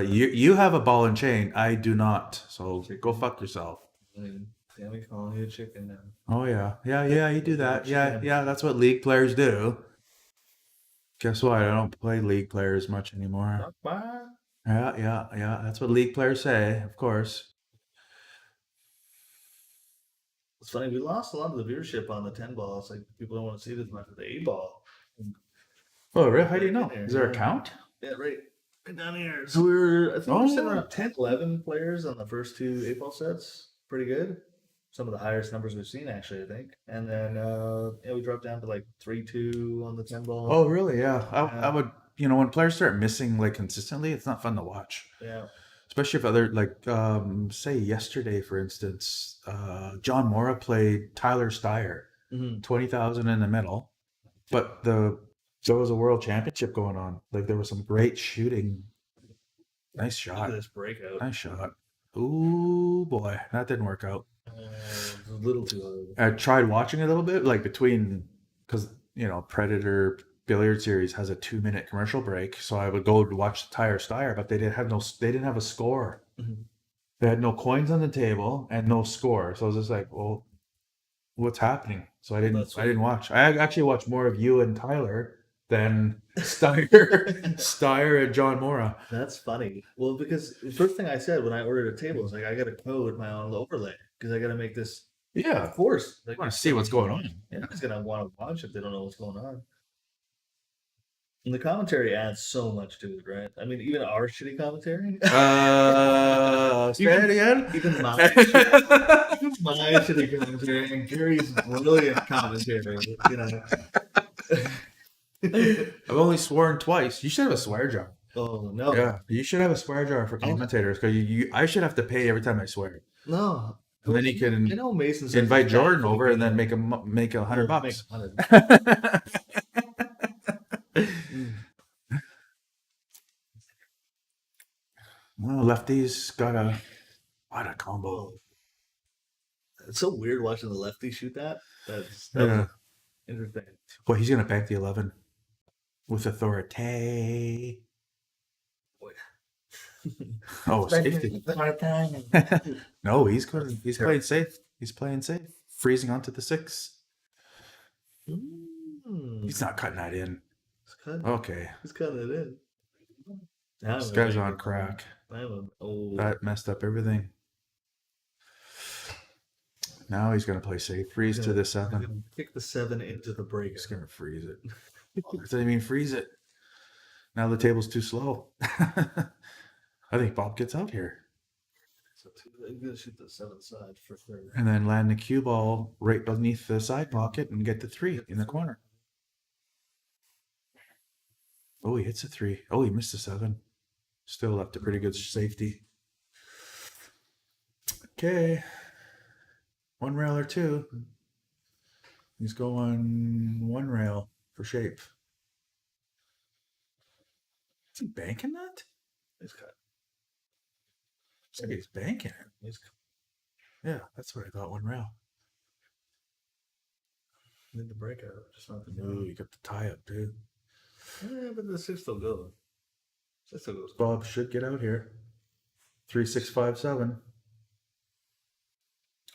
S2: you have a ball and chain. I do not. So go fuck yourself.
S1: Sammy calling you a chicken now.
S2: Oh yeah. You do that. Yeah. That's what league players do. Guess what? I don't play league players much anymore. Yeah. That's what league players say, of course.
S1: It's funny, we lost a lot of the viewership on the 10 ball. It's like people don't want to see it as much as the 8 ball.
S2: Oh, really? How do you know? Is there a count?
S1: Yeah, right down here. So I think we're sitting around 10, 11 players on the first 2 8 ball sets. Pretty good. Some of the highest numbers we've seen, actually, I think. And then we dropped down to like 3-2 on the 10 ball.
S2: Oh, really? Yeah. I would, when players start missing like consistently, it's not fun to watch.
S1: Yeah.
S2: Especially if other, like, say yesterday, for instance, John Mora played Tyler Steyer, 20,000 in the middle, but there was a world championship going on. Like, there was some great shooting. Nice shot.
S1: Look at this breakout.
S2: Nice shot. Ooh, boy, that didn't work out.
S1: It was a little too
S2: I tried watching it a little bit, like because Predator Billiard Series has a 2-minute commercial break, so I would go to watch Tyler Steyer, but they didn't have a score.
S1: Mm-hmm.
S2: They had no coins on the table and no score, so I was just like, well, what's happening? So I didn't watch. I actually watched more of you and Tyler than Steyer and John Mora.
S1: That's funny. Well, because the first thing I said when I ordered a table is like, I got to code my own overlay because I got to make this.
S2: Yeah,
S1: Of course.
S2: I want to see what's going on. Yeah.
S1: Nobody's going to want to watch if they don't know what's going on. And the commentary adds so much to it, right? I mean, even our shitty commentary.
S2: Say it again.
S1: Even my shitty commentary and Gary's brilliant commentary.
S2: I've only sworn twice. You should have a swear jar.
S1: Oh no!
S2: Yeah, you should have a swear jar for commentators because I should have to pay every time I swear.
S1: No.
S2: And then you can
S1: I know Mason says
S2: invite
S1: he's
S2: Jordan
S1: got
S2: over and then
S1: Filipino.
S2: make $100.
S1: Make 100.
S2: Well, lefty's got what a combo.
S1: It's so weird watching the lefty shoot that. That's
S2: Yeah.
S1: interesting.
S2: Well, he's gonna bank the 11 with authority. Oh, safety. No, he's playing safe. He's playing safe. Freezing onto the 6. He's not cutting that in. Okay.
S1: He's cutting it in.
S2: This guy's on crack. That messed up everything. Now he's gonna play safe. Freeze to the 7.
S1: Kick the 7 into the break.
S2: He's gonna freeze it. Doesn't even freeze it. Now the table's too slow. I think Bob gets out here.
S1: So I'm gonna shoot the 7 side for sure.
S2: And then land the cue ball right beneath the side pocket and get the 3 in the corner. Oh, he hits a 3. Oh, he missed a 7. Still left a pretty good safety. Okay. 1 rail or 2. He's going 1 rail for shape. Is he banking that?
S1: He's cut.
S2: Looks like he's banking it.
S1: He's cut.
S2: Yeah, that's what I thought. 1 rail.
S1: Need the breakout. Just not the
S2: Ooh, you got the tie up, dude.
S1: Yeah, but the 6 still goes. 6 still goes.
S2: Bob should get out here. 3, 6, 5, 7.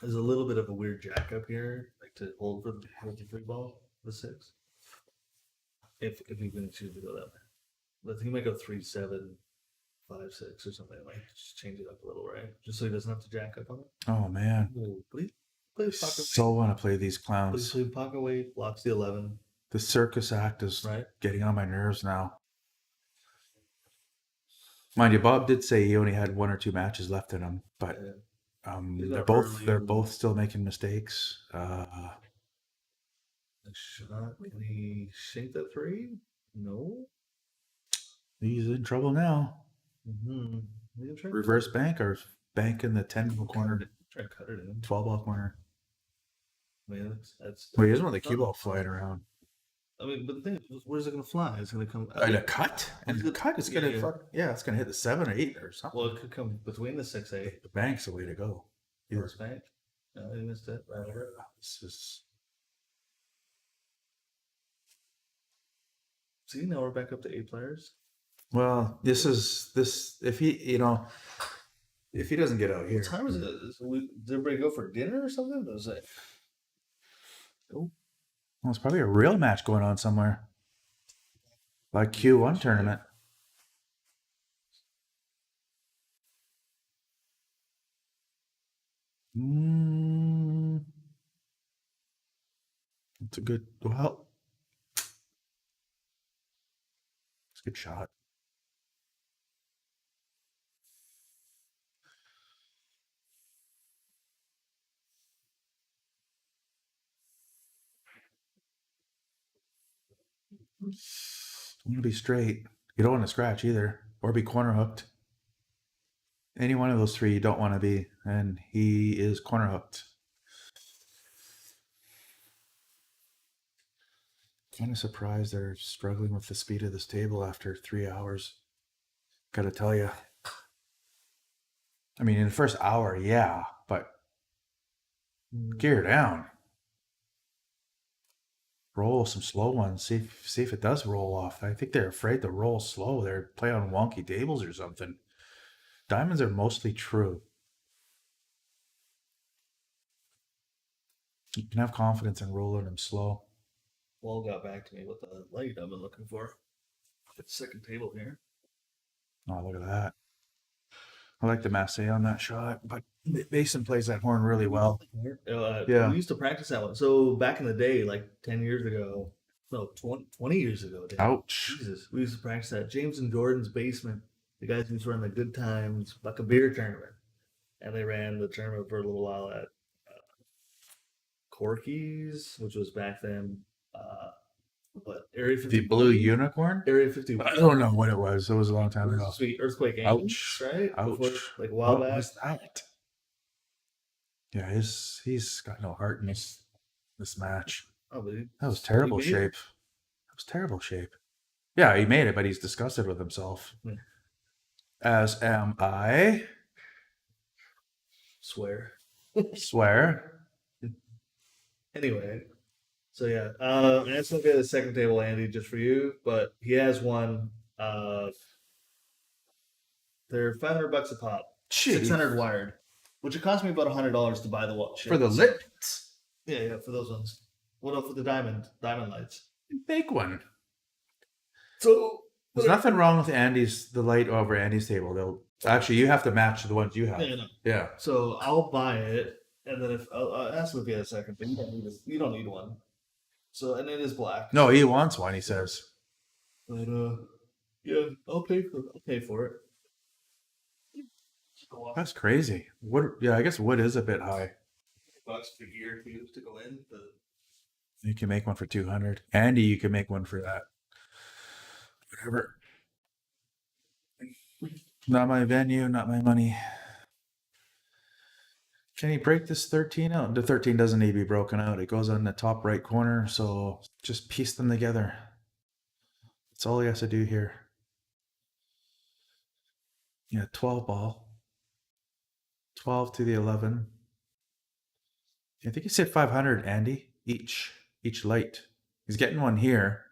S1: There's a little bit of a weird jack up here, like to hold the 3 ball, the 6. if you can choose to go that way. But I think you might go 3-7, 5-6 or something. Like just change it up a little, right? Just so he doesn't have to jack up on it.
S2: Oh man,
S1: Please play pocket
S2: so want to play these
S1: weight. Please
S2: clowns.
S1: play pocket weight. Blocks the 11.
S2: The circus act is
S1: Right.
S2: getting on my nerves now. Mind you, Bob did say he only had 1 or 2 matches left in him, but
S1: He's
S2: they're
S1: got
S2: both
S1: early-
S2: still making mistakes.
S1: Shot. Can he shake that 3? No.
S2: He's in trouble now.
S1: Mm-hmm.
S2: Reverse bank or bank in the 10 corner,
S1: Try to cut it in.
S2: 12 ball corner.
S1: I mean, that's.
S2: Well, he doesn't want the cue ball flying around.
S1: I mean, but the thing is, where's it going to fly? It's going to come.
S2: And a cut? And the cut is going to it's going to hit the 7 or 8 or something.
S1: Well, it could come between the 6-8.
S2: The bank's the way to go.
S1: First bank. No, he missed it. Right over.
S2: This is
S1: See, now we're back up to 8 players.
S2: well. This if he if he doesn't get out here.
S1: What time is it? Did everybody go for dinner or something? What was it?
S2: Well, it's probably a real match going on somewhere, like Q1 tournament. It's a good. Well, it's a good shot. Don't want to be straight. You don't want to scratch either, or be corner hooked. Any one of those 3 you don't want to be, and he is corner hooked. Kind of surprised they're struggling with the speed of this table after 3 hours. Gotta tell you. I mean, in the first hour, yeah, but gear down. Roll some slow ones. See if it does roll off. I think they're afraid to roll slow. They're playing on wonky tables or something. Diamonds are mostly true. You can have confidence in rolling them slow.
S1: Wall got back to me with the light I've been looking for. It's second table here.
S2: Oh, look at that. I like the masse on that shot, but Mason plays that horn really well. Yeah.
S1: We used to practice that one. So back in the day, like 10 years ago, no, 20 years ago. Dave.
S2: Ouch.
S1: Jesus. We used to practice that. James and Jordan's basement. The guys used to run the Good Times Buck a Beer tournament. And they ran the tournament for a little while at Corky's, which was back then. Area 50.
S2: The Blue Unicorn?
S1: Area 51.
S2: I don't know what it was. It was a long time ago.
S1: Sweet Earthquake
S2: Ouch.
S1: right?
S2: Ouch.
S1: Before, like a while
S2: What
S1: back.
S2: was that? Yeah, he's got no heart in this match.
S1: Oh, but
S2: That was terrible
S1: made it.
S2: shape. That was terrible shape. Yeah, he made it, but he's disgusted with himself.
S1: Yeah.
S2: As am I.
S1: Swear.
S2: Swear.
S1: Anyway, so yeah, that's gonna be the second table, Andy, just for you. But he has one. They're $500 a pop,
S2: Gee.
S1: 600 wired, which it cost me about $100 to buy the watch
S2: For the lit?
S1: Yeah, for those ones. What else with the diamond lights?
S2: Big one.
S1: So
S2: There's nothing wrong with the light over Andy's table. They'll actually you have to match the ones you have.
S1: Yeah, no.
S2: Yeah.
S1: So I'll buy it, and then if I'll ask him if he has a second, but you don't need one. So and it is black.
S2: No, he wants one, he says.
S1: But yeah, I'll pay for it.
S2: That's crazy. I guess wood is a bit high.
S1: Bucks for gear to go in. But
S2: You can make one for 200. Andy, you can make one for that. Whatever. Not my venue, not my money. Can he break this 13 out? The 13 doesn't need to be broken out. It goes on the top right corner, so just piece them together. That's all he has to do here. Yeah, 12 ball. 12 to the 11. I think he said 500, Andy, each light. He's getting one here.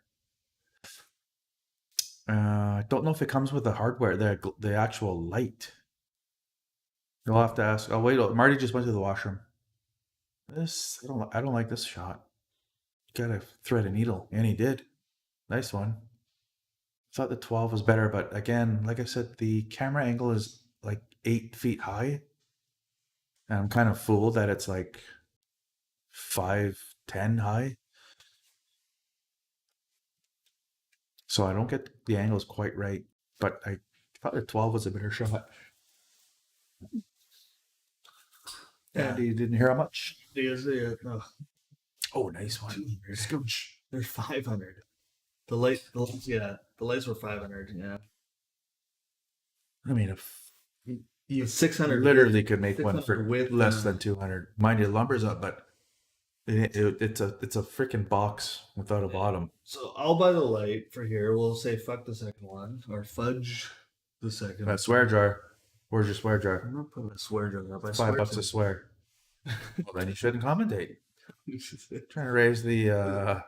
S2: I don't know if it comes with the hardware, the actual light. You'll have to ask. Oh wait, Marty just went to the washroom. I don't like this shot. You gotta thread a needle, and he did. Nice one. Thought the 12 was better, but again, like I said, the camera angle is like 8 feet high. And I'm kind of fooled that it's like 5'10" high. So I don't get the angles quite right, but I thought the 12 was a better shot.
S1: Yeah.
S2: And you didn't hear how much?
S1: Oh,
S2: Oh, nice one.
S1: 200.
S2: Scooch.
S1: There's 500. The lights were 500. Yeah,
S2: I mean, if you
S1: 600
S2: literally could make one
S1: 600
S2: for
S1: with,
S2: less than 200. Mind you, lumber's up, but it's a freaking box without a bottom.
S1: So I'll buy the light for here. We'll say fuck the second one or fudge the second.
S2: That swear jar. Where's your swear jar?
S1: I'm not putting a swear jar up. I
S2: $5 a swear. Well, then you shouldn't commentate. Trying to raise the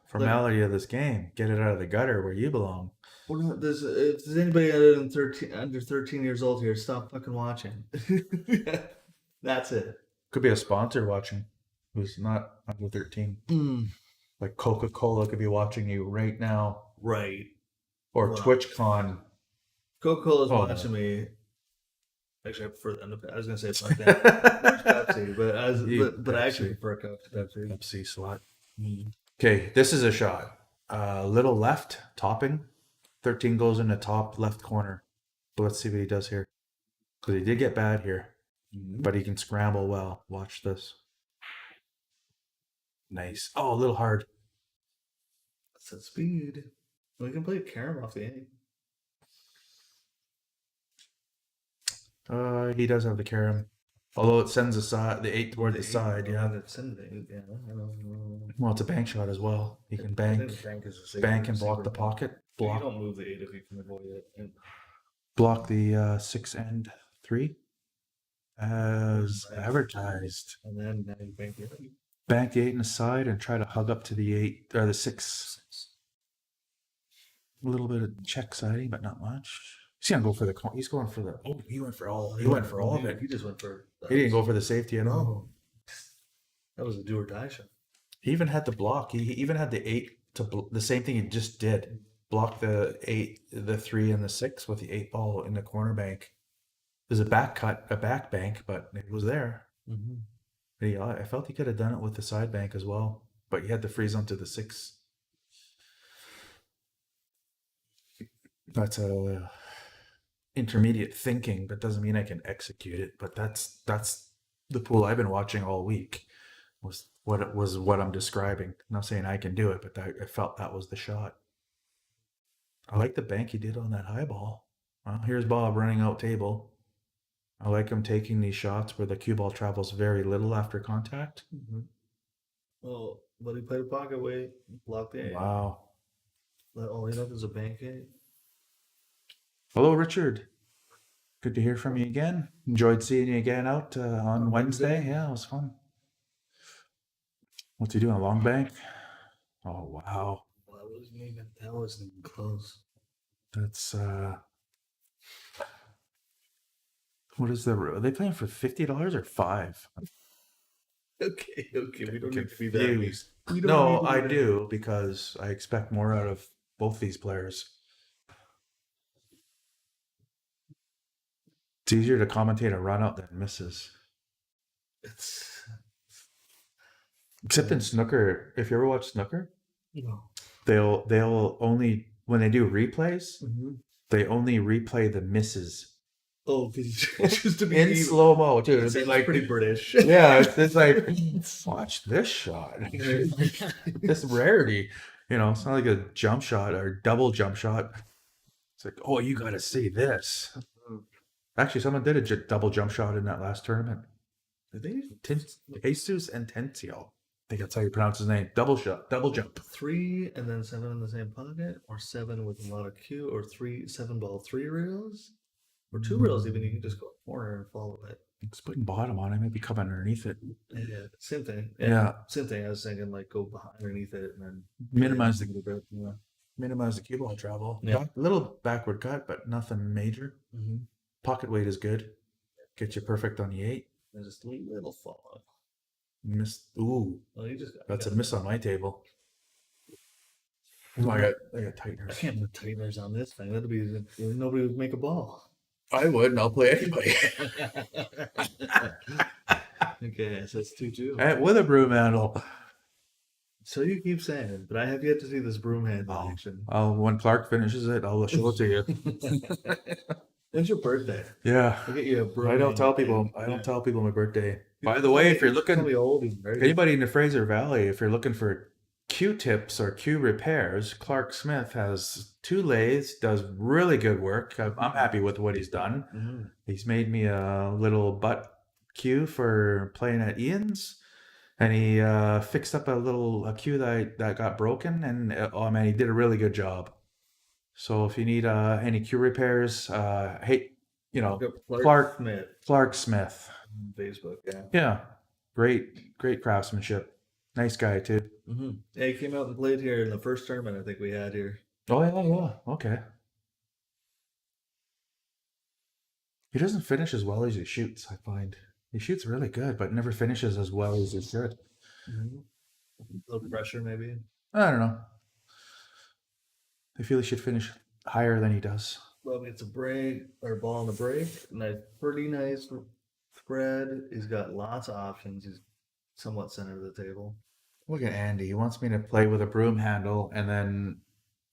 S2: formality of this game. Get it out of the gutter where you belong.
S1: If there's anybody under 13 years old here, stop fucking watching. That's it.
S2: Could be a sponsor watching who's not under 13. Like Coca-Cola could be watching you right now.
S1: Right.
S2: Or
S1: Wow.
S2: TwitchCon.
S1: Coca-Cola's
S2: Oh,
S1: watching me. Actually, I prefer them to, I was gonna say fuck that. Pepsi, but I actually
S2: Pepsi.
S1: prefer Coke to Pepsi.
S2: Pepsi slot. Okay, this is a shot. Little left topping. 13 goes in the top left corner. But let's see what he does here. Because he did get bad here. But he can scramble well. Watch this. Nice. Oh, a little hard.
S1: That's that speed. We can play carom off the 8.
S2: He does have the carom. Although it sends the 8 toward the side, yeah.
S1: It's in the 8, yeah. I don't know.
S2: Well, it's a bank shot as well. You can
S1: I
S2: bank,
S1: think the bank is a
S2: bank and
S1: safer
S2: block the
S1: call.
S2: pocket.
S1: You
S2: Block,
S1: don't move the 8 if you can avoid it. And
S2: block the 6 and 3 as advertised.
S1: and then now you bank it.
S2: Bank the 8 in the side and try to hug up to the 8 or the 6. A little bit of check siding, but not much. He's gonna go for the. He's going for the. Oh, he went for all. He went for all of it.
S1: He just went for.
S2: He didn't go for the safety at all.
S1: No. That was a do or die shot.
S2: He even had the block. He even had the 8 to the same thing he just did. Block the 8, the 3, and the 6 with the 8 ball in the corner bank. There's a back bank, but it was there.
S1: Mm-hmm.
S2: I felt he could have done it with the side bank as well, but he had to freeze onto the 6. That's a intermediate thinking, but doesn't mean I can execute it. But that's the pool I've been watching all week. Was what I'm describing. I'm not saying I can do it, but I felt that was the shot. I like the bank he did on that high ball. Well, here's Bob running out table. I like him taking these shots where the cue ball travels very little after contact.
S1: Mm-hmm. Well, but he played a pocket weight, blocked the 8.
S2: Wow.
S1: Oh, you know there's a bank 8.
S2: Hello, Richard. Good to hear from you again. Enjoyed seeing you again out on Wednesday. Yeah, it was fun. What's he doing? A long bank? Oh, wow.
S1: Well, that wasn't even close.
S2: That's what is are they playing for $50 or $5?
S1: Okay, we don't need to be that.
S2: Confused. No, I do because I expect more out of both these players. It's easier to commentate a run out than misses.
S1: It's
S2: Except in snooker, if you ever watch snooker,
S1: no.
S2: they'll only when they do replays,
S1: Mm-hmm.
S2: they only replay the misses
S1: Oh, because just to be
S2: in
S1: even.
S2: slow mo, dude. It'd be
S1: It's
S2: like
S1: pretty British.
S2: yeah, it's like watch this shot. This rarity, it's not like a jump shot or double jump shot. It's like, oh, you got to see this. Actually, someone did a double jump shot in that last tournament.
S1: Did they?
S2: Jesus Intencio. I think that's how you pronounce his name. Double shot, double jump.
S1: 3 and then 7 in the same pocket, or 7 with a lot of cue, or 7 ball 3 reels, or 2 reels. Even you can just go corner and follow it.
S2: It's putting bottom on it, maybe come underneath it.
S1: Yeah, same thing.
S2: Yeah.
S1: Same thing. I was thinking like go underneath it and then
S2: Minimize
S1: a
S2: the
S1: little bit. Yeah.
S2: minimize the cue ball travel.
S1: Yeah.
S2: A little backward cut, but nothing major.
S1: Mm-hmm.
S2: Pocket weight is good. Get you perfect on the 8.
S1: And just a little fall off.
S2: Missed. Ooh,
S1: Well, you just
S2: that's a miss on my table. Oh, I got
S1: I
S2: tighteners.
S1: can't put tighteners on this thing. That'd be nobody would make a ball.
S2: I would, and I'll play anybody.
S1: Okay, so it's 2-2.
S2: With a broom handle.
S1: So you keep saying, but I have yet to see this broom handle
S2: Oh.
S1: action.
S2: When Clark finishes it, I'll show it to you.
S1: When's your birthday?
S2: Yeah.
S1: I'll get you a broom.
S2: I don't tell
S1: handle.
S2: people. I don't tell people my birthday.
S1: You
S2: By the
S1: tell
S2: way,
S1: me-
S2: if you're
S1: you tell
S2: looking,
S1: me old, right?
S2: anybody in the Fraser Valley, if you're looking for Q-tips or Q repairs, Clark Smith has 2 lathes, does really good work. I'm happy with what he's done.
S1: Mhm.
S2: He's made me a little butt cue for playing at Ian's, and he fixed up a cue that got broken, and oh man, he did a really good job. So if you need any cue repairs,
S1: Look up
S2: Clark
S1: Smith
S2: Clark Smith,
S1: on Facebook. Yeah.
S2: yeah, great craftsmanship, nice guy too.
S1: Mm-hmm. Yeah, he came out and played here in the first tournament I think we had here.
S2: Oh yeah, okay. He doesn't finish as well as he shoots. I find he shoots really good, but never finishes as well as he should.
S1: Mm-hmm. A little pressure, maybe.
S2: I don't know. I feel he should finish higher than he does.
S1: Well, it's a break or ball on the break. Pretty nice spread. He's got lots of options. He's somewhat center of the table.
S2: Look at Andy. He wants me to play with a broom handle, and then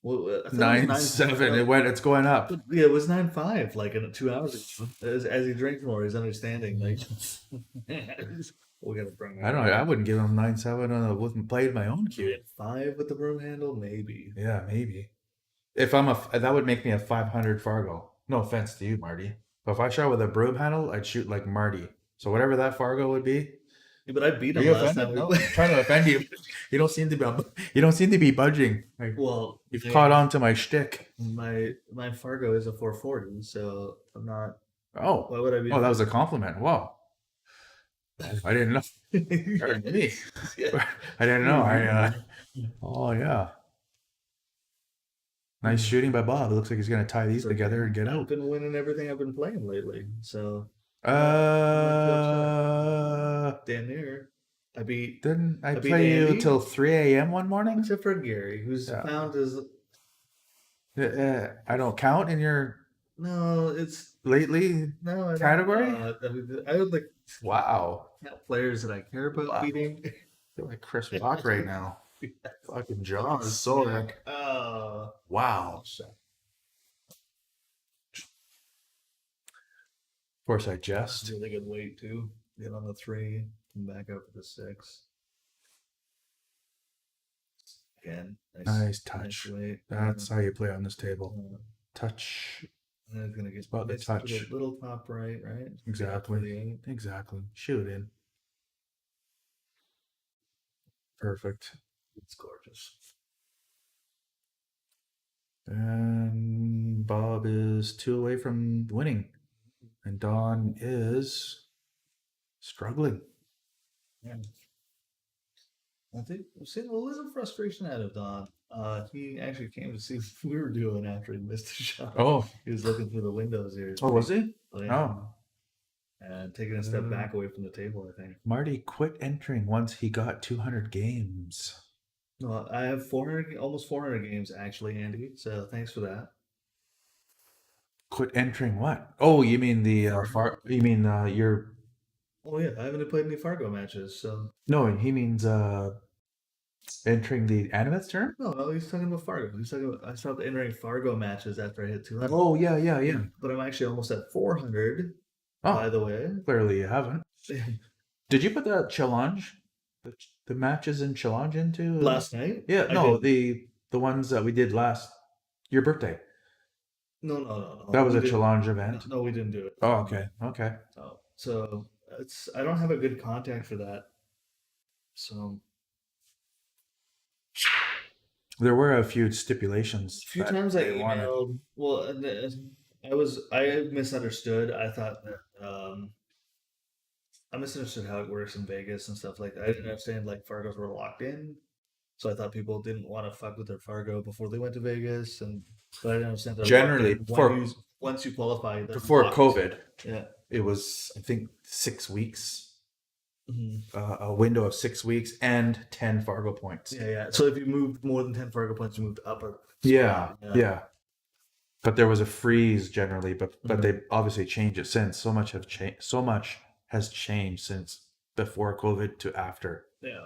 S1: Well, I thought it was
S2: 9-7. It's going up.
S1: But yeah, it was 9-5 like in 2 hours ago. As he drinks more, he's understanding. Like, we gotta bring.
S2: I don't know. I wouldn't give him 9-7 on a wasn't played my own cue.
S1: 5 with the broom handle, maybe.
S2: Yeah, maybe. If that would make me a 500 Fargo. No offense to you, Marty. But if I shot with a broom handle, I'd shoot like Marty. So whatever that Fargo would be.
S1: Yeah, but I beat
S2: Are
S1: him
S2: you
S1: last
S2: offended?
S1: time.
S2: No, I'm trying to offend you. You don't seem to be budging.
S1: Well,
S2: You've caught on to my shtick.
S1: my Fargo is a 440, so I'm not.
S2: Oh.
S1: Why would I be?
S2: Oh, that was a compliment. Wow. I didn't know. Pardon me.
S1: Yeah.
S2: I didn't know. Oh yeah. Nice shooting by Bob. It looks like he's gonna tie these together and get
S1: I've
S2: out.
S1: been winning everything I've been playing lately, so damn near. I beat
S2: Didn't I
S1: beat
S2: play you
S1: Andy.
S2: till 3 a.m. one morning?
S1: except for Gary, who's
S2: Yeah.
S1: found his.
S2: I don't count in your
S1: No, it's
S2: lately.
S1: no I don't-
S2: Category?
S1: I would like
S2: Wow.
S1: players that I care about
S2: Wow.
S1: beating.
S2: I feel like Chris Rock right now. Fucking jaw is sore.
S1: Oh,
S2: Wow. Of course, I
S1: that's
S2: jest.
S1: really good weight too. Get on the 3, come back up to the 6. Again,
S2: Nice touch.
S1: weight.
S2: That's how you play on this table.
S1: Touch. And it's gonna get
S2: About the
S1: it's a
S2: touch.
S1: little top right, right?
S2: Exactly.
S1: 48.
S2: Exactly. Shoot in. Perfect.
S1: It's gorgeous.
S2: And Bob is 2 away from winning. And Don is struggling.
S1: Yeah. I think we've seen a little frustration out of Don. He actually came to see what we were doing after he missed a shot.
S2: Oh.
S1: He was looking through the windows here.
S2: Oh, was he?
S1: Yeah.
S2: Oh.
S1: And taking a step back away from the table, I think.
S2: Marty quit entering once he got 200 games.
S1: No, I have 400, almost 400 games actually, Andy. So thanks for that.
S2: Quit entering what? Oh, you mean the your
S1: Oh yeah, I haven't played any Fargo matches, so
S2: no, he means entering the Animets term?
S1: no, he's talking about Fargo. He's talking about I stopped entering Fargo matches after I hit 200.
S2: Oh, yeah.
S1: But I'm actually almost at 400. By
S2: Oh,
S1: the way,
S2: clearly you haven't. Did you put the challenge, the matches in challenge into
S1: last night.
S2: Yeah,
S1: I
S2: no,
S1: did.
S2: the ones that we did last your birthday.
S1: No.
S2: That was
S1: We
S2: a
S1: didn't-
S2: challenge event.
S1: No, we didn't do it.
S2: Oh, okay.
S1: No. So I don't have a good contact for that. So
S2: There were a few stipulations.
S1: a few
S2: that
S1: times I
S2: they wanted.
S1: emailed. Well, I misunderstood. I thought that I misunderstood how it works in Vegas and stuff like that. I didn't understand like Fargos were locked in, so I thought people didn't want to fuck with their Fargo before they went to Vegas, but I didn't understand. They're
S2: Generally,
S1: locked in
S2: before-
S1: once you qualify, they're
S2: Before
S1: locked.
S2: COVID,
S1: Yeah.
S2: it was I think 6 weeks. a window of 6 weeks and 10 Fargo points.
S1: Yeah. So if you moved more than 10 Fargo points, you moved up a
S2: Yeah,
S1: spot.
S2: yeah. But there was a freeze generally, but
S1: Mhm.
S2: they obviously changed it since. So much has changed since before COVID to after.
S1: Yeah.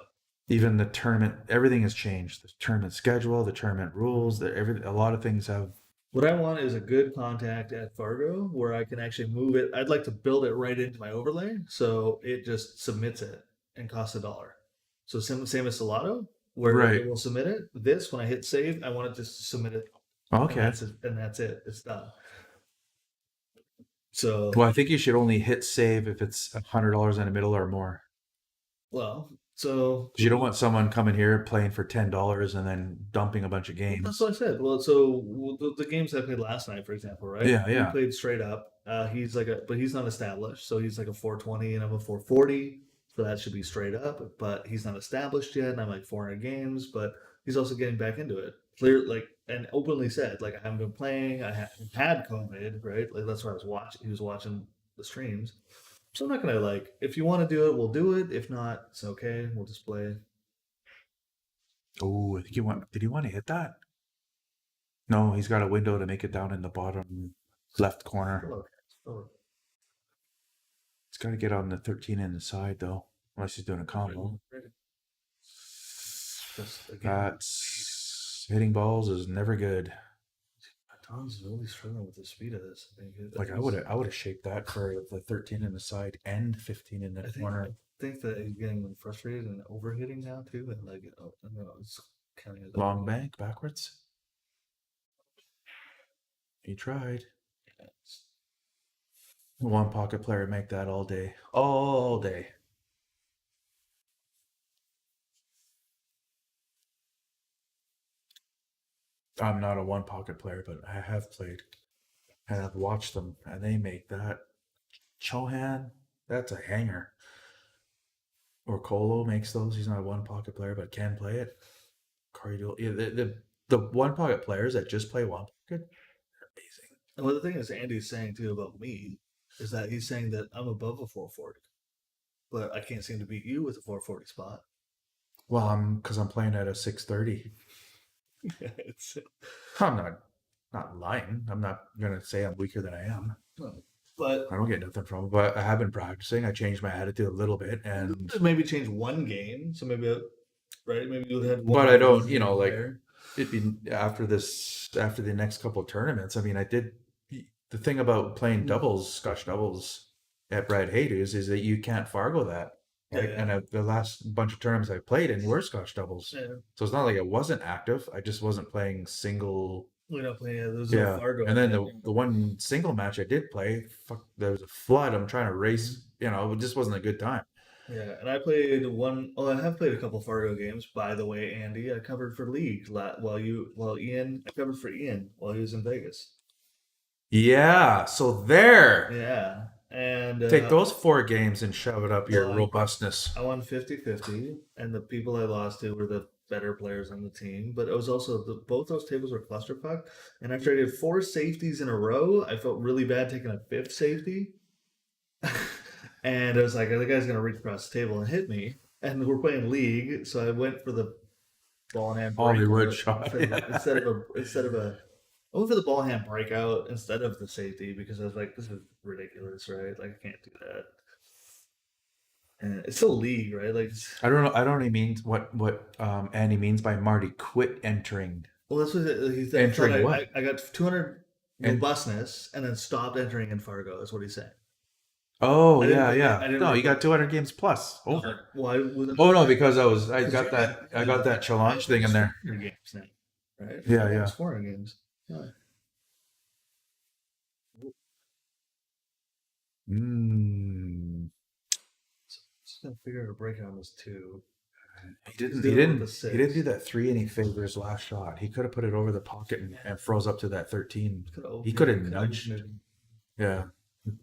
S2: Even the tournament, everything has changed. The tournament schedule, the tournament rules, a lot of things have.
S1: What I want is a good contact at Fargo where I can actually move it. I'd like to build it right into my overlay, so it just submits it and costs $1. So same as Solato, where
S2: Right.
S1: it will submit it. This, when I hit save, I want it just to submit it.
S2: Okay.
S1: And that's it. It's done. So
S2: Well, I think you should only hit save if it's $100 in the middle or more.
S1: so
S2: 'Cause you don't want someone coming here playing for $10 and then dumping a bunch of games.
S1: that's what I said. Well, so the games I played last night, for example, right?
S2: Yeah,
S1: We
S2: yeah.
S1: played straight up. But he's not established, so he's like a 420 and I'm a 440, so that should be straight up. But he's not established yet, and I'm like 400 games, but he's also getting back into it. Clear, like, and openly said, like, I haven't been playing. I had COVID, right? Like that's why I was watching. He was watching the streams. So I'm not gonna like. If you want to do it, we'll do it. If not, it's okay. We'll just play.
S2: Oh, I think did he want to hit that? No, he's got a window to make it down in the bottom left corner.
S1: Oh,
S2: He's got to get on the 13 in the side though, unless he's doing a combo.
S1: just again,
S2: That's hitting balls is never good.
S1: Tom's really struggling with the speed of this. I think
S2: Like I would have shaped that for the 13 in the side and 15 in the
S1: I
S2: corner.
S1: think that he's getting frustrated and overhitting now too, and like I don't know, it's kind of
S2: Long bank backwards. He tried. One pocket player make that all day. All day. I'm not a one pocket player, but I have played and I've watched them, and they make that. Chohan, that's a hanger. Or Colo makes those. He's not a one pocket player, but can play it. Corridor, yeah, the one pocket players that just play one pocket, they're amazing.
S1: And well, the thing is, Andy's saying too about me is that he's saying that I'm above a 440, but I can't seem to beat you with a 440 spot.
S2: Well, because I'm playing at a 630.
S1: It's,
S2: I'm not lying. I'm not gonna say I'm weaker than I am.
S1: but
S2: I don't get nothing from it. But I have been practicing. I changed my attitude a little bit, and
S1: maybe change one game. So maybe, right? Maybe you'll have.
S2: But I don't, like
S1: there.
S2: it'd be after the next couple of tournaments. I mean, I did the thing about playing doubles, Scotch doubles at Brad Hayes is that you can't Fargo that. Right?
S1: Yeah.
S2: And the last bunch of tournaments I played in were Scotch doubles.
S1: Yeah.
S2: So it's not like it wasn't active. I just wasn't playing single.
S1: We're not playing. There's
S2: Yeah.
S1: no Fargo.
S2: And then the one single match I did play, there was a flood. I'm trying to race. It just wasn't a good time.
S1: Yeah, and I played one. Oh, I have played a couple Fargo games. By the way, Andy, I covered for League Ian. I covered for Ian while he was in Vegas.
S2: Yeah. So there.
S1: Yeah, and
S2: Take those 4 games and shove it up your
S1: well,
S2: robustness.
S1: I won 50-50, and the people I lost to were the better players on the team. But it was also both those tables were clusterfuck, and after I did 4 safeties in a row, I felt really bad taking a 5th safety. And I was like, the guy's gonna reach across the table and hit me. And we're playing League, so I went for the ball hand
S2: Hollywood
S1: breakout
S2: shot.
S1: instead of a. I went for the ball hand breakout instead of the safety because I was like, this is ridiculous, right? Like I can't do that. And it's still League, right? Like
S2: I don't know. I don't even mean what Andy means by Marty quit entering.
S1: well, that's what he said.
S2: Entering what?
S1: I got 200 robustness and then stopped entering in Fargo. Is what he's saying.
S2: Oh
S1: I didn't-
S2: yeah.
S1: I didn't
S2: No, you
S1: really-
S2: got 200 games plus over.
S1: Why? Wasn't
S2: Oh no, because I got that challenge thing in there.
S1: 400 games now, right?
S2: Yeah, yeah.
S1: It's 400 games. Yeah. Just gonna figure out a breakout on this too.
S2: He didn't.
S1: Still
S2: He
S1: with
S2: didn't.
S1: the
S2: He didn't
S1: 6.
S2: do that 3 any favors last shot. He could have put it over the pocket and froze up to that 13. He could have nudged. Yeah,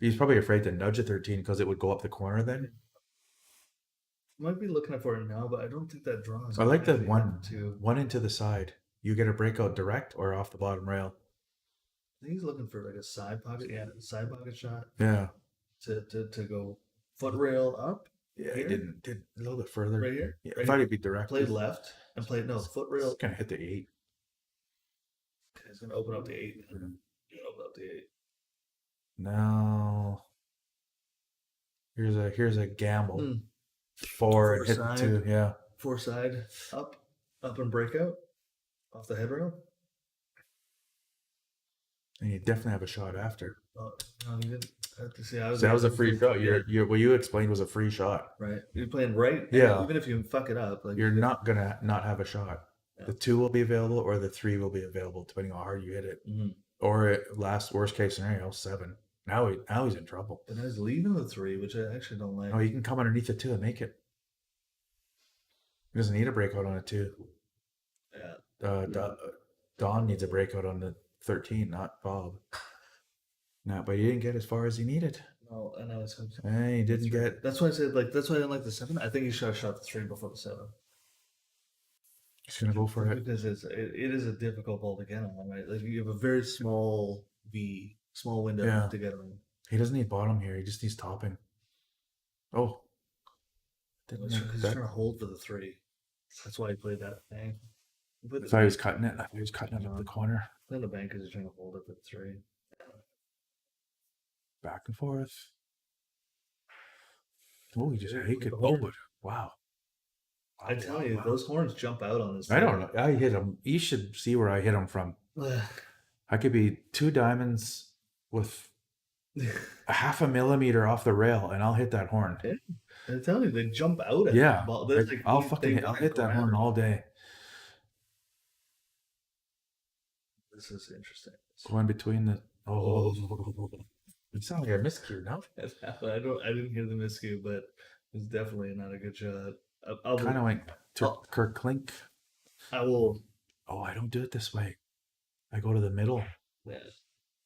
S2: he's probably afraid to nudge a 13 because it would go up the corner then.
S1: Might be looking for it now, but I don't think that draws.
S2: I like the
S1: actually
S2: one
S1: too.
S2: one into the side. You get a breakout direct or off the bottom rail.
S1: I think he's looking for like a side pocket, side pocket shot
S2: Yeah.
S1: to go foot rail up
S2: Yeah,
S1: Here?
S2: he did a little bit further.
S1: Right here?
S2: Yeah,
S1: Right
S2: I thought
S1: here.
S2: he'd be direct.
S1: Played left and played foot rail.
S2: It's gonna hit the 8.
S1: He's gonna open up the 8.
S2: Mhm.
S1: He's gonna open up the 8.
S2: Now here's a gamble.
S1: Hmm.
S2: 4 and hit the
S1: Side.
S2: 2. Yeah.
S1: 4 side up and breakout off the headrail.
S2: And you definitely have a shot after.
S1: Oh, no, you didn't. See,
S2: So that was a free shot. What you explained was a free shot.
S1: right. You're playing right. and
S2: Yeah.
S1: Even if you fuck it up, like
S2: You're not gonna not have a shot.
S1: Yeah.
S2: The 2 will be available, or the 3 will be available, depending on how hard you hit it.
S1: Mhm.
S2: Or worst case scenario, 7. Now he's in trouble.
S1: But I was leaving the 3, which I actually don't like.
S2: Oh, he can come underneath the 2 and make it. He doesn't need a breakout on a 2.
S1: Yeah.
S2: Don needs a breakout on the 13, not Bob. No, but he didn't get as far as he needed.
S1: No, and I was.
S2: And he didn't get.
S1: That's why I said that's why I didn't like the 7. I think he should have shot the 3 before the 7.
S2: He's gonna go for it.
S1: Because it is a difficult ball to get on, right? Like you have a very small window
S2: Yeah.
S1: to get on.
S2: He doesn't need bottom here. He just needs topping. Oh. Didn't
S1: Because
S2: make
S1: he's
S2: that.
S1: trying to hold for the 3. That's why he played that thing.
S2: I thought he was cutting it. I thought he was cutting it up the corner.
S1: Playing the bank because he's trying to hold it for the 3.
S2: Back and forth. Oh, he just
S1: Yeah,
S2: hit it.
S1: the
S2: Oh,
S1: horn.
S2: wow.
S1: I tell you, those horns jump out on this.
S2: I don't know. I hit him. You should see where I hit him from. I could be 2 diamonds with a half a millimeter off the rail, and I'll hit that horn.
S1: I'm telling you, they jump out at
S2: Yeah,
S1: the ball.
S2: I'll hit that horn all day.
S1: This is interesting.
S2: Going between the you sound like a miscue now.
S1: I didn't hear the miscue, but it's definitely not a good shot.
S2: Kind of went to
S1: Oh.
S2: Kirk Klink.
S1: I will.
S2: Oh, I don't do it this way. I go to the middle.
S1: Yeah,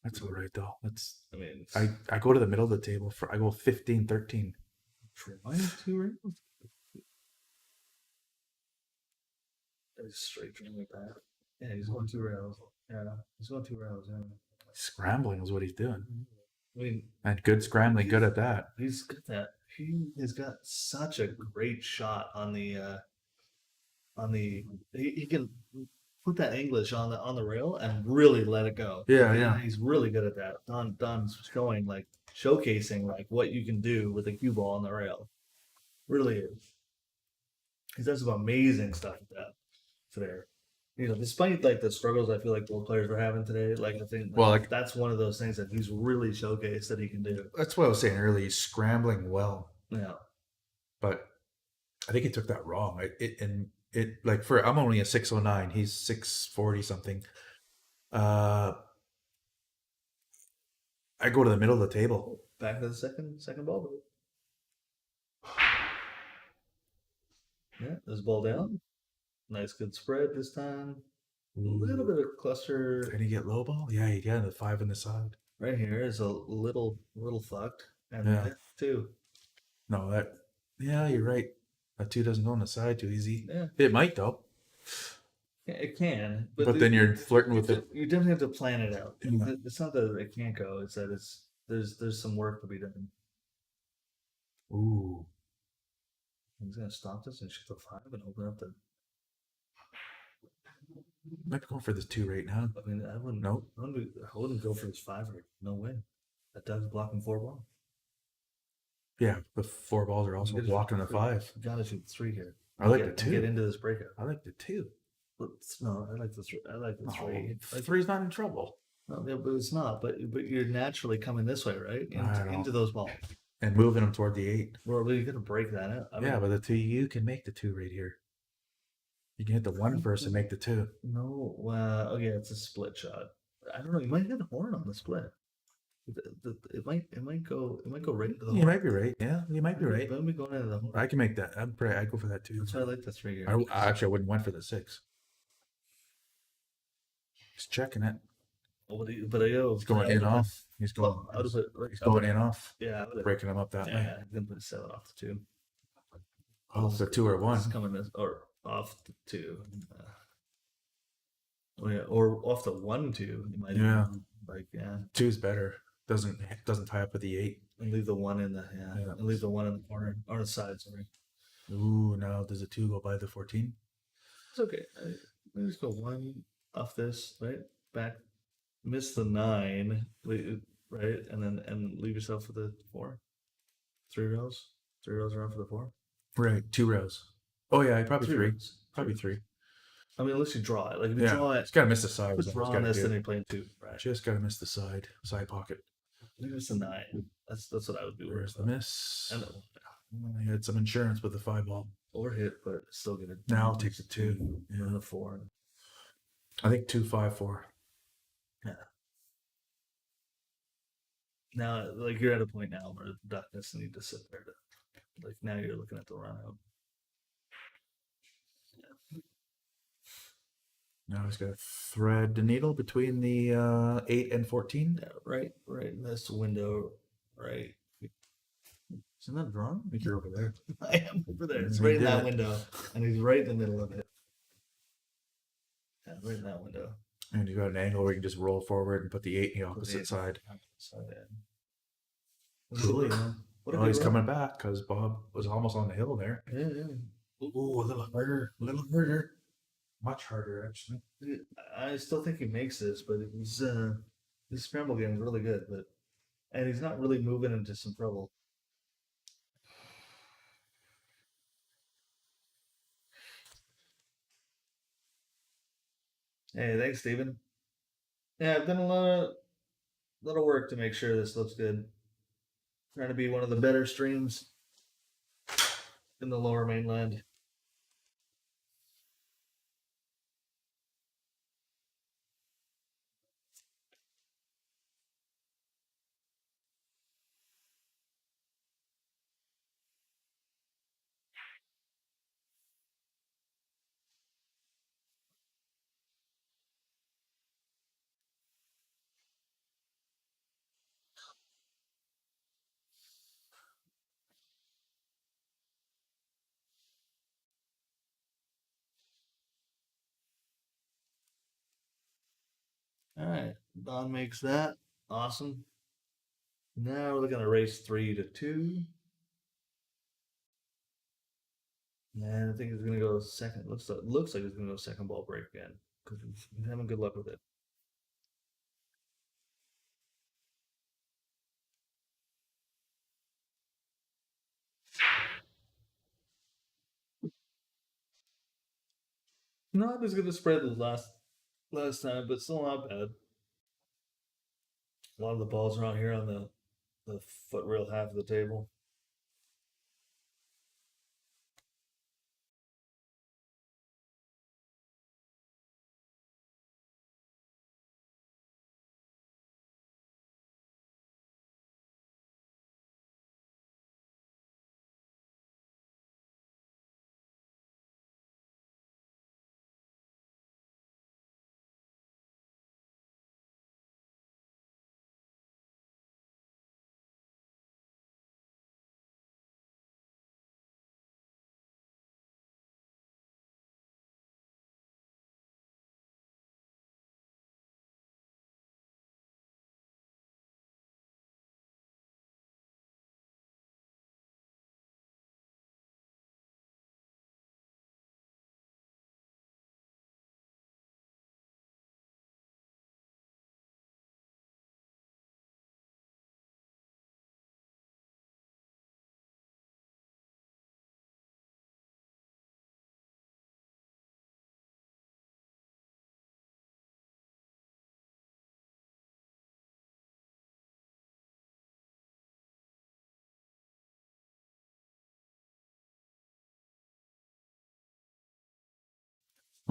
S2: That's all right though. That's
S1: I mean,
S2: I go to the middle of the table I go 15, 13.
S1: trying 2 rails. He's straight drawing it back. Yeah, he's going 2 rails. Yeah, he's going 2 rails. Yeah.
S2: Scrambling is what he's doing.
S1: I mean,
S2: And good scrambling, good at that.
S1: he's got that. He has got such a great shot on the. He can put that English on the rail and really let it go.
S2: Yeah.
S1: He's really good at that. Don's showcasing what you can do with a cue ball on the rail. Really is. He does some amazing stuff with that today. Despite the struggles I feel like both players are having today, I think that's one of those things that he's really showcased that he can do.
S2: That's what I was saying earlier. He's scrambling well,
S1: Yeah.
S2: but I think he took that wrong. I'm only a 609. He's 640 something. I go to the middle of the table.
S1: Back to the second ball. Yeah, this ball down. Nice good spread this time. A little bit of cluster
S2: Did he get low ball? Yeah, he got the 5 on the side.
S1: right here is a little fucked. And
S2: Yeah.
S1: that too.
S2: No, you're right. That 2 doesn't go on the side too easy.
S1: Yeah.
S2: It might though.
S1: Yeah, it can.
S2: But then you're flirting with it.
S1: You definitely have to plan it out.
S2: Yeah.
S1: It's not that it can't go, it's that there's some work to be done.
S2: Ooh.
S1: He's gonna stop this and shoot the 5 and open up the.
S2: Might be going for this 2 right now.
S1: I mean, I wouldn't.
S2: Nope.
S1: I wouldn't go for this 5 right. No way. That Doug's blocking 4 ball.
S2: Yeah, the 4 balls are also blocking the 5.
S1: You gotta shoot 3 here.
S2: I like
S1: Get-
S2: the
S1: and Get
S2: 2.
S1: into this breakout.
S2: I like the 2.
S1: No, I like the 3. I like the 3.
S2: Oh, 3's not in trouble.
S1: No, yeah, but it's not. But you're naturally coming this way, right?
S2: I don't know.
S1: Into those balls.
S2: And moving them toward the 8.
S1: Well, you're gonna break that out. I mean,
S2: Yeah, but the 2, you can make the 2 right here. You can hit the 1 first and make the 2.
S1: No, okay, it's a split shot. I don't know. You might hit a horn on the split. It might go right into the horn.
S2: You might be right. Yeah, you might be right.
S1: Let me go into the horn.
S2: I can make that. I'd go for that too.
S1: That's why I like the 3 here.
S2: I wouldn't went for the 6. He's checking it.
S1: But I go.
S2: He's going in off. He's going.
S1: Well, I would have put.
S2: He's going in off.
S1: Yeah, I would have.
S2: Breaking him up that way.
S1: Yeah, I'm gonna put 7 off the 2.
S2: Oh, so 2 or 1.
S1: It's coming this or off the 2. Or off the 1-2. You might.
S2: Yeah.
S1: Yeah.
S2: 2's better. doesn't tie up with the 8.
S1: And leave the one in the
S2: Yeah.
S1: and leave the one in the corner or the side. Sorry,
S2: Ooh, now does the 2 go by the 14?
S1: it's okay. Let me just go one off this right back. Miss the 9, right, and leave yourself with the 4. 3 rows. 3 rows around for the 4.
S2: Right, 2 rows. Oh yeah, probably 3.
S1: rows.
S2: Probably 3.
S1: I mean, unless you draw it. Like if you
S2: Yeah,
S1: draw it,
S2: it's gotta miss the side.
S1: put
S2: is all
S1: draw
S2: it's
S1: on
S2: gotta
S1: this,
S2: do.
S1: then you're playing 2. Right.
S2: Just gotta miss the side pocket.
S1: Leave us a 9. That's what I would do.
S2: Where's the
S1: about.
S2: miss?
S1: And
S2: I had some insurance with the 5 ball.
S1: or hit, but it's still gonna.
S2: Now I'll take the 2.
S1: And then the 4.
S2: I think 2, 5, 4.
S1: Now, like you're at a point now where Duck doesn't need to sit there. Like now you're looking at the run out.
S2: Now he's got to thread the needle between the 8 and 14.
S1: Yeah, right in this window, right. Isn't that drawn?
S2: I think you're over there.
S1: I am over there. It's
S2: He
S1: right in
S2: did
S1: that
S2: it.
S1: window, and he's right in the middle of it. Yeah, right in that window.
S2: And you got an angle where you can just roll forward and put the 8 in the
S1: Put the
S2: opposite
S1: 8
S2: side.
S1: Side in. Cool, yeah. What a
S2: Oh,
S1: good
S2: he's
S1: run.
S2: coming back because Bob was almost on the hill there.
S1: Yeah, yeah.
S2: Ooh, a little harder. Much harder, actually.
S1: I still think he makes this, but he's his scramble game is really good, and he's not really moving into some trouble. Hey, thanks, Steven. Yeah, I've done a lot of work to make sure this looks good. Trying to be one of the better streams in the lower mainland. All right, Don makes that. Awesome. Now we're looking at race 3-2. And I think he's gonna go second. Looks like he's gonna go second ball break again because he's having good luck with it. Not as good a spread as last time, but still not bad. A lot of the balls are out here on the foot rail half of the table.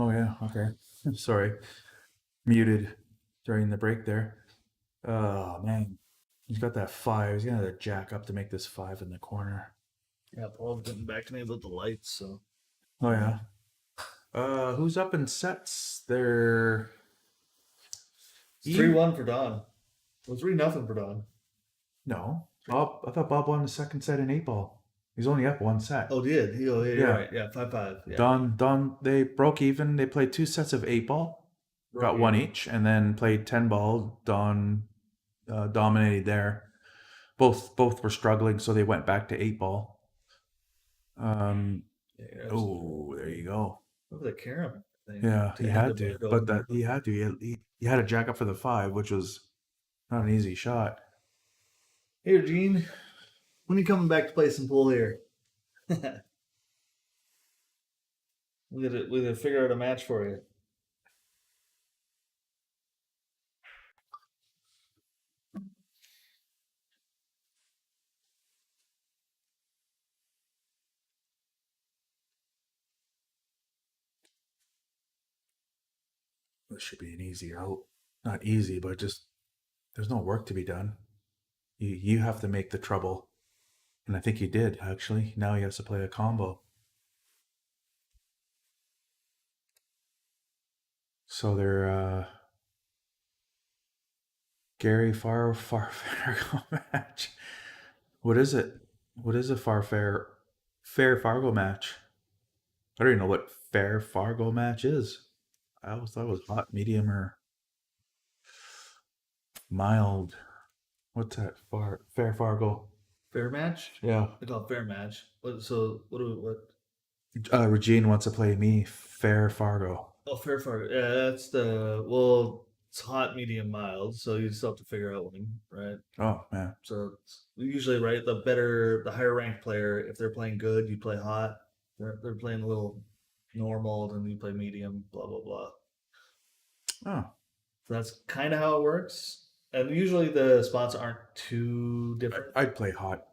S2: Oh, yeah. Okay. Sorry. Muted during the break there. Oh, man. He's got that 5. He's going to jack up to make this 5 in the corner.
S1: Yeah, Paul's getting back to me about the lights, so
S2: Oh, yeah. Who's up in sets? They're...
S1: it's 3-1 for Don. Well, 3-0 for Don.
S2: No. Bob. I thought Bob won the second set in 8 ball. He's only up 1 set.
S1: Oh, did he? Oh, yeah,
S2: Yeah.
S1: you're right. Yeah, 5-5. Yeah.
S2: Don, they broke even. They played 2 sets of 8 ball, got 1 each, and then played 10 ball. Don dominated there. Both were struggling, so they went back to 8 ball. Oh, there you go.
S1: Over the carom thing.
S2: Yeah, he had
S1: end the
S2: to,
S1: Virgo.
S2: but he had to. He had a jack up for the 5, which was not an easy shot.
S1: Here, Gene. When are you coming back to play some pool here? we gotta figure out a match for you.
S2: This should be an easy out. Not easy, but just there's no work to be done. You have to make the trouble, and I think you did actually. Now he has to play a combo. So they're Gary Fargo match. What is it? What is a fair Fargo match? I don't even know what fair Fargo match is. I always thought it was hot, medium, or mild. What's that? Fair Fargo.
S1: Fair match?
S2: Yeah.
S1: I call it fair match. What?
S2: Regine wants to play me fair Fargo.
S1: Oh, fair Fargo. Yeah, that's it's hot, medium, mild. So you still have to figure out one, right?
S2: Oh man.
S1: So it's usually, right, the higher ranked player, if they're playing good, you play hot. They're playing a little normal, then you play medium, blah blah blah.
S2: Oh.
S1: So that's kind of how it works. And usually the spots aren't too different.
S2: I'd play hot.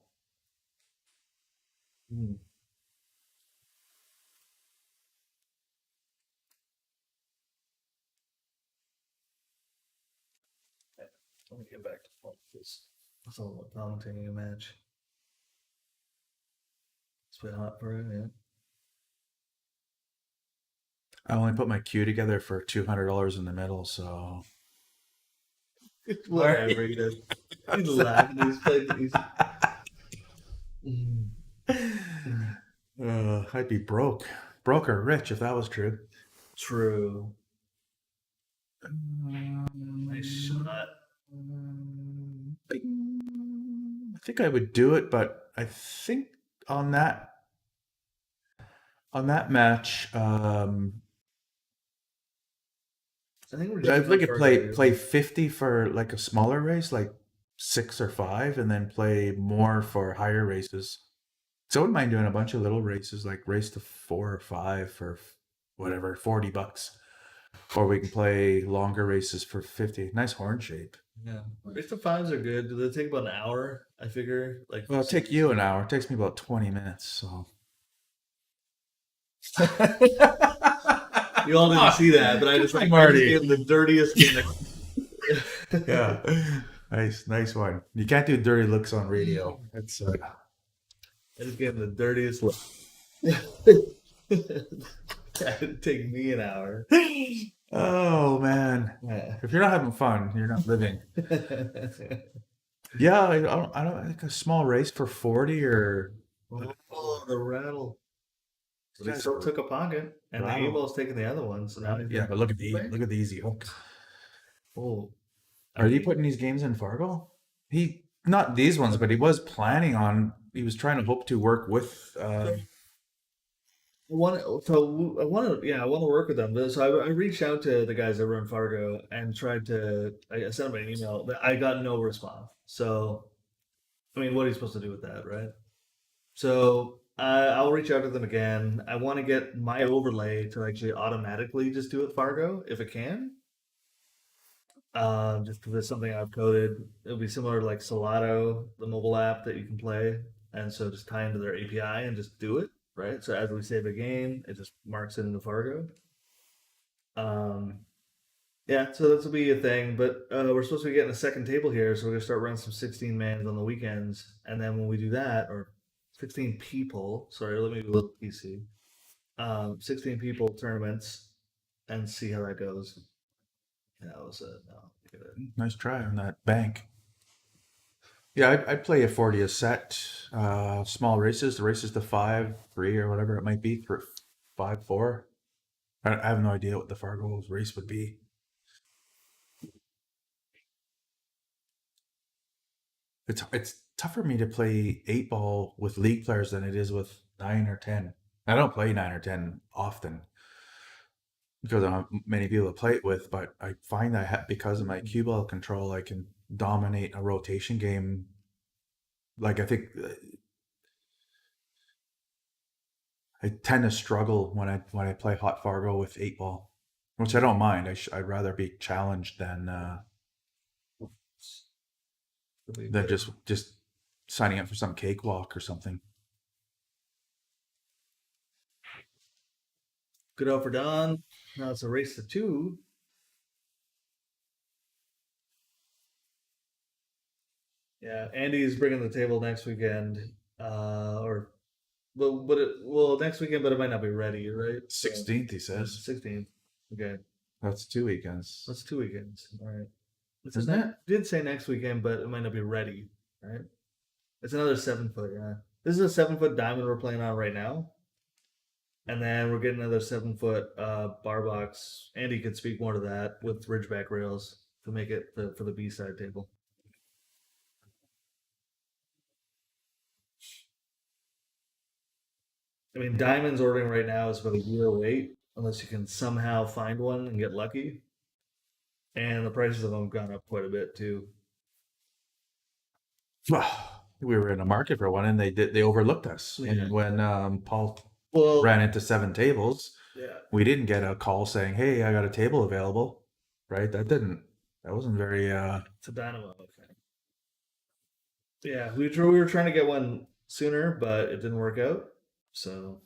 S1: Let me get back to this. That's all about commentating a match. It's been hot for it, yeah.
S2: I only put my queue together for $200 in the middle, so
S1: Whatever, he's laughing. He's playing.
S2: I'd be broke or rich if that was true.
S1: True. Nice shot.
S2: I think I would do it, but I think on that match,
S1: I think
S2: I'd like to play 50 for like a smaller race, like 6 or 5, and then play more for higher races. So I wouldn't mind doing a bunch of little races, like race to 4 or 5 for whatever, $40. Or we can play longer races for 50. Nice horn shape.
S1: Yeah, race to 5s are good. Do they take about an hour? I figure. Like,
S2: Well, it'll take you an hour. It takes me about 20 minutes. So
S1: you all didn't see that, but I just gave the dirtiest.
S2: Yeah, nice one. You can't do dirty looks on radio. That's
S1: I just gave him the dirtiest look. It'd take me an hour.
S2: Oh man,
S1: Yeah.
S2: if you're not having fun, you're not living. Yeah, I don't like a small race for 40 or.
S1: Oh, the rattle. So they still took a pocket, and the A-ball's taking the other one. So now
S2: Yeah, but look at the easy hook.
S1: Oh,
S2: Are you putting these games in Fargo? Not these ones, but he was planning on. He was trying to hope to work with.
S1: I want to work with them. So I reached out to the guys that run Fargo and tried to. I sent them an email. I got no response. So, I mean, what are you supposed to do with that, right? So I'll reach out to them again. I want to get my overlay to actually automatically just do it Fargo if it can. Just because it's something I've coded. It'll be similar to like Solato, the mobile app that you can play, and so just tie into their API and just do it. Right. So as we save a game, it just marks it into Fargo. Yeah, so this will be a thing, but we're supposed to be getting a second table here, so we're gonna start running some 16 mans on the weekends, and then when we do that, or 16 people, sorry, let me look PC, 16 people tournaments, and see how that goes. Yeah, that was
S2: Nice try on that bank. Yeah, I'd play a 40 a set, small races, the races to 5, 3, or whatever it might be, for 5, 4. I have no idea what the Fargo race would be. It's tougher for me to play 8 ball with league players than it is with 9 or 10. I don't play 9 or 10 often because I don't have many people to play it with, but I find that because of my cue ball control, I can dominate a rotation game. Like I think I tend to struggle when I play hot Fargo with 8 ball, which I don't mind. I'd rather be challenged than just signing up for some cakewalk or something.
S1: Good out for Don. Now it's a race to 2. Yeah, Andy's bringing the table next weekend. Next weekend, but it might not be ready, right?
S2: 16th, he says.
S1: 16th. Okay,
S2: That's 2 weekends.
S1: that's 2 weekends. All right.
S2: Isn't it?
S1: Did say next weekend, but it might not be ready, right? It's another 7-foot. Yeah, this is a 7-foot diamond we're playing on right now, and then we're getting another 7-foot bar box. Andy could speak more to that with ridgeback rails to make it for the B side table. I mean, diamonds ordering right now is about a year wait, unless you can somehow find one and get lucky. And the prices of them have gone up quite a bit too.
S2: Well, we were in a market for one, and they overlooked us.
S1: Yeah.
S2: And when Paul
S1: Well,
S2: ran into 7 tables,
S1: yeah,
S2: we didn't get a call saying, "Hey, I got a table available." Right? That wasn't very.
S1: it's a dynamo. Okay. Yeah, we were trying to get one sooner, but it didn't work out. So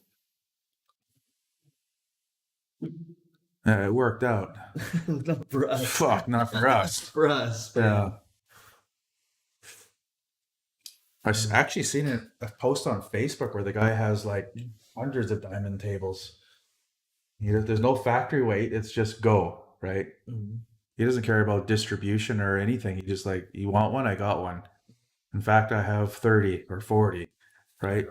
S2: It worked out.
S1: not for us.
S2: Fuck, not for us.
S1: For us. But
S2: Yeah. Actually seen a post on Facebook where the guy has like hundreds of diamond tables. There's no factory weight. It's just go, right?
S1: Mhm.
S2: He doesn't care about distribution or anything. He just like, you want one? I got one. In fact, I have 30 or 40, right?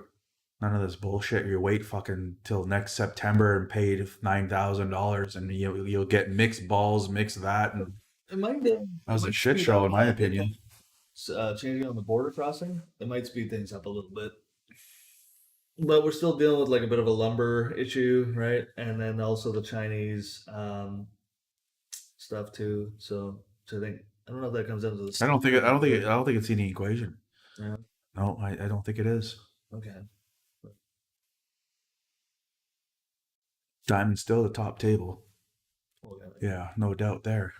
S2: None of this bullshit. You wait fucking till next September and pay $9,000 and you'll get mixed balls, mix that. And
S1: It might
S2: that was a shit show in my opinion.
S1: Changing on the border crossing, it might speed things up a little bit. But we're still dealing with like a bit of a lumber issue, right? And then also the Chinese stuff too. So I think I don't know if that comes into the.
S2: I don't think it's in the equation.
S1: Yeah.
S2: No, I don't think it is.
S1: Okay.
S2: Diamond's still the top table.
S1: Well,
S2: Yeah, no doubt there.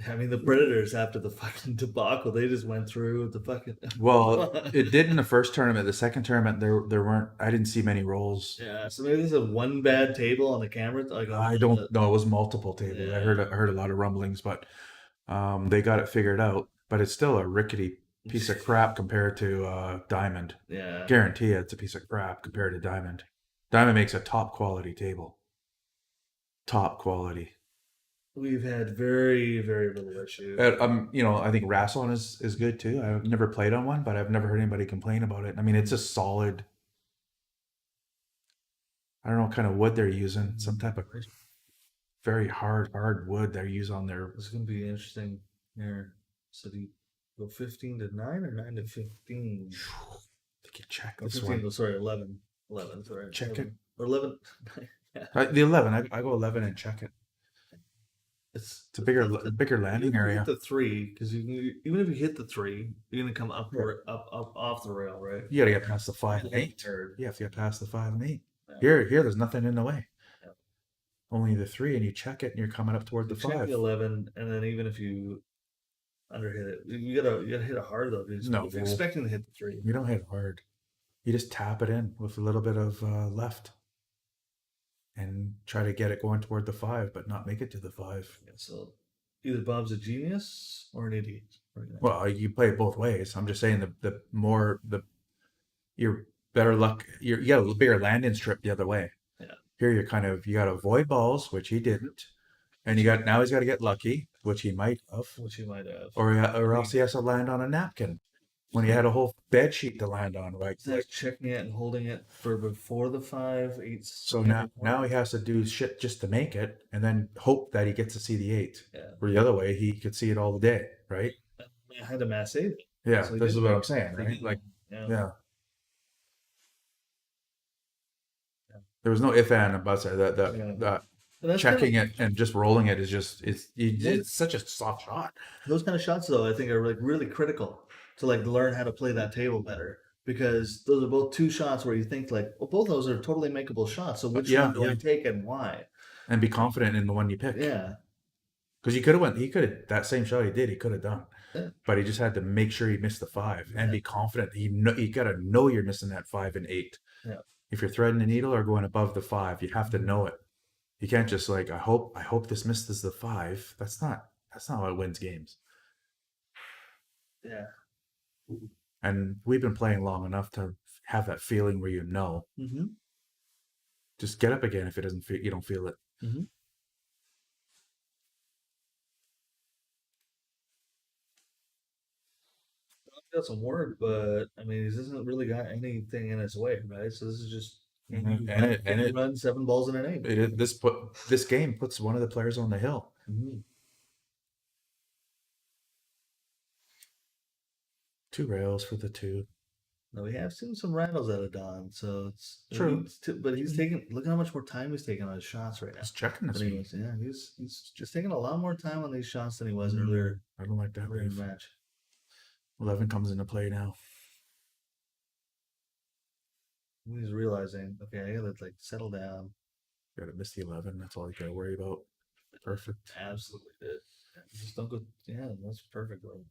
S1: I mean, the Predators after the fucking debacle, they just went through the fucking.
S2: Well, it did in the first tournament. The second tournament, there weren't. I didn't see many rolls.
S1: Yeah, so maybe this is one bad table on the camera. Like
S2: I don't know. It was multiple tables.
S1: Yeah.
S2: I heard a lot of rumblings, but they got it figured out. But it's still a rickety piece of crap compared to Diamond.
S1: Yeah.
S2: Guarantee you it's a piece of crap compared to Diamond. Diamond makes a top quality table. Top quality.
S1: We've had very, very little issue.
S2: I think Rassilon is good too. I've never played on one, but I've never heard anybody complain about it. I mean, it's a solid. I don't know what kind of wood they're using. Some type of very hard wood they use on their.
S1: It's going to be interesting here. So do you go 15 to 9 or 9 to 15?
S2: They can check
S1: Or
S2: this
S1: 15,
S2: one.
S1: Sorry, 11. 11, sorry.
S2: Check
S1: 11.
S2: it.
S1: Or 11. Yeah.
S2: The 11. I go 11 and check it. It's a bigger landing area.
S1: Hit the 3 because even if you hit the 3, you're gonna come up off the rail, right?
S2: You gotta get past the 5 and 8. Yeah, if you get past the 5 and 8. Here, there's nothing in the way.
S1: Yeah.
S2: Only the 3, and you check it, and you're coming up toward the
S1: Check
S2: 5.
S1: the 11, and then even if you underhit it, you gotta hit it hard though.
S2: No,
S1: if you're expecting to hit the 3.
S2: You don't hit hard. You just tap it in with a little bit of left. And try to get it going toward the 5, but not make it to the 5.
S1: Yeah, so either Bob's a genius or an idiot.
S2: Well, you play it both ways. I'm just saying you're better luck. You got a bigger landing strip the other way.
S1: Yeah.
S2: Here you got to avoid balls, which he didn't, and he's got to get lucky, which he might have,
S1: Which you might have.
S2: or else he has to land on a napkin. when he had a whole bed sheet to land on, right?
S1: Instead of checking it and holding it for before the 5, 8.
S2: So now he has to do shit just to make it, and then hope that he gets to see the 8.
S1: Yeah.
S2: Or the other way, he could see it all day, right?
S1: I had to mass save it.
S2: Yeah,
S1: So he
S2: this
S1: did
S2: is what I'm
S1: make it.
S2: saying, right? Like,
S1: Yeah.
S2: yeah. There was no if and or buts there.
S1: Yeah.
S2: That
S1: And that's
S2: checking
S1: kinda,
S2: it and just rolling it is just it's such a soft shot.
S1: those kind of shots though, I think are like really critical to like learn how to play that table better. Because those are both two shots where you think like, well, both of those are totally makeable shots. So which
S2: Yeah,
S1: one do I
S2: yeah.
S1: take and why?
S2: And be confident in the one you pick.
S1: Yeah.
S2: Because he could have that same shot he could have done.
S1: Yeah.
S2: But he just had to make sure he missed the 5 and
S1: Yeah.
S2: be confident. You gotta know you're missing that 5 and 8.
S1: Yeah.
S2: If you're threading the needle or going above the 5, you have to know it. You can't just like, I hope this misses the 5. That's not what wins games.
S1: Yeah.
S2: And we've been playing long enough to have that feeling where you know.
S1: Mm-hmm.
S2: Just get up again if it doesn't feel you don't feel it.
S1: Mm-hmm. Got some work, but I mean, he hasn't really got anything in his way, right? So this is just
S2: Mhm.
S1: can you run 7 balls in an 8.
S2: This game puts one of the players on the hill.
S1: Mm-hmm.
S2: 2 rails for the 2.
S1: Now we have seen some rattles out of Don, so it's
S2: True.
S1: but he's taking. Look how much more time he's taking on his shots right now.
S2: Just checking this
S1: Than he
S2: one.
S1: was, yeah, he's just taking a lot more time on these shots than he was earlier
S2: I don't like that
S1: in the
S2: move.
S1: match.
S2: 11 comes into play now.
S1: He's realizing, okay, I gotta like settle down.
S2: Gotta miss the 11. That's all you gotta worry about. Perfect.
S1: Absolutely did. Just don't go. Yeah, that's perfect. Bro.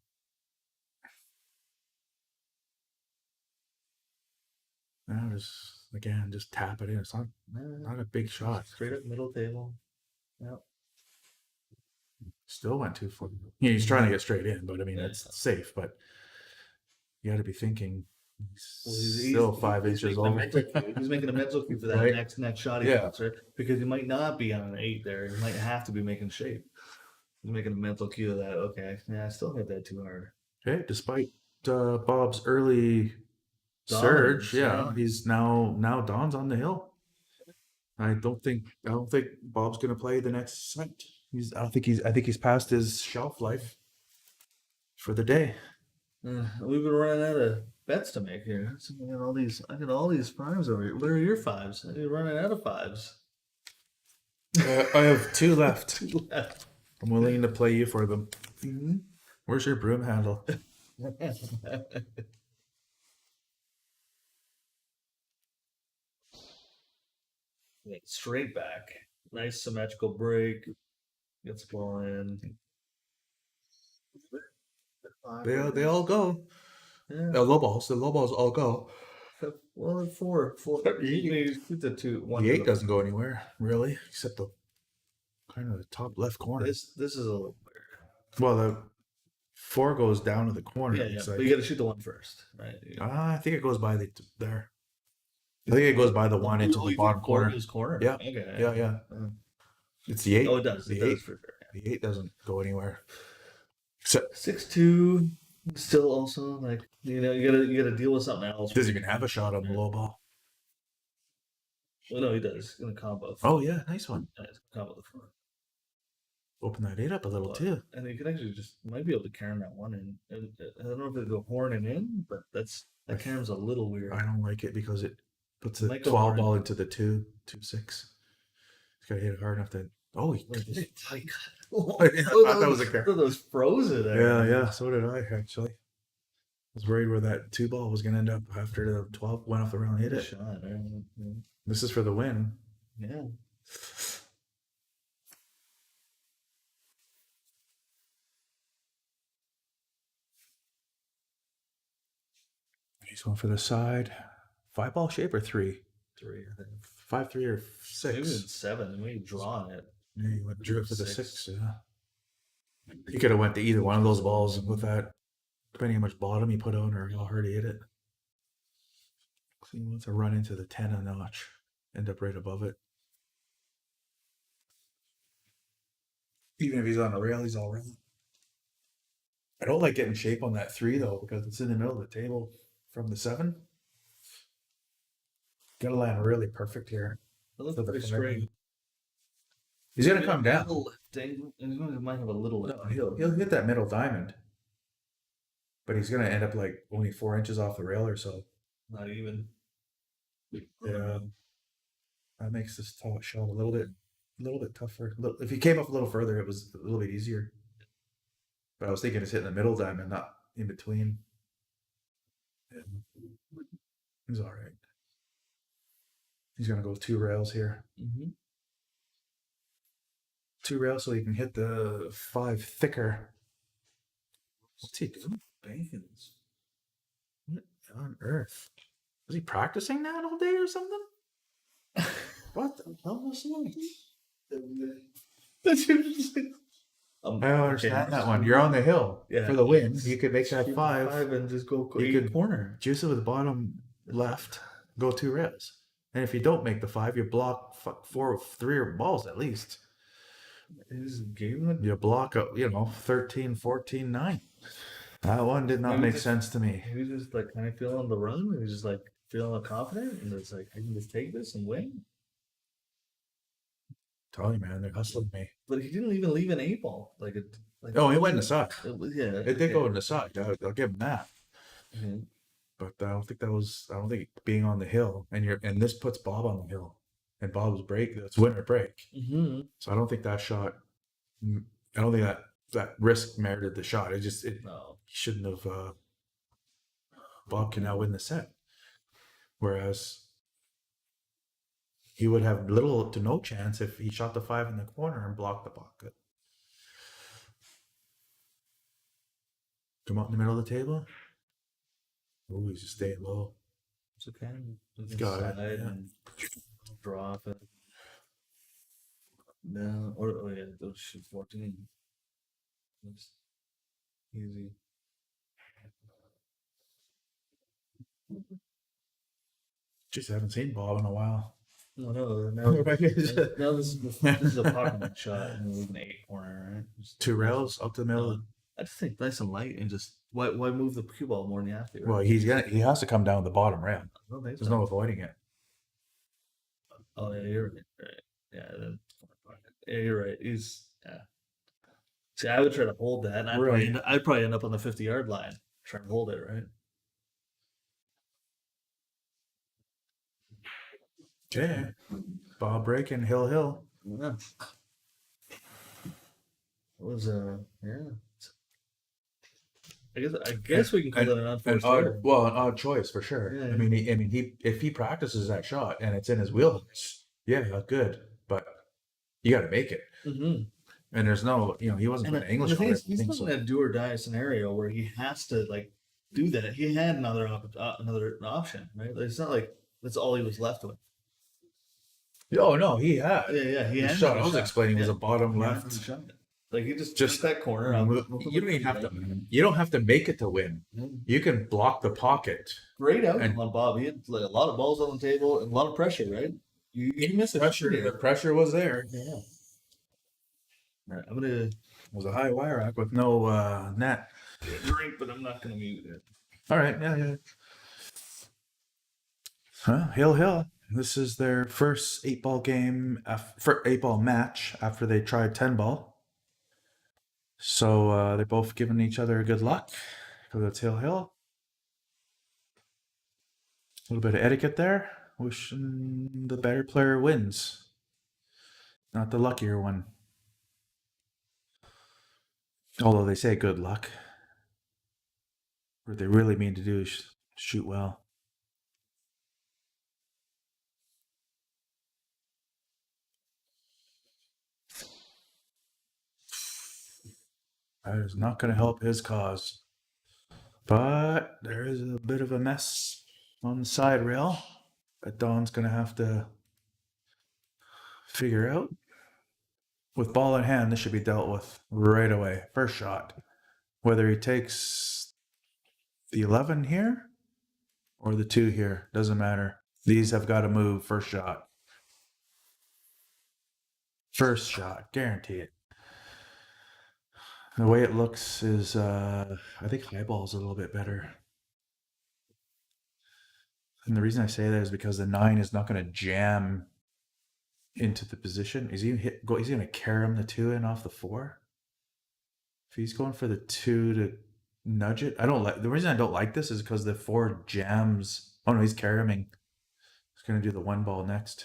S2: Now just tap it in. It's not a big shot.
S1: Straight up middle table. Yep.
S2: Still went too far. Yeah, he's trying to get straight in, but I mean that's safe. But you got to be thinking. He's still 5 inches over.
S1: He's making a mental cue for that
S2: Right.
S1: next shot he puts, right? Because he might not be on an 8 there. He might have to be making shape. He's making a mental cue of that. Okay, yeah, I still hit that too hard.
S2: Okay, despite Bob's early
S1: Dominance,
S2: surge, he's now Don's on the hill. I don't think Bob's gonna play the next set. I think he's past his shelf life for the day.
S1: We've been running out of bets to make here. So I got all these 5s over here. Where are your 5s? You're running out of 5s.
S2: I have 2 left.
S1: 2 left.
S2: I'm willing to play you for them.
S1: Mm-hmm.
S2: Where's your broom handle?
S1: Straight back. Nice symmetrical break. Gets the ball in.
S2: They all go.
S1: Yeah.
S2: The low balls all go.
S1: Well, 4. You keep the 2. 1
S2: The
S1: to
S2: 8 doesn't go anywhere, really, except the kind of the top left corner.
S1: This is a little weird.
S2: Well, the 4 goes down to the corner.
S1: Yeah,
S2: It's
S1: but
S2: like,
S1: you got to shoot the 1 first, right?
S2: I think it goes by there. I think it goes by the 1 into the bottom corner.
S1: His corner.
S2: Yeah.
S1: Okay.
S2: Yeah. It's the 8.
S1: Oh, it does.
S2: The
S1: It
S2: 8.
S1: does for sure.
S2: The 8 doesn't go anywhere. Except
S1: 6-2. Still also like you gotta deal with something else.
S2: doesn't even have a shot on the low ball.
S1: Well, no, he does. He's gonna combo.
S2: Oh yeah, nice one.
S1: Yeah, he's gonna combo the front.
S2: Open that 8 up a little too.
S1: And you can actually might be able to carry that 1 in. I don't know if it'll go horn and in, but that carry's a little weird.
S2: I don't like it because it puts a
S1: Might go
S2: 12
S1: hard.
S2: ball into the 2-6. He's gotta hit it hard enough to. Oh, he
S1: Look at
S2: got
S1: this
S2: it.
S1: tight.
S2: I thought that was a carry.
S1: Those frozen there.
S2: Yeah. So did I actually. I was worried where that 2 ball was gonna end up after the 12 went off the round and hit
S1: Good
S2: it.
S1: shot. Yeah.
S2: This is for the win.
S1: Yeah.
S2: He's going for the side. 5 ball shape or 3?
S1: 3, I think.
S2: 5, 3 or
S1: Maybe
S2: 6.
S1: it's 7. Maybe drawing it.
S2: Yeah, you drew it for the
S1: 6.
S2: 6. Yeah. He could have went to either one of those balls with that, depending how much bottom he put on or how hard he hit it. So he wants to run into the 10 a notch, end up right above it. Even if he's on a rail, he's all right. I don't like getting shape on that 3 though, because it's in the middle of the table from the 7. Gotta land really perfect here.
S1: It looks
S2: For the
S1: pretty
S2: five.
S1: straight.
S2: He's gonna
S1: Maybe
S2: come
S1: a
S2: down.
S1: little lifting, and he might have a little
S2: No,
S1: lift.
S2: he'll hit that middle diamond, but he's gonna end up like only 4 inches off the rail or so.
S1: Not even.
S2: Yeah, that makes this shot a little bit tougher. If he came up a little further, it was a little bit easier. But I was thinking it's hitting the middle diamond, not in between. Yeah. He's all right. He's gonna go 2 rails here.
S1: Mm-hmm.
S2: 2 rails so he can hit the 5 thicker. What's he doing?
S1: Bacons.
S2: What on earth? Was he practicing that all day or something? What the hell was that? I don't understand that one. You're on the hill for the win. You could make that 5
S1: and just go
S2: You could
S1: corner.
S2: juice it with the bottom left, go 2 rails. And if you don't make the 5, you block 3 balls at least.
S1: His game.
S2: You block, 13, 14, 9. That one did not
S1: Maybe
S2: make
S1: just-
S2: sense to me.
S1: He was just like kind of feeling the run. He was just like feeling confident, and it's like I can just take this and win.
S2: Tell you, man, they're hustling me.
S1: But he didn't even leave an 8-ball. Like it. Like
S2: Oh, it went in the side.
S1: It was, yeah.
S2: It did go in the side. I'll give him that.
S1: Mhm.
S2: But I don't think being on the hill and this puts Bob on the hill, and Bob's break, that's win or break.
S1: Mhm.
S2: So I don't think that shot. I don't think that risk merited the shot. It
S1: No.
S2: shouldn't have. Bob can now win the set, whereas he would have little to no chance if he shot the 5 in the corner and blocked the pocket. Come out in the middle of the table. Oh, he's just staying low.
S1: It's okay. Just
S2: Got it,
S1: slide
S2: yeah.
S1: and drop it. No, or yeah, those shoot 14. Looks easy.
S2: Just haven't seen Bob in a while.
S1: No, now this is a pocket shot and leave an 8 corner, right? Just
S2: 2 rails up the middle.
S1: I just think nice and light and just why move the cue ball more than you have to? Right?
S2: Well, he has to come down the bottom rail.
S1: I don't think
S2: There's
S1: so.
S2: no avoiding it.
S1: Oh yeah, you're right. Yeah, yeah, you're right. He's See, I would try to hold that, and
S2: Right.
S1: I'd probably end up on the 50-yard line trying to hold it, right?
S2: Okay. Bob breaking hill.
S1: Yeah. It was yeah. I guess we can call it an unforced error.
S2: An odd choice for sure.
S1: Yeah,
S2: I mean, if he practices that shot and it's in his wheelhouse, yeah, good. But you got to make it.
S1: Mm-hmm.
S2: And there's no, he wasn't playing English.
S1: The thing
S2: on
S1: is, he's not in a do or die scenario where he has to like do that. He had another option, right? Like, it's not like that's all he was left with.
S2: Oh no, he had.
S1: Yeah, he
S2: The
S1: had
S2: shot I
S1: another
S2: was
S1: shot.
S2: explaining was
S1: Yeah.
S2: a bottom
S1: He had
S2: left.
S1: another shot. Like he just
S2: Just-
S1: took that corner.
S2: You don't even have to. You don't have to make it to win. You can block the pocket.
S1: Great outcome
S2: And-
S1: on Bob. He had like, a lot of balls on the table and a lot of pressure, right? You missed it.
S2: The pressure was there. It
S1: Yeah. All right, I'm gonna
S2: was a high wire rack with no net.
S1: drink, but I'm not gonna mute it.
S2: All right, yeah. Hill. This is their first 8-ball game, for 8-ball match after they tried 10-ball. So they're both giving each other good luck because it's Hill. A little bit of etiquette there. Wishing the better player wins, not the luckier one. Although they say good luck. What they really mean to do is shoot well. That is not going to help his cause. But there is a bit of a mess on the side rail that Don's going to have to figure out. With ball in hand, this should be dealt with right away. First shot. Whether he takes the 11 here or the 2 here, doesn't matter. These have got to move first shot. First shot, guarantee it. The way it looks is, I think high ball is a little bit better. And the reason I say that is because the 9 is not going to jam into the position. Is he he's going to carry him the 2 in off the 4? If he's going for the 2 to nudge it, I don't like. The reason I don't like this is because the 4 jams. Oh no, he's carrying. He's going to do the 1 ball next.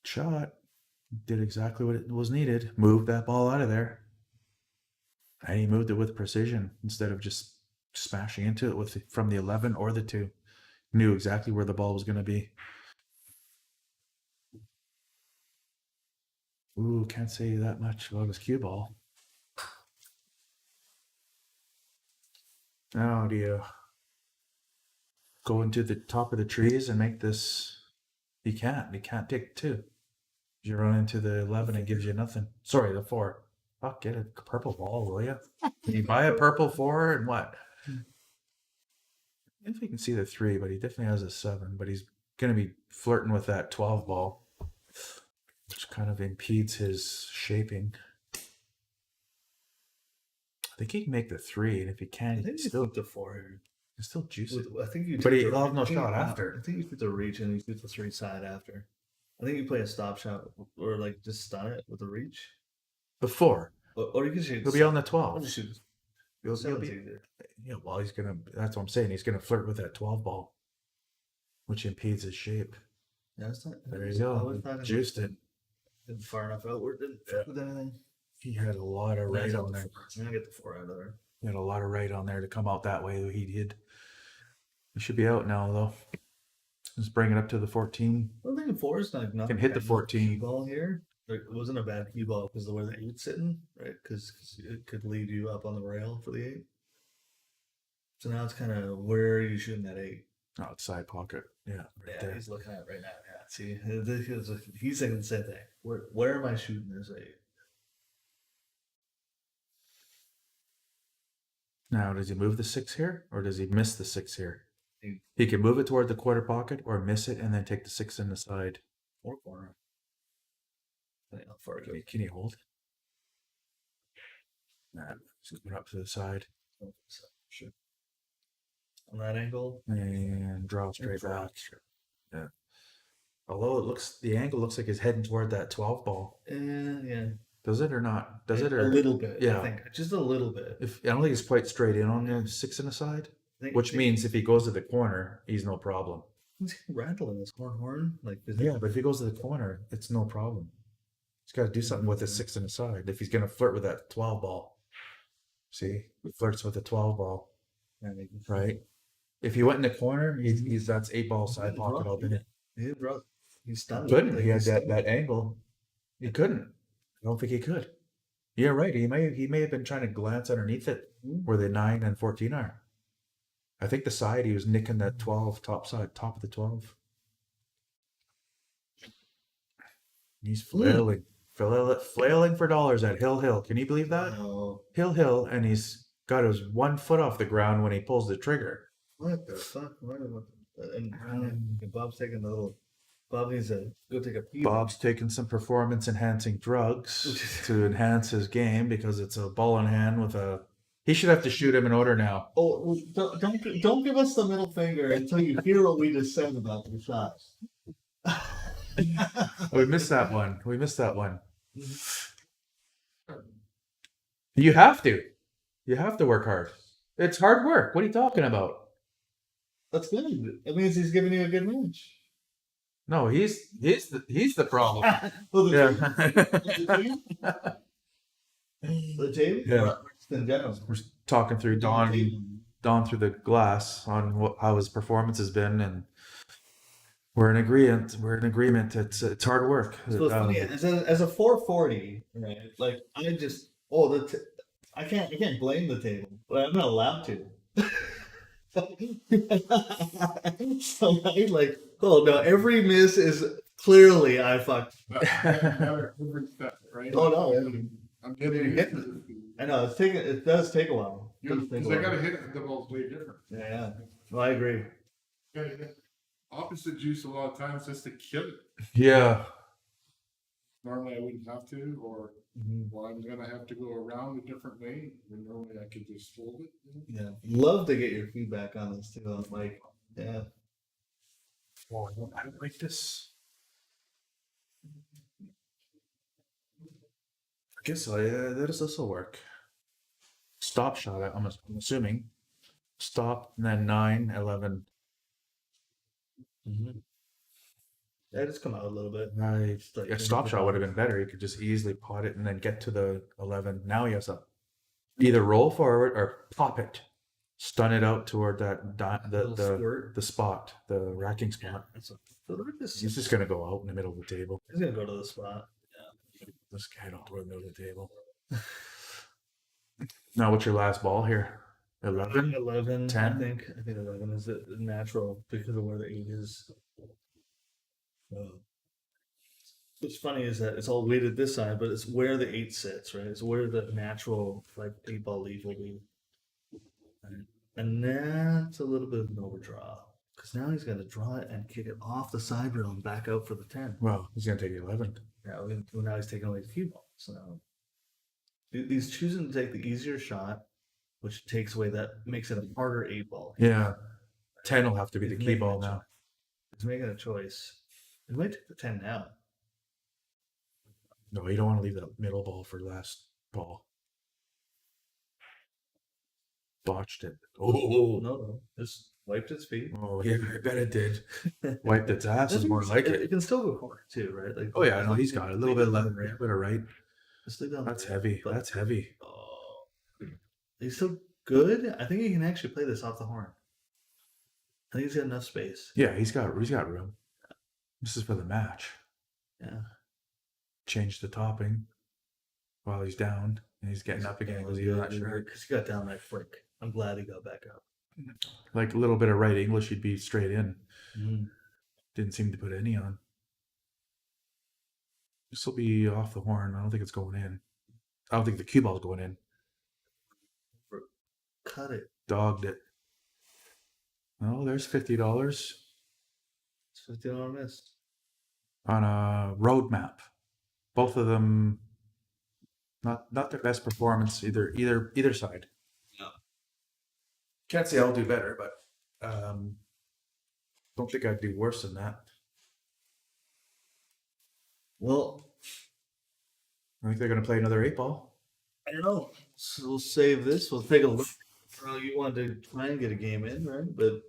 S2: Shot. Did exactly what it was needed. Moved that ball out of there. And he moved it with precision instead of just smashing into it from the 11 or the 2. Knew exactly where the ball was going to be. Ooh, can't say that much about his cue ball. Now, do you go into the top of the trees and make this? You can't. You can't take 2. You run into the 11 and gives you nothing. Sorry, the 4. Fuck, get a purple ball, will you? Can you buy a purple 4 and what? If you can see the 3, but he definitely has a 7. But he's going to be flirting with that 12 ball, which kind of impedes his shaping. I think he can make the 3, and if he can,
S1: I think
S2: he
S1: you flip the 4 here.
S2: can still juice it.
S1: I think you.
S2: But
S1: take
S2: he'll have no
S1: I think
S2: shot
S1: you-
S2: after.
S1: I think you put the reach and you shoot the 3 side after. I think you play a stop shot or like just stun it with a reach.
S2: The 4.
S1: Or you can shoot.
S2: He'll be on the
S1: I'll
S2: 12.
S1: just shoot.
S2: He'll
S1: Seven's
S2: be,
S1: easier.
S2: yeah, well, he's gonna. That's what I'm saying. He's gonna flirt with that 12 ball, which impedes his shape.
S1: Yeah, it's not.
S2: There you
S1: I
S2: go.
S1: was not
S2: Juiced it.
S1: Didn't far enough outward. Didn't fit with anything.
S2: He had a lot of right on there.
S1: I'm gonna get the 4 out of there.
S2: He had a lot of right on there to come out that way. He did. He should be out now though. Let's bring it up to the 14.
S1: I think the 4 is not
S2: Can hit the 14.
S1: key ball here. Like, it wasn't a bad key ball because the way the 8's sitting, right? Because it could lead you up on the rail for the 8. So now it's kind of where are you shooting that 8?
S2: Outside pocket. Yeah, right
S1: Yeah,
S2: there.
S1: he's looking at it right now. Yeah, see, he's saying the same thing. Where am I shooting this 8?
S2: Now, does he move the 6 here, or does he miss the 6 here?
S1: He-
S2: He can move it toward the quarter pocket, or miss it and then take the 6 in the side.
S1: Or corner. I think how far it goes.
S2: Can he hold? Nah, just put it up to the side
S1: Sure. On that angle,
S2: and draw straight
S1: draw.
S2: back. Yeah. Although the angle looks like he's heading toward that 12 ball.
S1: yeah.
S2: Does it or not? Does it
S1: a
S2: or
S1: little bit?
S2: yeah.
S1: I think just a little bit.
S2: If I don't think it's quite straight in on the 6 in the side, which means if he goes to the corner, he's no problem.
S1: he's rattling his horn. Like
S2: Yeah, but if he goes to the corner, it's no problem. He's got to do something with the 6 in the side if he's going to flirt with that 12 ball. See, he flirts with the 12 ball, right? If he went in the corner, that's 8 ball side pocket all day.
S1: He's stunned.
S2: Couldn't. He had that angle. He couldn't. I don't think he could. Yeah, right. He may have been trying to glance underneath it where the 9 and 14 are. I think the side he was nicking that 12 top of the 12. He's flailing for dollars at Hill. Can you believe that?
S1: Oh,
S2: Hill, and he's got his 1 foot off the ground when he pulls the trigger.
S1: what the fuck? And Bob's taking the little. Bob needs to go take a pee.
S2: Bob's taking some performance enhancing drugs to enhance his game because it's a ball in hand with a. He should have to shoot him in order now.
S1: Oh, don't give us the middle finger until you hear what we just said about the shots.
S2: We missed that one. You have to. You have to work hard. It's hard work. What are you talking about?
S1: That's good. It means he's giving you a good match.
S2: No, he's the problem.
S1: Well, the
S2: Yeah.
S1: the team?
S2: Yeah.
S1: In general.
S2: We're talking through Don through the glass on how his performance has been, and we're in agreement. It's hard work.
S1: So it's funny, as a 440, right? Like I can't blame the table, but I'm not allowed to. So right, like, oh no, every miss is clearly I fucked.
S4: Right?
S1: Oh no,
S4: I'm getting
S1: it. I know it does take a while.
S4: Because I gotta hit it, the ball's way different.
S1: Yeah, well, I agree.
S4: Gotta hit opposite juice a lot of times just to kill it.
S2: Yeah.
S4: normally I wouldn't have to, or,
S1: Mhm.
S4: well, I'm gonna have to go around a different way, and normally I could just fold it.
S1: Yeah, love to get your feedback on this too. I'm like, yeah,
S2: Whoa, I don't like this. I guess so. Yeah, this will work. Stop shot. I'm assuming. Stop and then 9, 11.
S1: yeah, just come out a little bit.
S2: Right.
S1: like
S2: A stop shot would have been better. He could just easily pot it and then get to the 11. Now he has to either roll forward or pop it, stun it out toward that
S1: Little squirt.
S2: the spot, the racking spot.
S1: So look at this.
S2: He's just gonna go out in the middle of the table.
S1: He's gonna go to the spot.
S2: This guy don't go in the middle of the table. Now, what's your last ball here? 11?
S1: 11,
S2: 10?
S1: I think 11 is the natural because of where the 8 is. What's funny is that it's all weighted this side, but it's where the 8 sits, right? It's where the natural like 8-ball leaf will be. Right. And that's a little bit of an overdraw because now he's going to draw it and kick it off the side rail and back out for the 10.
S2: Well, he's gonna take the 11.
S1: Yeah, well, now he's taking away the cue ball. So now he's choosing to take the easier shot, which takes away that makes it a harder 8-ball.
S2: Yeah. 10 will have to be the
S1: He's
S2: key
S1: making
S2: ball
S1: a
S2: now.
S1: choice. He's making a choice. He might take the 10 now.
S2: No, you don't want to leave that middle ball for last ball. Botched it. Oh,
S1: No, just wiped its feet.
S2: oh yeah, I bet it did. Wiped its ass is more like
S1: It
S2: it.
S1: can still go corner too, right? Like,
S2: Oh yeah, no, he's got it. A little bit left, a bit of right.
S1: Just leave it on the
S2: That's
S1: right,
S2: heavy.
S1: but-
S2: That's heavy.
S1: Oh, he's still good. I think he can actually play this off the horn. I think he's got enough space.
S2: Yeah, he's got room. This is for the match.
S1: Yeah.
S2: Change the topping while he's down and he's getting up again because he's not sure.
S1: Because he got down that frick. I'm glad he got back up.
S2: Like a little bit of right English, he'd be straight in.
S1: Mm.
S2: Didn't seem to put any on. This will be off the horn. I don't think it's going in. I don't think the cue ball's going in.
S1: Cut it.
S2: Dogged it. Oh, there's $50
S1: It's $50 miss.
S2: on a road map. Both of them not their best performance either side.
S1: No.
S2: Can't say I'll do better, but don't think I'd do worse than that.
S1: Well,
S2: I think they're gonna play another 8-ball.
S1: I don't know. So we'll save this. We'll take a look. You wanted to try and get a game in, right? But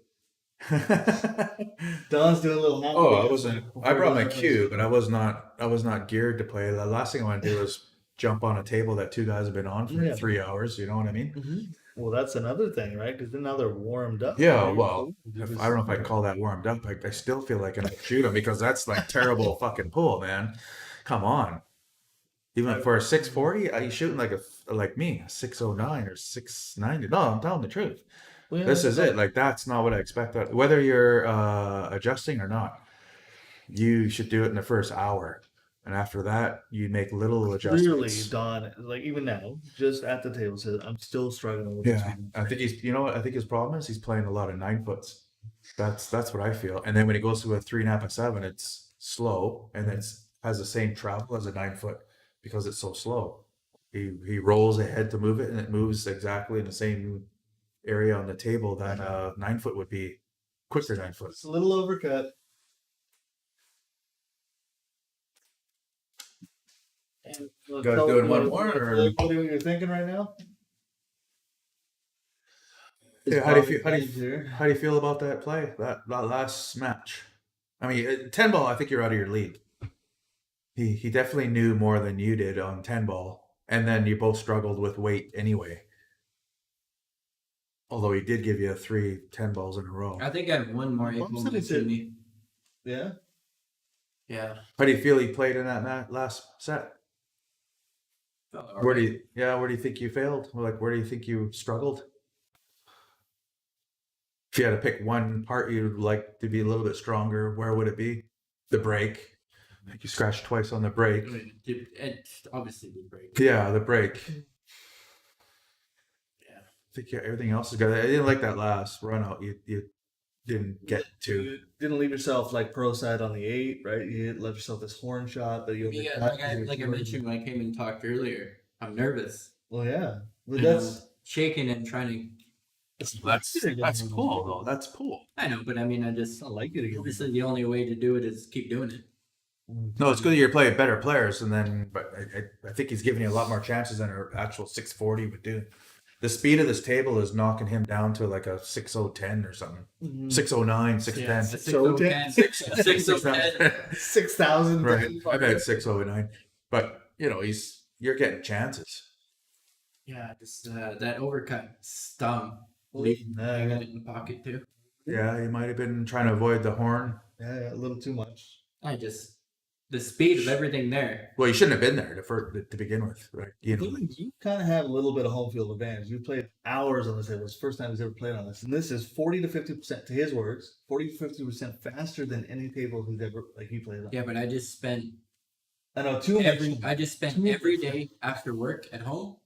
S1: Don's doing a little.
S2: Oh, I wasn't. I brought my cue, but I was not geared to play. The last thing I want to do is jump on a table that two guys have been on for
S1: Yeah.
S2: 3 hours. You know what I mean?
S1: Mm-hmm. Well, that's another thing, right? Because now they're warmed up.
S2: Yeah.
S1: right?
S2: Well, I don't know if I can call that warmed up. I still feel like I can shoot him because that's like terrible fucking pull, man. Come on. Even for a 640, are you shooting like me, a 609 or 690? No, I'm telling the truth.
S1: Well, yeah,
S2: This is it. Like that's not what I expect. Whether you're adjusting or not, you should do it in the first hour, and after that, you make little adjustments.
S1: Clearly, Don, like even now, just at the table, says, "I'm still struggling with this."
S2: Yeah, I think he's. You know what? I think his problem is he's playing a lot of 9-foots. That's what I feel. And then when he goes to a 3.5/7, it's slow, and it has the same travel as a 9-foot because it's so slow. He rolls ahead to move it, and it moves exactly in the same area on the table that a 9-foot would be. Quicker 9-foot.
S1: It's a little overcut. And
S2: Guys doing one more, or-
S1: what are you thinking right now?
S2: Yeah, how do you feel about that play, that last match? I mean, 10-ball, I think you're out of your league. He definitely knew more than you did on 10-ball, and then you both struggled with weight anyway. Although he did give you 3 10-balls in a row.
S3: I think I have one more
S1: Bumps
S3: able
S1: that he
S3: to
S1: did.
S3: me.
S1: Yeah.
S3: Yeah.
S2: How do you feel he played in that last set? Where do you think you failed? Like, where do you think you struggled? If you had to pick one part you'd like to be a little bit stronger, where would it be? The break. I think you scratched twice on the break.
S3: I mean, it's obviously the break.
S2: Yeah, the break.
S3: Yeah.
S2: I think everything else is good. I didn't like that last run out. You didn't get to.
S1: You didn't leave yourself like pro side on the 8, right? You left yourself this horn shot, but you
S3: Yeah,
S1: overcut.
S3: like I mentioned when I came and talked earlier, I'm nervous.
S1: Well, yeah, but
S3: And
S1: that's
S3: I'm shaking and trying to.
S2: That's cool though. That's cool.
S3: I know, but I mean, I just.
S1: I like you to get
S3: Obviously, the only way to do it is keep doing it.
S2: No, it's good that you're playing better players, and then but I think he's giving you a lot more chances than an actual 640 would do. The speed of this table is knocking him down to like a 6010 or something. 609, 610.
S3: 6:10, 6:10.
S1: 6,000.
S2: Right. I bet 609. But you know, you're getting chances.
S3: Yeah, just that overcut stung. I got it in the pocket too.
S2: Yeah, he might have been trying to avoid the horn.
S1: Yeah, a little too much.
S3: The speed of everything there.
S2: Well, you shouldn't have been there to begin with, right? You know,
S1: You kind of have a little bit of home field advantage. You played hours on this table. It's the first time he's ever played on this, and this is 40 to 50%, to his words, 40 to 50% faster than any table he's ever he played on.
S3: Yeah, but I just spent
S1: I know too much.
S3: I just spent every day after work at home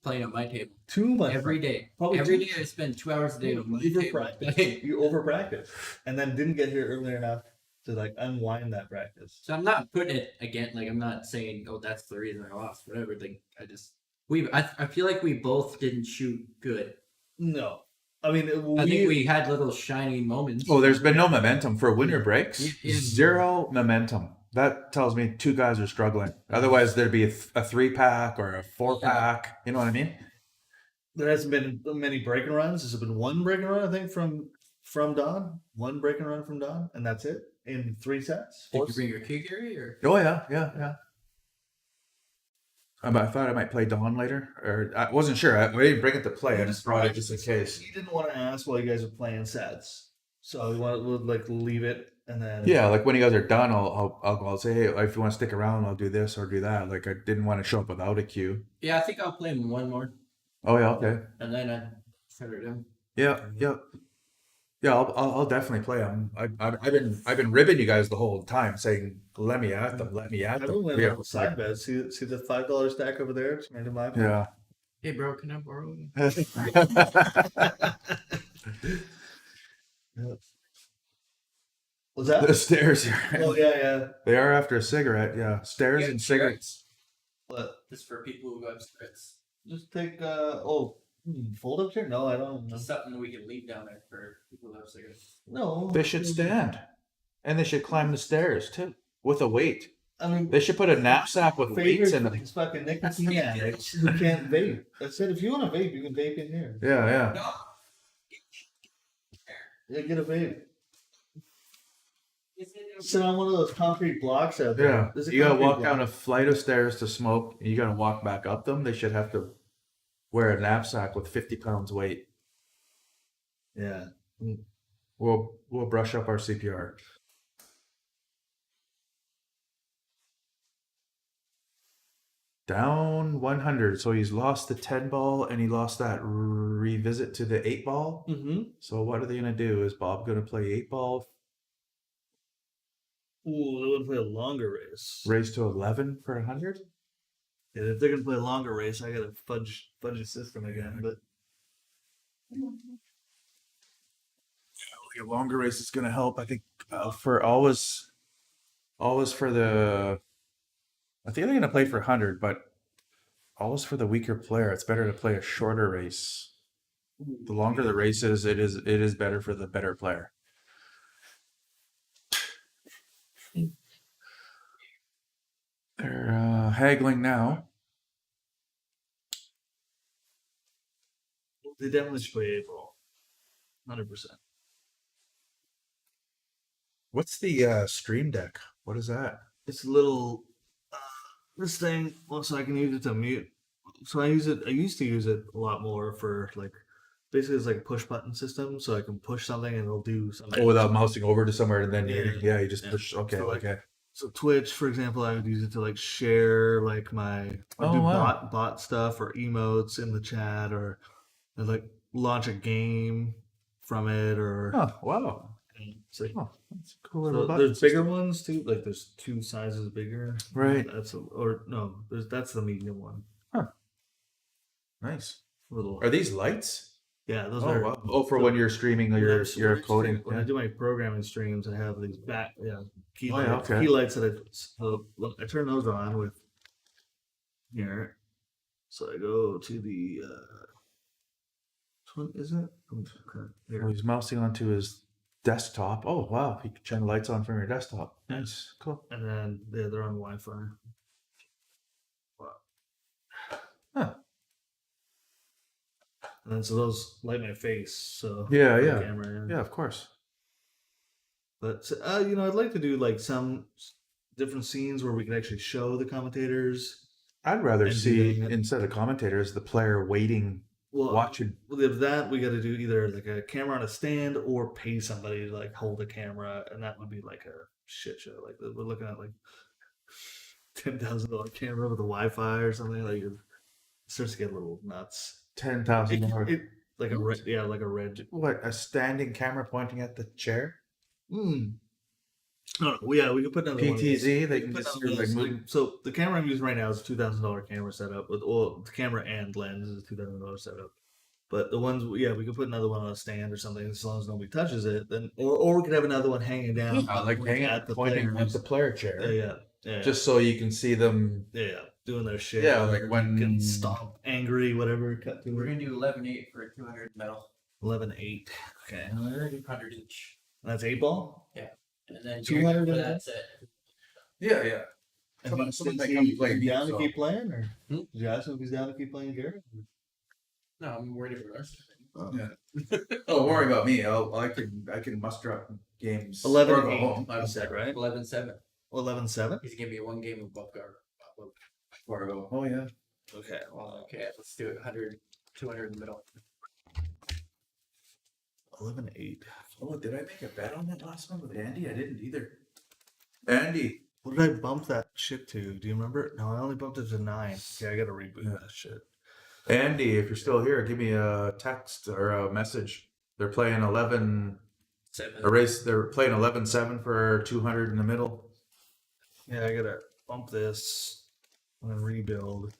S3: playing on my table.
S1: Too much.
S3: Every day.
S1: Probably
S3: Every
S1: too
S3: day I spend 2 hours a day on my
S1: You
S3: table.
S1: overpractice. You overpractice, and then didn't get here early enough to like unwind that practice.
S3: So I'm not putting it again. Like I'm not saying, oh, that's the reason I lost. Whatever. Like I feel like we both didn't shoot good.
S1: No, I mean
S3: I think we had little shining moments.
S2: oh, there's been no momentum for winter breaks.
S3: Yeah.
S2: Zero momentum. That tells me two guys are struggling. Otherwise, there'd be a 3-pack or a 4-pack. You know what I mean?
S1: There hasn't been many breaking runs. There's been one breaking run, I think, from Don. One breaking run from Don, and that's it in 3 sets.
S3: Did you bring your key, Gary? Or
S2: Oh yeah. I thought I might play Dawn later, or I wasn't sure. I didn't bring it to play. I just brought it just in case.
S1: He didn't want to ask while you guys are playing sets, so he wanted to like leave it and then.
S2: Yeah, like when you guys are done, I'll say, hey, if you want to stick around, I'll do this or do that. Like I didn't want to show up without a cue.
S3: yeah, I think I'll play one more,
S2: Oh yeah, okay.
S3: and then I shut her down.
S2: Yeah. I'll definitely play them. I've been ribbing you guys the whole time, saying let me at them.
S1: I went on the side bet. See the $5 stack over there? It's made of my.
S2: Yeah.
S3: Hey, bro, can I borrow it?
S1: Was that?
S2: The stairs here.
S1: Oh yeah.
S2: They are after a cigarette. Yeah, stairs and cigarettes.
S1: What?
S3: Just for people who have cigarettes.
S1: Just take fold up chair? No, I don't.
S3: Just something that we can leave down there for people who have cigarettes.
S1: No.
S2: They should stand, and they should climb the stairs too with a weight.
S1: I mean,
S2: They should put a knapsack with weights in them.
S1: These fucking nicotine addicts who can't vape. I said, if you want to vape, you can vape in here.
S2: Yeah.
S3: No.
S1: Yeah, get a vape. Sit on one of those concrete blocks out there.
S2: Yeah,
S1: There's a
S2: you gotta
S1: concrete
S2: walk
S1: block.
S2: down a flight of stairs to smoke. And you gotta walk back up them. They should have to wear a knapsack with 50 pounds weight.
S1: Yeah.
S2: We'll brush up our CPR. Down 100. So he's lost the 10 ball and he lost that revisit to the 8 ball.
S1: Mm-hmm.
S2: So what are they gonna do? Is Bob gonna play 8 ball?
S1: Ooh, they would play a longer race.
S2: Raise to 11 per 100?
S1: Yeah, if they're gonna play a longer race, I gotta fudge the system again. But
S2: A longer race is gonna help. I think for always for the. I think they're gonna play for 100, but always for the weaker player. It's better to play a shorter race. The longer the race is, it is better for the better player. They're haggling now.
S1: they definitely should play April. 100%.
S2: What's the Stream Deck? What is that?
S1: It's a little this thing. Well, so I can use it to mute. So I use it. I used to use it a lot more for like basically it's like a push button system. So I can push something and it'll do something.
S2: Oh, without mousing over to somewhere and then you just
S1: Yeah.
S2: push. Okay,
S1: So, like,
S2: okay.
S1: So Twitch, for example, I would use it to like share like my do
S2: wow.
S1: bot stuff or emotes in the chat or like launch a game from it or
S2: Oh, wow.
S1: it's like,
S2: Oh, that's a cool
S1: so
S2: little button
S1: there's bigger ones too. Like there's 2 sizes bigger.
S2: Right.
S1: That's the medium one.
S2: Nice.
S1: Little.
S2: Are these lights?
S1: Yeah, those
S2: Oh
S1: are.
S2: wow. Oh, for when you're streaming
S1: when
S2: your
S1: I'm- when I'm
S2: coding.
S1: stream- When I
S2: Yeah.
S1: do my programming streams, I have these key
S2: Oh, yeah,
S1: lights.
S2: okay.
S1: Key lights that I turn those on with here. So I go to the which one is it?
S2: Oh,
S1: Here.
S2: he's mousing onto his desktop. Oh wow, you can turn the lights on from your desktop. Nice, cool.
S1: And then they're on Wi-Fi. Wow.
S2: Huh.
S1: And then so those light my face. So
S2: Yeah,
S1: for the
S2: yeah.
S1: camera,
S2: Yeah, of course.
S1: But I'd like to do like some different scenes where we can actually show the commentators.
S2: I'd rather
S1: And
S2: see
S1: doing it-
S2: instead of commentators the player waiting,
S1: Well,
S2: watching.
S1: Well, if that we got to do either like a camera on a stand or pay somebody to like hold a camera, and that would be like a shit show. Like we're looking at like $10,000 camera with a Wi-Fi or something. Like it starts to get a little nuts.
S2: $10,000.
S1: Like a red, yeah, like a red.
S2: What, a standing camera pointing at the chair?
S1: Hmm. No, well, yeah, we could put another one of those.
S2: PTZ,
S1: We
S2: they
S1: could
S2: can
S1: put
S2: just
S1: another one of
S2: like
S1: those,
S2: move.
S1: so the camera I'm using right now is a $2,000 camera setup with the camera and lens is a $2,000 setup. But the ones, we could put another one on a stand or something as long as nobody touches it. Then, or we could have another one hanging down,
S2: Like
S1: pointing
S2: hanging
S1: at the
S2: pointing
S1: players.
S2: at the player chair.
S1: Yeah.
S2: Just so you can see them.
S1: Yeah, doing their shit.
S2: Yeah, like when-
S1: getting stomped, angry, whatever. Cut to
S3: We're gonna do 11.8 for 200 metal.
S1: 11.8. Okay,
S3: 100 each.
S1: that's 8 ball.
S3: And then
S1: 200
S3: for
S1: of
S3: that's it.
S2: Yeah, yeah.
S1: And
S2: Someone
S1: is
S2: might come
S1: he
S2: play me,
S1: down to
S2: so-
S1: keep playing, or
S3: Hmm?
S1: did you ask him if he's down to keep playing Garrett?
S3: No, I'm worried about ours.
S2: Yeah. Oh, don't worry about me. I can muster up games.
S1: 11
S2: or go
S1: 8,
S2: home.
S1: you said, right?
S3: 11.7.
S1: 11-7.
S3: He's gonna be one game above guard.
S2: Before I go. Oh yeah.
S1: Okay. Well,
S3: Okay, let's do it. 100, 200 in the middle.
S1: 11-8.
S2: Oh, did I make a bet on that last one with Andy? I didn't either. Andy.
S1: What did I bump that shit to? Do you remember? No, I only bumped it to 9. Yeah, I gotta reboot that shit.
S2: Andy, if you're still here, give me a text or a message. They're playing 11.
S3: 7.
S2: A race. They're playing 11-7 for 200 in the middle.
S1: Yeah, I gotta bump this and rebuild.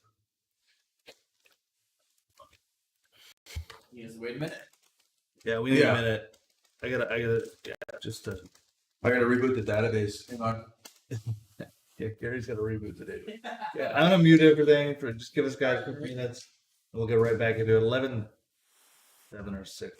S3: You just wait a minute.
S1: Yeah, we need
S2: Yeah.
S1: a minute. I gotta, just to.
S2: I gotta reboot the database. Hang on.
S1: Yeah, Gary's gotta reboot today. Yeah, I'm gonna mute everything for just give us guys 15 minutes. And we'll get right back into it. 11-7 or 6.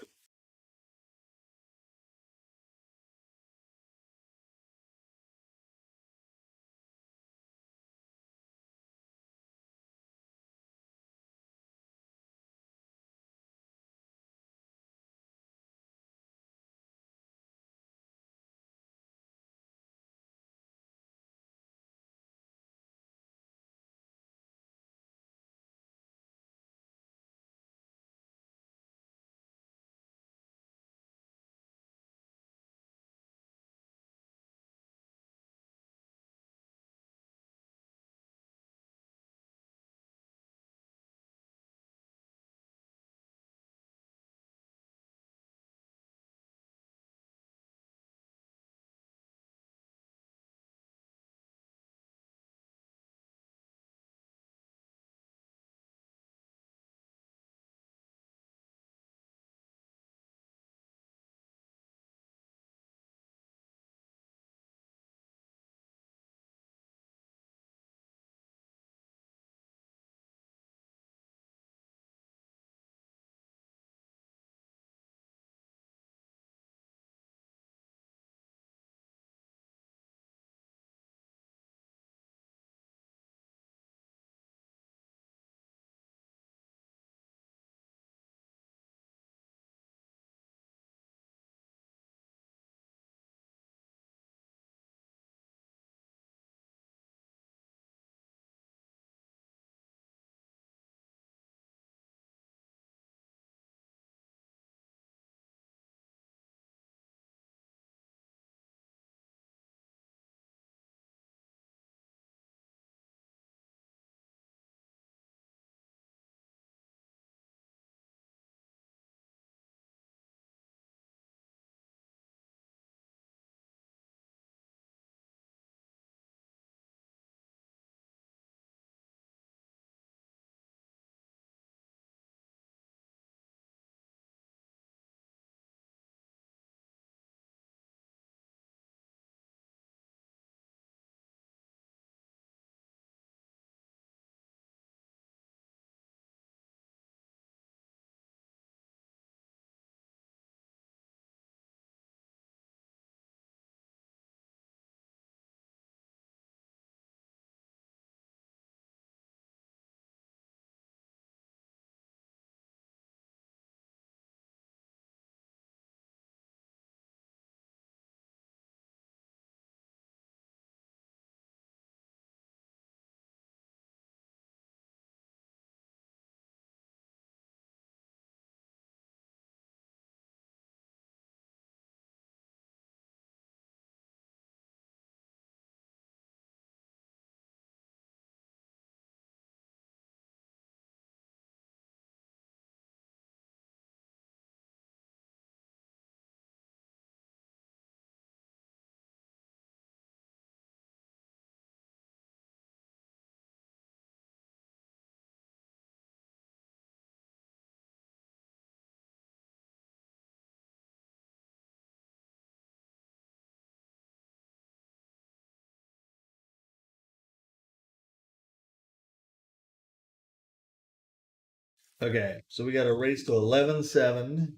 S1: Okay, so we got a race to 11-7,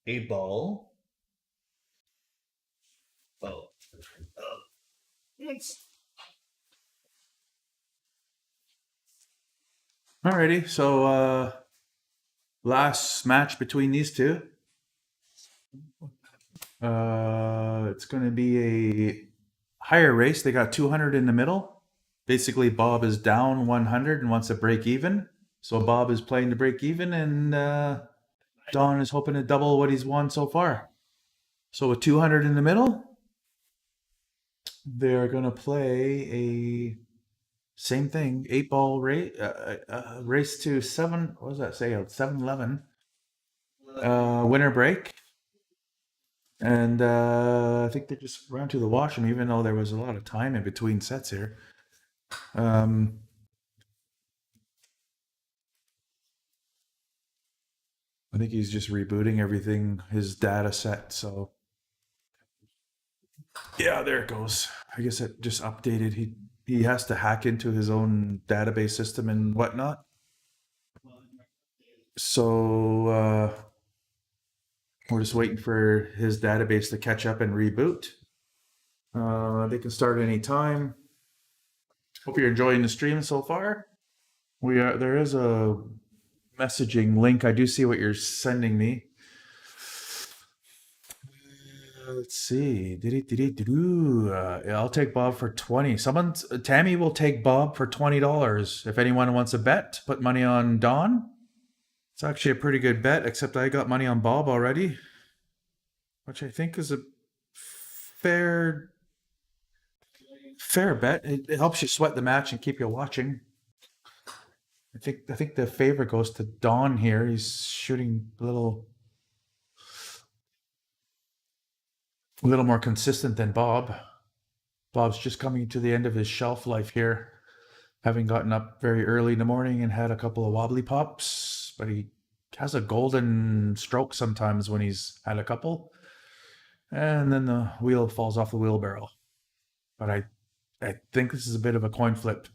S1: 8 ball. Oh. It's
S2: Alrighty, so last match between these two. It's going to be a higher race. They got 200 in the middle. Basically, Bob is down 100 and wants to break even. So Bob is playing to break even, and Don is hoping to double what he's won so far. So with 200 in the middle, they're going to play a same thing, 8-ball race, race to 7. What does that say? 7-11. Winner break. And I think they just ran to the washroom, even though there was a lot of time in between sets here. I think he's just rebooting everything, his data set. So yeah, there it goes. I guess it just updated. He has to hack into his own database system and whatnot. So we're just waiting for his database to catch up and reboot. They can start any time. Hope you're enjoying the stream so far. There is a messaging link. I do see what you're sending me. Let's see. I'll take Bob for 20. Tammy will take Bob for $20. If anyone wants a bet, put money on Don. It's actually a pretty good bet, except I got money on Bob already, which I think is a fair bet. It helps you sweat the match and keep you watching. I think the favor goes to Don here. He's shooting a little more consistent than Bob. Bob's just coming to the end of his shelf life here, having gotten up very early in the morning and had a couple of wobbly pops, but he has a golden stroke sometimes when he's had a couple, and then the wheel falls off the wheelbarrow. But I think this is a bit of a coin flip.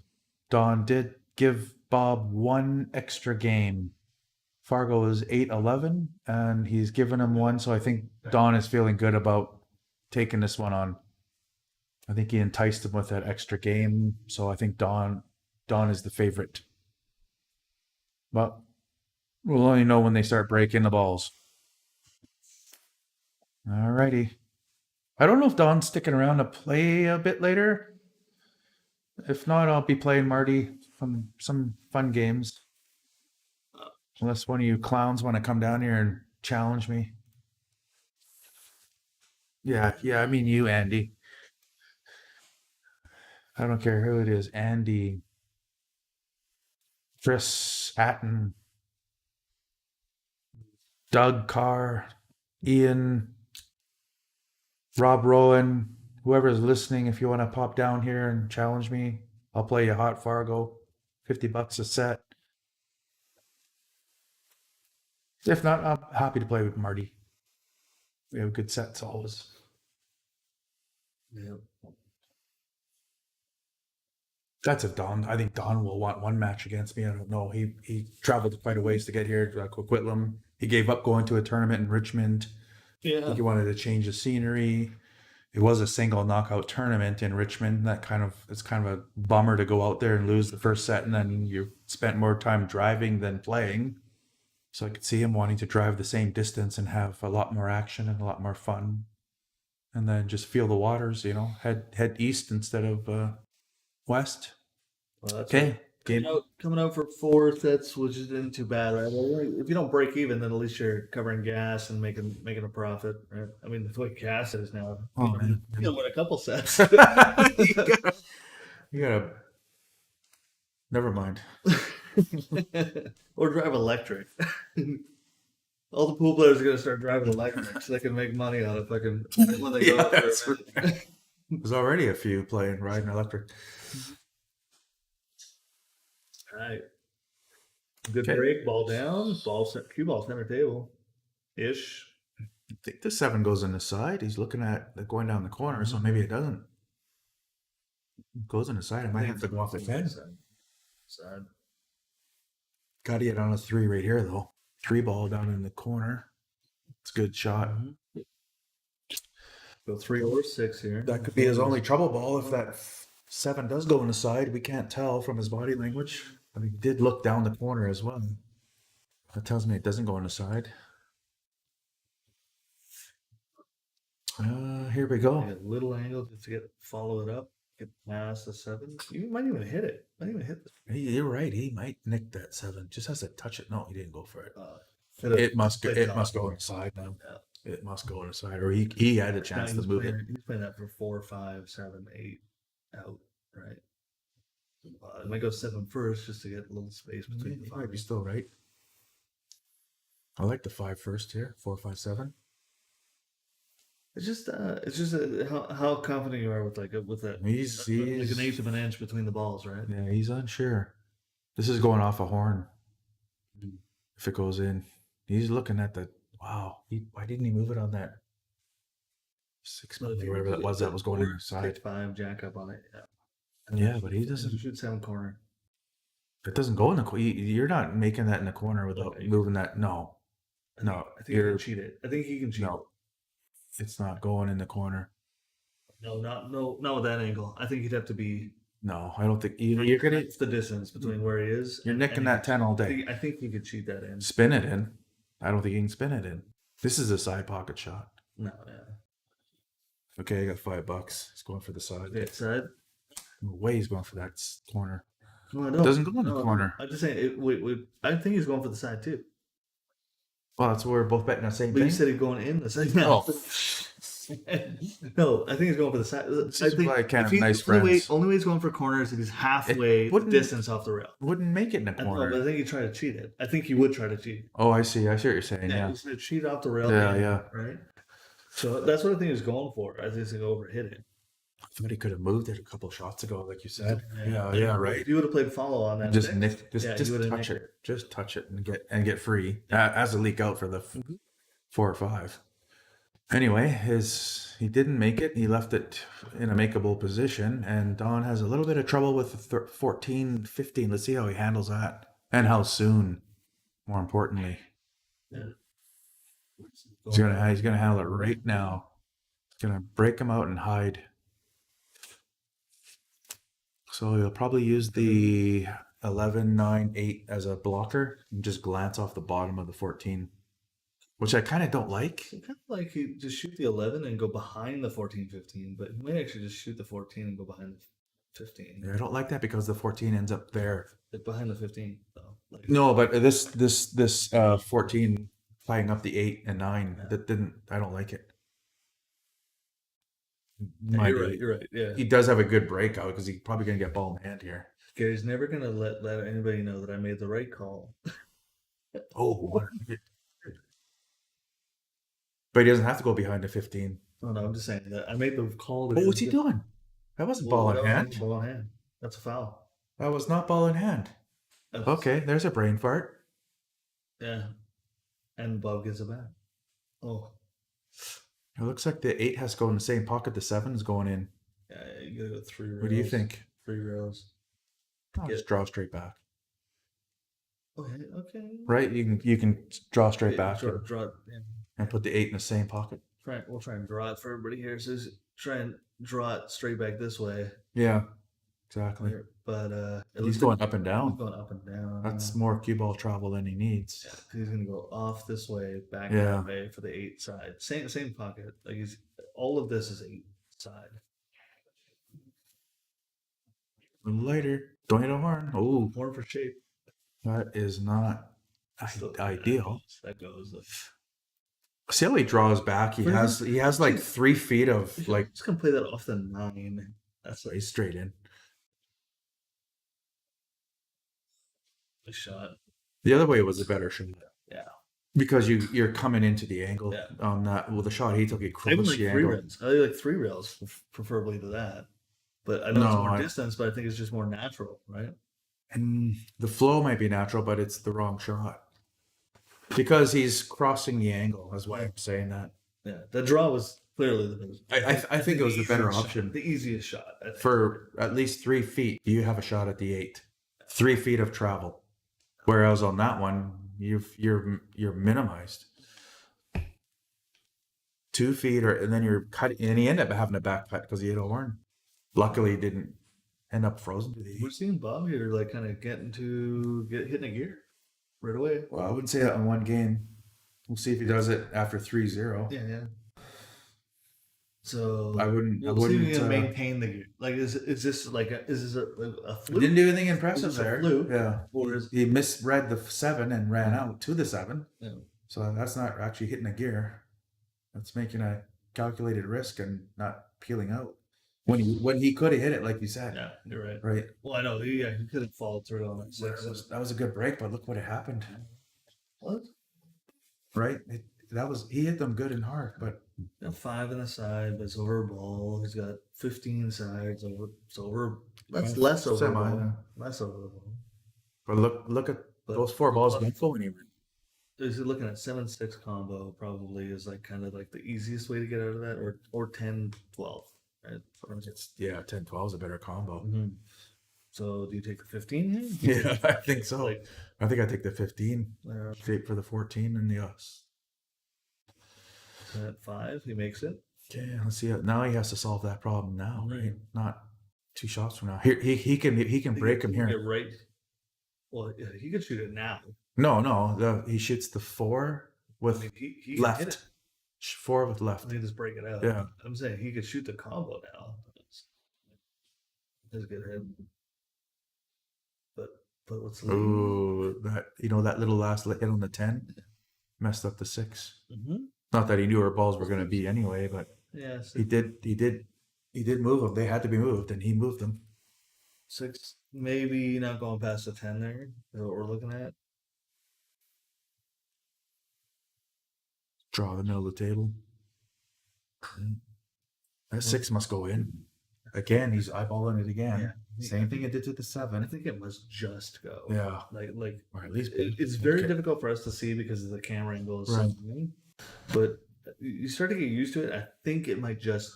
S2: Don did give Bob one extra game. Fargo is 8-11, and he's given him one, so I think Don is feeling good about taking this one on. I think he enticed him with that extra game, so I think Don is the favorite. But we'll only know when they start breaking the balls. Alrighty. I don't know if Don's sticking around to play a bit later. If not, I'll be playing Marty from some fun games. Unless one of you clowns want to come down here and challenge me. Yeah, I mean you, Andy. I don't care who it is. Andy, Chris Hatton, Doug Carr, Ian, Rob Rowan, whoever's listening, if you want to pop down here and challenge me, I'll play you Hot Fargo, $50 a set. If not, I'm happy to play with Marty. We have good sets always.
S1: yeah.
S2: That's if Don. I think Don will want one match against me. I don't know. He traveled quite a ways to get here to Coquitlam. He gave up going to a tournament in Richmond. I think he wanted to change the scenery. It was a single knockout tournament in Richmond. It's kind of a bummer to go out there and lose the first set, and then you spent more time driving than playing. So I could see him wanting to drive the same distance and have a lot more action and a lot more fun, and then just feel the waters. Head east instead of west.
S1: Well, that's
S2: Okay.
S1: coming out for 4 sets, which isn't too bad, right? Well, if you don't break even, then at least you're covering gas and making a profit, right? I mean, the way gas is now,
S2: Oh, man.
S1: you'll win a couple sets.
S2: You gotta. Never mind.
S1: Or drive electric. All the pool players are gonna start driving electric so they can make money on it. Fucking when they go out there.
S2: that's right. There's already a few riding electric.
S1: All right. Good
S2: Okay.
S1: break. Ball down. Cue ball center table. Ish.
S2: I think the 7 goes in the side. He's looking at going down the corner, so maybe it doesn't. It goes in the side. I might have to go off the 10.
S1: Side.
S2: Got to get on a 3 right here, though. 3 ball down in the corner. It's a good shot.
S1: Go 3 or 6 here.
S2: That could be his only trouble ball if that 7 does go on the side. We can't tell from his body language. But he did look down the corner as well. That tells me it doesn't go on the side. Here we go.
S1: A little angle just to follow it up, get past the 7. You might even hit it. Might even hit the
S2: You're right. He might nick that 7. Just has to touch it. No, he didn't go for it.
S1: hit
S2: It must go.
S1: play
S2: It
S1: top.
S2: must go on the side now.
S1: Yeah.
S2: It must go on the side, or he had a chance to move it.
S1: He's playing that for 4, 5, 7, 8 out, right? It might go 7 first just to get a little space between the
S2: You
S1: 5.
S2: might be still right. I like the 5 first here. 4, 5, 7.
S1: It's just how confident you are with with that.
S2: He's
S1: like an eighth of an inch between the balls, right?
S2: Yeah, he's unsure. This is going off a horn. If it goes in, he's looking at the. Wow, why didn't he move it on that 6 or whatever that was going inside?
S1: 6-5 jack up on it.
S2: Yeah, but he doesn't.
S1: You should 7 corner.
S2: It doesn't go in the corner. You're not making that in the corner without moving that. No, no.
S1: I think he can cheat it. I think he can cheat.
S2: No, it's not going in the corner.
S1: No, not with that angle. I think he'd have to be.
S2: No, I don't think you're gonna.
S1: It's the distance between where he is.
S2: You're nicking that 10 all day.
S1: I think he could cheat that in.
S2: Spin it in. I don't think you can spin it in. This is a side pocket shot.
S1: No, yeah.
S2: Okay, I got $5. It's going for the side.
S1: It's side.
S2: No way he's going for that corner.
S1: No, I know.
S2: Doesn't go in the corner.
S1: I'm just saying. I think he's going for the side too.
S2: Well, that's what we're both betting the same
S1: But
S2: thing.
S1: you said he's going in the side.
S2: Oh.
S1: No, I think he's going for the side.
S2: This
S1: I
S2: is
S1: think
S2: why I can't
S1: if
S2: have nice
S1: only way,
S2: friends.
S1: only way he's going for corner is if he's halfway
S2: wouldn't-
S1: distance off the rail.
S2: Wouldn't make it in the
S1: I know,
S2: corner.
S1: but I think he tried to cheat it. I think he would try to cheat.
S2: Oh, I see. I see what you're saying. Yeah.
S1: He's going to cheat off the rail.
S2: Yeah,
S1: in,
S2: yeah.
S1: Right. So that's what I think he's going for. I think he's going to overhit it.
S2: I thought he could have moved it a couple shots ago, like you said. Yeah, right.
S1: If you would have played follow on that,
S2: Just
S1: six,
S2: nick, just
S1: you would've
S2: touch
S1: nicked
S2: it. Just touch it and get free as a leak out for the 4 or 5. Anyway, he didn't make it. He left it in a makeable position, and Don has a little bit of trouble with the 14, 15. Let's see how he handles that and how soon. More importantly, he's gonna handle it right now. He's gonna break him out and hide. So he'll probably use the 11, 9, 8 as a blocker and just glance off the bottom of the 14, which I kind of don't like.
S1: Kind of like he just shoot the 11 and go behind the 14, 15, but he might actually just shoot the 14 and go behind the 15.
S2: I don't like that because the 14 ends up there.
S1: Like behind the 15, though. Like,
S2: No, but this 14 playing up the 8 and 9, that didn't. I don't like it.
S1: you're right. You're right. Yeah.
S2: He does have a good breakout because he's probably gonna get ball in hand here.
S1: Gary's never gonna let anybody know that I made the right call.
S2: Oh, but he doesn't have to go behind the 15.
S1: No, I'm just saying that I made the call.
S2: Oh, what's he doing? That wasn't ball in hand.
S1: Ball in hand. That's a foul.
S2: That was not ball in hand. Okay, there's a brain fart.
S1: Yeah. And Bob gets it back. Oh.
S2: It looks like the 8 has to go in the same pocket the 7 is going in.
S1: Yeah, you gotta go 3 rows.
S2: What do you think?
S1: 3 rows.
S2: I'll just draw straight back.
S1: Okay.
S2: Right? You can draw straight back
S1: Draw,
S2: and put the 8 in the same pocket.
S1: We'll try and draw it for everybody here. So try and draw it straight back this way.
S2: Yeah, exactly.
S1: But
S2: He's going up and
S1: He's
S2: down.
S1: going up and down.
S2: That's more cue ball travel than he needs.
S1: Yeah, he's gonna go off this way, back
S2: Yeah.
S1: that way for the 8 side. Same pocket. Like all of this is 8 side.
S2: A little later. Don't hit a horn. Oh,
S1: Horn for shape.
S2: that is not
S1: Still-
S2: ideal.
S1: That goes.
S2: See how he draws back? He has like 3 feet of like
S1: Just gonna play that off the 9. That's like
S2: he's straight in.
S1: a shot.
S2: The other way was a better shot.
S1: Yeah.
S2: Because you're coming into the angle
S1: Yeah.
S2: on that. Well, the shot he took, he
S1: I even
S2: crossed
S1: like
S2: the
S1: 3
S2: angle.
S1: rails. I like 3 rails, preferably to that. But I know it's
S2: No,
S1: more distance, but I think it's just more natural, right?
S2: And the flow might be natural, but it's the wrong shot. Because he's crossing the angle. That's why I'm saying that.
S1: Yeah, the draw was clearly the best.
S2: I think it was the better
S1: easiest shot,
S2: option.
S1: the easiest shot. I think.
S2: For at least 3 feet, you have a shot at the 8. 3 feet of travel. Whereas on that one, you're minimized 2 feet, and then you're cutting, and he ended up having a back cut because he hit a horn. Luckily, he didn't end up frozen to the
S1: We're
S2: heat.
S1: seeing Bob here, like kind of hitting a gear right away.
S2: Well, I wouldn't say that in one game. We'll see if he does it after 3-0.
S1: Yeah. So
S2: I wouldn't.
S1: we'll see if he can maintain the gear. Like, is this a
S2: He
S1: fluke?
S2: didn't do anything impressive
S1: Is this a
S2: there.
S1: fluke?
S2: Yeah,
S1: Or is
S2: he misread the 7 and ran out to the 7.
S1: Yeah.
S2: So that's not actually hitting a gear. That's making a calculated risk and not peeling out. When he could have hit it, like you said.
S1: Yeah, you're right.
S2: Right.
S1: Well, I know. He could have followed through on that.
S2: That was a good break, but look what happened.
S1: What?
S2: Right. He hit them good and hard, but
S1: Got 5 in the side, but it's over a ball. He's got 15 sides over. It's over. That's less over a
S2: Semi,
S1: ball.
S2: yeah.
S1: Less over a ball.
S2: but look at
S1: But
S2: those 4 balls don't go anywhere.
S1: Is he looking at 7-6 combo? Probably is like kind of like the easiest way to get out of that, or 10-12. Right.
S2: It's 10-12 is a better combo.
S1: Mm-hmm. So do you take the 15 here?
S2: Yeah, I think so.
S1: Like,
S2: I think I take the 15 straight for the 14 and the us.
S1: at 5, he makes it.
S2: Okay, let's see. Now he has to solve that problem now,
S1: Mhm.
S2: right? Not 2 shots from now. Here he can break him
S1: Get
S2: here.
S1: right. Well, yeah, he could shoot it now.
S2: No. He shoots the 4 with
S1: I mean, he can hit it.
S2: left. 4 with left.
S1: Let me just break it out.
S2: Yeah.
S1: I'm saying he could shoot the combo now. That's a good hit. But what's the lead?
S2: Ooh, that little last hit on the 10 messed up the 6.
S1: Mm-hmm.
S2: Not that he knew where balls were going to be anyway, but
S1: Yeah,
S2: he did move them. They had to be moved, and he moved them.
S1: 6, maybe not going past the 10 there. Is what we're looking at.
S2: Draw the middle of the table. That 6 must go in. Again, he's eyeballing it again.
S1: Yeah.
S2: Same thing it did to the
S1: I
S2: 7.
S1: think it must just go.
S2: Yeah.
S1: Like
S2: Or at least
S1: it's very
S2: okay.
S1: difficult for us to see because of the camera angle is
S2: Right.
S1: so new. But you start to get used to it. I think it might just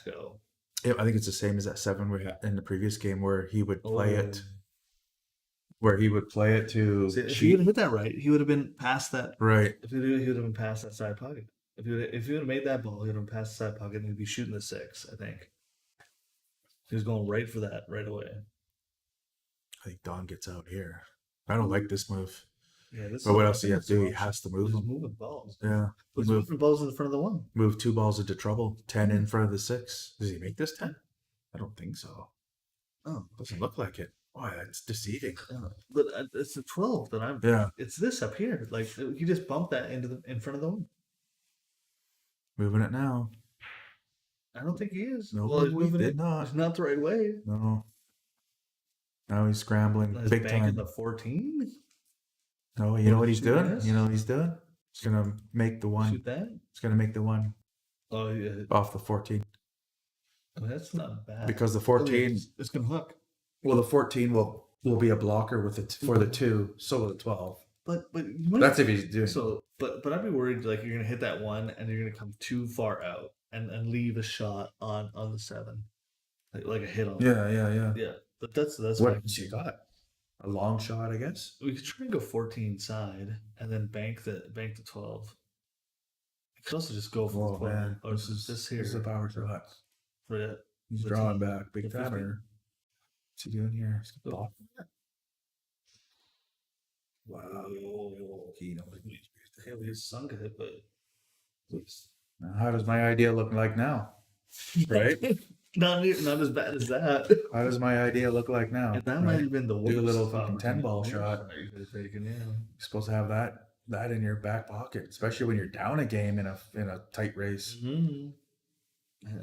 S1: go.
S2: Yeah, I think it's the same as that 7 we had in the previous game where he would play
S1: Oh.
S2: it. Where he would play it to
S1: See, if he would have hit that right, he would have been past that.
S2: right.
S1: If he would have been past that side pocket. If he would have made that ball, he would have been past the side pocket and he'd be shooting the 6. I think he was going right for that right away.
S2: I think Don gets out here. I don't like this move.
S1: Yeah, this.
S2: But what else
S1: I
S2: do you
S1: think
S2: have to do? He
S1: that's an
S2: has to
S1: option.
S2: move
S1: He's
S2: them.
S1: moving balls.
S2: Yeah.
S1: But he's
S2: Move
S1: moving balls in front of the 1.
S2: move 2 balls into trouble. 10 in front of the 6. Does he make this 10? I don't think so.
S1: Oh,
S2: Doesn't look like it. Why? That's deceiving.
S1: yeah. But it's the 12 that I'm.
S2: Yeah.
S1: It's this up here. Like he just bumped that in front of the 1.
S2: Moving it now.
S1: I don't think he is.
S2: No,
S1: well, he's
S2: we
S1: moving
S2: did
S1: it.
S2: not.
S1: It's not the right way.
S2: No. Now he's scrambling
S1: He's
S2: big
S1: banking
S2: time.
S1: the 14.
S2: No, you know what he's
S1: Shoot
S2: doing?
S1: this.
S2: You know what he's doing? He's gonna make the 1.
S1: Shoot that.
S2: He's gonna make the 1
S1: Oh yeah,
S2: off the 14.
S1: that's not bad.
S2: Because the 14
S1: it's gonna hook.
S2: well the 14 will be a blocker with it for the 2, so will the 12.
S1: But you might,
S2: That's if he's doing
S1: so. But I'd be worried like you're gonna hit that 1 and you're gonna come too far out and leave a shot on the 7, like a hit on.
S2: Yeah.
S1: Yeah. But that's
S2: What
S1: my-
S2: you got? A long shot, I guess.
S1: We could try and go 14 side and then bank the 12. You could also just go for
S2: Oh
S1: the 12.
S2: man,
S1: Or this here.
S2: This is a power shot.
S1: For that.
S2: He's
S1: The
S2: drawing
S1: 10,
S2: back big
S1: the
S2: time.
S1: 15.
S2: Or what's he doing here? He's
S1: Oh.
S2: block. Wow. He knows.
S1: Yeah, we just sunk it, but
S2: Now, how does my idea look like now? Right?
S1: not as bad as that.
S2: How does my idea look like now?
S1: And that
S2: Right?
S1: might have been the worst.
S2: Do a little fucking 10-ball shot.
S1: You could have taken, yeah.
S2: You're supposed to have that in your back pocket, especially when you're down a game in a tight race.
S1: Mm-hmm.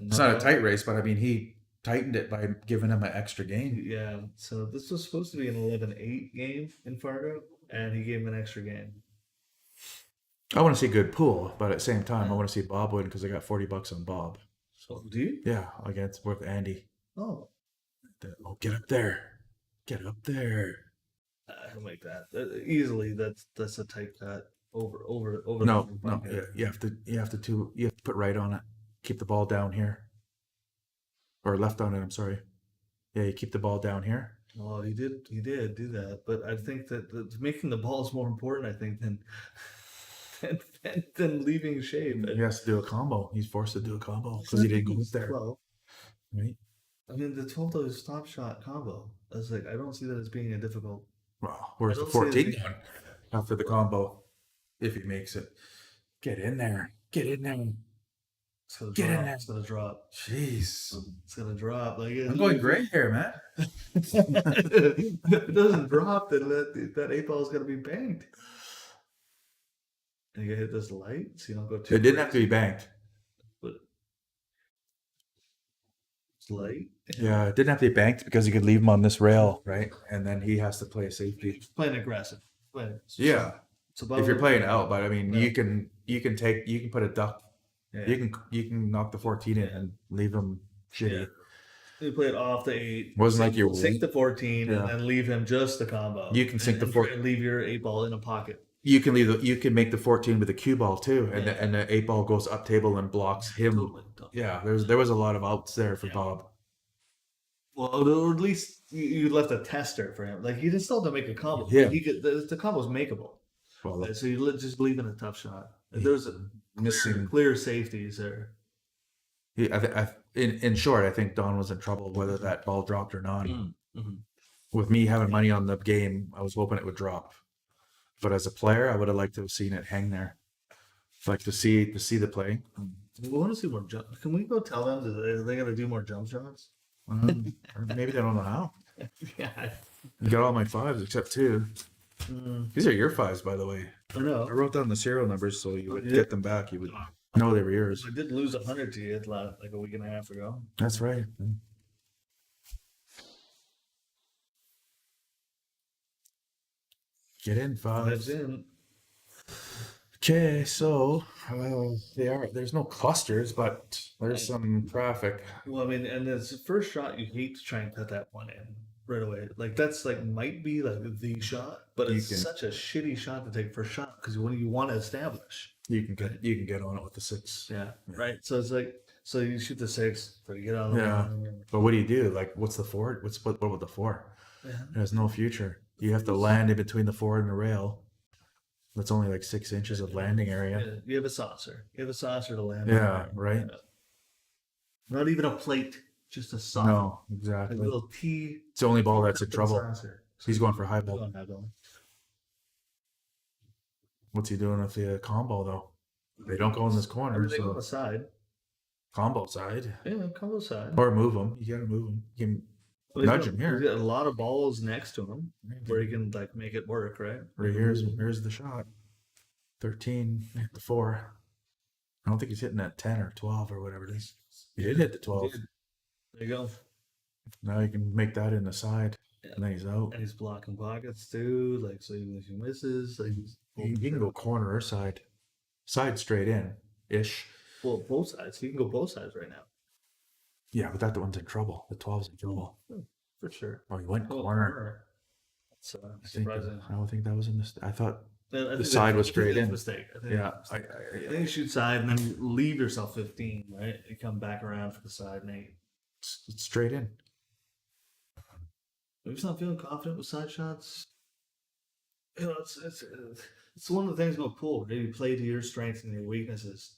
S2: It's not a tight race, but I mean he tightened it by giving him an extra game.
S1: Yeah. So this was supposed to be an 11-8 game in Fargo, and he gave him an extra game.
S2: I want to see good pool, but at the same time, I want to see Bob win because I got $40 on Bob.
S1: So do you?
S2: Yeah, against with Andy.
S1: Oh,
S2: Oh, get up there! Get up there!
S1: I'll make that easily. That's a tight cut over.
S2: No,
S1: the
S2: no,
S1: bucket.
S2: you have to put right on it. Keep the ball down here, or left on it. I'm sorry. Yeah, you keep the ball down here,
S1: Oh, he did do that, but I think that making the ball is more important. I think than leaving shape.
S2: He has to do a combo. He's forced to do a combo because he didn't go up there.
S1: Well,
S2: Right?
S1: I mean, the 12 is stop shot combo. I was like, I don't see that as being a difficult.
S2: Well, where's
S1: I
S2: the
S1: don't see it
S2: 14
S1: being-
S2: going after the combo? If he makes it, get in there. Get in there.
S1: It's gonna
S2: Get in
S1: drop.
S2: there.
S1: It's gonna drop.
S2: Jeez.
S1: It's gonna drop. Like
S2: I'm going gray here, man.
S1: if it doesn't drop, then that 8 ball is gonna be banked. And you hit this light, so you don't go too.
S2: It didn't have to
S1: crazy,
S2: be banked.
S1: but it's light.
S2: Yeah, it didn't have to be banked because you could leave him on this rail, right? And then he has to play safety.
S1: It's playing aggressive.
S2: Yeah,
S1: It's about
S2: if you're playing out, but I mean,
S1: Yeah.
S2: you can put a duck.
S1: Yeah.
S2: You can knock the 14 in and leave him shitty.
S1: Yeah. You play it off the 8.
S2: Wasn't like you
S1: sink the 14
S2: Yeah.
S1: and then leave him just the combo.
S2: You can sink the
S1: and
S2: 4
S1: and leave your 8 ball in a pocket.
S2: You can you can make the 14 with a cue ball too, and
S1: Yeah.
S2: the 8 ball goes up table and blocks him.
S1: Totally.
S2: Yeah, there was a lot of outs there for
S1: Yeah.
S2: Bob.
S1: Well, or at least you left a tester for him. Like he did still have to make a combo.
S2: Yeah.
S1: He could. The combo's makeable.
S2: Well,
S1: So you just leave in a tough shot. There's a
S2: missing.
S1: clear safeties there.
S2: In short, I think Don was in trouble whether that ball dropped or not.
S1: Mm-hmm.
S2: With me having money on the game, I was hoping it would drop. But as a player, I would have liked to have seen it hang there. Like to see the play.
S1: We want to see more jump. Can we go tell them that they got to do more jump shots?
S2: Or maybe they don't know how.
S1: Yeah.
S2: You got all my 5s except 2. These are your 5s, by the way.
S1: I know.
S2: I wrote down the serial numbers so you would
S1: Yeah.
S2: get them back. You would know they were yours.
S1: I did lose 100 to you like a week and a half ago.
S2: That's right. Get in,
S1: Five's
S2: 5s.
S1: in.
S2: Okay, so there's no clusters, but there's some traffic.
S1: Well, I mean, and it's the first shot you hate to try and cut that one in right away. Like that's like might be like the shot, but
S2: You
S1: it's
S2: can-
S1: such a shitty shot to take first shot because when you want to establish.
S2: You can get on it with the 6.
S1: Yeah. Right. So it's like you shoot the 6, so you get on the
S2: Yeah.
S1: line.
S2: But what do you do? Like, what's the 4? What about the 4?
S1: Yeah.
S2: There's no future. You have to land in between the 4 and the rail. That's only like 6 inches of landing area.
S1: Yeah, you have a saucer. You have a saucer to land.
S2: Yeah,
S1: on.
S2: right.
S1: Not even a plate, just a saucer.
S2: No,
S1: A
S2: exactly.
S1: little tea.
S2: It's the only ball that's in trouble.
S1: Saucer.
S2: He's going for high
S1: Go
S2: ball.
S1: on, Abdul.
S2: What's he doing with the combo though? They don't go in this corner,
S1: Everything on
S2: so
S1: the side.
S2: combo side
S1: Yeah, combo side.
S2: or move him. You gotta move him. You can
S1: Well, he's
S2: nudge
S1: got-
S2: him here.
S1: He's got a lot of balls next to him where he can like make it work, right?
S2: Right here's the shot. 13 hit the 4. I don't think he's hitting that 10 or 12 or whatever it is. He did hit the 12.
S1: There you go.
S2: Now you can make that in the side.
S1: Yeah.
S2: And then he's out.
S1: And he's blocking pockets too. Like so, even if he misses, like
S2: He can go corner or side. Side straight in ish.
S1: well, both sides. He can go both sides right now
S2: Yeah, but that one's in trouble. The 12's in trouble.
S1: for sure.
S2: Oh, he went
S1: Oh,
S2: corner.
S1: So
S2: I think
S1: surprising.
S2: I don't think that was a mistake. I thought
S1: I think
S2: side was
S1: I think
S2: straight
S1: that's a
S2: in.
S1: Mistake. I think
S2: yeah,
S1: I think you shoot side and then you leave yourself 15, right? You come back around for the side and 8.
S2: it's straight in.
S1: If he's not feeling confident with side shots, you know, it's one of the things about pool. Where you play to your strengths and your weaknesses,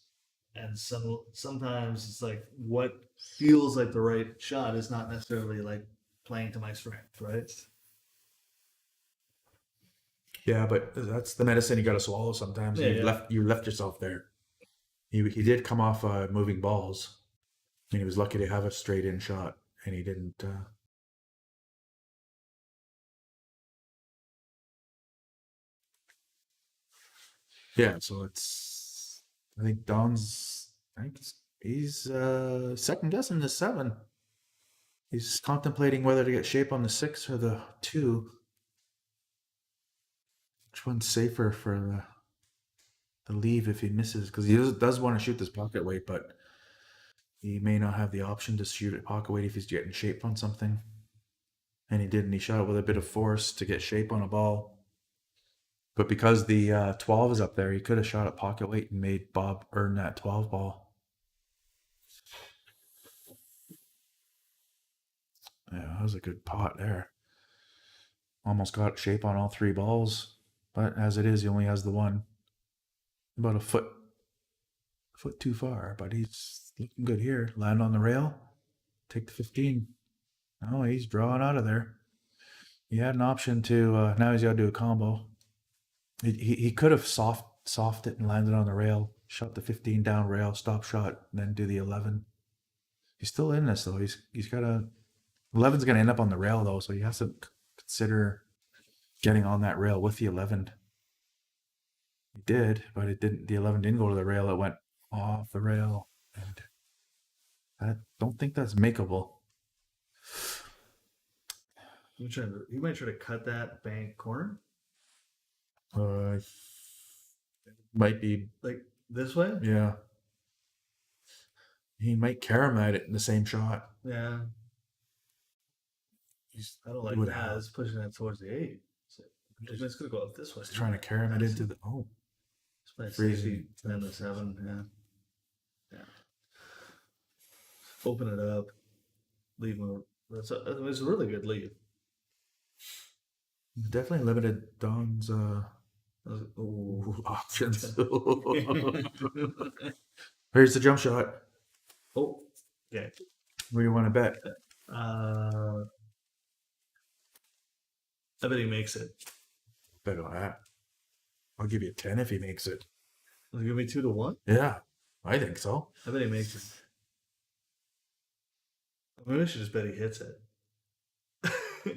S1: and sometimes it's like what feels like the right shot is not necessarily like playing to my strength, right?
S2: Yeah, but that's the medicine you got to swallow sometimes.
S1: Yeah,
S2: You left yourself there. He did come off moving balls, and he was lucky to have a straight in shot, and he didn't. Yeah, so it's. I think Don's. He's second guessing the 7. He's contemplating whether to get shape on the 6 or the 2. Which one's safer for the leave if he misses? Because he does want to shoot this pocket weight, but he may not have the option to shoot at pocket weight if he's getting shape on something. And he did, and he shot it with a bit of force to get shape on a ball. But because the 12 is up there, he could have shot at pocket weight and made Bob earn that 12 ball. Yeah, that was a good pot there. almost got shape on all 3 balls, but as it is, he only has the one. About a foot too far, but he's looking good here. Land on the rail, take the 15. Oh, he's drawing out of there. He had an option to. Now he's got to do a combo. He could have soft it and landed on the rail, shot the 15 down rail, stop shot, and then do the 11. He's still in this though. He's got a 11's going to end up on the rail though, so he has to consider getting on that rail with the 11. He did, but it didn't. The 11 didn't go to the rail. It went off the rail, and I don't think that's makeable.
S1: He might try to cut that bank corner,
S2: Might be,
S1: like this way.
S2: yeah. He might carom it in the same shot.
S1: Yeah. I don't like
S2: would
S1: that.
S2: have-
S1: It's pushing that towards the 8. So it's gonna go up this way.
S2: He's trying to carom it into the. Oh,
S1: It's playing
S2: freezing.
S1: 60, 10 to 7. Yeah. Open it up. Leave him. It's a really good lead.
S2: definitely limited Don's
S1: Ooh.
S2: options. Here's the jump shot.
S1: Oh, okay.
S2: What do you want to bet?
S1: I bet he makes it.
S2: Bet on that. I'll give you a 10 if he makes it.
S1: Will you give me 2 to 1?
S2: Yeah, I think so.
S1: I bet he makes it. Maybe I should just bet he hits it.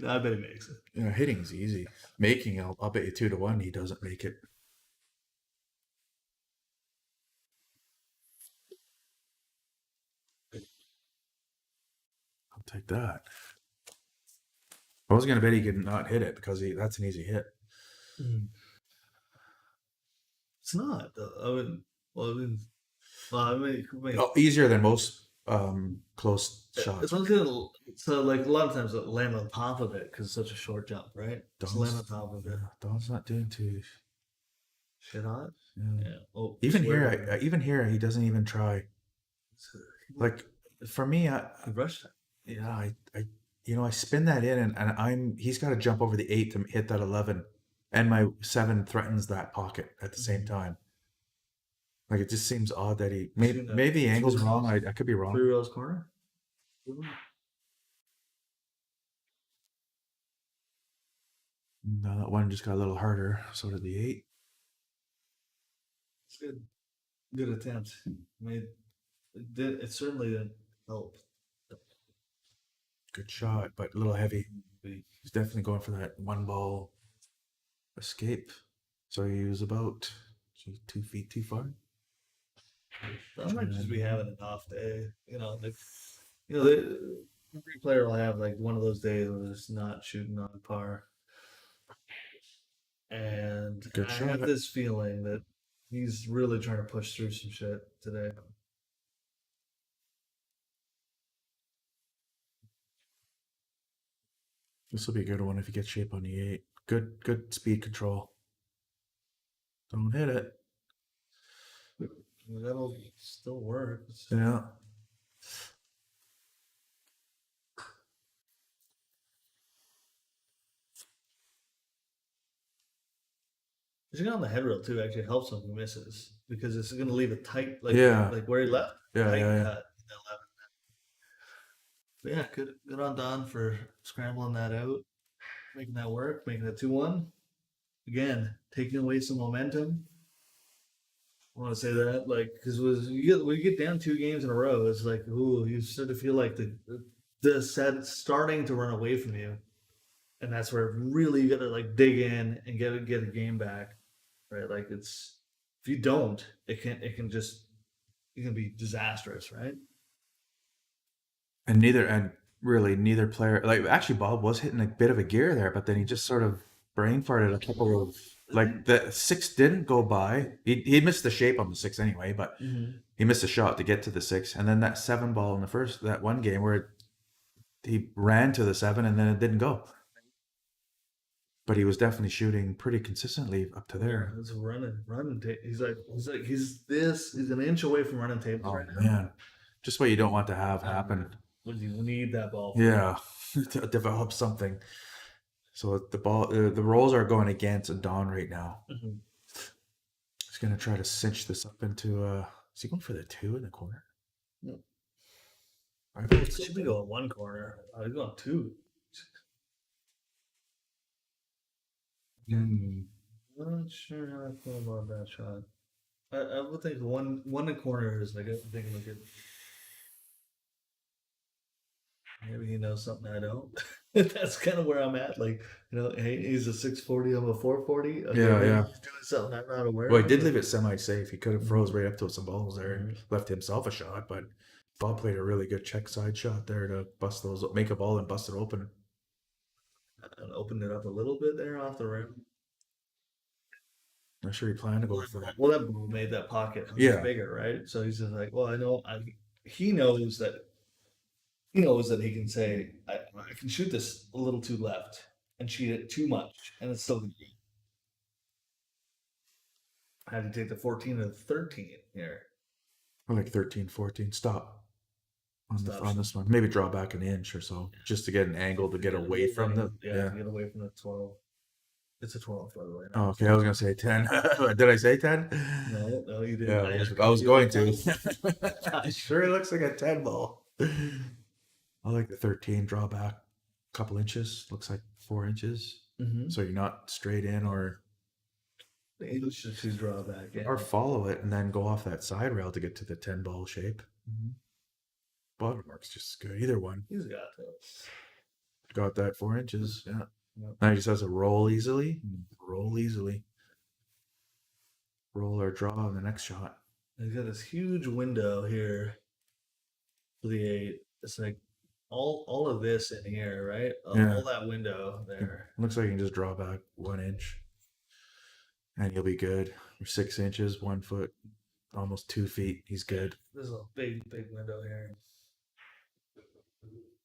S1: No, I bet he makes it.
S2: Yeah, hitting's easy. Making, I'll bet you 2 to 1 he doesn't make it. I'll take that. I was gonna bet he could not hit it because that's an easy hit.
S1: It's not. I wouldn't. Well, I mean,
S2: Oh, easier than most close shots.
S1: so like a lot of times it'll land on top of it because it's such a short jump, right? Just land on top of it.
S2: Don's not doing too.
S1: Shit hot.
S2: Yeah.
S1: Yeah. Oh,
S2: Even
S1: swear.
S2: here, he doesn't even try. Like for me,
S1: He rushed it.
S2: yeah, I spin that in and he's got to jump over the 8 to hit that 11, and my 7 threatens that pocket at the same time. Like it just seems odd that maybe the angle's wrong. I could be wrong.
S1: 3 rails corner.
S2: No, that one just got a little harder. So did the 8.
S1: It's good. Good attempt. I mean, it certainly didn't help.
S2: Good shot, but a little heavy. He's definitely going for that 1 ball escape. So he was about 2 feet too far.
S1: That might just be having an off day. Every player will have like one of those days where it's not shooting on par. And
S2: Good
S1: I
S2: shot.
S1: have this feeling that he's really trying to push through some shit today.
S2: This will be a good one if you get shape on the 8. Good speed control. Don't hit it.
S1: That'll still work.
S2: Yeah.
S1: Pushing on the head rail too actually helps him if he misses because it's going to leave a tight,
S2: Yeah.
S1: like where he left.
S2: Yeah,
S1: tight
S2: yeah.
S1: cut in the 11. But yeah, good on Don for scrambling that out, making that work, making it 2-1. Again, taking away some momentum. I want to say that, like, because when you get down 2 games in a row, it's like, ooh, you start to feel like the set starting to run away from you, and that's where really you got to like dig in and get a game back, right? Like it's if you don't, it can be disastrous, right?
S2: And neither player, like actually Bob was hitting a bit of a gear there, but then he just sort of brain farted a couple of, like the 6 didn't go by. He missed the shape on the 6 anyway, but he missed a shot to get to the 6. And then that 7 ball in that one game where he ran to the 7 and then it didn't go. But he was definitely shooting pretty consistently up to there.
S1: It's running. He's an inch away from running tables
S2: Oh
S1: right now.
S2: man, just what you don't want to have happen.
S1: When you need that ball.
S2: Yeah, to develop something. So the rolls are going against Don right now.
S1: Mhm.
S2: He's gonna try to cinch this up into. Is he going for the 2 in the corner?
S1: No.
S2: I think
S1: It should be going one corner. He's going two.
S2: Hmm.
S1: I'm not sure how I feel about that shot. I would think one in the corner is like I think like it. Maybe he knows something I don't. That's kind of where I'm at. Like, hey, he's a 640, I'm a 440. Okay,
S2: Yeah,
S1: maybe
S2: yeah.
S1: he's doing something I'm not aware
S2: Well,
S1: of.
S2: he did leave it semi-safe. He could have froze
S1: Mm-hmm.
S2: right up to some balls there and left himself a shot, but Bob played a really good check side shot there to bust those, make a ball and bust it open.
S1: And opened it up a little bit there off the rim.
S2: Not sure he planned to go for that.
S1: Well, that ball made that pocket
S2: Yeah.
S1: bigger, right? So he's just like, well, I know. He knows that. He knows that he can say, I can shoot this a little too left and cheat it too much, and it's still going to be. How do you take the 14 to the 13 here?
S2: I like 13, 14. Stop.
S1: Stop.
S2: On this one. Maybe draw back an inch or so, just to get an angle to get away from the.
S1: Yeah, to get away from the 12. It's a 12, by the way.
S2: Oh, okay, I was gonna say 10. Did I say 10?
S1: No, you didn't.
S2: Yeah, I was going to. Sure looks like a 10 ball. I like the 13 draw back a couple inches. Looks like 4 inches.
S1: Mm-hmm.
S2: So you're not straight in or
S1: The English should draw back. Yeah.
S2: or follow it and then go off that side rail to get to the 10 ball shape.
S1: Mm-hmm.
S2: Bottom works just good. Either one.
S1: He's got those.
S2: Got that 4 inches. Yeah.
S1: Yep.
S2: Now he just has to roll easily. Roll easily. Roll or draw on the next shot.
S1: He's got this huge window here for the 8. It's like all of this in here, right?
S2: Yeah.
S1: All that window there.
S2: Looks like you can just draw back 1 inch. And you'll be good. You're 6 inches, 1 foot, almost 2 feet. He's good.
S1: There's a big window here.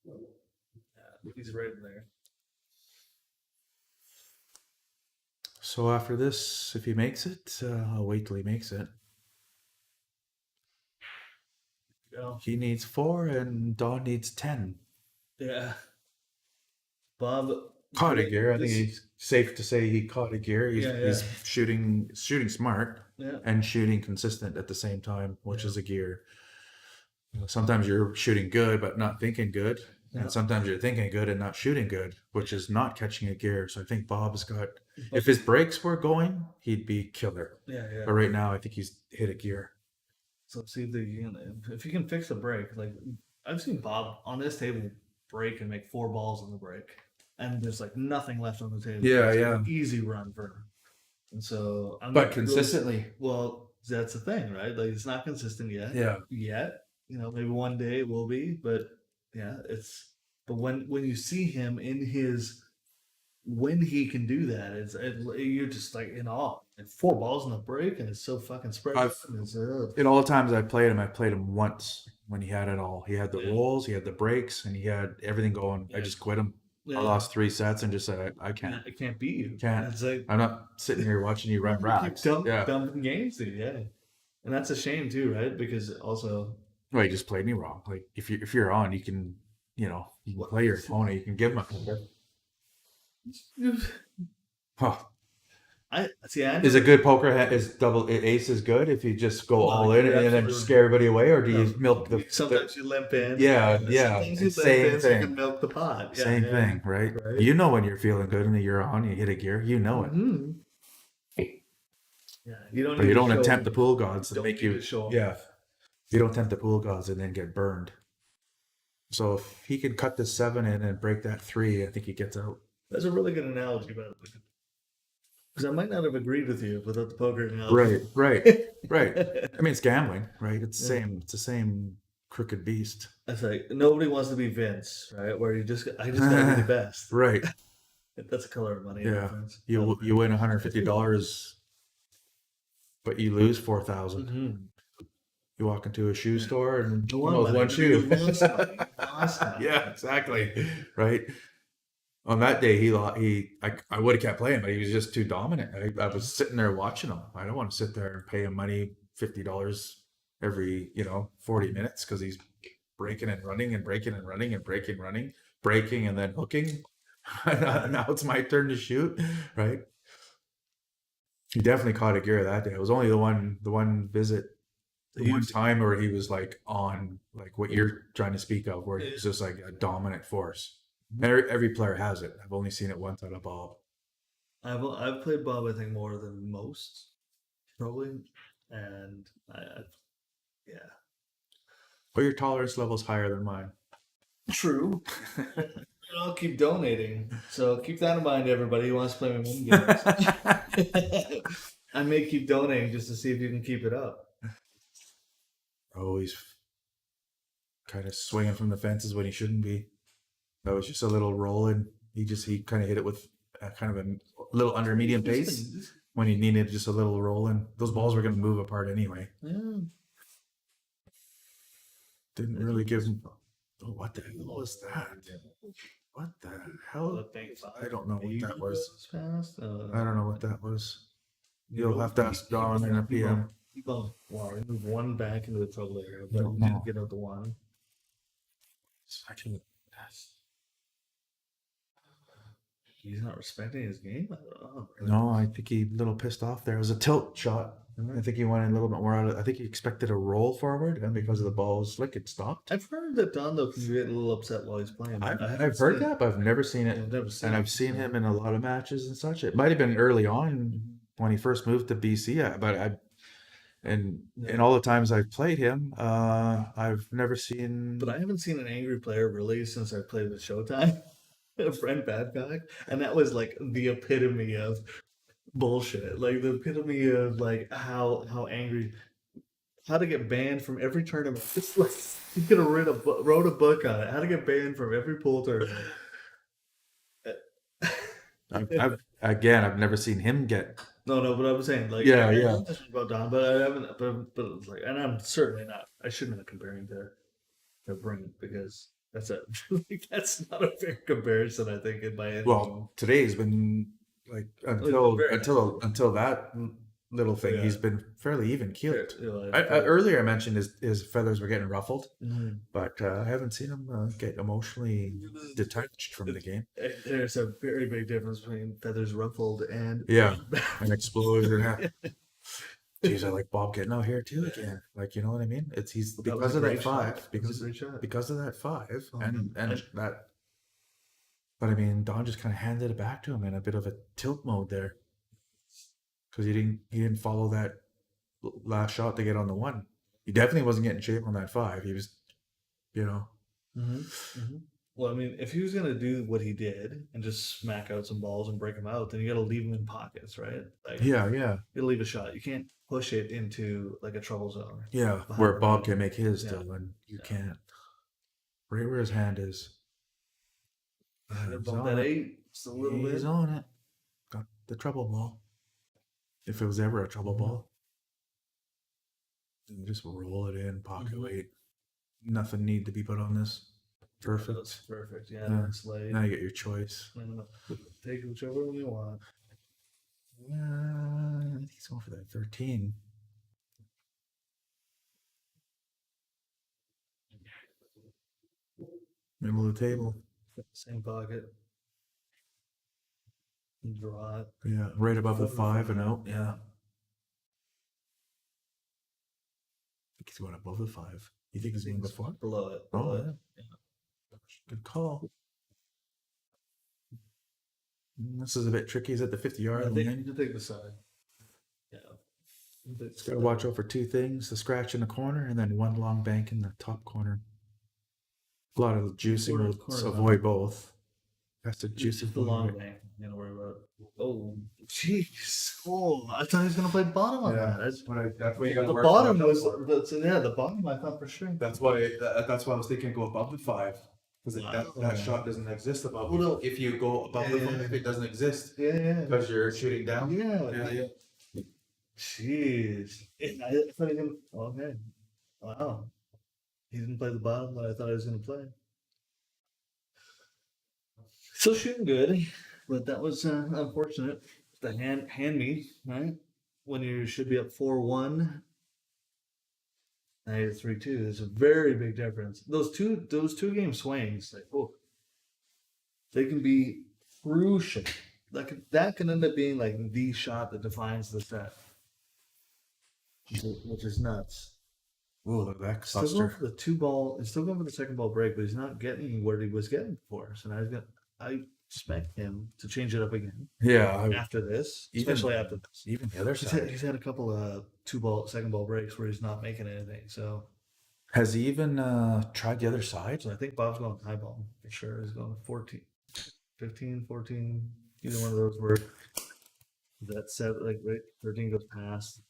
S1: Yeah, he's right in there.
S2: So after this, if he makes it, I'll wait till he makes it.
S1: Yeah.
S2: He needs 4 and Don needs 10.
S1: Yeah. Bob
S2: Caught a gear. I think
S1: this-
S2: it's safe to say he caught a gear. He's,
S1: Yeah, yeah.
S2: he's shooting smart
S1: Yeah.
S2: and shooting consistent at the same time, which is a gear. Sometimes you're shooting good but not thinking good.
S1: Yeah.
S2: And sometimes you're thinking good and not shooting good, which is not catching a gear. So I think Bob's got, if his brakes were going, he'd be killer.
S1: Yeah, yeah.
S2: But right now, I think he's hit a gear.
S1: So see if you can fix a break. Like I've seen Bob on this table break and make 4 balls on the break, and there's like nothing left on the table.
S2: Yeah,
S1: It's like
S2: yeah.
S1: an easy run for him. And so I'm
S2: But
S1: not really-
S2: consistently.
S1: well, that's the thing, right? Like it's not consistent yet.
S2: Yeah.
S1: Yet, maybe one day it will be, but yeah, but when you see him in his when he can do that, you're just like in awe. And 4 balls in the break, and it's so fucking spread.
S2: I've-
S1: out, and it's,
S2: In all the times I played him once when he had it all. He had the
S1: Yeah.
S2: rolls, he had the breaks, and he had everything going. I
S1: Yeah.
S2: just quit him.
S1: yeah,
S2: I lost 3 sets and just said, I can't.
S1: I can't beat you.
S2: Can't.
S1: It's like
S2: I'm not sitting here watching you run
S1: keep
S2: racks. Yeah.
S1: dumping games, dude. Yeah, and that's a shame too, right? Because also,
S2: Well, you just played me wrong. Like if you're on, you can play your opponent. You can give him a finger. Huh.
S1: I see.
S2: Is a good poker is double ace is good if you just go
S1: Well,
S2: all in
S1: yeah,
S2: and then
S1: absolutely.
S2: scare everybody away, or do you
S1: No.
S2: milk the
S1: Sometimes you limp in.
S2: Yeah,
S1: and
S2: yeah,
S1: Sometimes you
S2: it's
S1: limp
S2: same
S1: in, so you
S2: thing.
S1: can milk the pot. Yeah,
S2: same
S1: yeah.
S2: thing, right?
S1: Right.
S2: You know when you're feeling good and you're on, you hit a gear, you know it.
S1: Mhm. Yeah, you don't.
S2: But
S1: need
S2: you
S1: to
S2: don't
S1: show-
S2: tempt the pool gods to
S1: don't
S2: make
S1: need
S2: you.
S1: to show 'em.
S2: Yeah, you don't tempt the pool gods and then get burned. So if he can cut this 7 in and break that 3, I think he gets out.
S1: That's a really good analogy, by the way. Because I might not have agreed with you without the poker analogy.
S2: Right. I mean, it's gambling, right? It's the
S1: Yeah.
S2: same. It's the same crooked beast.
S1: It's like nobody wants to be Vince, right? Where I just gotta be the best.
S2: Right.
S1: That's a color of money.
S2: Yeah.
S1: reference.
S2: You win $150, but you lose 4,000.
S1: Mhm.
S2: You walk into a shoe store and
S1: You
S2: you
S1: won
S2: know,
S1: money,
S2: one
S1: you
S2: shoe.
S1: lost money, you lost money.
S2: Yeah, exactly. Right. On that day, I would have kept playing, but he was just too dominant. I was sitting there watching him. I don't want to sit there and pay him money, $50 every 40 minutes because he's breaking and running and breaking and running and breaking and running, breaking and then hooking. Now it's my turn to shoot, right? He definitely caught a gear that day. It was only the one visit, the one time where he was like on like what you're trying to speak of, where he's just like a dominant force. Every player has it. I've only seen it once out of Bob.
S1: I've played Bob, I think, more than most, probably, and yeah.
S2: But your tolerance level's higher than mine.
S1: True. I'll keep donating, so keep that in mind, everybody who wants to play my mini games. I may keep donating just to see if you can keep it up.
S2: Oh, he's kind of swinging from the fences when he shouldn't be. That was just a little rolling. He kind of hit it with kind of a little under medium pace when he needed just a little rolling. Those balls were going to move apart anyway.
S1: Yeah.
S2: Didn't really give him. Oh, what the hell was that? What the hell? I don't know what that was. I don't know what that was. You'll have to ask Don in a PM.
S1: Keep on. Wow, we move one back into the trouble area,
S2: No,
S1: but we
S2: no.
S1: didn't get out the one. He's not respecting his game. I don't know.
S2: No, I think he a little pissed off there. It was a tilt shot. I think he wanted a little bit more out of it. I think he expected a roll forward, and because of the ball was slick, it stopped.
S1: I've heard that Don though can get a little upset while he's playing.
S2: I've heard that, but I've never seen it.
S1: I've never seen
S2: And
S1: it.
S2: I've seen him in a lot of matches and such. It might have been early on when he first moved to BC, and all the times I've played him, I've never seen.
S1: But I haven't seen an angry player really since I played with Showtime. Brent Babcock, and that was like the epitome of bullshit. Like the epitome of like how angry, how to get banned from every tournament. It's like you could have wrote a book on it. How to get banned from every pool tournament.
S2: I've never seen him get.
S1: No, but I was saying like
S2: Yeah.
S1: I know this about Don, but I haven't. But it's like, and I'm certainly not. I shouldn't have comparing to Brent because. That's not a fair comparison, I think, in my opinion.
S2: Well, today's been like until that little thing,
S1: Yeah.
S2: he's been fairly even keeled.
S1: Yeah,
S2: Earlier, I mentioned his feathers were getting ruffled,
S1: Mhm.
S2: but I haven't seen him get emotionally detached from the game.
S1: There's a very big difference between feathers ruffled and
S2: Yeah, an explosion. Jeez, I like Bob getting out here too again. Like, you know what I mean? He's
S1: That
S2: because
S1: was a
S2: of that
S1: great shot.
S2: five,
S1: That was a great shot.
S2: because of that five, and
S1: I-
S2: that. But I mean, Don just kind of handed it back to him in a bit of a tilt mode there, because he didn't follow that last shot to get on the one. He definitely wasn't getting shape on that five. He was, you know.
S1: Well, I mean, if he was gonna do what he did and just smack out some balls and break them out, then you got to leave them in pockets, right? Like,
S2: Yeah.
S1: you got to leave a shot. You can't push it into like a trouble zone.
S2: Yeah,
S1: Behind
S2: where
S1: the
S2: Bob
S1: net.
S2: can make his
S1: Yeah.
S2: still, and you
S1: Yeah.
S2: can't. Right where his hand is. He's
S1: Bump
S2: on
S1: that
S2: it.
S1: 8 just a little
S2: He's
S1: bit.
S2: on it. Got the trouble ball. If it was ever a trouble ball. And just roll it in, pocket weight. Nothing need to be put on this. Perfect.
S1: That's perfect. Yeah,
S2: Yeah.
S1: that's like
S2: Now you get your choice.
S1: take whichever one you want.
S2: I think he's going for that 13. Middle of the table.
S1: Same pocket. Draw it.
S2: Yeah, right above the 5 and out. Yeah. I think he's going above the 5. You think he's going before?
S1: Below it.
S2: Oh,
S1: Below
S2: yeah. Good call. This is a bit tricky. He's at the 50-yard
S1: I
S2: line.
S1: think take the side. Yeah.
S2: Just got to watch out for two things: the scratch in the corner, and then one long bank in the top corner. A lot of juicing
S1: Corner-
S2: will
S1: corner
S2: avoid both. Has to juice
S1: Just
S2: it
S1: the long bank. You gotta worry about. Oh, jeez. Oh, I thought he was gonna play bottom on that.
S2: that's what you got
S1: The bottom was the bottom. I thought for sure.
S2: That's why I was thinking go above the 5 because
S1: Wow.
S2: that shot doesn't exist above.
S1: Well, no.
S2: If you go above the
S1: Yeah.
S2: 5, it doesn't exist
S1: Yeah.
S2: because you're shooting down.
S1: Yeah. Jeez. I thought he was gonna. Okay. Wow. He didn't play the bottom that I thought he was gonna play. So shooting good, but that was unfortunate. The hand me, right? When you should be up 4-1. Now you're 3-2. There's a very big difference. Those two game swings, like, oh, they can be crucial. Like that can end up being like the shot that defines the set, which is nuts.
S2: Ooh, look at that
S1: Still going
S2: cluster.
S1: for the two ball. He's still going for the second ball break, but he's not getting what he was getting before. So now he's got. I expect him to change it up again
S2: Yeah,
S1: after this,
S2: even-
S1: especially after this.
S2: even the other
S1: He's
S2: side.
S1: had a couple of second ball breaks where he's not making anything. So
S2: Has he even tried the other side?
S1: I think Bob's going high ball for sure. He's going 14, 15, 14. Either one of those were that seven, like right, 13 goes past.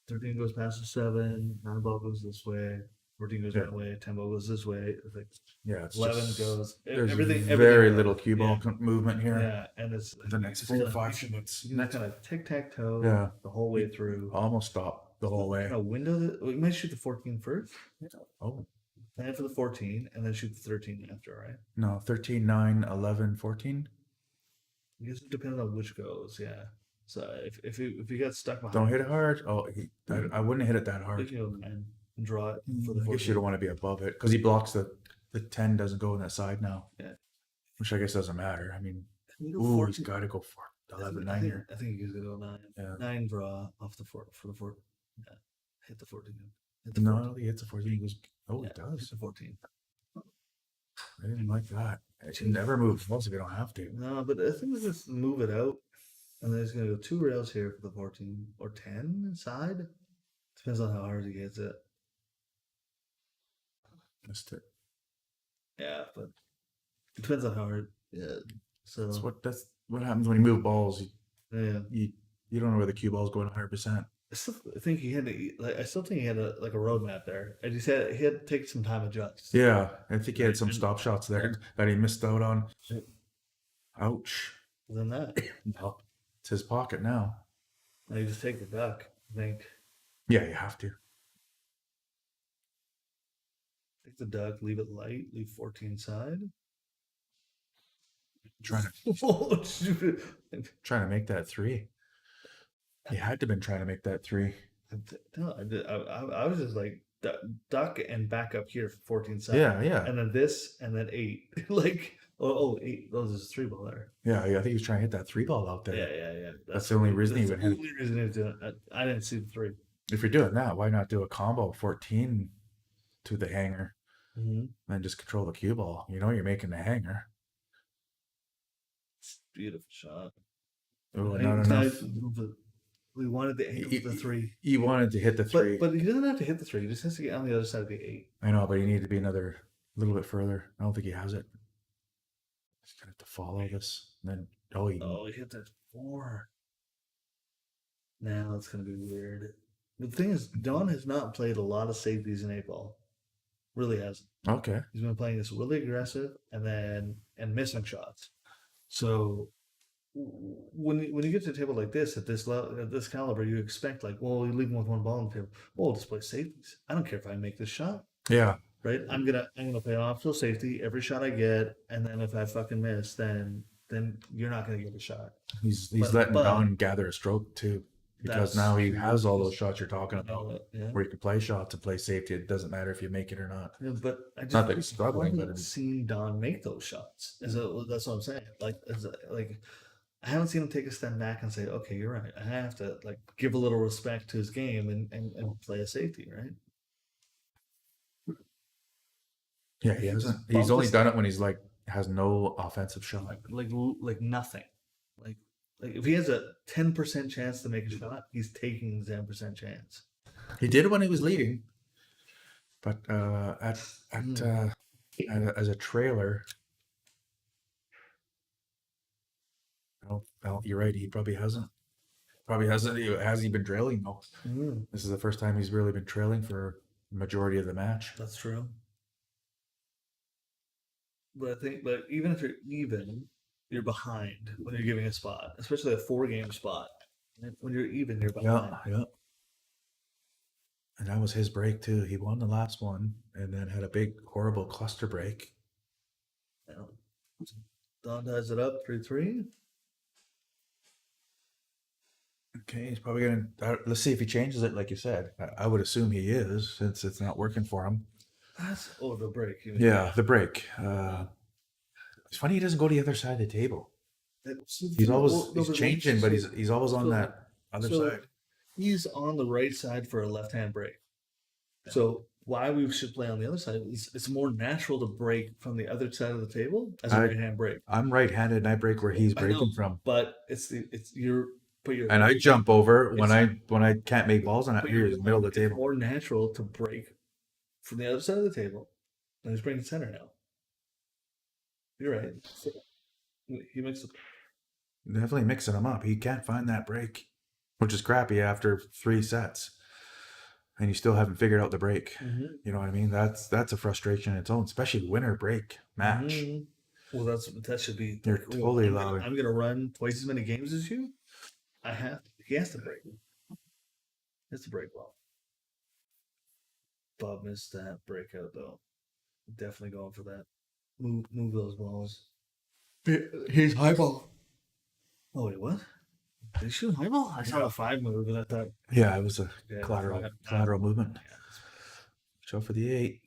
S1: 13 goes past the 7. 9 ball goes this way. 14 goes that way. 10 ball goes this way. It's like
S2: Yeah, it's
S1: 11
S2: just-
S1: goes.
S2: There's
S1: Everything.
S2: very
S1: goes.
S2: little cue ball
S1: Yeah.
S2: movement here.
S1: Yeah, and it's
S2: The next
S1: it's
S2: 4 or
S1: gonna-
S2: 5 shots.
S1: He's not gonna tic tac toe
S2: Yeah.
S1: the whole way through.
S2: Almost stopped the whole way.
S1: Kind of window that we might shoot the 14 first,
S2: Oh,
S1: plan for the 14, and then shoot the 13 after, right?
S2: no. 13, 9, 11, 14.
S1: I guess it depends on which goes. Yeah. So if you got stuck behind,
S2: Don't hit it hard. Oh, I wouldn't hit it that
S1: you
S2: hard.
S1: can go 9 and draw it for the
S2: I
S1: 14.
S2: guess you don't want to be above it because he blocks the 10 doesn't go on that side now.
S1: Yeah.
S2: Which I guess doesn't matter. I mean,
S1: Can you go
S2: ooh,
S1: 14?
S2: he's got to go for 11, 9
S1: I think,
S2: here.
S1: I think he's gonna go 9.
S2: Yeah.
S1: 9 draw off the 4 for the 4. Yeah. Hit the 14. Hit the
S2: No,
S1: 14.
S2: I don't think he hits a 14. He goes, oh,
S1: Yeah,
S2: he does.
S1: hit the 14.
S2: I didn't like that. It should never move balls if you don't have to.
S1: No, but I think we just move it out, and then he's gonna go 2 rails here for the 14 or 10 inside. Depends on how hard he gets it.
S2: Missed it.
S1: Yeah, but it depends on how hard. Yeah. So
S2: That's what happens when you move balls.
S1: yeah,
S2: You don't know where the cue ball's going 100%.
S1: I still think he had to. Like, I still think he had a roadmap there. And he said he had to take some time to adjust.
S2: Yeah, I think he had some
S1: And-
S2: stop shots there that he missed out on.
S1: Yeah.
S2: Ouch.
S1: Than that,
S2: No, it's his pocket now.
S1: and you just take the duck. I think
S2: Yeah, you have to.
S1: take the duck, leave it light, leave 14 side.
S2: Trying
S1: Oh, shoot.
S2: to make that 3. He had to been trying to make that 3.
S1: No, I was just like duck and back up here for 14 side.
S2: Yeah.
S1: And then this, and then 8. Like, oh, 8. Those is 3 ball there.
S2: Yeah, I think he was trying to hit that 3 ball out there.
S1: Yeah.
S2: That's the only reason he
S1: That's
S2: would
S1: the
S2: hit it.
S1: only reason he was doing it. I didn't see the 3.
S2: If you're doing that, why not do a combo 14 to the hanger
S1: Mm-hmm.
S2: and just control the cue ball? You know you're making the hanger.
S1: Beautiful shot.
S2: Oh,
S1: I
S2: not
S1: think
S2: enough.
S1: We wanted the 8 with the 3.
S2: You wanted to hit the 3.
S1: But he doesn't have to hit the 3. He just has to get on the other side of the 8.
S2: I know, but you need to be another little bit further. I don't think he has it. He's gonna have to follow this. And then
S1: Oh, he hit that 4. Now it's going to be weird. The thing is, Don has not played a lot of safeties in 8 ball. Really hasn't.
S2: okay.
S1: He's been playing this really aggressive and missing shots. So when you get to a table like this at this level, at this caliber, you expect like, well, you leave him with 1 ball on the table. Well, I'll just play safeties. I don't care if I make this shot,
S2: Yeah.
S1: right? I'm gonna play off till safety every shot I get, and then if I fucking miss, then you're not gonna get a shot.
S2: He's
S1: But-
S2: letting
S1: but-
S2: Don gather a stroke too. Because
S1: That's
S2: now he
S1: true.
S2: has all those shots you're talking about.
S1: Yeah.
S2: Where you can play shots and play safety. It doesn't matter if you make it or not.
S1: Yeah, but I just
S2: Not that he's struggling, but
S1: haven't seen Don make those shots. That's what I'm saying. Like, I haven't seen him take a step back and say, "Okay, you're right. I have to like give a little respect to his game and play a safety." Right?
S2: Yeah, he hasn't.
S1: Bump
S2: He's only
S1: this-
S2: done it when he's like has no offensive shot.
S1: Like nothing. Like if he has a 10% chance to make a shot, he's taking the 10% chance.
S2: He did when he was leading, but
S1: Hmm.
S2: as a trailer, well, you're right. He probably hasn't. Has he been trailing? No. This is the first time he's really been trailing for the majority of the match.
S1: That's true. But even if you're even, you're behind when you're giving a spot, especially a 4-game spot. When you're even, you're behind.
S2: Yeah. And that was his break too. He won the last one and then had a big, horrible cluster break.
S1: Yeah. Don ties it up 3-3.
S2: Okay, he's probably gonna. Let's see if he changes it, like you said. I would assume he is, since it's not working for him.
S1: The break. You mean.
S2: Yeah, the break. It's funny he doesn't go to the other side of the table. He's always changing, but he's always on
S1: so-
S2: that other
S1: so
S2: side.
S1: he's on the right side for a left-hand break. So why we should play on the other side is it's more natural to break from the other side of the table as a
S2: I-
S1: right-hand break.
S2: I'm right-handed and I break where he's
S1: I know,
S2: breaking from.
S1: But it's your
S2: And I jump over when
S1: It's-
S2: I can't make balls on it.
S1: but
S2: Here's the middle of the
S1: it's
S2: table.
S1: more natural to break from the other side of the table. And he's breaking center now. You're right. He makes it.
S2: Definitely mixing him up. He can't find that break, which is crappy after 3 sets, and you still haven't figured out the break. You know what I mean? That's a frustration in its own, especially winner break match.
S1: Mhm. Well, that should be.
S2: You're
S1: well,
S2: totally
S1: I'm gonna-
S2: allowing.
S1: I'm gonna run twice as many games as you. He has to break. He has to break well. Bob missed that breakout though. Definitely going for that. Move those balls. Here's high ball. Oh wait, what? Did he shoot high ball? I saw the 5 move and I thought.
S2: Yeah, it was a
S1: Yeah,
S2: collateral movement. Show for the 8.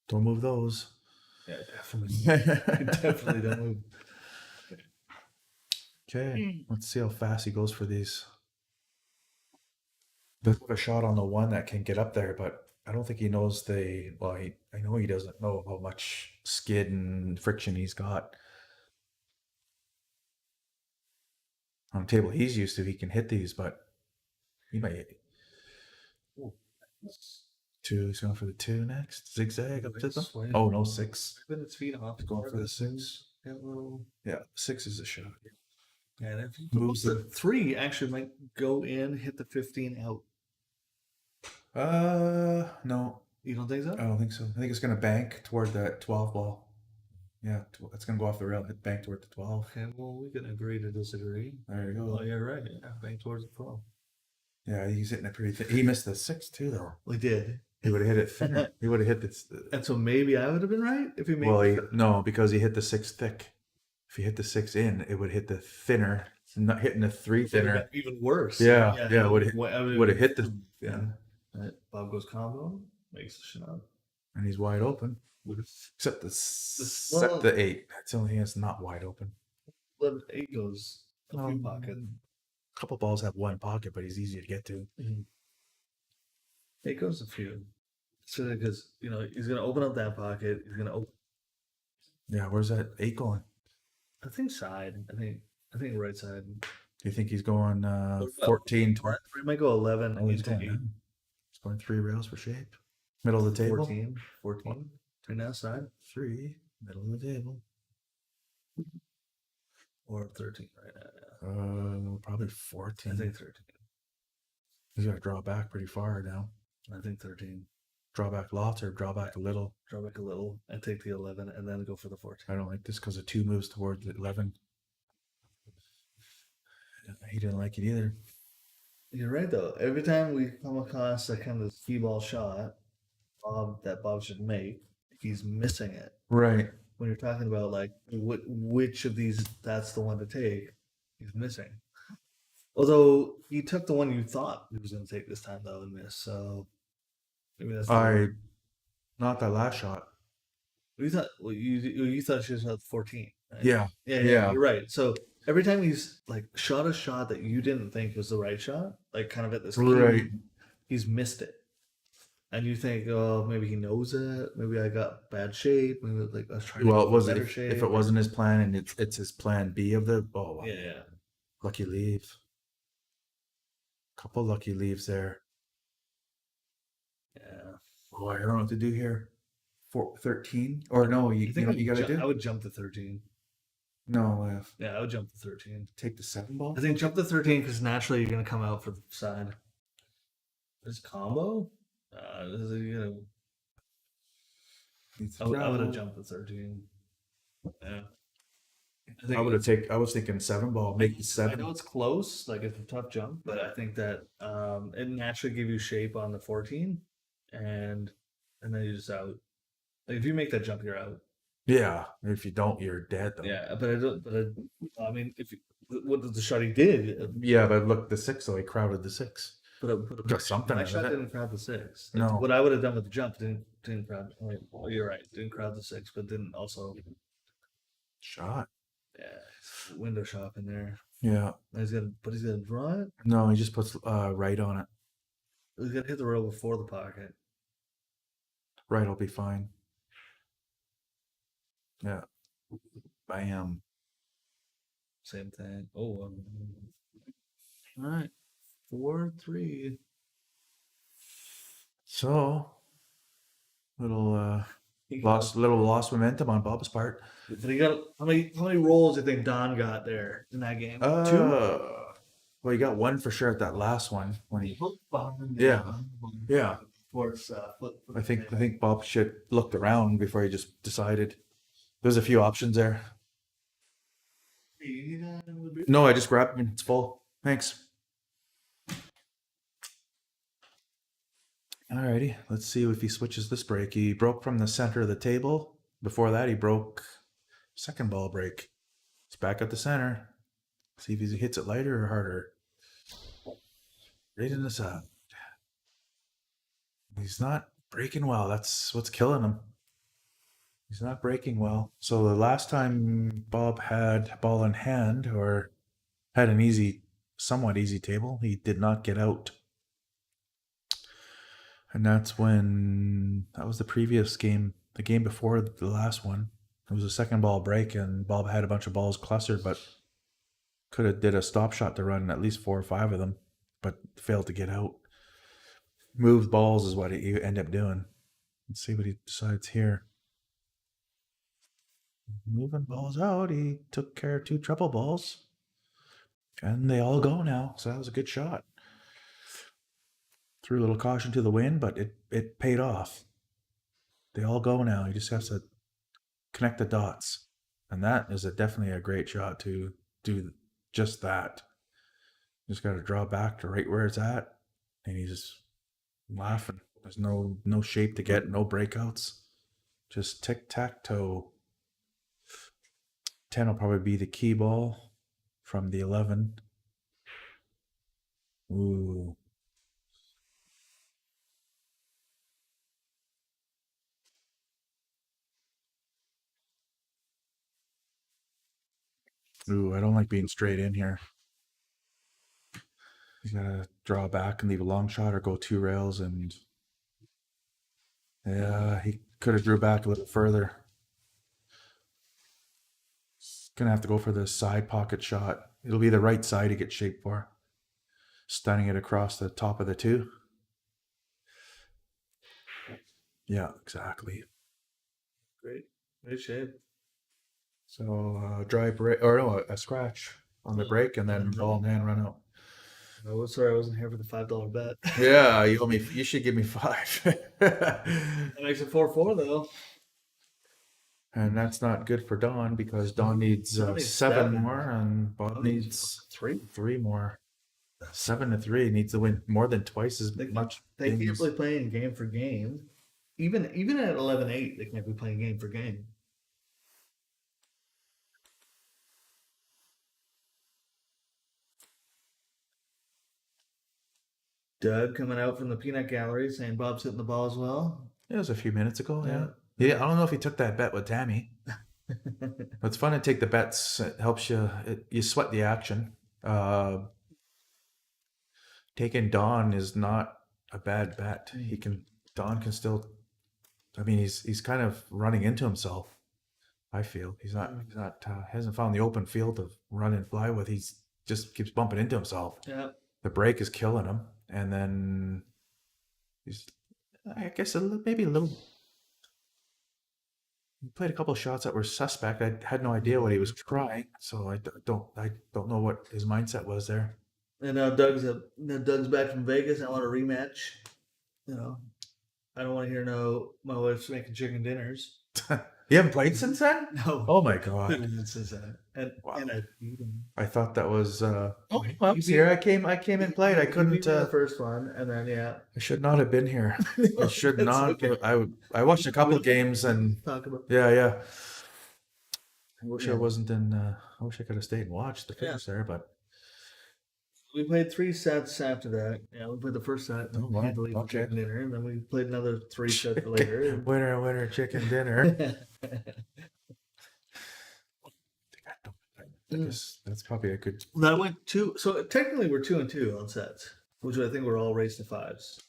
S2: Don't move those.
S1: Yeah, definitely. Definitely don't move.
S2: Okay, let's see how fast he goes for these. Does have a shot on the one that can get up there, but I don't think he knows I know he doesn't know how much skid and friction he's got. On the table he's used to, he can hit these, but he might. 2, he's going for the 2 next. Zigzag up to them.
S1: Swing.
S2: Oh no, 6.
S1: Put its feet off.
S2: Going for the 6.
S1: Yeah, well,
S2: Yeah, 6 is a shot.
S1: and if he
S2: Moves
S1: moves the 3, actually might go in, hit the 15 out.
S2: No,
S1: You don't think so?
S2: I don't think so. I think it's going to bank toward that 12 ball. Yeah, it's going to go off the rail, hit bank toward the 12.
S1: Okay, well, we can agree to disagree.
S2: There you go.
S1: Oh, you're right. Yeah, bang towards the 12.
S2: Yeah, he's hitting it pretty thin. He missed the 6 too, though.
S1: We did.
S2: He would have hit it thinner. He would have hit this.
S1: And so maybe I would have been right if he made
S2: No, because he hit the 6 thick. If he hit the 6 in, it would hit the thinner. Not hitting the 3 thinner.
S1: even worse.
S2: Yeah, would have hit the.
S1: Yeah. Right. Bob goes combo, makes the shot.
S2: And he's wide open. Except the 8. That's the only thing that's not wide open.
S1: 8 goes a few pocket.
S2: A couple balls have one pocket, but he's easy to get to.
S1: 8 goes a few. So because he's gonna open up that pocket. He's gonna open.
S2: Yeah, where's that 8 going?
S1: I think side. I think right side.
S2: Do you think he's going 14, 20?
S1: We might go 11
S2: Oh, he's
S1: into
S2: going,
S1: 8.
S2: he's going 3 rails for shape. Middle of the table.
S1: 14. Turn that side
S2: 3, middle of the table.
S1: or 13 right now.
S2: Probably
S1: I
S2: 14.
S1: think 13.
S2: He's got to draw back pretty far now.
S1: I think 13.
S2: Draw back lots or draw back a little.
S1: Draw back a little and take the 11 and then go for the 14.
S2: I don't like this because the 2 moves toward the 11. He didn't like it either.
S1: You're right though. Every time we come across a kind of key ball shot, Bob should make, he's missing it.
S2: Right.
S1: When you're talking about like which of these that's the one to take, he's missing. Although he took the one you thought he was going to take this time though and missed. So maybe that's
S2: Not that last shot.
S1: you thought. Well, you thought she was at 14. Right?
S2: Yeah.
S1: Yeah, you're right. So every time he's like shot a shot that you didn't think was the right shot, like kind of at this key,
S2: Right.
S1: he's missed it. And you think, oh, maybe he knows it. Maybe I got bad shape. Maybe like I was trying
S2: Well,
S1: to
S2: it was
S1: better
S2: if
S1: shape.
S2: it wasn't his plan and it's his plan B of the
S1: Yeah.
S2: lucky leave. Couple lucky leaves there.
S1: Yeah.
S2: Oh, I don't know what to do here. 13 or no? You know what you got to do?
S1: I would jump to 13.
S2: No,
S1: Yeah, I would jump to 13.
S2: take the 7 ball.
S1: I think jump to 13 because naturally you're gonna come out for the side. This combo. This is I would have jumped to 13. Yeah.
S2: I would have I was thinking 7 ball. Make the
S1: I
S2: 7.
S1: know it's close, like it's a tough jump, but I think that it naturally give you shape on the 14, and then you're just out. Like if you make that jump, you're out.
S2: Yeah. If you don't, you're dead though.
S1: Yeah, but I mean, if you, what the shot he did,
S2: Yeah, but look, the 6 though. He crowded the 6.
S1: Got
S2: something
S1: My
S2: out of
S1: shot
S2: it.
S1: didn't crowd the 6.
S2: No.
S1: What I would have done with the jump didn't crowd. Well, you're right. Didn't crowd the 6, but didn't also.
S2: Shot.
S1: Yeah, window shopping there.
S2: Yeah.
S1: He's gonna draw it.
S2: No, he just puts right on it.
S1: He's gonna hit the rail before the pocket.
S2: Right will be fine. Yeah. Bam.
S1: Same thing. Oh, all right. 4-3.
S2: So little lost momentum on Bob's part.
S1: Did he got how many rolls do you think Don got there in that game? 2.
S2: Well, he got one for sure at that last one when he.
S1: Yeah.
S2: Yeah.
S1: Force,
S2: I think Bob should looked around before he just decided. There's a few options there. No, I just grabbed it. It's full. Thanks. Alrighty, let's see if he switches this break. He broke from the center of the table. Before that, he broke second ball break. He's back at the center. See if he hits it lighter or harder. Right in the side. He's not breaking well. That's what's killing him. He's not breaking well. So the last time Bob had ball in hand or had an somewhat easy table, he did not get out. And that was the previous game, the game before the last one. It was a second ball break and Bob had a bunch of balls clustered, but could have did a stop shot to run at least 4 or 5 of them, but failed to get out. Moved balls is what he ended up doing. Let's see what he decides here. Moving balls out, he took care of 2 triple balls. And they all go now, so that was a good shot. Threw a little caution to the wind, but it paid off. They all go now. He just has to connect the dots. And that is definitely a great shot to do just that. Just got to draw back to right where it's at. And he's just laughing. There's no shape to get, no breakouts. Just tic-tac-toe. 10 will probably be the key ball from the 11. Ooh. Ooh, I don't like being straight in here. He's got to draw back and leave a long shot or go 2 rails and... Yeah, he could have drew back a little further. Gonna have to go for the side pocket shot. It'll be the right side he gets shaped for. Stunning it across the top of the 2. Yeah, exactly.
S1: Great shape.
S2: So dry break or no, a scratch on the break and then ball in hand run out.
S1: Oh, sorry, I wasn't here for the $5 bet.
S2: Yeah, you owe me. You should give me 5.
S1: That makes it 4-4 though.
S2: And that's not good for Don because Don needs
S1: Don needs
S2: 7
S1: 7.
S2: more and Bob needs
S1: 3.
S2: 3 more. 7-3 needs to win more than twice as much.
S1: They can't
S2: games.
S1: really play game for game. Even at 11-8, they can't be playing game for game. Doug coming out from the peanut gallery saying Bob's hitting the ball as well.
S2: It was a few minutes ago.
S1: Yeah.
S2: Yeah, I don't know if he took that bet with Tammy. But it's fun to take the bets. It helps you. You sweat the action. Taking Don is not a bad bet. Don can still. I mean, he's kind of running into himself. I feel he's not hasn't found the open field to run and fly with. He's just keeps bumping into himself.
S1: Yeah.
S2: The break is killing him, and then he's. I guess maybe a little. He played a couple of shots that were suspect. I had no idea what he was trying, so I don't know what his mindset was there.
S1: And now Doug's back from Vegas. I want a rematch. You know, I don't want to hear my wife's making chicken dinners.
S2: You haven't played since then?
S1: No.
S2: Oh my god!
S1: Since then. And
S2: Wow.
S1: and
S2: I thought that was.
S1: well,
S2: Here I came and played. I couldn't.
S1: the first one, and then
S2: I should not have been here. I should
S1: It's
S2: not.
S1: okay.
S2: I watched a couple of games and
S1: talk about.
S2: yeah. I wish I
S1: Yeah.
S2: wasn't in. I wish I could have stayed and watched the finish there, but
S1: We played 3 sets after that. Yeah, we played the first set.
S2: Oh, wow.
S1: We had to leave for
S2: Okay.
S1: chicken dinner, and then we played another 3 sets later.
S2: winner chicken dinner. I guess that's probably a good.
S1: Now I went two. So technically, we're 2-2 on sets, which I think we're all raised to fives.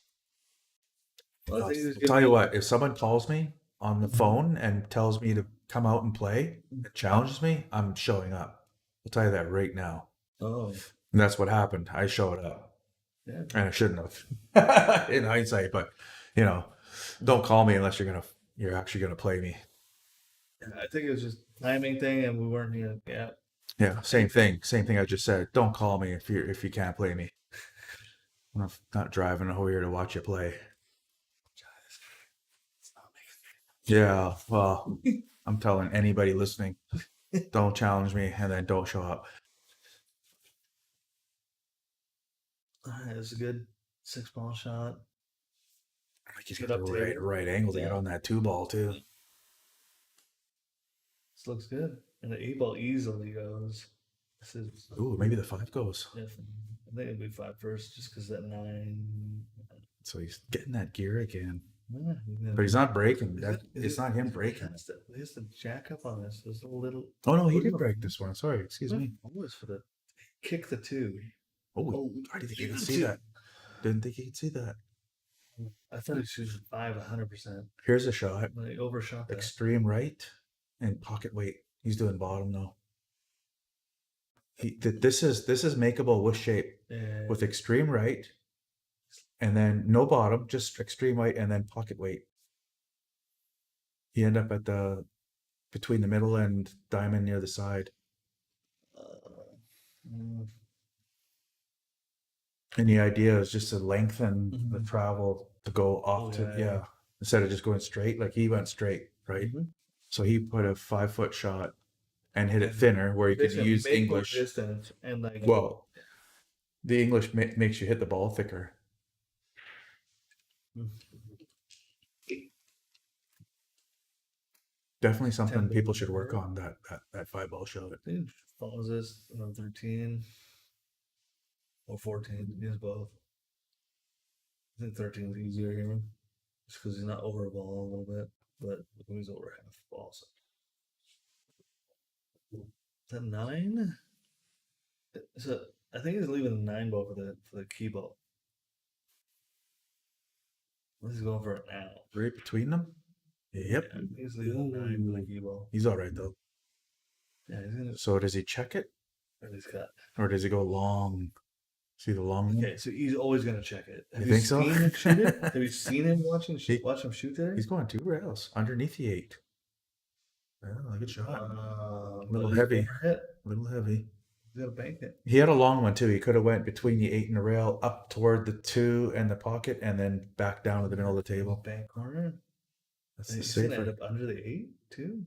S1: Well, I think
S2: I'll
S1: it's gonna
S2: tell you
S1: be-
S2: what, if someone calls me on the
S1: Mhm.
S2: phone and tells me to come out and play and challenges me, I'm showing up. I'll tell you that right now.
S1: Oh,
S2: And that's what happened. I showed up.
S1: yeah.
S2: And I shouldn't have in hindsight, but you know, don't call me unless you're actually gonna play me.
S1: I think it was just timing thing, and we weren't. Yeah.
S2: Yeah, same thing. Same thing I just said. Don't call me if you can't play me. I'm not driving over here to watch you play. Yeah, well, I'm telling anybody listening, don't challenge me and then don't show up.
S1: It was a good 6-ball shot.
S2: Like you
S1: Good
S2: get the
S1: up
S2: right,
S1: table.
S2: right angle to get on that 2-ball too.
S1: This looks good, and the 8-ball easily goes. This is.
S2: Ooh, maybe the 5 goes.
S1: Definitely. I think it'd be 5 first, just because that 9.
S2: So he's getting that gear again.
S1: Yeah,
S2: But he's not breaking.
S1: Is
S2: That
S1: it- is
S2: it's
S1: it-
S2: not him breaking.
S1: He has to jack up on this. There's a little.
S2: Oh no, he
S1: What
S2: did
S1: the-
S2: break this one. Sorry, excuse me.
S1: Always for the kick the 2.
S2: Oh, I didn't think you
S1: kick
S2: could
S1: the
S2: see
S1: 2.
S2: that. Didn't think you could see that.
S1: I thought he was shooting 5 100%.
S2: Here's a shot.
S1: But he overshot that.
S2: Extreme right and pocket weight. He's doing bottom though. This is makeable with shape
S1: Yeah.
S2: with extreme right, and then no bottom, just extreme right, and then pocket weight. You end up at the between the middle and diamond near the side,
S1: Mm,
S2: and the idea is just to lengthen the
S1: Mhm.
S2: travel to go off
S1: Oh,
S2: to
S1: yeah.
S2: instead of just going straight. Like he went straight, right?
S1: Mhm.
S2: So he put a 5-foot shot and hit it thinner, where you can
S1: basically
S2: use
S1: make more
S2: English.
S1: distance and like.
S2: Well, the English makes you hit the ball thicker.
S1: Mm.
S2: Definitely something
S1: 10
S2: people should work
S1: ball.
S2: on, that 5-ball shot.
S1: I think follows this on 13 or 14. Use both. I think 13 is easier here, just because he's not over a ball a little bit, but he's over half the ball. So. Is that 9? So I think he's leaving the 9 ball for the key ball. He's going for it now.
S2: Right between them. Yep.
S1: Yeah, he's leaving the 9 for the key ball.
S2: He's all right though.
S1: Yeah, he's gonna.
S2: So does he check it,
S1: Or he's got.
S2: or does he go long? See the long one?
S1: Okay, so he's always gonna check it. Have
S2: You think so?
S1: seen him shoot it? Have you seen him watch him shoot today?
S2: He's going 2 rails underneath the 8. Yeah, good shot. Little
S1: but
S2: heavy.
S1: he's overhit.
S2: A little heavy.
S1: He's gotta bank it.
S2: He had a long one too. He could have went between the 8 and the rail, up toward the 2 and the pocket, and then back down to the middle of the table.
S1: Bank corner.
S2: That's the
S1: He's gonna end
S2: safer.
S1: up under the 8 too.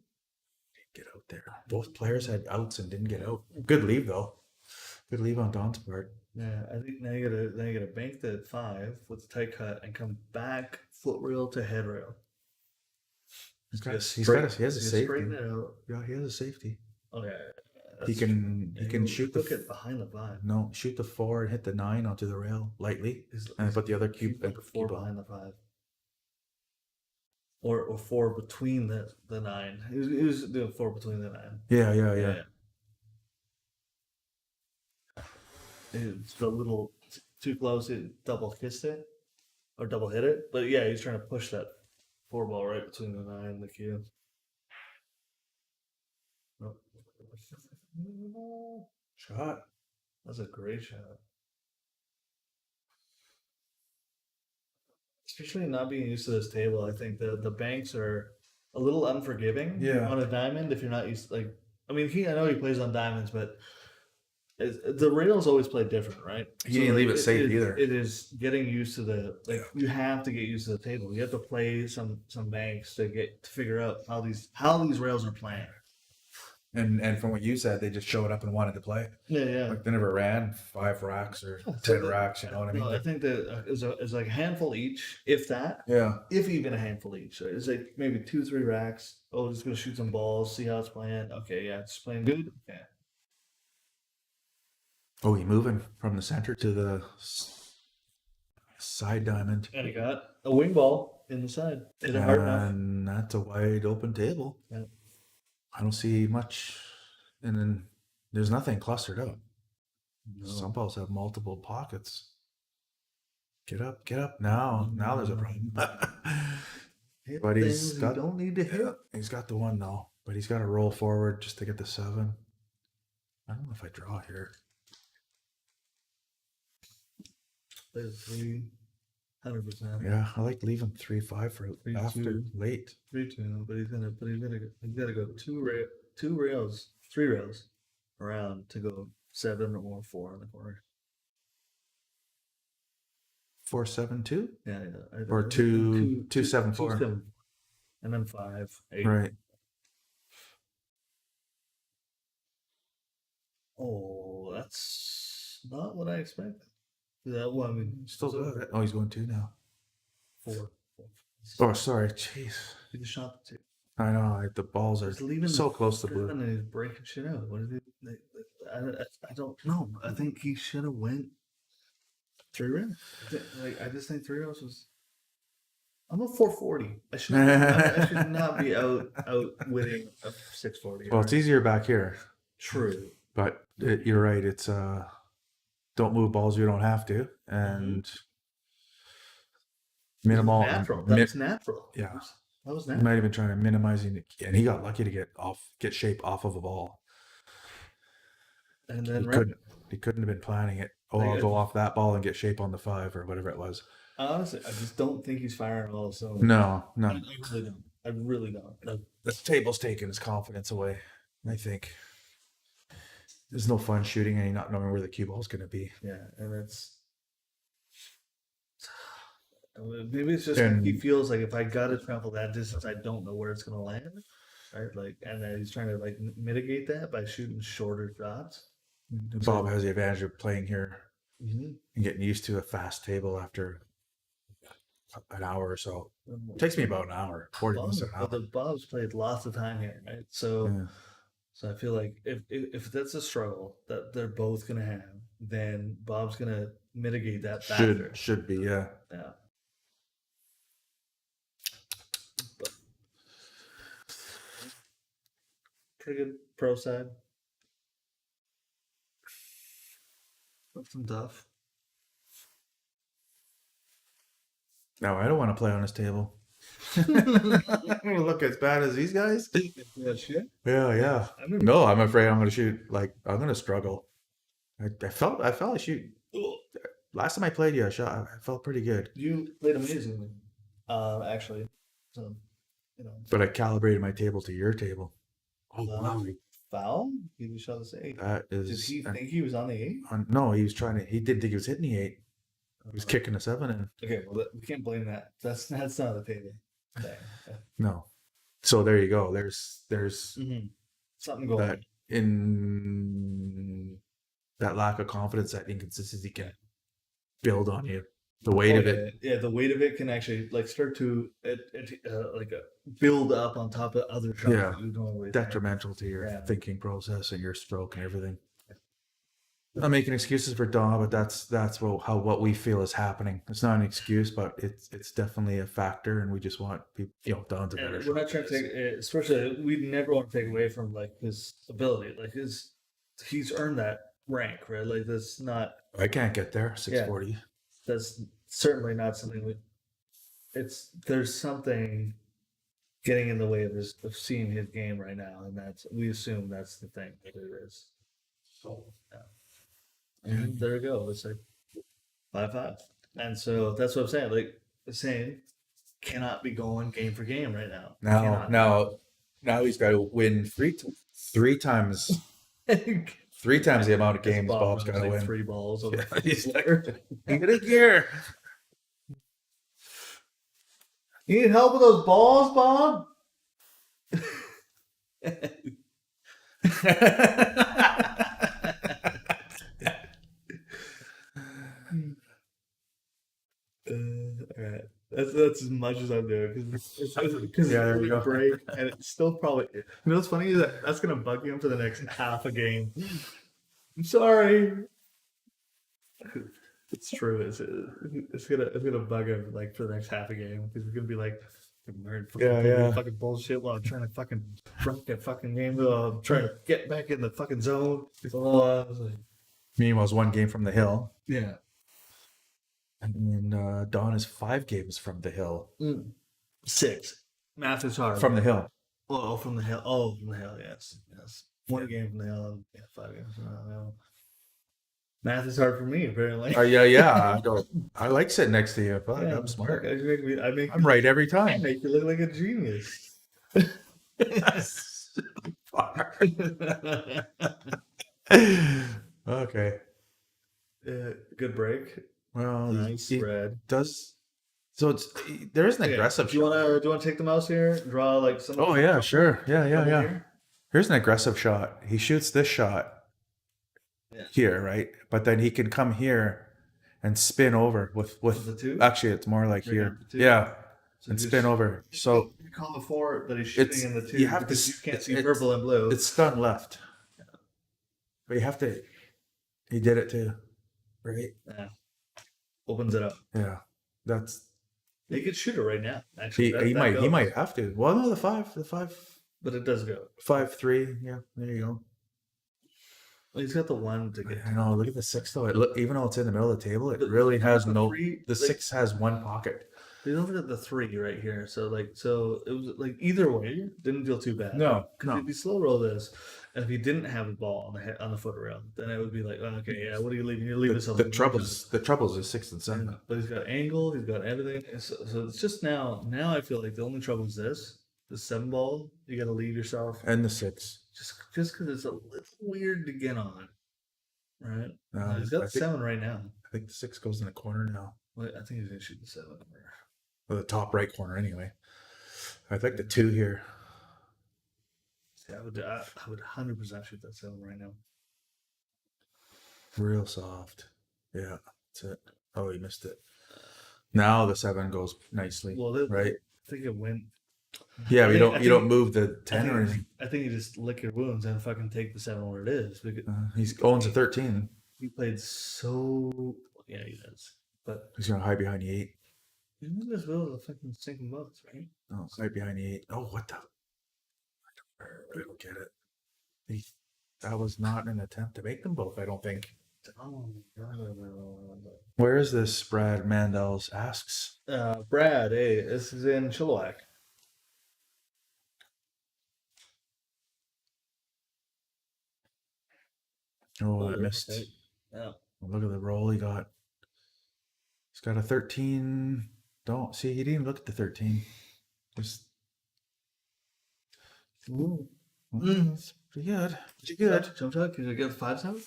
S2: Get out there. Both players had outs and didn't get out. Good leave though. Good leave on Don's part.
S1: Yeah, I think now you gotta bank the 5 with the tight cut and come back foot rail to head rail.
S2: He
S1: Just
S2: has
S1: straight-
S2: a
S1: just
S2: safety.
S1: straighten it out.
S2: Yeah, he has a safety.
S1: Oh yeah.
S2: He can shoot the
S1: hook it behind the 5.
S2: no, shoot the 4 and hit the 9 onto the rail lightly,
S1: He's-
S2: and
S1: he's-
S2: put the other
S1: he's
S2: cube
S1: put the 4
S2: cube on.
S1: behind the 5. Or 4 between the 9. He was doing 4 between the 9.
S2: Yeah.
S1: It's the little too close. It double kissed it or double hit it. But yeah, he's trying to push that 4 ball right between the 9 and the cue. Nope.
S2: Shot.
S1: That's a great shot. Especially not being used to this table, I think the banks are a little unforgiving
S2: Yeah.
S1: on a diamond if you're not used. Like, I mean, I know he plays on diamonds, but the rails always play different, right?
S2: He didn't leave it safe either.
S1: It is getting used to you have to get used to the table. You have to play some banks to figure out how these rails are playing.
S2: And from what you said, they just showed up and wanted to play.
S1: Yeah.
S2: Like they never ran 5 racks or
S1: So
S2: 10 racks. You know what I mean?
S1: No, I think that it's like a handful each, if that.
S2: Yeah.
S1: If even a handful each. So it's like maybe 2-3 racks. Oh, just gonna shoot some balls, see how it's playing. Okay, yeah, it's playing good. Okay.
S2: Oh, he moving from the center to the side diamond.
S1: And he got a wing ball in the side. Hit it hard enough.
S2: And that's a wide open table.
S1: Yeah.
S2: I don't see much. And then there's nothing clustered up.
S1: No.
S2: Some balls have multiple pockets. Get up, get up. Now there's a problem.
S1: Hit
S2: But he's
S1: things
S2: got-
S1: you don't need to hit.
S2: Yeah, he's got the one though, but he's got to roll forward just to get the 7. I don't know if I draw here.
S1: There's 3, 100%.
S2: Yeah, I like leaving 3-5 for
S1: 3-2.
S2: after late.
S1: 3-2, but he's gotta go 3 rails around to go 7 or 4 in the corner.
S2: 4-7-2
S1: Yeah.
S2: or 2-7-4.
S1: 2-7, and then 5, 8.
S2: Right.
S1: Oh, that's not what I expected. That one, I mean,
S2: Still good. Oh, he's going 2 now.
S1: 4.
S2: Oh, sorry. Jeez.
S1: He just shot the 2.
S2: I know. The balls are
S1: He's leaving
S2: so
S1: the
S2: close to blue.
S1: 7 and he's breaking shit out. What is it? I don't know. I think he should have went 3 rounds. Like, I just think 3 rounds was. I'm a 440. I should not be outwitting a 640.
S2: Well, it's easier back here,
S1: True.
S2: but you're right. It's don't move balls you don't have to, and minimal.
S1: Natural. That's natural.
S2: Yeah.
S1: That was
S2: He
S1: natural.
S2: might have been trying to minimizing it, and he got lucky to get shape off of a ball.
S1: And then
S2: He couldn't have been planning it. Oh,
S1: Like
S2: I'll go off that ball and get shape on the 5 or whatever it was.
S1: honestly, I just don't think he's firing all. So
S2: No.
S1: I really don't. I really don't.
S2: The table's taking his confidence away. I think there's no fun shooting and not knowing where the cue ball's going to be.
S1: Yeah, and it's maybe it's just
S2: And-
S1: he feels like if I got to travel that distance, I don't know where it's gonna land, right? Like, and then he's trying to like mitigate that by shooting shorter shots.
S2: Bob has the advantage of playing here
S1: Mm-hmm.
S2: and getting used to a fast table after an hour or so. It takes me about an hour, 40 minutes an hour.
S1: But the Bob's played lots of time here, right? So,
S2: Yeah.
S1: so I feel like if that's a struggle that they're both gonna have, then Bob's gonna mitigate that factor.
S2: Should be, yeah.
S1: Yeah. But pretty good pro side. That's some tough.
S2: No, I don't want to play on this table. Look as bad as these guys.
S1: Yeah, shit.
S2: Yeah.
S1: I remember.
S2: No, I'm afraid I'm going to shoot. Like I'm going to struggle. I felt I shoot. Last time I played you, I felt pretty good,
S1: You played amazingly, actually. So, you know.
S2: but I calibrated my table to your table. Oh wow,
S1: Foul? He shot the 8.
S2: that
S1: Did
S2: is.
S1: he think he was on the 8?
S2: No, he was trying to. He didn't think he was hitting the 8. He was kicking the 7 in.
S1: Okay, well, we can't blame that. That's not a table thing.
S2: No, so there you go. There's
S1: Mm-hmm. Something going
S2: that in that lack of confidence, that inconsistency can build on you. The weight of it.
S1: Yeah, the weight of it can actually like start to build up on top of other shots
S2: Yeah.
S1: that you normally
S2: Detrimental to your
S1: Yeah.
S2: thinking process and your stroke and everything. I'm making excuses for Don, but that's what we feel is happening. It's not an excuse, but it's definitely a factor, and we just want people, Don's a
S1: And
S2: better
S1: we're
S2: shot.
S1: not trying to take, especially we never want to take away from like his ability. Like he's earned that rank, right? Like that's not
S2: I can't get there. 640.
S1: that's certainly not something there's something getting in the way of seeing his game right now, and we assume that's the thing that it is. So yeah. And there we go. It's like 5-5. And so that's what I'm saying. Like saying cannot be going game for game right now. Cannot.
S2: Now he's got to win three times the amount of games Bob's got to
S1: like
S2: win.
S1: 3 balls. On
S2: Yeah,
S1: the
S2: he's
S1: floor.
S2: Get it here.
S1: You need help with those balls, Bob? All right. That's as much as I'm doing because
S2: Yeah, there we go.
S1: break and it's still probably. You know what's funny is that's gonna bug him for the next half a game. I'm sorry. It's true. It's gonna bug him like for the next half a game because we're gonna be like, fucking
S2: Yeah.
S1: fucking bullshit while I'm trying to fucking bracket fucking game. Trying to get back in the fucking zone. I was like,
S2: Meanwhile, one game from the hill.
S1: yeah.
S2: And then Don is 5 games from the hill.
S1: 6. Math is hard.
S2: From the hill.
S1: Oh, from the hill. Oh, from the hill. Yes. 1 game from the hill. Yeah, 5 games from the hill. Math is hard for me, apparently.
S2: Yeah. I like sitting next to you. Fuck,
S1: Yeah,
S2: I'm smart.
S1: I'm
S2: right every
S1: I
S2: time.
S1: make you look like a genius.
S2: Okay.
S1: Good break.
S2: Well,
S1: Nice
S2: he
S1: spread.
S2: does. So there is an
S1: Okay,
S2: aggressive
S1: Do you
S2: shot.
S1: want to take the mouse here? Draw like some.
S2: Oh yeah, sure. Yeah.
S1: Here?
S2: Here's an aggressive shot. He shoots this shot
S1: Yeah.
S2: here, right? But then he can come here and spin over with
S1: The 2?
S2: Actually, it's more like
S1: Right
S2: here.
S1: here, the 2?
S2: Yeah,
S1: So
S2: and
S1: just-
S2: spin over. So
S1: You call the 4 that he's shooting in the 2.
S2: you have to
S1: because you can't see
S2: it's-
S1: purple and blue.
S2: it's stun left. But you have to. He did it too, right?
S1: Yeah. Opens it up.
S2: Yeah, that's
S1: He could shoot it right now. Actually,
S2: he.
S1: That-
S2: He
S1: that
S2: might. He
S1: goes.
S2: might have to. Well, no, the 5,
S1: But it does go.
S2: 5-3. Yeah, there you go.
S1: Well, he's got the 1 to get.
S2: I know. Look at the 6 though. Even though it's in the middle of the table, it
S1: But
S2: really has
S1: the
S2: no.
S1: 3,
S2: The
S1: like-
S2: 6 has 1 pocket.
S1: They don't look at the 3 right here. So it was like either way, didn't feel too bad.
S2: No.
S1: If he slow roll this, and if he didn't have the ball on the foot rail, then it would be like, oh, okay, yeah, what are you leaving? You leave this
S2: The,
S1: up.
S2: the troubles is 6 and 7.
S1: But he's got angle, he's got everything. So it's just now I feel like the only trouble is the 7 ball. You got to leave yourself
S2: And the 6.
S1: just because it's a little weird to get on, right?
S2: No,
S1: He's got
S2: I
S1: the
S2: think-
S1: 7 right now.
S2: I think the 6 goes in the corner now.
S1: Well, I think he's gonna shoot the 7.
S2: Or the top right corner, anyway. I think the 2 here.
S1: See, I would 100% shoot that 7 right now.
S2: Real soft. Yeah, that's it. Oh, he missed it. Now the 7 goes nicely.
S1: Well,
S2: right?
S1: I think it went.
S2: Yeah,
S1: I
S2: you
S1: think- I
S2: don't
S1: think-
S2: move the 10 or anything.
S1: I think you just lick your wounds and fucking take the 7 where it is. Because
S2: He owns a 13.
S1: he played so. Yeah, he does. But
S2: He's gonna hide behind the 8.
S1: you know this will the fucking sinking boats, right?
S2: Oh, hide behind the 8. Oh, what the? I don't get it. That was not an attempt to make them both. I don't think.
S1: Oh, God.
S2: Where is this? Brad Mandels asks.
S1: Brad, hey, this is in Chilliwack.
S2: Oh, I missed.
S1: Okay. Yeah.
S2: Look at the roll he got. He's got a 13. Don't see. He didn't even look at the 13. Just.
S1: Ooh.
S2: It's pretty good. Pretty good.
S1: Jump shot? Can you get 5-7?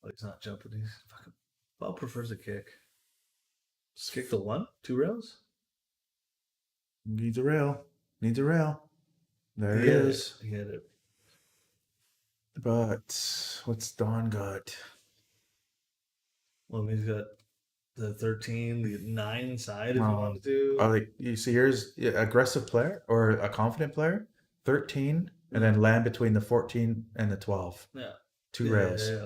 S1: Oh, he's not jumping. He's fucking. Bob prefers a kick. Just kick the 1? 2 rails?
S2: Needs a rail. Needs a rail. There it
S1: Yeah,
S2: is.
S1: I get it.
S2: But what's Don got?
S1: Well, he's got the 13, the 9 side if you
S2: Oh.
S1: wanted to.
S2: Like you see, here's aggressive player or a confident player. 13, and then land between the 14 and the 12.
S1: Yeah.
S2: 2
S1: Yeah,
S2: rails.
S1: yeah.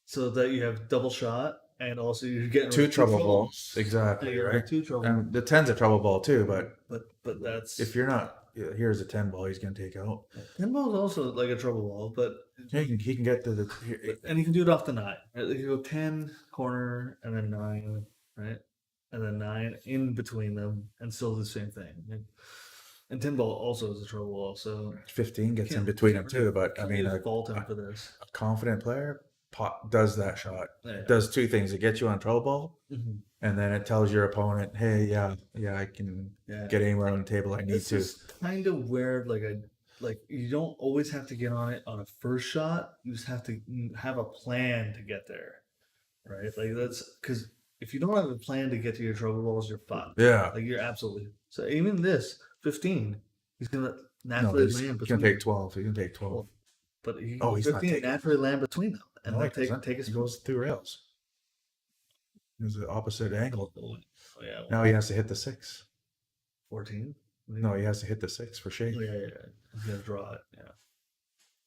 S1: So that you have double shot, and also you're getting
S2: 2
S1: rid of
S2: trouble balls.
S1: Yeah,
S2: Exactly.
S1: you're
S2: Right.
S1: right. 2 trouble.
S2: And the 10's a trouble ball too, but
S1: But that's
S2: if you're not, here's a 10 ball he's going to take out.
S1: 10 ball is also like a trouble ball, but
S2: Yeah, he can get to the.
S1: and you can do it off the 9. Right? You go 10 corner and then 9, right, and then 9 in between them, and still the same thing. And 10 ball also is a trouble ball, so
S2: 15 gets in
S1: Can't-
S2: between them too, but I
S1: can't
S2: mean,
S1: use
S2: a
S1: fault him for this.
S2: confident player does that shot.
S1: Yeah.
S2: Does 2 things. It gets you on trouble ball,
S1: Mhm.
S2: and then it tells your opponent, hey, yeah, I can
S1: Yeah.
S2: get anywhere on the table I need
S1: This
S2: to.
S1: is kind of where like you don't always have to get on it on a first shot. You just have to have a plan to get there, right? Like that's because if you don't have a plan to get to your trouble balls, you're fucked.
S2: Yeah.
S1: Like you're absolutely. So even this 15, he's gonna
S2: No,
S1: naturally
S2: he's
S1: land
S2: going
S1: between.
S2: to take 12. He's going to take 12.
S1: But he,
S2: Oh, he's not
S1: 15
S2: taking-
S1: naturally land between them, and
S2: No,
S1: then
S2: he doesn't.
S1: take his
S2: He goes 2 rails. There's the opposite angle.
S1: Oh yeah,
S2: Now he has to hit the 6.
S1: 14.
S2: No, he has to hit the 6 for shake.
S1: Yeah. He's gonna draw it.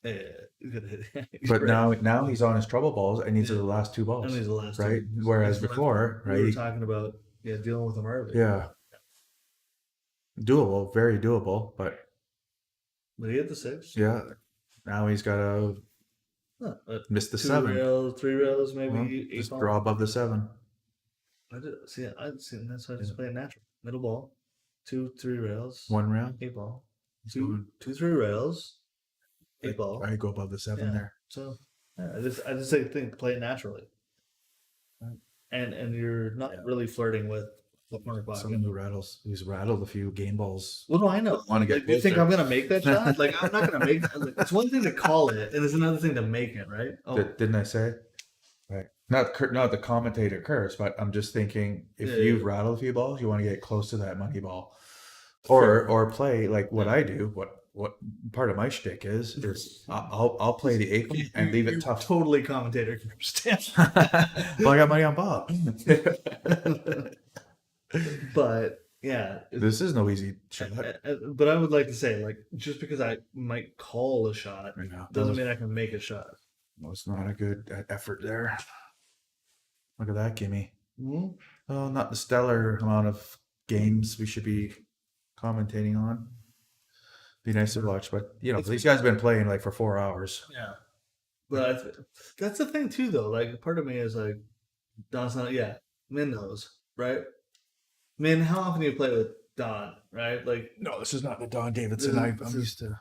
S1: Yeah. He's gonna hit it. He's
S2: But
S1: great.
S2: now he's on his trouble balls, and these are the last 2 balls.
S1: And these are the last
S2: right?
S1: two.
S2: Whereas
S1: That's what
S2: before,
S1: we were
S2: right?
S1: talking about, dealing with them early.
S2: Yeah. Doable, very doable, but
S1: But he hit the 6.
S2: Yeah. Now he's got to miss the
S1: 2
S2: 7.
S1: rails, 3 rails, maybe
S2: Well,
S1: 8
S2: just
S1: ball.
S2: draw above the 7.
S1: I'd see that's why I just play it natural. Middle ball, 2, 3 rails,
S2: 1 round.
S1: 8 ball,
S2: He's
S1: 2,
S2: going-
S1: 2, 3 rails, 8 ball.
S2: I go above the 7
S1: Yeah.
S2: there.
S1: So I just think play it naturally, and you're not really flirting with the corner pocket.
S2: Someone who's rattled a few game balls.
S1: What do I know?
S2: Want to get
S1: Like, do you think
S2: closer.
S1: I'm gonna make that shot? Like, I'm not gonna make that. Like, it's one thing to call it, and it's another thing to make it, right? Oh,
S2: Didn't I say? Right. Not the commentator curse, but I'm just thinking if
S1: Yeah,
S2: you've
S1: yeah.
S2: rattled a few balls, you want to get close to that money ball,
S1: Fair.
S2: or play like what I do. What part of my shtick is I'll play the 8 and leave
S1: You're
S2: it tough.
S1: Totally commentator understand.
S2: Well, I got money on Bob.
S1: But yeah,
S2: This is no easy shot.
S1: but I would like to say, like, just because I might call a shot
S2: Yeah,
S1: doesn't mean I can make a shot.
S2: it's not a good effort there. Look at that, gimme.
S1: Mhm.
S2: Oh, not the stellar amount of games we should be commentating on. Be nice to watch, but these guys have been playing like for 4 hours.
S1: Yeah, but that's the thing too, though. Like, part of me is like, Don's not. Yeah, Min knows, right? Min, how often do you play with Don? Right? Like,
S2: No, this is not the Don Davidson
S1: I'm
S2: used to.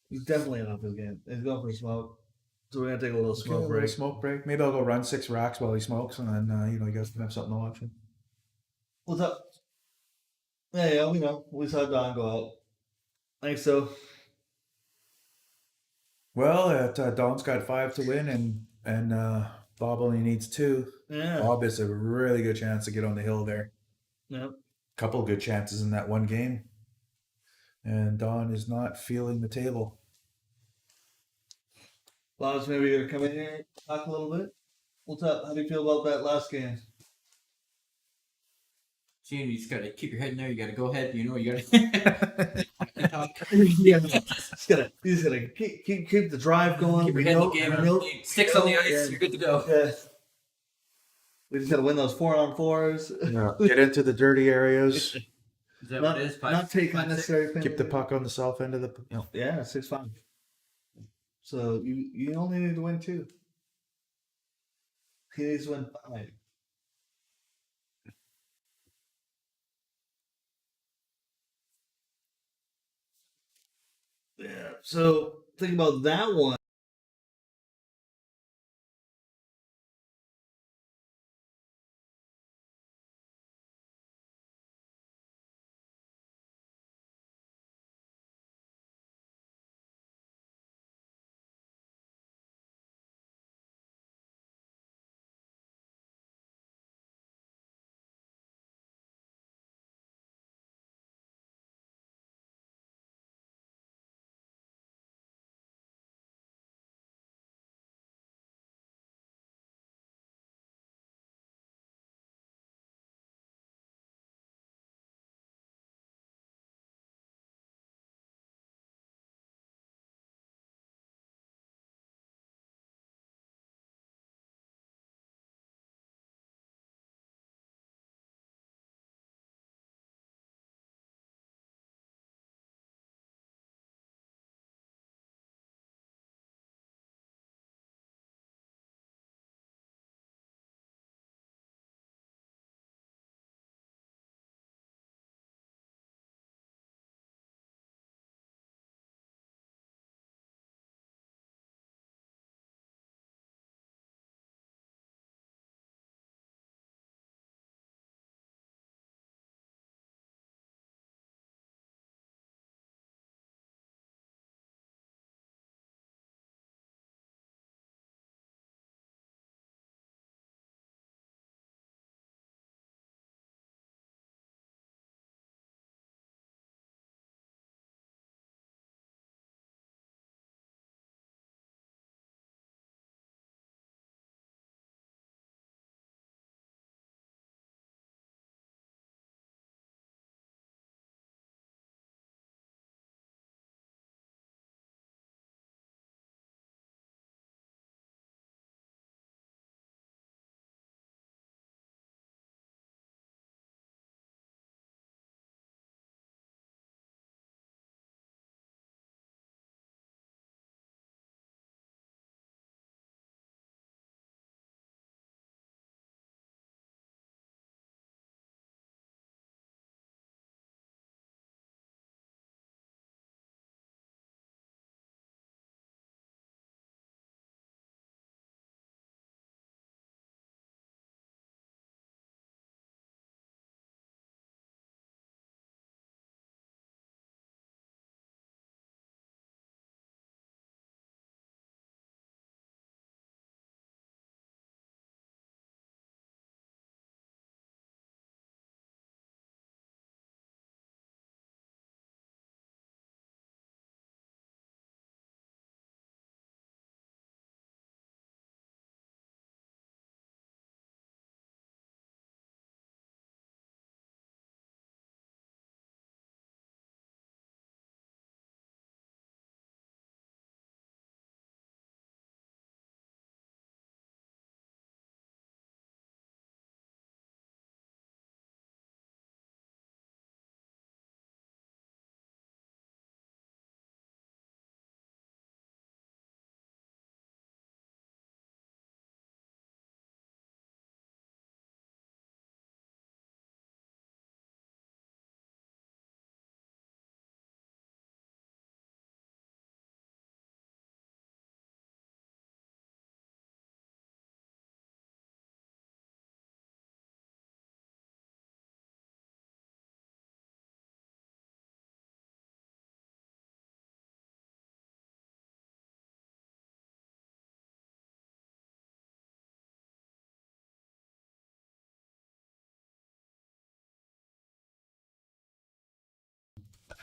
S1: he's definitely off his game. He's going for a smoke, so we're gonna take a little smoke
S2: Okay, a
S1: break.
S2: little smoke break. Maybe I'll go run 6 racks while he smokes, and then you guys can have something to watch.
S1: What's up? Yeah, we know. We saw Don go out. Thanks, so.
S2: Well, Don's got 5 to win, and Bob only needs 2.
S1: Yeah.
S2: Bob has a really good chance to get on the hill there.
S1: Yep.
S2: Couple good chances in that one game, and Don is not feeling the table.
S1: Bob's maybe gonna come in here, talk a little bit. What's up? How do you feel about that last game?
S3: See, you just gotta keep your head in there. You gotta go ahead. You gotta talk. Yeah.
S1: You just gotta keep the drive going.
S3: Keep your head in the game. Sticks on the ice. You're good to go.
S1: Yeah. We just gotta win those 4-on-4s.
S2: Yeah. Get into the dirty areas.
S3: Is that
S1: Not,
S3: what it is?
S1: not take
S3: 5, 6?
S1: unnecessary penalties.
S2: Keep the puck on the south end of the.
S1: Yeah, 6-5. So you only need to win 2. He needs to win 5. Yeah. So think about that one.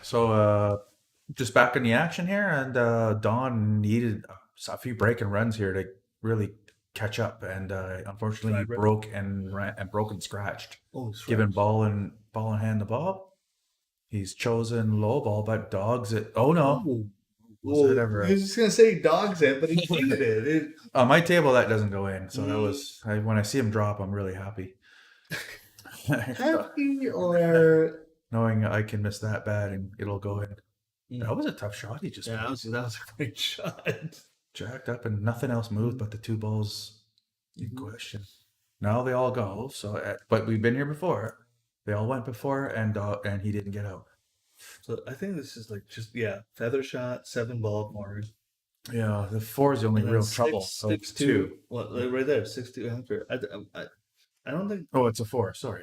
S2: So just back in the action here, and Don needed a few break and runs here to really catch up, and unfortunately he
S1: Tried right.
S2: broke and broke and scratched,
S1: Oh,
S2: giving ball in hand to Bob. He's chosen low ball, but dogs it. Oh no! Was that ever
S1: I was just gonna say dogs it, but he did it.
S2: on my table? That doesn't go in. So that was when I see him drop, I'm really happy.
S1: Happy or
S2: Knowing I can miss that bad and it'll go in. That was a tough shot. He just
S1: that was a great shot.
S2: jacked up and nothing else moved but the two balls in question. Now they all go. So, but we've been here before. They all went before, and he didn't get out.
S1: So I think this is like just feather shot, 7 ball corners.
S2: Yeah, the 4 is the only
S1: And then
S2: real trouble. So
S1: 6-2. Well, right there, 6-2 after. I don't think
S2: Oh, it's a 4. Sorry,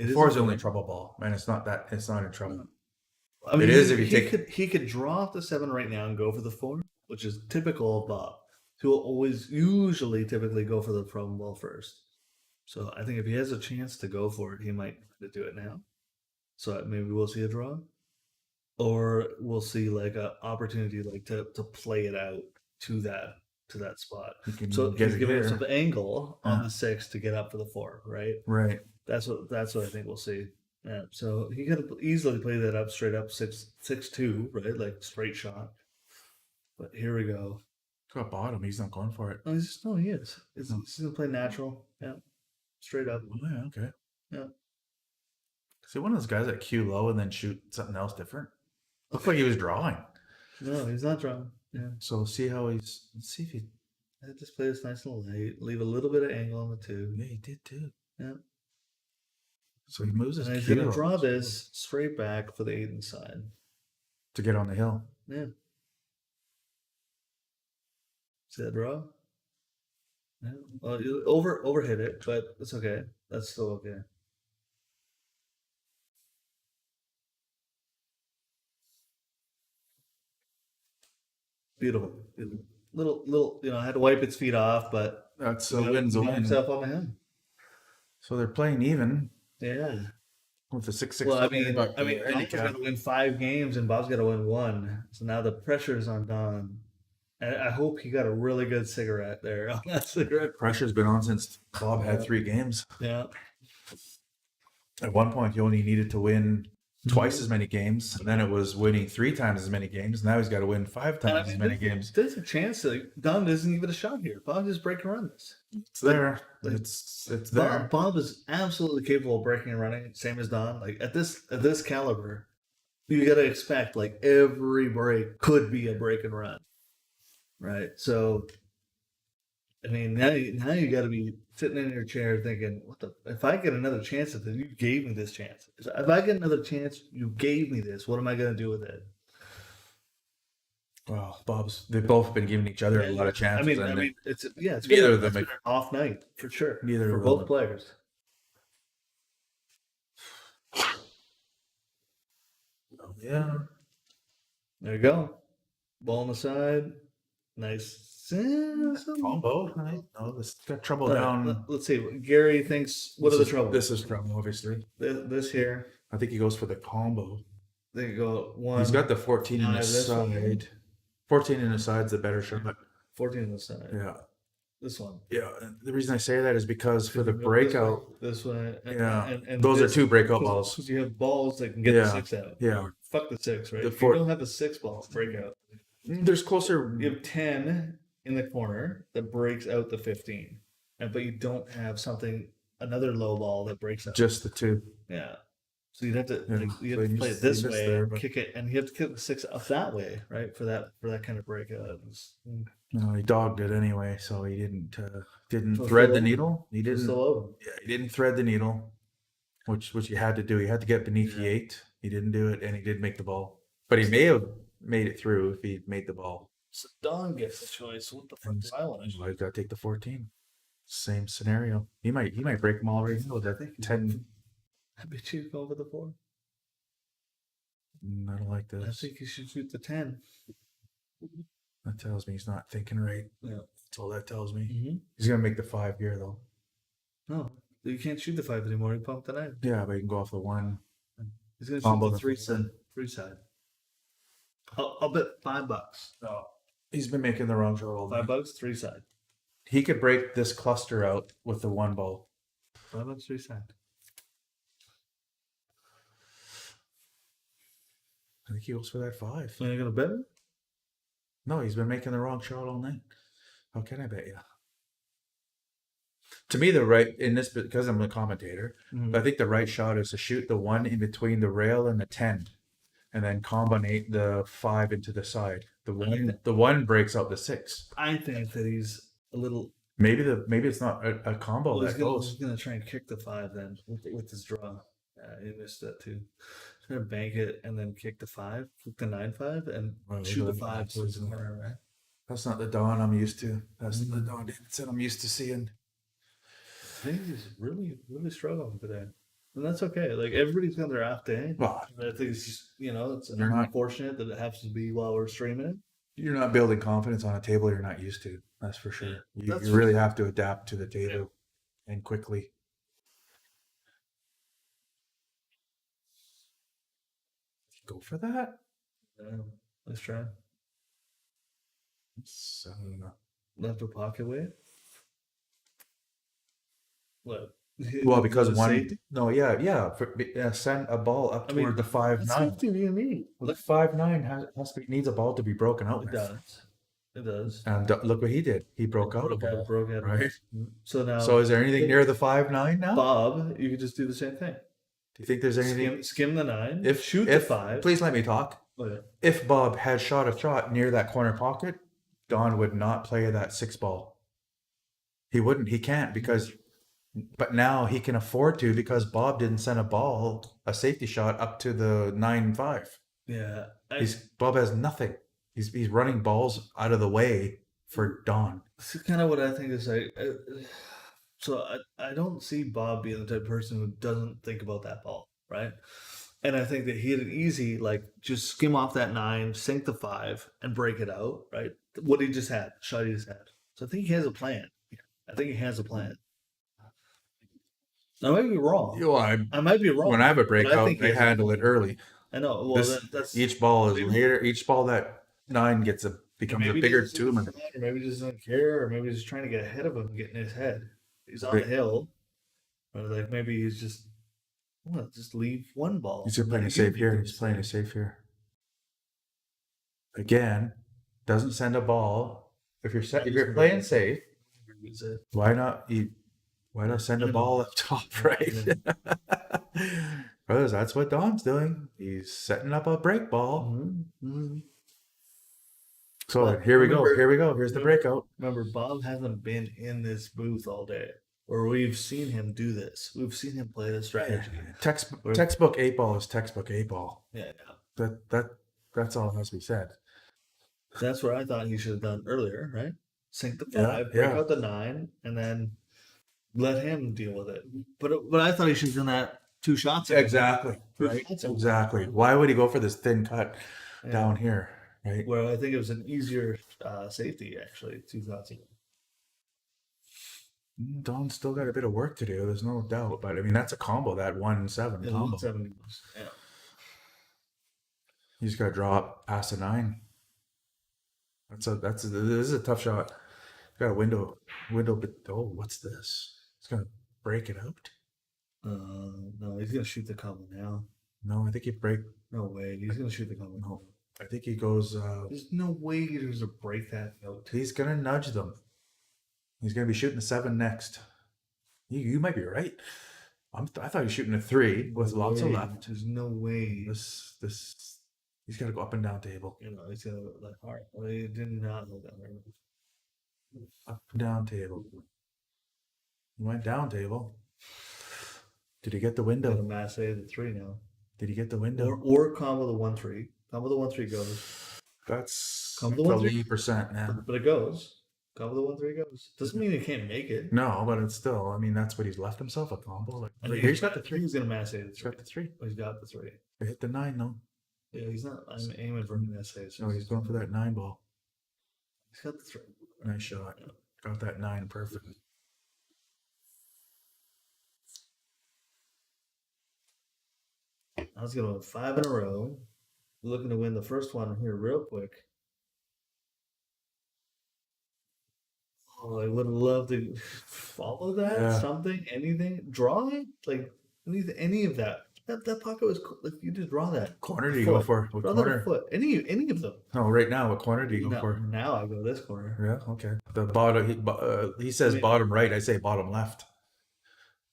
S1: it is
S2: 4
S1: a
S2: is the only
S1: four.
S2: trouble ball, and it's not that. It's not in trouble.
S1: I mean,
S2: It is if you
S1: he
S2: take-
S1: he could draw off the 7 right now and go for the 4, which is typical of Bob. He will typically go for the problem ball first. So I think if he has a chance to go for it, he might do it now. So maybe we'll see a draw, or we'll see like an opportunity to play it out to that spot.
S2: You can
S1: So
S2: get
S1: he's
S2: it
S1: giving us
S2: here.
S1: an angle on
S2: Yeah.
S1: the 6 to get up for the 4, right?
S2: Right.
S1: That's what I think we'll see. Yeah. So he could easily play that up straight up 6-2, right? Like straight shot. But here we go.
S2: Got bottom. He's not going for it.
S1: Oh, he is. He's gonna play natural. Yeah. Straight up.
S2: Oh, yeah. Okay.
S1: Yeah.
S2: Is he one of those guys that cue low and then shoot something else different? Looked like he was drawing.
S1: No, he's not drawing. Yeah.
S2: So see how he's. Let's see if he.
S1: I just play this nice and light. Leave a little bit of angle on the 2.
S2: Yeah, he did too.
S1: Yeah.
S2: So he moves his
S1: And he's
S2: cue
S1: gonna
S2: low
S1: draw this straight back for the 8 inside.
S2: to get on the hill.
S1: Yeah. See that draw? Yeah. Well, you overhit it, but it's okay. That's still okay. Beautiful. Beautiful. Little, I had to wipe its feet off, but
S2: That's a win's a win.
S1: himself on my hand.
S2: So they're playing even
S1: Yeah.
S2: with the 6-6.
S1: Well, I mean, Don's
S2: handicap.
S1: got to win 5 games and Bob's got to win 1. So now the pressure's on Don. And I hope he got a really good cigarette there on that cigarette.
S2: Pressure's been on since Bob had 3 games.
S1: Yeah.
S2: At one point, he only needed to win twice as many games, and then it was winning 3 times as many games. Now he's got to win 5
S1: And I
S2: times as
S1: mean,
S2: many games.
S1: There's a chance that Don doesn't give it a shot here. Bob just break and run this.
S2: It's there. It's there.
S1: Bob is absolutely capable of breaking and running, same as Don. Like at this caliber, you got to expect like every break could be a break and run, right? So, I mean, now you got to be sitting in your chair thinking, "What the? If I get another chance at this, you gave me this chance. If I get another chance, you gave me this. What am I going to do with it?"
S2: Well, they've both been giving each other a lot of chances.
S1: I mean, it's
S2: Neither of them
S1: been an off night for sure.
S2: Neither
S1: for
S2: of
S1: both
S2: them.
S1: players.
S2: Yeah.
S1: There you go. Ball on the side. Nice.
S2: Combo. Right? No, this got trouble
S1: All
S2: down.
S1: right, let's see. Gary thinks. What are the troubles?
S2: This is trouble, obviously.
S1: This here.
S2: I think he goes for the combo.
S1: They go 1.
S2: He's got the 14 in the
S1: this one.
S2: side. 14 in the side's the better shot.
S1: 14 on the side.
S2: Yeah.
S1: This one.
S2: Yeah. And the reason I say that is because for the breakout,
S1: This one. And
S2: those are
S1: this-
S2: 2 breakout balls.
S1: Because you have balls that can get the
S2: Yeah,
S1: 6 out.
S2: yeah.
S1: Or fuck the 6, right?
S2: The
S1: If
S2: four-
S1: you don't have a 6 ball breakout.
S2: There's closer.
S1: You have 10 in the corner that breaks out the 15. But you don't have another low ball that breaks out.
S2: Just the 2.
S1: Yeah. So you'd have to
S2: Yeah,
S1: you
S2: so
S1: have to
S2: you
S1: play
S2: just-
S1: it this
S2: you missed
S1: way,
S2: there,
S1: and
S2: but-
S1: kick it, and you have to kick the 6 up that way, right? For that kind of breakout.
S2: No, he dogged it anyway, so he didn't
S1: So
S2: thread the
S1: still-
S2: needle. He didn't.
S1: Still over.
S2: Yeah, he didn't thread the needle, which he had to do. He had to get beneath the 8. He didn't do it, and he did make the ball. But he may have made it through if he made the ball.
S1: So Don gets the choice. What the fuck do I want to do?
S2: Well, he's got to take the 14. Same scenario. He might break them all right now. I think 10.
S1: I bet you go over the 4.
S2: I don't like
S1: I
S2: this.
S1: think you should shoot the 10.
S2: That tells me he's not thinking right.
S1: Yeah.
S2: That's all that tells me.
S1: Mm-hmm.
S2: He's gonna make the 5 here though.
S1: No, you can't shoot the 5 anymore. You pump the 9.
S2: Yeah, but he can go off the 1.
S1: He's gonna shoot
S2: Combo
S1: the
S2: the
S1: 3
S2: 4.
S1: side. 3 side. I'll bet $5.
S2: No, he's been making the wrong shot all day.
S1: $5, 3 side.
S2: He could break this cluster out with the one ball.
S1: $5, 3 side.
S2: I think he goes for that 5.
S1: So you're gonna bet it?
S2: No, he's been making the wrong shot all night. How can I bet you? To me, the right in this, because I'm a commentator, but I think the right shot is to shoot the 1 in between the rail and the 10, and then combine the 5 into the side. The one breaks out the 6.
S1: I think that he's a little.
S2: Maybe it's not a combo
S1: Well,
S2: that
S1: he's
S2: goes.
S1: gonna try and kick the 5 then with his draw. He missed that too. He's gonna bank it and then kick the 5, kick the 9-5, and
S2: Well,
S1: shoot the
S2: look at
S1: 5
S2: that.
S1: towards the corner, right?
S2: That's not the Don I'm used to. That's the Don Davidson I'm used to seeing.
S1: I think he's really, really struggling today. And that's okay. Like, everybody's got their off day.
S2: Well,
S1: I think it's just, it's
S2: You're not-
S1: unfortunate that it happens to be while we're streaming it.
S2: you're not building confidence on a table you're not used to. That's for sure. You
S1: That's
S2: really have to adapt to the table and quickly. Go for that.
S1: Yeah, let's try.
S2: So,
S1: Left a pocket weight. What?
S2: well, because
S1: Is it
S2: one.
S1: safety?
S2: No, yeah. Send a ball up
S1: I mean,
S2: toward the 5-9.
S1: What safety do you need?
S2: The 5-9 needs a ball to be broken out.
S1: It
S2: with.
S1: does. It does.
S2: And look what he did. He broke out a ball.
S1: Broke out.
S2: right?
S1: So now,
S2: So is there anything near the 5-9 now?
S1: Bob, you could just do the same thing.
S2: Do you think there's anything?
S1: Skim the 9.
S2: If
S1: shoot
S2: if,
S1: the 5.
S2: Please let me talk.
S1: Oh, yeah.
S2: If Bob had shot a shot near that corner pocket, Don would not play that 6 ball. He wouldn't. He can't because. But now he can afford to because Bob didn't send a safety shot up to the 9-5.
S1: Yeah.
S2: Bob has nothing. He's running balls out of the way for Don.
S1: This is kind of what I think is like. So I don't see Bob being the type of person who doesn't think about that ball, right? And I think that he had an easy, like, just skim off that 9, sink the 5, and break it out, right? What he just had, shot he just had. So I think he has a plan. I think he has a plan. I might be wrong. I might be wrong.
S2: When I have a
S1: but I
S2: breakout,
S1: think
S2: they
S1: he has a
S2: handle it early.
S1: I know. Well,
S2: This-
S1: that's
S2: Each ball is later. Each ball that 9 becomes a
S1: maybe
S2: bigger
S1: he doesn't
S2: tumor.
S1: understand, or maybe he just doesn't care, or maybe he's just trying to get ahead of him, get in his head. He's on the hill, or like maybe he's just just leave one ball.
S2: He's playing it safe here. He's playing it safe here. Again, doesn't send a ball. If you're playing safe, why not send a ball up top, right? Brothers, that's what Don's doing. He's setting up a break ball.
S1: Mm-hmm.
S2: So
S1: But
S2: here we go.
S1: remember-
S2: Here we go. Here's the breakout.
S1: Remember, Bob hasn't been in this booth all day, or we've seen him do this. We've seen him play this strategy.
S2: Textbook 8-ball is textbook 8-ball.
S1: Yeah.
S2: That's all that has to be said.
S1: That's what I thought he should have done earlier, right? Sink the 5,
S2: Yeah,
S1: break
S2: yeah.
S1: out the 9, and then let him deal with it. But I thought he should have done that 2 shots ago.
S2: Exactly. Right.
S1: Shots ago.
S2: Exactly. Why would he go for this thin cut down here? Right.
S1: Where I think it was an easier safety, actually, 2 shots ago.
S2: Don's still got a bit of work to do. There's no doubt. But I mean, that's a combo. That 1-7
S1: Yeah,
S2: combo.
S1: 170. Yeah.
S2: You just got to draw up past the 9. This is a tough shot. Got a window, but what's this? It's gonna break it out.
S1: No, he's gonna shoot the combo now.
S2: No, I think he break.
S1: No way, he's gonna shoot the combo.
S2: No, I think he goes.
S1: There's no way he's gonna break that note.
S2: He's gonna nudge them. He's gonna be shooting the 7 next. You might be right. I thought he was shooting a 3 with lots of left.
S1: There's no way.
S2: This. He's got to go up and down table.
S1: He's gonna like hard. Well, he did not hold down there.
S2: Up and down table. He went down table. Did he get the
S1: Got a
S2: window?
S1: mass A the 3 now.
S2: Did he get the window?
S1: Or combo the 1-3. Combo the 1-3 goes.
S2: That's
S1: Combo the 1-3?
S2: 30% now.
S1: But it goes. Combo the 1-3 goes. Doesn't mean he can't make it.
S2: No, but it's still. I mean, that's what he's left himself a combo. Like,
S1: I think
S2: he's got the 3.
S1: He's gonna mass A the
S2: He's
S1: 3.
S2: got the 3.
S1: He's got the 3.
S2: He hit the 9 though.
S1: Yeah, he's not. I'm aiming for an SA. So
S2: No, he's going for that 9 ball.
S1: He's got the 3.
S2: Nice shot. Got that 9 perfect.
S1: I was gonna win 5 in a row. looking to win the first one here real quick. Oh, I would love to follow that.
S2: Yeah.
S1: Something, anything, draw it, like any of that. That pocket was cool. Like you just draw that.
S2: Corner do
S1: The
S2: you go
S1: foot.
S2: for? What
S1: Draw that a
S2: corner?
S1: foot. Any of them.
S2: No, right now, what corner do you go
S1: No,
S2: for?
S1: now I go this corner.
S2: Yeah, okay. The bottom. He says
S1: I mean-
S2: bottom right. I say bottom left.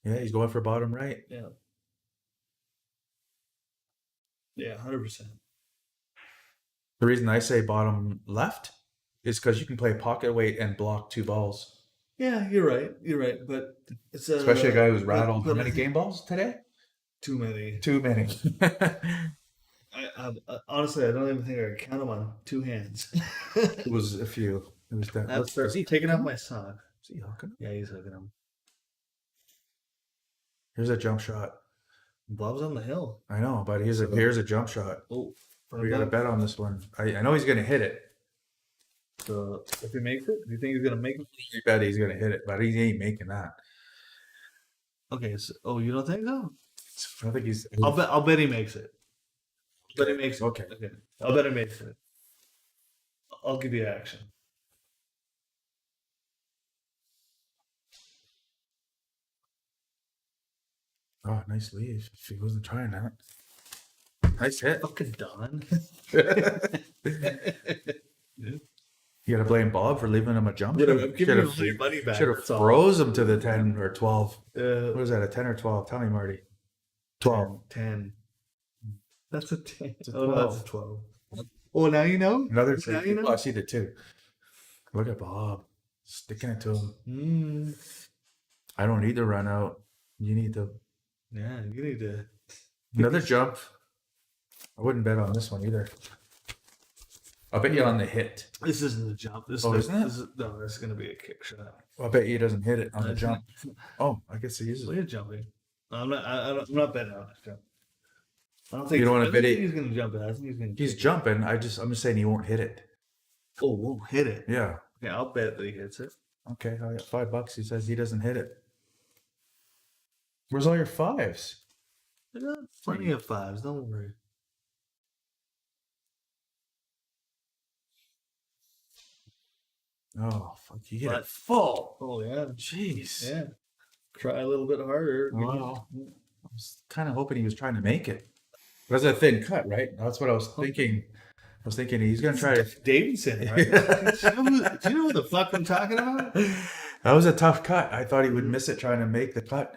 S2: Yeah, he's going for bottom right.
S1: Yeah. Yeah, 100%.
S2: The reason I say bottom left is because you can play pocket weight and block 2 balls.
S1: Yeah, you're right. You're right. But it's
S2: Especially a guy who's
S1: but-
S2: rattled.
S1: but
S2: How
S1: I
S2: many
S1: think
S2: game balls today?
S1: Too many.
S2: Too many.
S1: I honestly, I don't even think I could count them on 2 hands.
S2: It was a few. It was that.
S1: That's
S2: Is he
S1: taking
S2: hooking
S1: off
S2: him?
S1: my sock.
S2: Is he hooking him?
S1: Yeah, he's hooking him.
S2: Here's a jump shot.
S1: Bob's on the hill.
S2: I know, but here's a jump shot.
S1: Oh,
S2: We got to bet on this one. I know he's going to hit it.
S1: So if he makes it, do you think he's gonna make it?
S2: You bet he's going to hit it, but he ain't making that.
S1: Okay. So, oh, you don't think so?
S2: I think he's.
S1: I'll bet he makes it. Bet he makes it.
S2: Okay.
S1: Okay. I'll bet he makes it. I'll give you action.
S2: Oh, nice leave. If he wasn't trying that. Nice hit.
S1: Fucking Don.
S2: You got to blame Bob for leaving him a jump.
S1: I'm giving you
S2: Should
S1: all your money back.
S2: have
S1: that's all.
S2: froze him to the 10 or 12. What
S1: Uh,
S2: was that, a 10 or 12? Tell me, Marty. 12.
S1: 10. That's a 10.
S2: It's a
S1: Oh, no, that's a
S2: 12.
S1: 12. Oh, now you know?
S2: Another
S1: Now
S2: safety.
S1: you know?
S2: Oh, I see the 2. Look at Bob. Sticking it to him.
S1: Mm.
S2: I don't need to run out. You need to.
S1: Yeah, you need to.
S2: Another jump. I wouldn't bet on this one either. I'll bet you on the hit.
S1: This isn't a jump. This
S2: Oh,
S1: is,
S2: isn't it?
S1: No, this is going to be a kick shot.
S2: I'll bet you he doesn't hit it on the
S1: It's
S2: jump. Oh, I guess he uses
S1: So
S2: it.
S1: you're jumping. I'm I'm not betting on this jump. I don't think
S2: You don't wanna
S1: I don't
S2: bet
S1: think
S2: it-
S1: he's going to jump it. I think he's going to.
S2: He's jumping. I'm just saying he won't hit it.
S1: Oh, we'll hit it.
S2: Yeah.
S1: Yeah, I'll bet that he hits it.
S2: Okay, I got $5. He says he doesn't hit it. Where's all your 5s?
S1: I got plenty of 5s. Don't worry.
S2: Oh, fuck. You hit
S1: But-
S2: it full.
S1: Oh yeah.
S2: Jeez.
S1: Yeah. Try a little bit harder.
S2: Wow. I was kind of hoping he was trying to make it. But that's a thin cut, right? That's what I was thinking. I was thinking he's going to try to.
S1: Davidson, right? Do you know what the fuck I'm talking about?
S2: That was a tough cut. I thought he would miss it trying to make the cut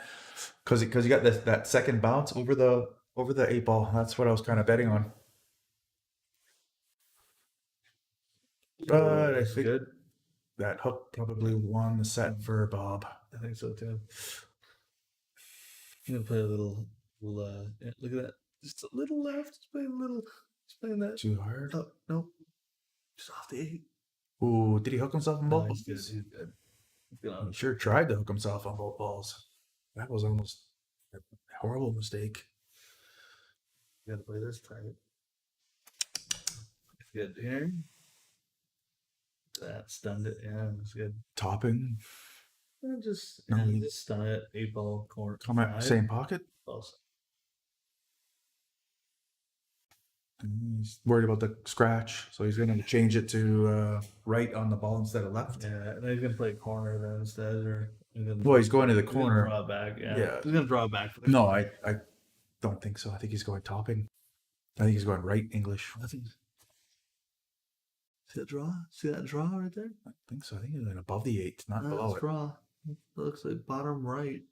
S2: because he got that second bounce over the 8 ball. That's what I was kind of betting on. But I
S1: That's
S2: think
S1: good.
S2: that hook probably won the set for Bob.
S1: I think so too. I'm gonna play a little. Yeah, look at that. Just a little left. Just play a little. Just playing that.
S2: Too hard.
S1: Oh, no. Just off the 8.
S2: Ooh, did he hook himself on both?
S1: He's good. He's good. He's good on
S2: He
S1: it.
S2: sure tried to hook himself on both balls. That was almost a horrible mistake.
S1: You gotta play this tight. Good here. That stunned it. Yeah, it was good.
S2: Topping.
S1: Yeah, just
S2: No, he-
S1: just stun it. 8 ball corner.
S2: Come out
S1: 5.
S2: same pocket.
S1: Also.
S2: He's worried about the scratch, so he's going to change it to right on the ball instead of left.
S1: Yeah, and then he's gonna play corner then instead, or he's gonna,
S2: Well, he's going to the
S1: he's gonna
S2: corner.
S1: draw it back. Yeah.
S2: Yeah.
S1: He's gonna draw it back. For the
S2: No, I don't think so. I think he's going topping. I think he's going right English.
S1: I think. See that draw? See that draw right there?
S2: I think so. I think he's going above the 8, not
S1: That's
S2: below it.
S1: draw. It looks like bottom right.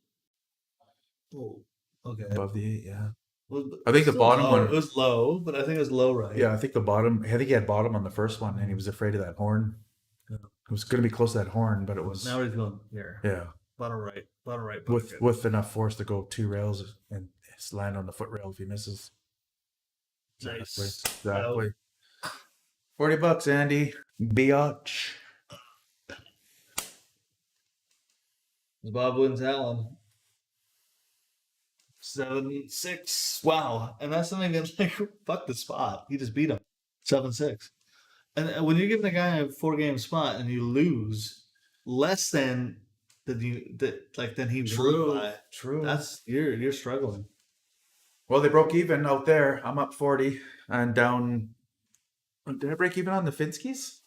S1: Oh, okay.
S2: Above the 8, yeah.
S1: Well,
S2: I think the
S1: still
S2: bottom
S1: low.
S2: one-
S1: It was low, but I think it was low right.
S2: Yeah, I think the bottom. I think he had bottom on the first one, and he was afraid of that horn.
S1: Yeah.
S2: It was going to be close to that horn, but it was
S1: Now he's going here.
S2: yeah
S1: Bottom right. Bottom right.
S2: with
S1: pocket.
S2: with enough force to go 2 rails and land on the foot rail if he misses.
S1: Nice.
S2: Exactly. $40, Andy. Biatch.
S1: Bob wins that one. 7-6. Wow. And that's not even like fuck the spot. He just beat him. 7-6. And when you're giving a guy a 4-game spot and you lose less than than he won by,
S2: True.
S1: that's you're struggling.
S2: Well, they broke even out there. I'm up 40 and down. Did I break even on the Finskis?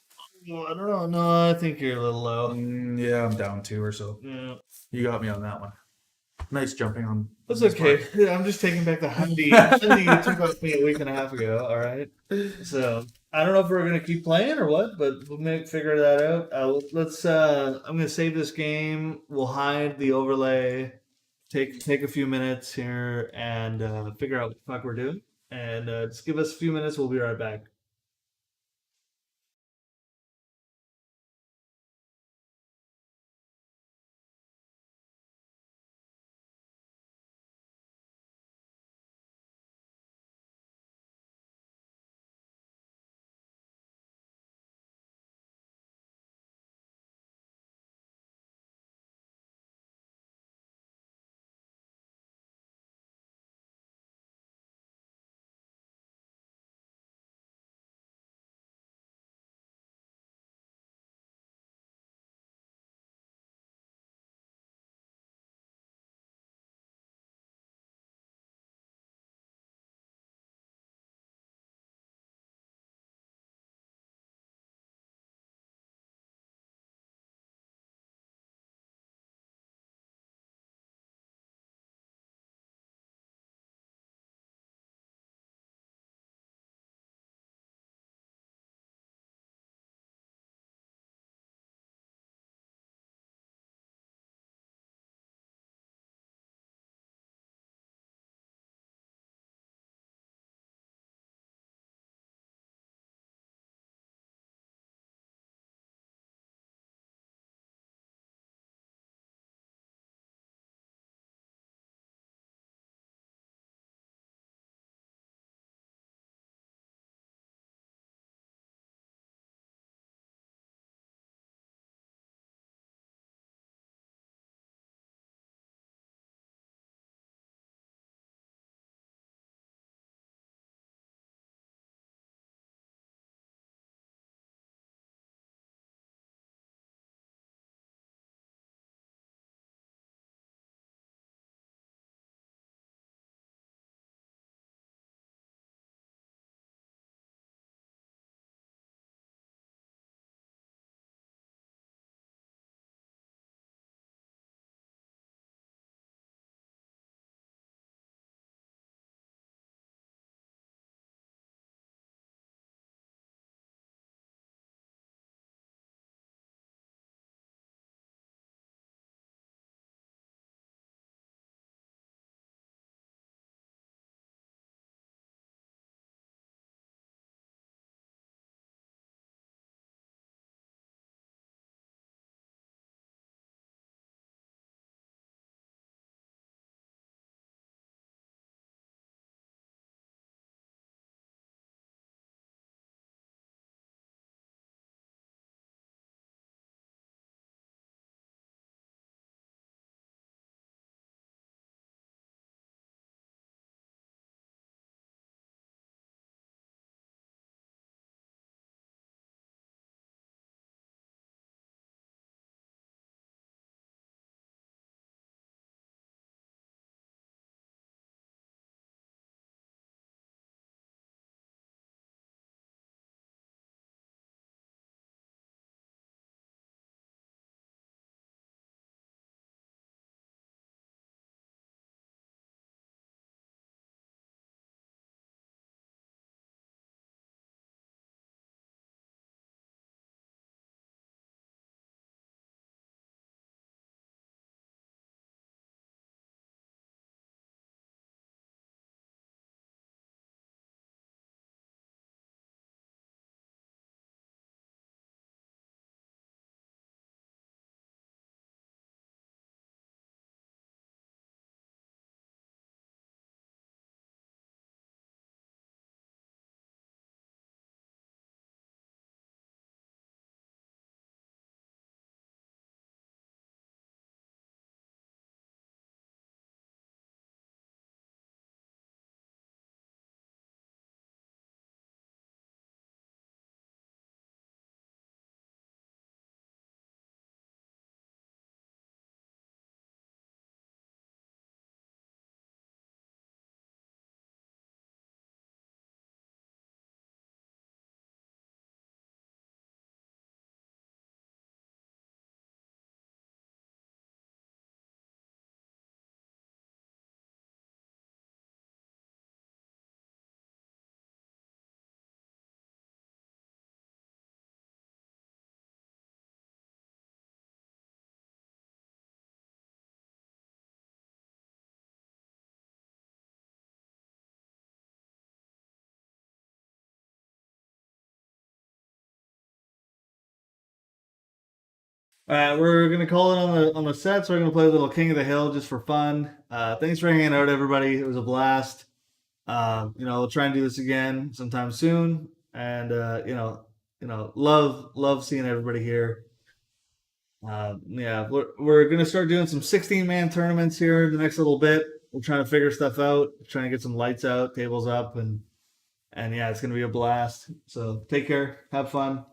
S1: Well, I don't know. No, I think you're a little low.
S2: Yeah, I'm down 2 or so.
S1: Yeah.
S2: You got me on that one. Nice jumping on.
S1: That's
S2: this
S1: okay.
S2: part.
S1: Yeah, I'm just taking back the Hyundai. Hyundai you took off me a week and a half ago. All right. So I don't know if we're gonna keep playing or what, but we'll figure that out. Let's. I'm gonna save this game. We'll hide the overlay. Take a few minutes here and figure out what the fuck we're doing. And just give us a few minutes. We'll be right back. All right, we're gonna call it on the sets. We're gonna play a little King of the Hill just for fun. Thanks for hanging out, everybody. It was a blast. We'll try and do this again sometime soon. And love seeing everybody here. We're gonna start doing some 16-man tournaments here in the next little bit. We're trying to figure stuff out, trying to get some lights out, tables up, and yeah, it's gonna be a blast. So take care, have fun.